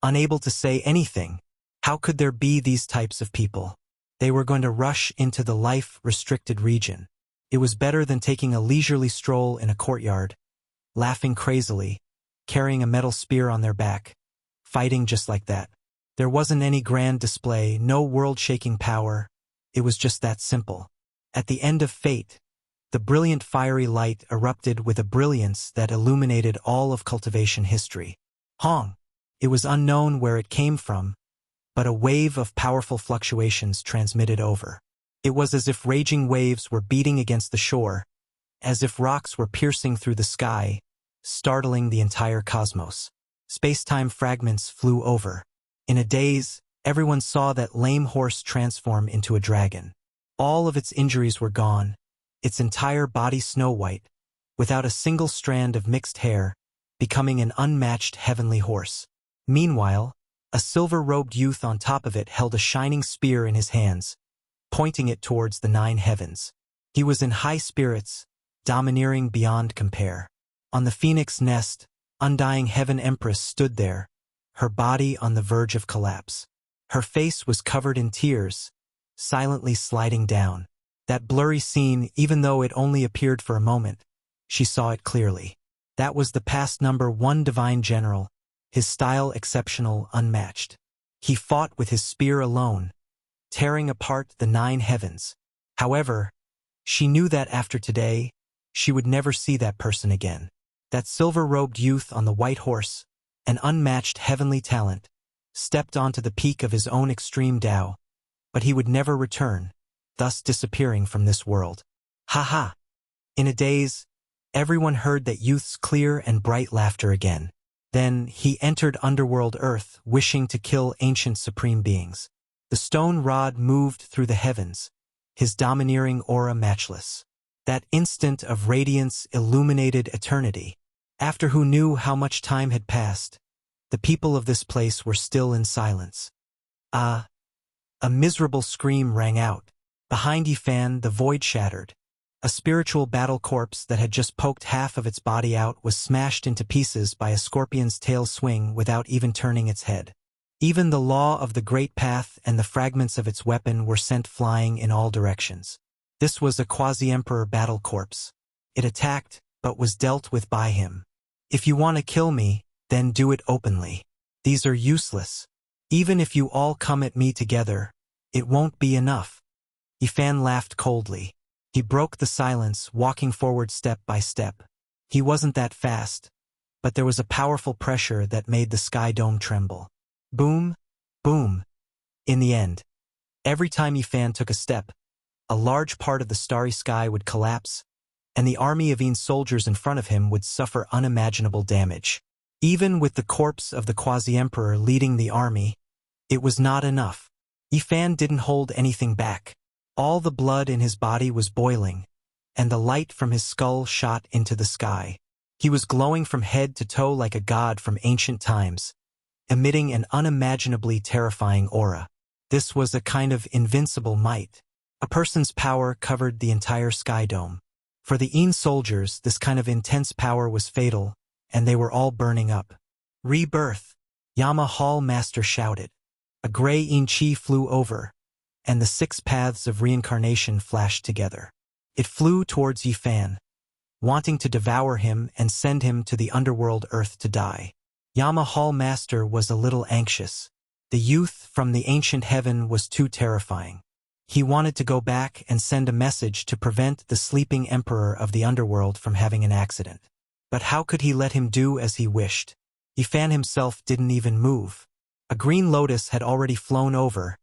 Speaker 1: unable to say anything. How could there be these types of people? They were going to rush into the life-restricted region. It was better than taking a leisurely stroll in a courtyard, laughing crazily, carrying a metal spear on their back, fighting just like that. There wasn't any grand display, no world-shaking power. It was just that simple. At the end of fate, the brilliant fiery light erupted with a brilliance that illuminated all of cultivation history. Hong! It was unknown where it came from, but a wave of powerful fluctuations transmitted over. It was as if raging waves were beating against the shore, as if rocks were piercing through the sky, startling the entire cosmos. Space-time fragments flew over. In a daze, everyone saw that lame horse transform into a dragon. All of its injuries were gone, its entire body snow-white, without a single strand of mixed hair, becoming an unmatched heavenly horse. Meanwhile, a silver-robed youth on top of it held a shining spear in his hands, pointing it towards the 9 heavens. He was in high spirits, domineering beyond compare. On the phoenix nest, undying heaven empress stood there, her body on the verge of collapse. Her face was covered in tears, silently sliding down. That blurry scene, even though it only appeared for a moment, she saw it clearly. That was the past number 1 divine general, his style exceptional, unmatched. He fought with his spear alone, tearing apart the 9 heavens. However, she knew that after today, she would never see that person again. That silver-robed youth on the white horse, an unmatched heavenly talent, stepped onto the peak of his own extreme Tao, but he would never return, thus disappearing from this world. Ha ha! In a daze, everyone heard that youth's clear and bright laughter again. Then he entered underworld Earth, wishing to kill ancient supreme beings. The stone rod moved through the heavens, his domineering aura matchless. That instant of radiance illuminated eternity. After who knew how much time had passed, the people of this place were still in silence. A miserable scream rang out. Behind Yifan, the void shattered. A spiritual battle corpse that had just poked half of its body out was smashed into pieces by a scorpion's tail swing without even turning its head. Even the law of the Great Path and the fragments of its weapon were sent flying in all directions. This was a quasi-emperor battle corpse. It attacked, but was dealt with by him. If you want to kill me, then do it openly. These are useless. Even if you all come at me together, it won't be enough. Yifan laughed coldly. He broke the silence, walking forward step by step. He wasn't that fast, but there was a powerful pressure that made the sky dome tremble. Boom, boom. In the end, every time Yifan took a step, a large part of the starry sky would collapse, and the army of Yin's soldiers in front of him would suffer unimaginable damage. Even with the corpse of the quasi-emperor leading the army, it was not enough. Yifan didn't hold anything back. All the blood in his body was boiling, and the light from his skull shot into the sky. He was glowing from head to toe like a god from ancient times, emitting an unimaginably terrifying aura. This was a kind of invincible might. A person's power covered the entire sky dome. For the Een soldiers, this kind of intense power was fatal, and they were all burning up. Rebirth! Yama Hall Master shouted. A gray Een Chi flew over, and the 6 paths of reincarnation flashed together. It flew towards Yifan, wanting to devour him and send him to the underworld earth to die. Yama Hall Master was a little anxious. The youth from the ancient heaven was too terrifying. He wanted to go back and send a message to prevent the sleeping emperor of the underworld from having an accident. But how could he let him do as he wished? Yifan himself didn't even move. A green lotus had already flown over,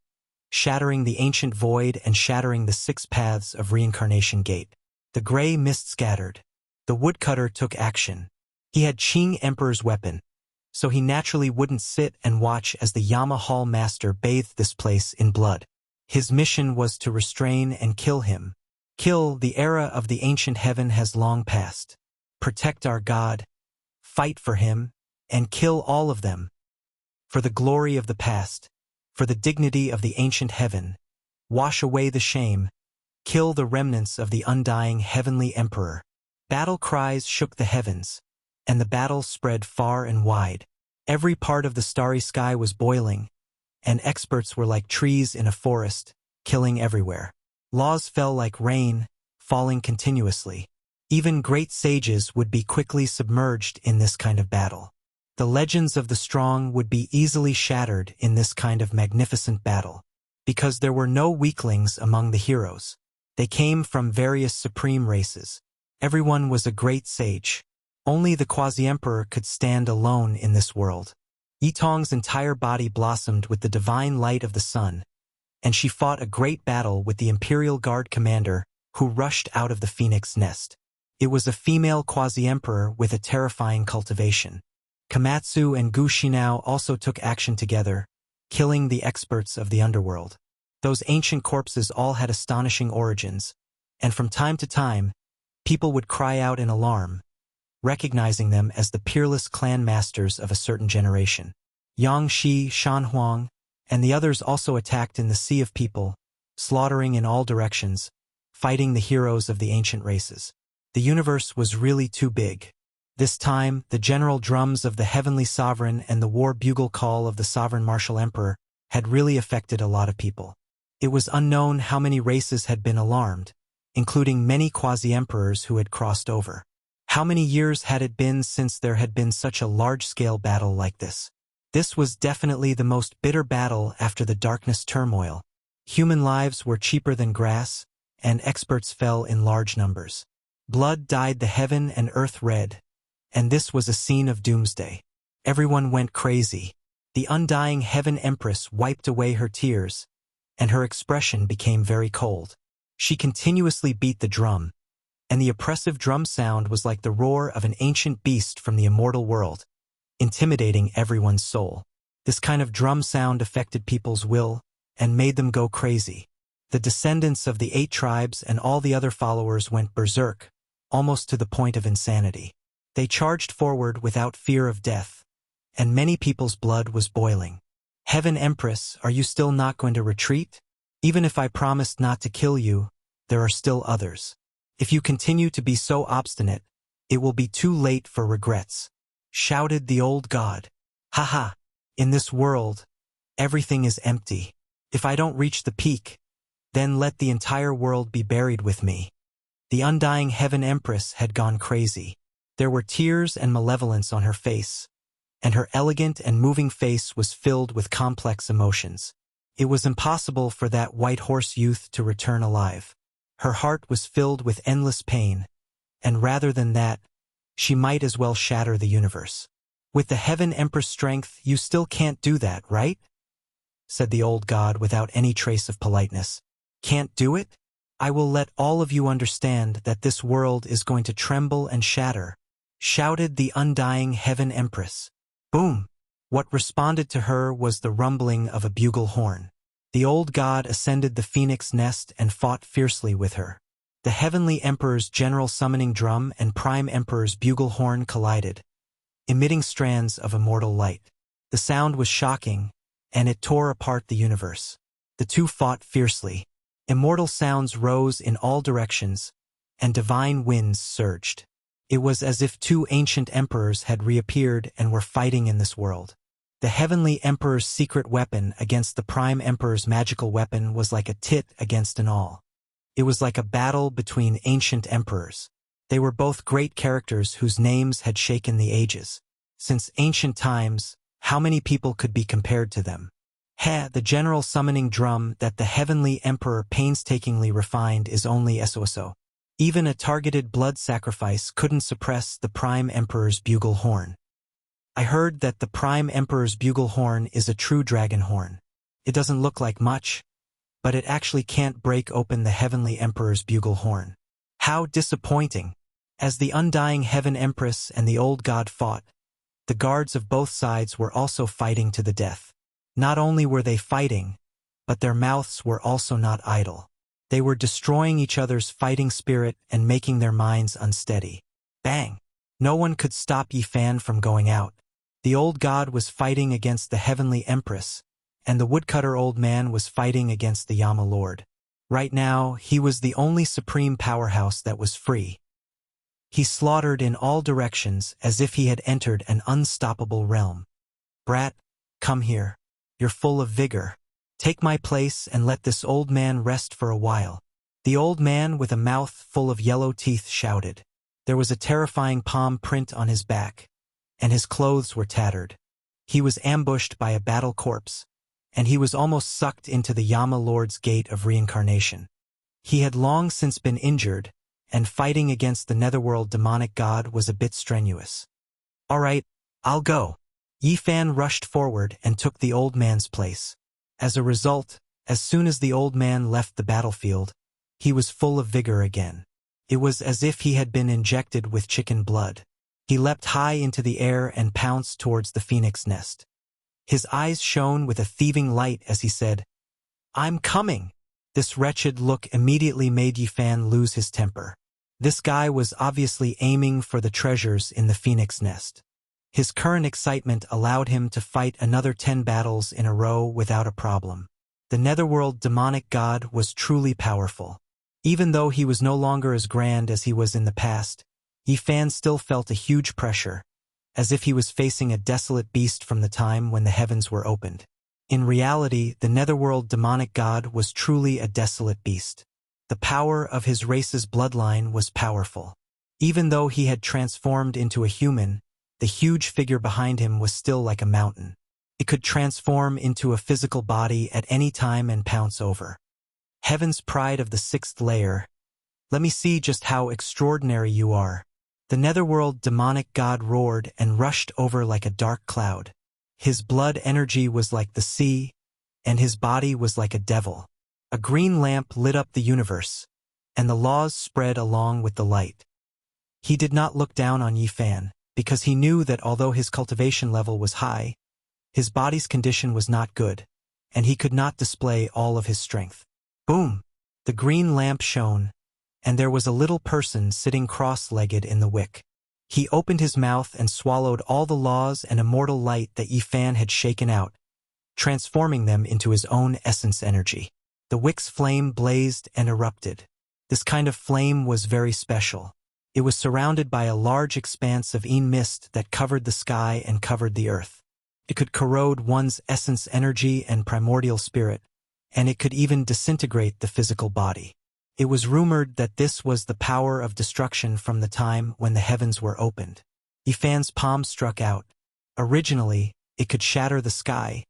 Speaker 1: shattering the ancient void and shattering the 6 paths of reincarnation gate. The gray mist scattered. The woodcutter took action. He had Qing Emperor's weapon, so he naturally wouldn't sit and watch as the Yama Hall Master bathed this place in blood. His mission was to restrain and kill him. Kill, the era of the ancient heaven has long passed. Protect our God, fight for him, and kill all of them. For the glory of the past, for the dignity of the ancient heaven, wash away the shame, kill the remnants of the undying heavenly emperor. Battle cries shook the heavens, and the battle spread far and wide. Every part of the starry sky was boiling, and experts were like trees in a forest, killing everywhere. Laws fell like rain, falling continuously. Even great sages would be quickly submerged in this kind of battle. The legends of the strong would be easily shattered in this kind of magnificent battle, because there were no weaklings among the heroes. They came from various supreme races. Everyone was a great sage. Only the quasi-emperor could stand alone in this world. Yitong's entire body blossomed with the divine light of the sun, and she fought a great battle with the Imperial Guard commander who rushed out of the phoenix nest. It was a female quasi-emperor with a terrifying cultivation. Komatsu and Gu Shinao also took action together, killing the experts of the underworld. Those ancient corpses all had astonishing origins, and from time to time, people would cry out in alarm, recognizing them as the peerless clan masters of a certain generation. Yang Shi, Shan Huang, and the others also attacked in the sea of people, slaughtering in all directions, fighting the heroes of the ancient races. The universe was really too big. This time, the general drums of the heavenly sovereign and the war bugle call of the sovereign martial emperor had really affected a lot of people. It was unknown how many races had been alarmed, including many quasi-emperors who had crossed over. How many years had it been since there had been such a large-scale battle like this? This was definitely the most bitter battle after the darkness turmoil. Human lives were cheaper than grass, and experts fell in large numbers. Blood dyed the heaven and earth red, and this was a scene of doomsday. Everyone went crazy. The undying heaven empress wiped away her tears, and her expression became very cold. She continuously beat the drum, and the oppressive drum sound was like the roar of an ancient beast from the immortal world, intimidating everyone's soul. This kind of drum sound affected people's will and made them go crazy. The descendants of the 8 tribes and all the other followers went berserk, almost to the point of insanity. They charged forward without fear of death, and many people's blood was boiling. Heaven Empress, are you still not going to retreat? Even if I promised not to kill you, there are still others. If you continue to be so obstinate, it will be too late for regrets, shouted the old god. Haha, in this world, everything is empty. If I don't reach the peak, then let the entire world be buried with me. The undying Heaven Empress had gone crazy. There were tears and malevolence on her face, and her elegant and moving face was filled with complex emotions. It was impossible for that white horse youth to return alive. Her heart was filled with endless pain, and rather than that, she might as well shatter the universe. With the Heaven Empress strength, you still can't do that, right? Said the old god without any trace of politeness. Can't do it? I will let all of you understand that this world is going to tremble and shatter, shouted the undying Heaven Empress. Boom! What responded to her was the rumbling of a bugle horn. The old god ascended the phoenix nest and fought fiercely with her. The Heavenly Emperor's general summoning drum and Prime Emperor's bugle horn collided, emitting strands of immortal light. The sound was shocking, and it tore apart the universe. The two fought fiercely. Immortal sounds rose in all directions, and divine winds surged. It was as if two ancient emperors had reappeared and were fighting in this world. The Heavenly Emperor's secret weapon against the Prime Emperor's magical weapon was like a tit against an awl. It was like a battle between ancient emperors. They were both great characters whose names had shaken the ages. Since ancient times, how many people could be compared to them? The general summoning drum that the Heavenly Emperor painstakingly refined is only SOSO. Even a targeted blood sacrifice couldn't suppress the Prime Emperor's bugle horn. I heard that the Prime Emperor's bugle horn is a true dragon horn. It doesn't look like much, but it actually can't break open the Heavenly Emperor's bugle horn. How disappointing! As the undying Heaven Empress and the old god fought, the guards of both sides were also fighting to the death. Not only were they fighting, but their mouths were also not idle. They were destroying each other's fighting spirit and making their minds unsteady. Bang! No one could stop Yi Fan from going out. The old god was fighting against the Heavenly Empress, and the woodcutter old man was fighting against the Yama Lord. Right now, he was the only supreme powerhouse that was free. He slaughtered in all directions as if he had entered an unstoppable realm. Brat, come here. You're full of vigor. Take my place and let this old man rest for a while. The old man with a mouth full of yellow teeth shouted. There was a terrifying palm print on his back, and his clothes were tattered. He was ambushed by a battle corpse, and he was almost sucked into the Yama Lord's gate of reincarnation. He had long since been injured, and fighting against the netherworld demonic god was a bit strenuous. All right, I'll go. Yi Fan rushed forward and took the old man's place. As a result, as soon as the old man left the battlefield, he was full of vigor again. It was as if he had been injected with chicken blood. He leapt high into the air and pounced towards the phoenix nest. His eyes shone with a thieving light as he said, "I'm coming!" This wretched look immediately made Yi Fan lose his temper. This guy was obviously aiming for the treasures in the phoenix nest. His current excitement allowed him to fight another 10 battles in a row without a problem. The netherworld demonic god was truly powerful. Even though he was no longer as grand as he was in the past, Yi Fan still felt a huge pressure, as if he was facing a desolate beast from the time when the heavens were opened. In reality, the netherworld demonic god was truly a desolate beast. The power of his race's bloodline was powerful. Even though he had transformed into a human, the huge figure behind him was still like a mountain. It could transform into a physical body at any time and pounce over. Heaven's pride of the 6th layer. Let me see just how extraordinary you are. The netherworld demonic god roared and rushed over like a dark cloud. His blood energy was like the sea, and his body was like a devil. A green lamp lit up the universe, and the laws spread along with the light. He did not look down on Yi Fan, because he knew that although his cultivation level was high, his body's condition was not good, and he could not display all of his strength. Boom! The green lamp shone, and there was a little person sitting cross-legged in the wick. He opened his mouth and swallowed all the laws and immortal light that Yi Fan had shaken out, transforming them into his own essence energy. The wick's flame blazed and erupted. This kind of flame was very special. It was surrounded by a large expanse of mist that covered the sky and covered the earth. It could corrode one's essence energy and primordial spirit, and it could even disintegrate the physical body. It was rumored that this was the power of destruction from the time when the heavens were opened. Yi Fan's palm struck out. Originally, it could shatter the sky,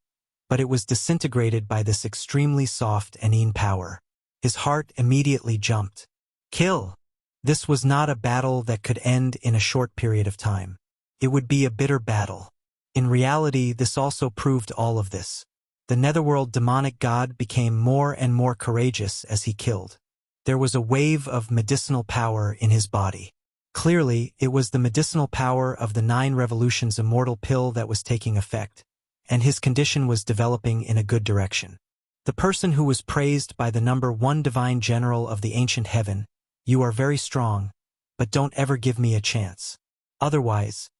Speaker 1: but it was disintegrated by this extremely soft and power. His heart immediately jumped. Kill! This was not a battle that could end in a short period of time. It would be a bitter battle. In reality, this also proved all of this. The netherworld demonic god became more and more courageous as he killed. There was a wave of medicinal power in his body. Clearly, it was the medicinal power of the 9 Revolutions immortal pill that was taking effect, and his condition was developing in a good direction. The person who was praised by the number 1 divine general of the ancient heaven, You are very strong, but don't ever give me a chance. Otherwise,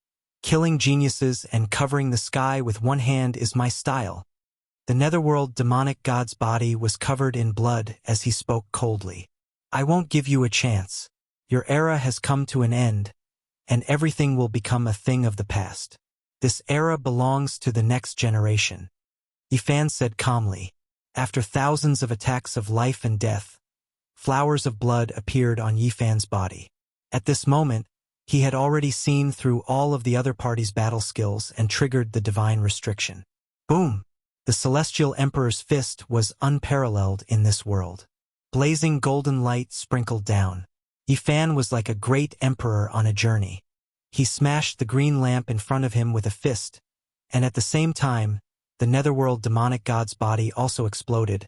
Speaker 1: killing geniuses and covering the sky with one hand is my style." The netherworld demonic god's body was covered in blood as he spoke coldly. "I won't give you a chance. Your era has come to an end, and everything will become a thing of the past. This era belongs to the next generation," Yifan said calmly. After thousands of attacks of life and death, flowers of blood appeared on Yifan's body. At this moment, he had already seen through all of the other party's battle skills and triggered the divine restriction. Boom! The Celestial Emperor's fist was unparalleled in this world. Blazing golden light sprinkled down. Yifan was like a great emperor on a journey. He smashed the green lamp in front of him with a fist, and at the same time, the netherworld demonic god's body also exploded,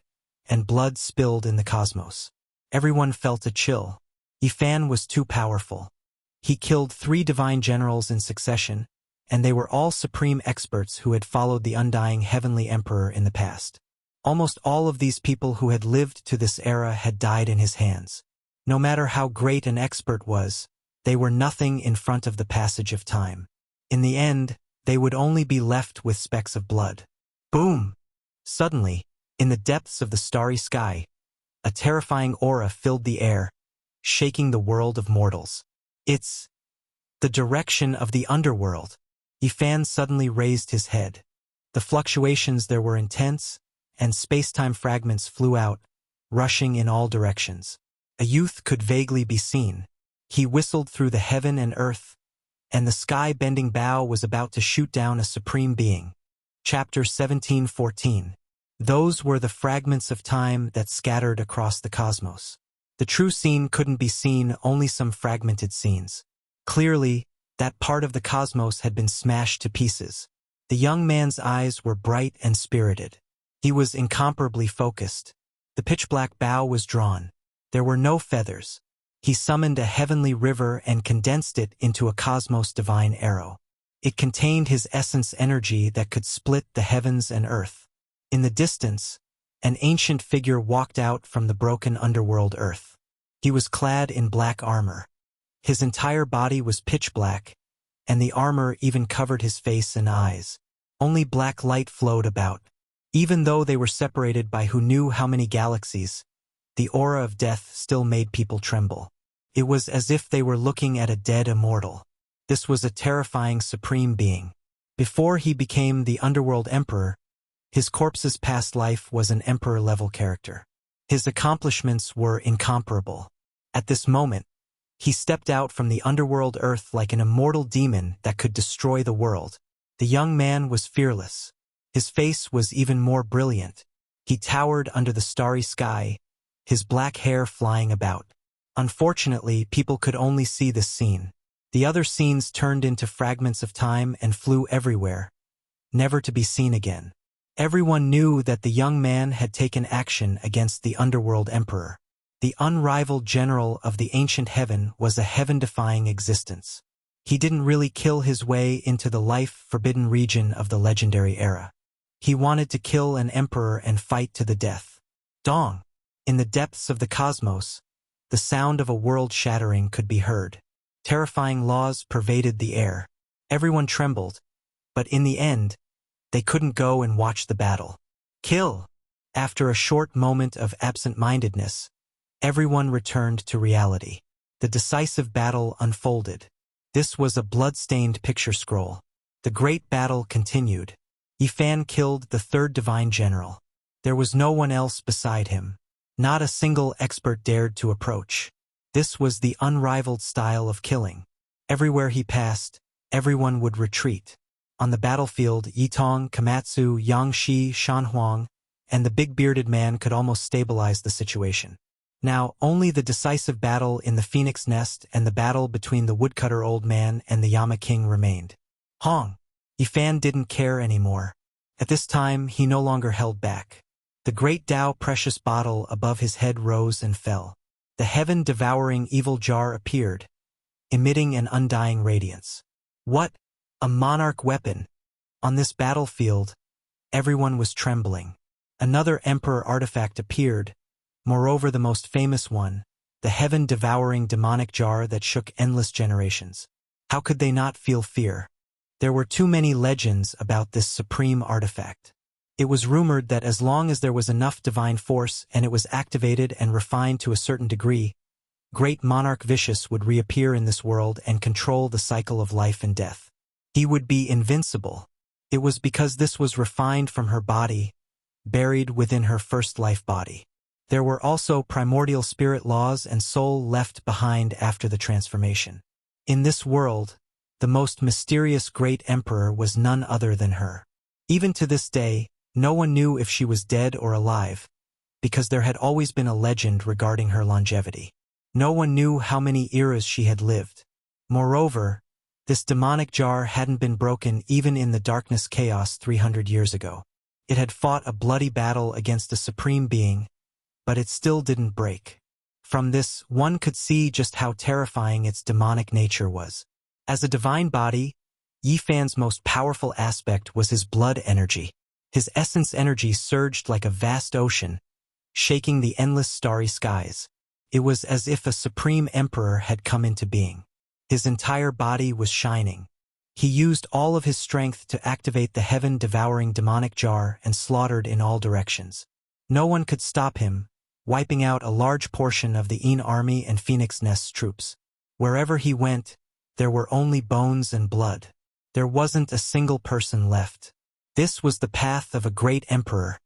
Speaker 1: and blood spilled in the cosmos. Everyone felt a chill. Yifan was too powerful. He killed 3 divine generals in succession, and they were all supreme experts who had followed the undying heavenly emperor in the past. Almost all of these people who had lived to this era had died in his hands. No matter how great an expert was, they were nothing in front of the passage of time. In the end, they would only be left with specks of blood. Boom! Suddenly, in the depths of the starry sky, a terrifying aura filled the air, shaking the world of mortals. "It's the direction of the underworld." Yifan suddenly raised his head. The fluctuations there were intense, and space-time fragments flew out, rushing in all directions. A youth could vaguely be seen. He whistled through the heaven and earth, and the sky-bending bow was about to shoot down a supreme being. Chapter 17:14. Those were the fragments of time that scattered across the cosmos. The true scene couldn't be seen, only some fragmented scenes. Clearly, that part of the cosmos had been smashed to pieces. The young man's eyes were bright and spirited. He was incomparably focused. The pitch-black bow was drawn. There were no feathers. He summoned a heavenly river and condensed it into a cosmos divine arrow. It contained his essence energy that could split the heavens and earth. In the distance, an ancient figure walked out from the broken underworld earth. He was clad in black armor. His entire body was pitch black, and the armor even covered his face and eyes. Only black light flowed about. Even though they were separated by who knew how many galaxies, the aura of death still made people tremble. It was as if they were looking at a dead immortal. This was a terrifying supreme being. Before he became the underworld emperor, his corpse's past life was an emperor-level character. His accomplishments were incomparable. At this moment, he stepped out from the underworld earth like an immortal demon that could destroy the world. The young man was fearless. His face was even more brilliant. He towered under the starry sky, his black hair flying about. Unfortunately, people could only see this scene. The other scenes turned into fragments of time and flew everywhere, never to be seen again. Everyone knew that the young man had taken action against the underworld emperor. The unrivaled general of the ancient heaven was a heaven-defying existence. He didn't really kill his way into the life-forbidden region of the legendary era. He wanted to kill an emperor and fight to the death. Dong! In the depths of the cosmos, the sound of a world shattering could be heard. Terrifying laws pervaded the air. Everyone trembled, but in the end, they couldn't go and watch the battle. Kill! After a short moment of absent-mindedness, everyone returned to reality. The decisive battle unfolded. This was a blood-stained picture scroll. The great battle continued. Yifan killed the 3rd divine general. There was no one else beside him. Not a single expert dared to approach. This was the unrivaled style of killing. Everywhere he passed, everyone would retreat. On the battlefield, Yitong, Komatsu, Yangshi, Shanhuang, and the big-bearded man could almost stabilize the situation. Now, only the decisive battle in the Phoenix Nest and the battle between the woodcutter old man and the Yama King remained. Hong! Yifan didn't care anymore. At this time, he no longer held back. The great Tao precious bottle above his head rose and fell. The heaven-devouring evil jar appeared, emitting an undying radiance. What? A monarch weapon! On this battlefield, everyone was trembling. Another emperor artifact appeared, moreover the most famous one, the heaven-devouring demonic jar that shook endless generations. How could they not feel fear? There were too many legends about this supreme artifact. It was rumored that as long as there was enough divine force and it was activated and refined to a certain degree, great monarch Vicious would reappear in this world and control the cycle of life and death. He would be invincible. It was because this was refined from her body, buried within her first life body. There were also primordial spirit laws and soul left behind after the transformation. In this world, the most mysterious great emperor was none other than her. Even to this day, no one knew if she was dead or alive, because there had always been a legend regarding her longevity. No one knew how many eras she had lived. Moreover, this demonic jar hadn't been broken even in the darkness chaos 300 years ago. It had fought a bloody battle against a supreme being, but it still didn't break. From this, one could see just how terrifying its demonic nature was. As a divine body, Yi Fan's most powerful aspect was his blood energy. His essence energy surged like a vast ocean, shaking the endless starry skies. It was as if a supreme emperor had come into being. His entire body was shining. He used all of his strength to activate the heaven-devouring demonic jar and slaughtered in all directions. No one could stop him, wiping out a large portion of the Yin army and Phoenix Nest's troops. Wherever he went, there were only bones and blood. There wasn't a single person left. This was the path of a great emperor,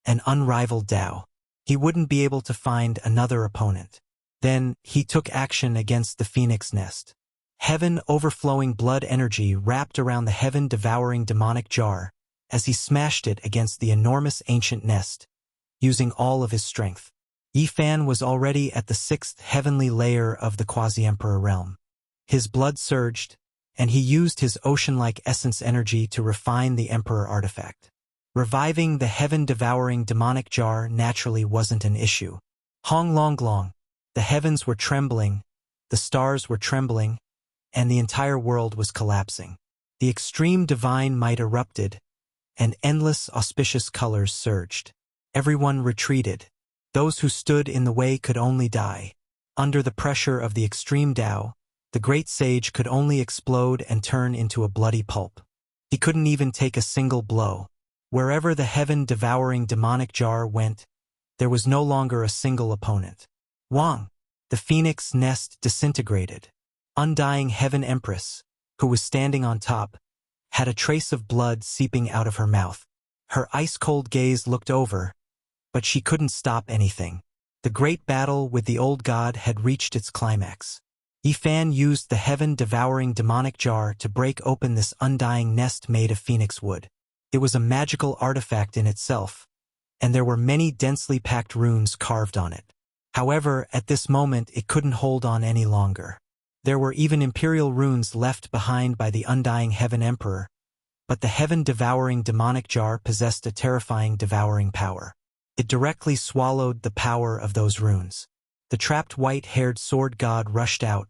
Speaker 1: an unrivaled Tao. He wouldn't be able to find another opponent. Then, he took action against the Phoenix Nest. Heaven-overflowing blood energy wrapped around the heaven-devouring demonic jar as he smashed it against the enormous ancient nest, using all of his strength. Yi Fan was already at the 6th heavenly layer of the quasi-emperor realm. His blood surged, and he used his ocean-like essence energy to refine the emperor artifact. Reviving the heaven-devouring demonic jar naturally wasn't an issue. Hong Long Long, the heavens were trembling, the stars were trembling, and the entire world was collapsing. The extreme divine might erupted, and endless auspicious colors surged. Everyone retreated. Those who stood in the way could only die. Under the pressure of the extreme Tao, the great sage could only explode and turn into a bloody pulp. He couldn't even take a single blow. Wherever the heaven-devouring demonic jar went, there was no longer a single opponent. Wang, the Phoenix Nest disintegrated. Undying Heaven Empress, who was standing on top, had a trace of blood seeping out of her mouth. Her ice-cold gaze looked over, but she couldn't stop anything. The great battle with the old god had reached its climax. Yi Fan used the heaven-devouring demonic jar to break open this undying nest made of phoenix wood. It was a magical artifact in itself, and there were many densely packed runes carved on it. However, at this moment it couldn't hold on any longer. There were even imperial runes left behind by the undying Heaven Emperor, but the heaven-devouring demonic jar possessed a terrifying devouring power. It directly swallowed the power of those runes. The trapped white-haired sword god rushed out,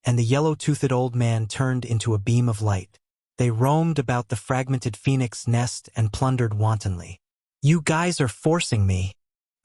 Speaker 1: and the yellow-toothed old man turned into a beam of light. They roamed about the fragmented phoenix nest and plundered wantonly. "You guys are forcing me!"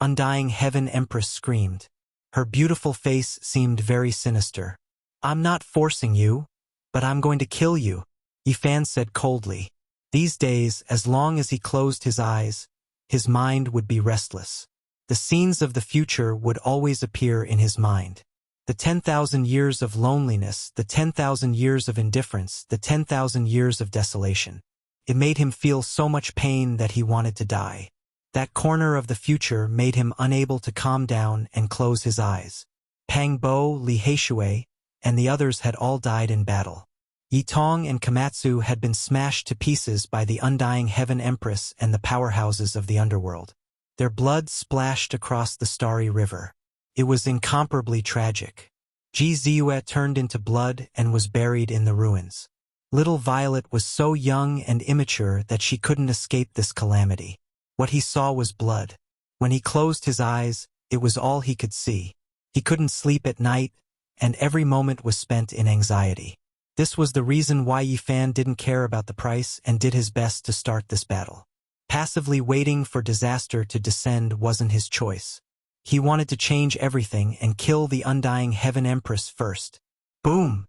Speaker 1: Undying Heaven Empress screamed. Her beautiful face seemed very sinister. "I'm not forcing you, but I'm going to kill you," Yi Fan said coldly. These days, as long as he closed his eyes, his mind would be restless. The scenes of the future would always appear in his mind. The 10,000 years of loneliness, the 10,000 years of indifference, the 10,000 years of desolation. It made him feel so much pain that he wanted to die. That corner of the future made him unable to calm down and close his eyes. Pang Bo, Li Heishui, and the others had all died in battle. Yi Tong and Komatsu had been smashed to pieces by the undying Heaven Empress and the powerhouses of the underworld. Their blood splashed across the starry river. It was incomparably tragic. Ji Ziyue turned into blood and was buried in the ruins. Little Violet was so young and immature that she couldn't escape this calamity. What he saw was blood. When he closed his eyes, it was all he could see. He couldn't sleep at night, and every moment was spent in anxiety. This was the reason why Yi Fan didn't care about the price and did his best to start this battle. Passively waiting for disaster to descend wasn't his choice. He wanted to change everything and kill the undying Heaven Empress first. Boom!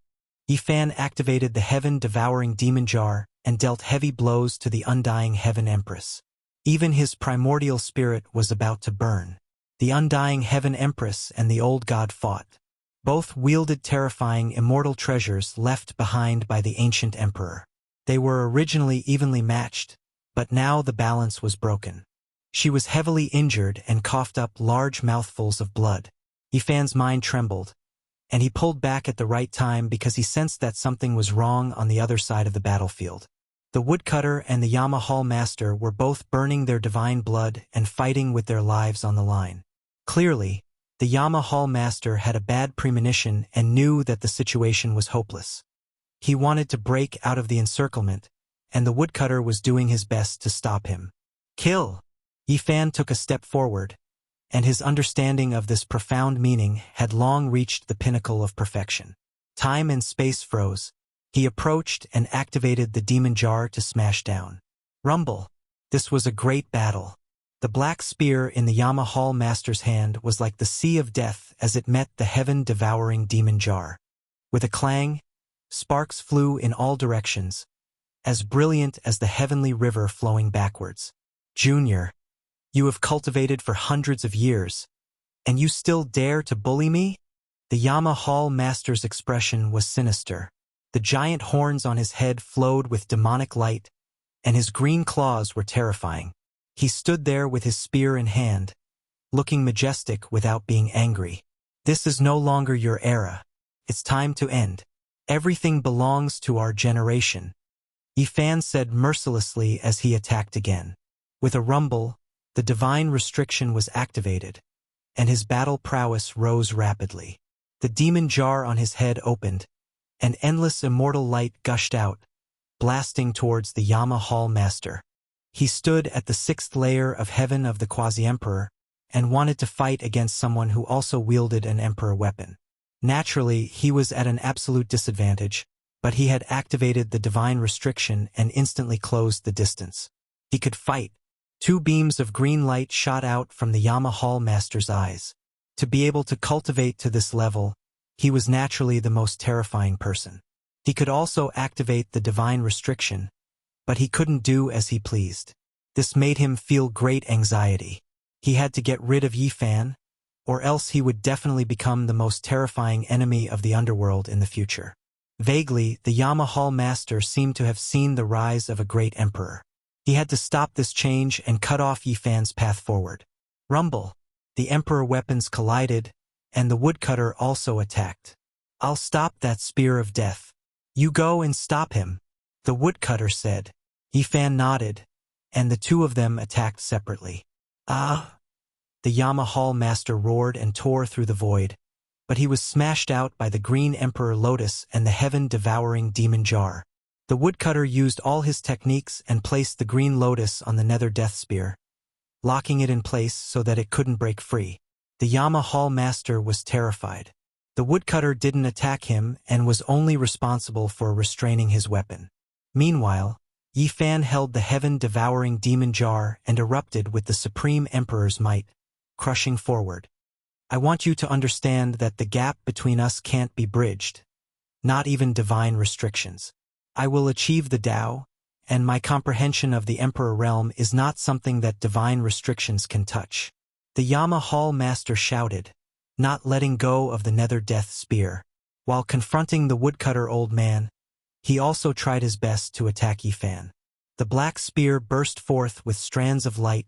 Speaker 1: Yifan activated the heaven-devouring demon jar and dealt heavy blows to the undying Heaven Empress. Even his primordial spirit was about to burn. The undying Heaven Empress and the old god fought. Both wielded terrifying immortal treasures left behind by the ancient emperor. They were originally evenly matched, but now the balance was broken. She was heavily injured and coughed up large mouthfuls of blood. Yifan's mind trembled, and he pulled back at the right time because he sensed that something was wrong on the other side of the battlefield. The woodcutter and the Yama Hall master were both burning their divine blood and fighting with their lives on the line. Clearly, the Yama Hall master had a bad premonition and knew that the situation was hopeless. He wanted to break out of the encirclement, and the woodcutter was doing his best to stop him. Kill! Yifan took a step forward, and his understanding of this profound meaning had long reached the pinnacle of perfection. Time and space froze. He approached and activated the demon jar to smash down. Rumble! This was a great battle. The black spear in the Yama Hall master's hand was like the sea of death as it met the heaven-devouring demon jar. With a clang, sparks flew in all directions, as brilliant as the heavenly river flowing backwards. Junior, you have cultivated for hundreds of years, and you still dare to bully me? The Yama Hall master's expression was sinister. The giant horns on his head flowed with demonic light, and his green claws were terrifying. He stood there with his spear in hand, looking majestic without being angry. This is no longer your era. It's time to end. Everything belongs to our generation, Yifan said mercilessly as he attacked again. With a rumble, the divine restriction was activated, and his battle prowess rose rapidly. The demon jar on his head opened, and endless immortal light gushed out, blasting towards the Yama Hall master. He stood at the sixth layer of heaven of the quasi-emperor and wanted to fight against someone who also wielded an emperor weapon. Naturally, he was at an absolute disadvantage, but he had activated the divine restriction and instantly closed the distance. He could fight. 2 beams of green light shot out from the Yama Hall master's eyes. To be able to cultivate to this level, he was naturally the most terrifying person. He could also activate the divine restriction, but he couldn't do as he pleased. This made him feel great anxiety. He had to get rid of Yifan, or else he would definitely become the most terrifying enemy of the underworld in the future. Vaguely, the Yama Hall master seemed to have seen the rise of a great emperor. He had to stop this change and cut off Yifan's path forward. Rumble! The emperor weapons collided, and the woodcutter also attacked. I'll stop that spear of death. You go and stop him, the woodcutter said. Yifan nodded, and the 2 of them attacked separately. Ah! The Yama Hall master roared and tore through the void, but he was smashed out by the green emperor lotus and the heaven-devouring demon jar. The woodcutter used all his techniques and placed the green lotus on the nether death spear, locking it in place so that it couldn't break free. The Yama Hall master was terrified. The woodcutter didn't attack him and was only responsible for restraining his weapon. Meanwhile, Yifan held the heaven-devouring demon jar and erupted with the Supreme Emperor's might, crushing forward. I want you to understand that the gap between us can't be bridged, not even divine restrictions. I will achieve the Tao, and my comprehension of the Emperor realm is not something that divine restrictions can touch. The Yama Hall master shouted, not letting go of the nether death spear. While confronting the woodcutter old man, he also tried his best to attack Yifan. The black spear burst forth with strands of light,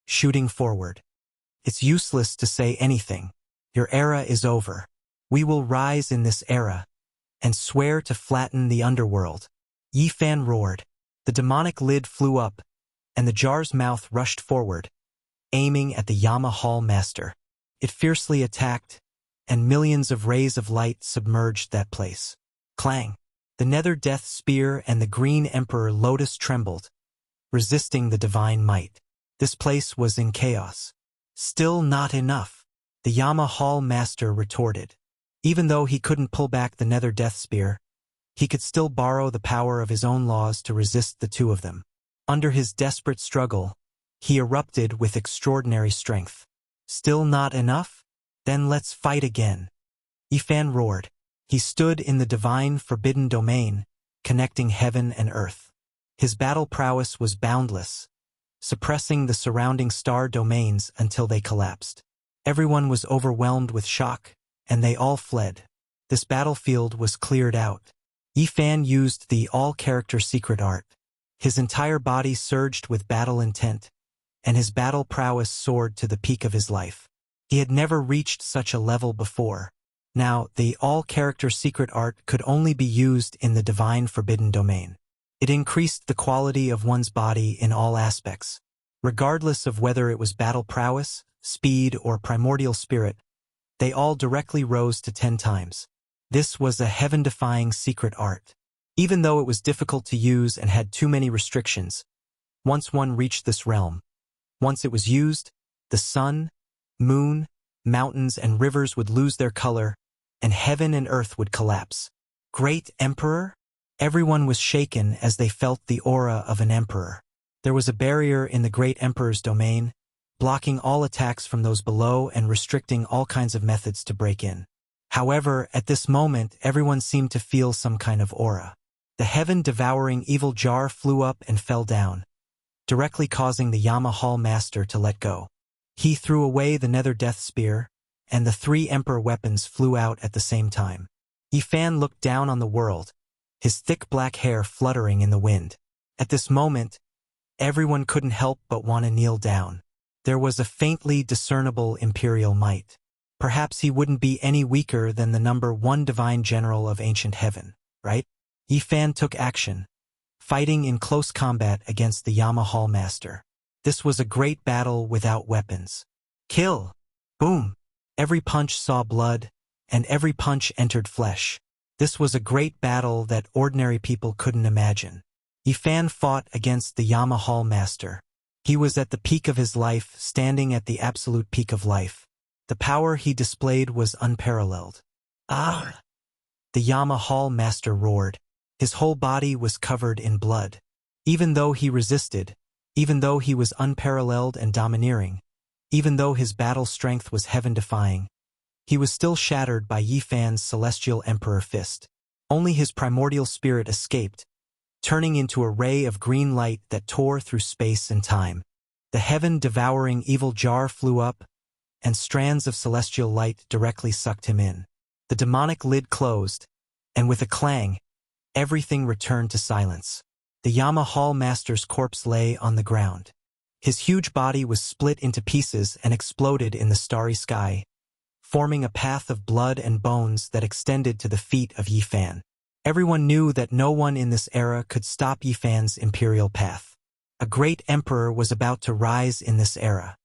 Speaker 1: shooting forward. It's useless to say anything. Your era is over. We will rise in this era, and swear to flatten the underworld. Yifan roared. The demonic lid flew up, and the jar's mouth rushed forward, aiming at the Yama Hall master. It fiercely attacked, and millions of rays of light submerged that place. Clang! The nether death spear and the green emperor lotus trembled, resisting the divine might. This place was in chaos. Still not enough, the Yama Hall master retorted. Even though he couldn't pull back the nether death spear, he could still borrow the power of his own laws to resist the 2 of them. Under his desperate struggle, he erupted with extraordinary strength. Still not enough? Then let's fight again. Yifan roared. He stood in the divine forbidden domain, connecting heaven and earth. His battle prowess was boundless, suppressing the surrounding star domains until they collapsed. Everyone was overwhelmed with shock, and they all fled. This battlefield was cleared out. Yifan used the all-character secret art. His entire body surged with battle intent, and his battle prowess soared to the peak of his life. He had never reached such a level before. Now, the all-character secret art could only be used in the divine forbidden domain. It increased the quality of one's body in all aspects. Regardless of whether it was battle prowess, speed, or primordial spirit, they all directly rose to 10 times. This was a heaven-defying secret art. Even though it was difficult to use and had too many restrictions, once one reached this realm, once it was used, the sun, moon, mountains, and rivers would lose their color, and heaven and earth would collapse. Great Emperor? Everyone was shaken as they felt the aura of an emperor. There was a barrier in the Great Emperor's domain, blocking all attacks from those below and restricting all kinds of methods to break in. However, at this moment, everyone seemed to feel some kind of aura. The heaven-devouring evil jar flew up and fell down, directly causing the Yama Hall Master to let go. He threw away the Nether Death Spear, and the 3 Emperor weapons flew out at the same time. Yifan looked down on the world, his thick black hair fluttering in the wind. At this moment, everyone couldn't help but want to kneel down. There was a faintly discernible imperial might. Perhaps he wouldn't be any weaker than the number 1 divine general of ancient heaven, right? Yifan took action, fighting in close combat against the Yama Hall Master. This was a great battle without weapons. Kill! Boom! Every punch saw blood, and every punch entered flesh. This was a great battle that ordinary people couldn't imagine. Yifan fought against the Yama Hall Master. He was at the peak of his life, standing at the absolute peak of life. The power he displayed was unparalleled. Ah! The Yama Hall Master roared. His whole body was covered in blood. Even though he resisted, even though he was unparalleled and domineering, even though his battle strength was heaven-defying, he was still shattered by Yifan's celestial emperor fist. Only his primordial spirit escaped, turning into a ray of green light that tore through space and time. The heaven-devouring evil jar flew up, and strands of celestial light directly sucked him in. The demonic lid closed, and with a clang, everything returned to silence. The Yama Hall Master's corpse lay on the ground. His huge body was split into pieces and exploded in the starry sky, forming a path of blood and bones that extended to the feet of Yifan. Everyone knew that no one in this era could stop Yifan's imperial path. A great emperor was about to rise in this era.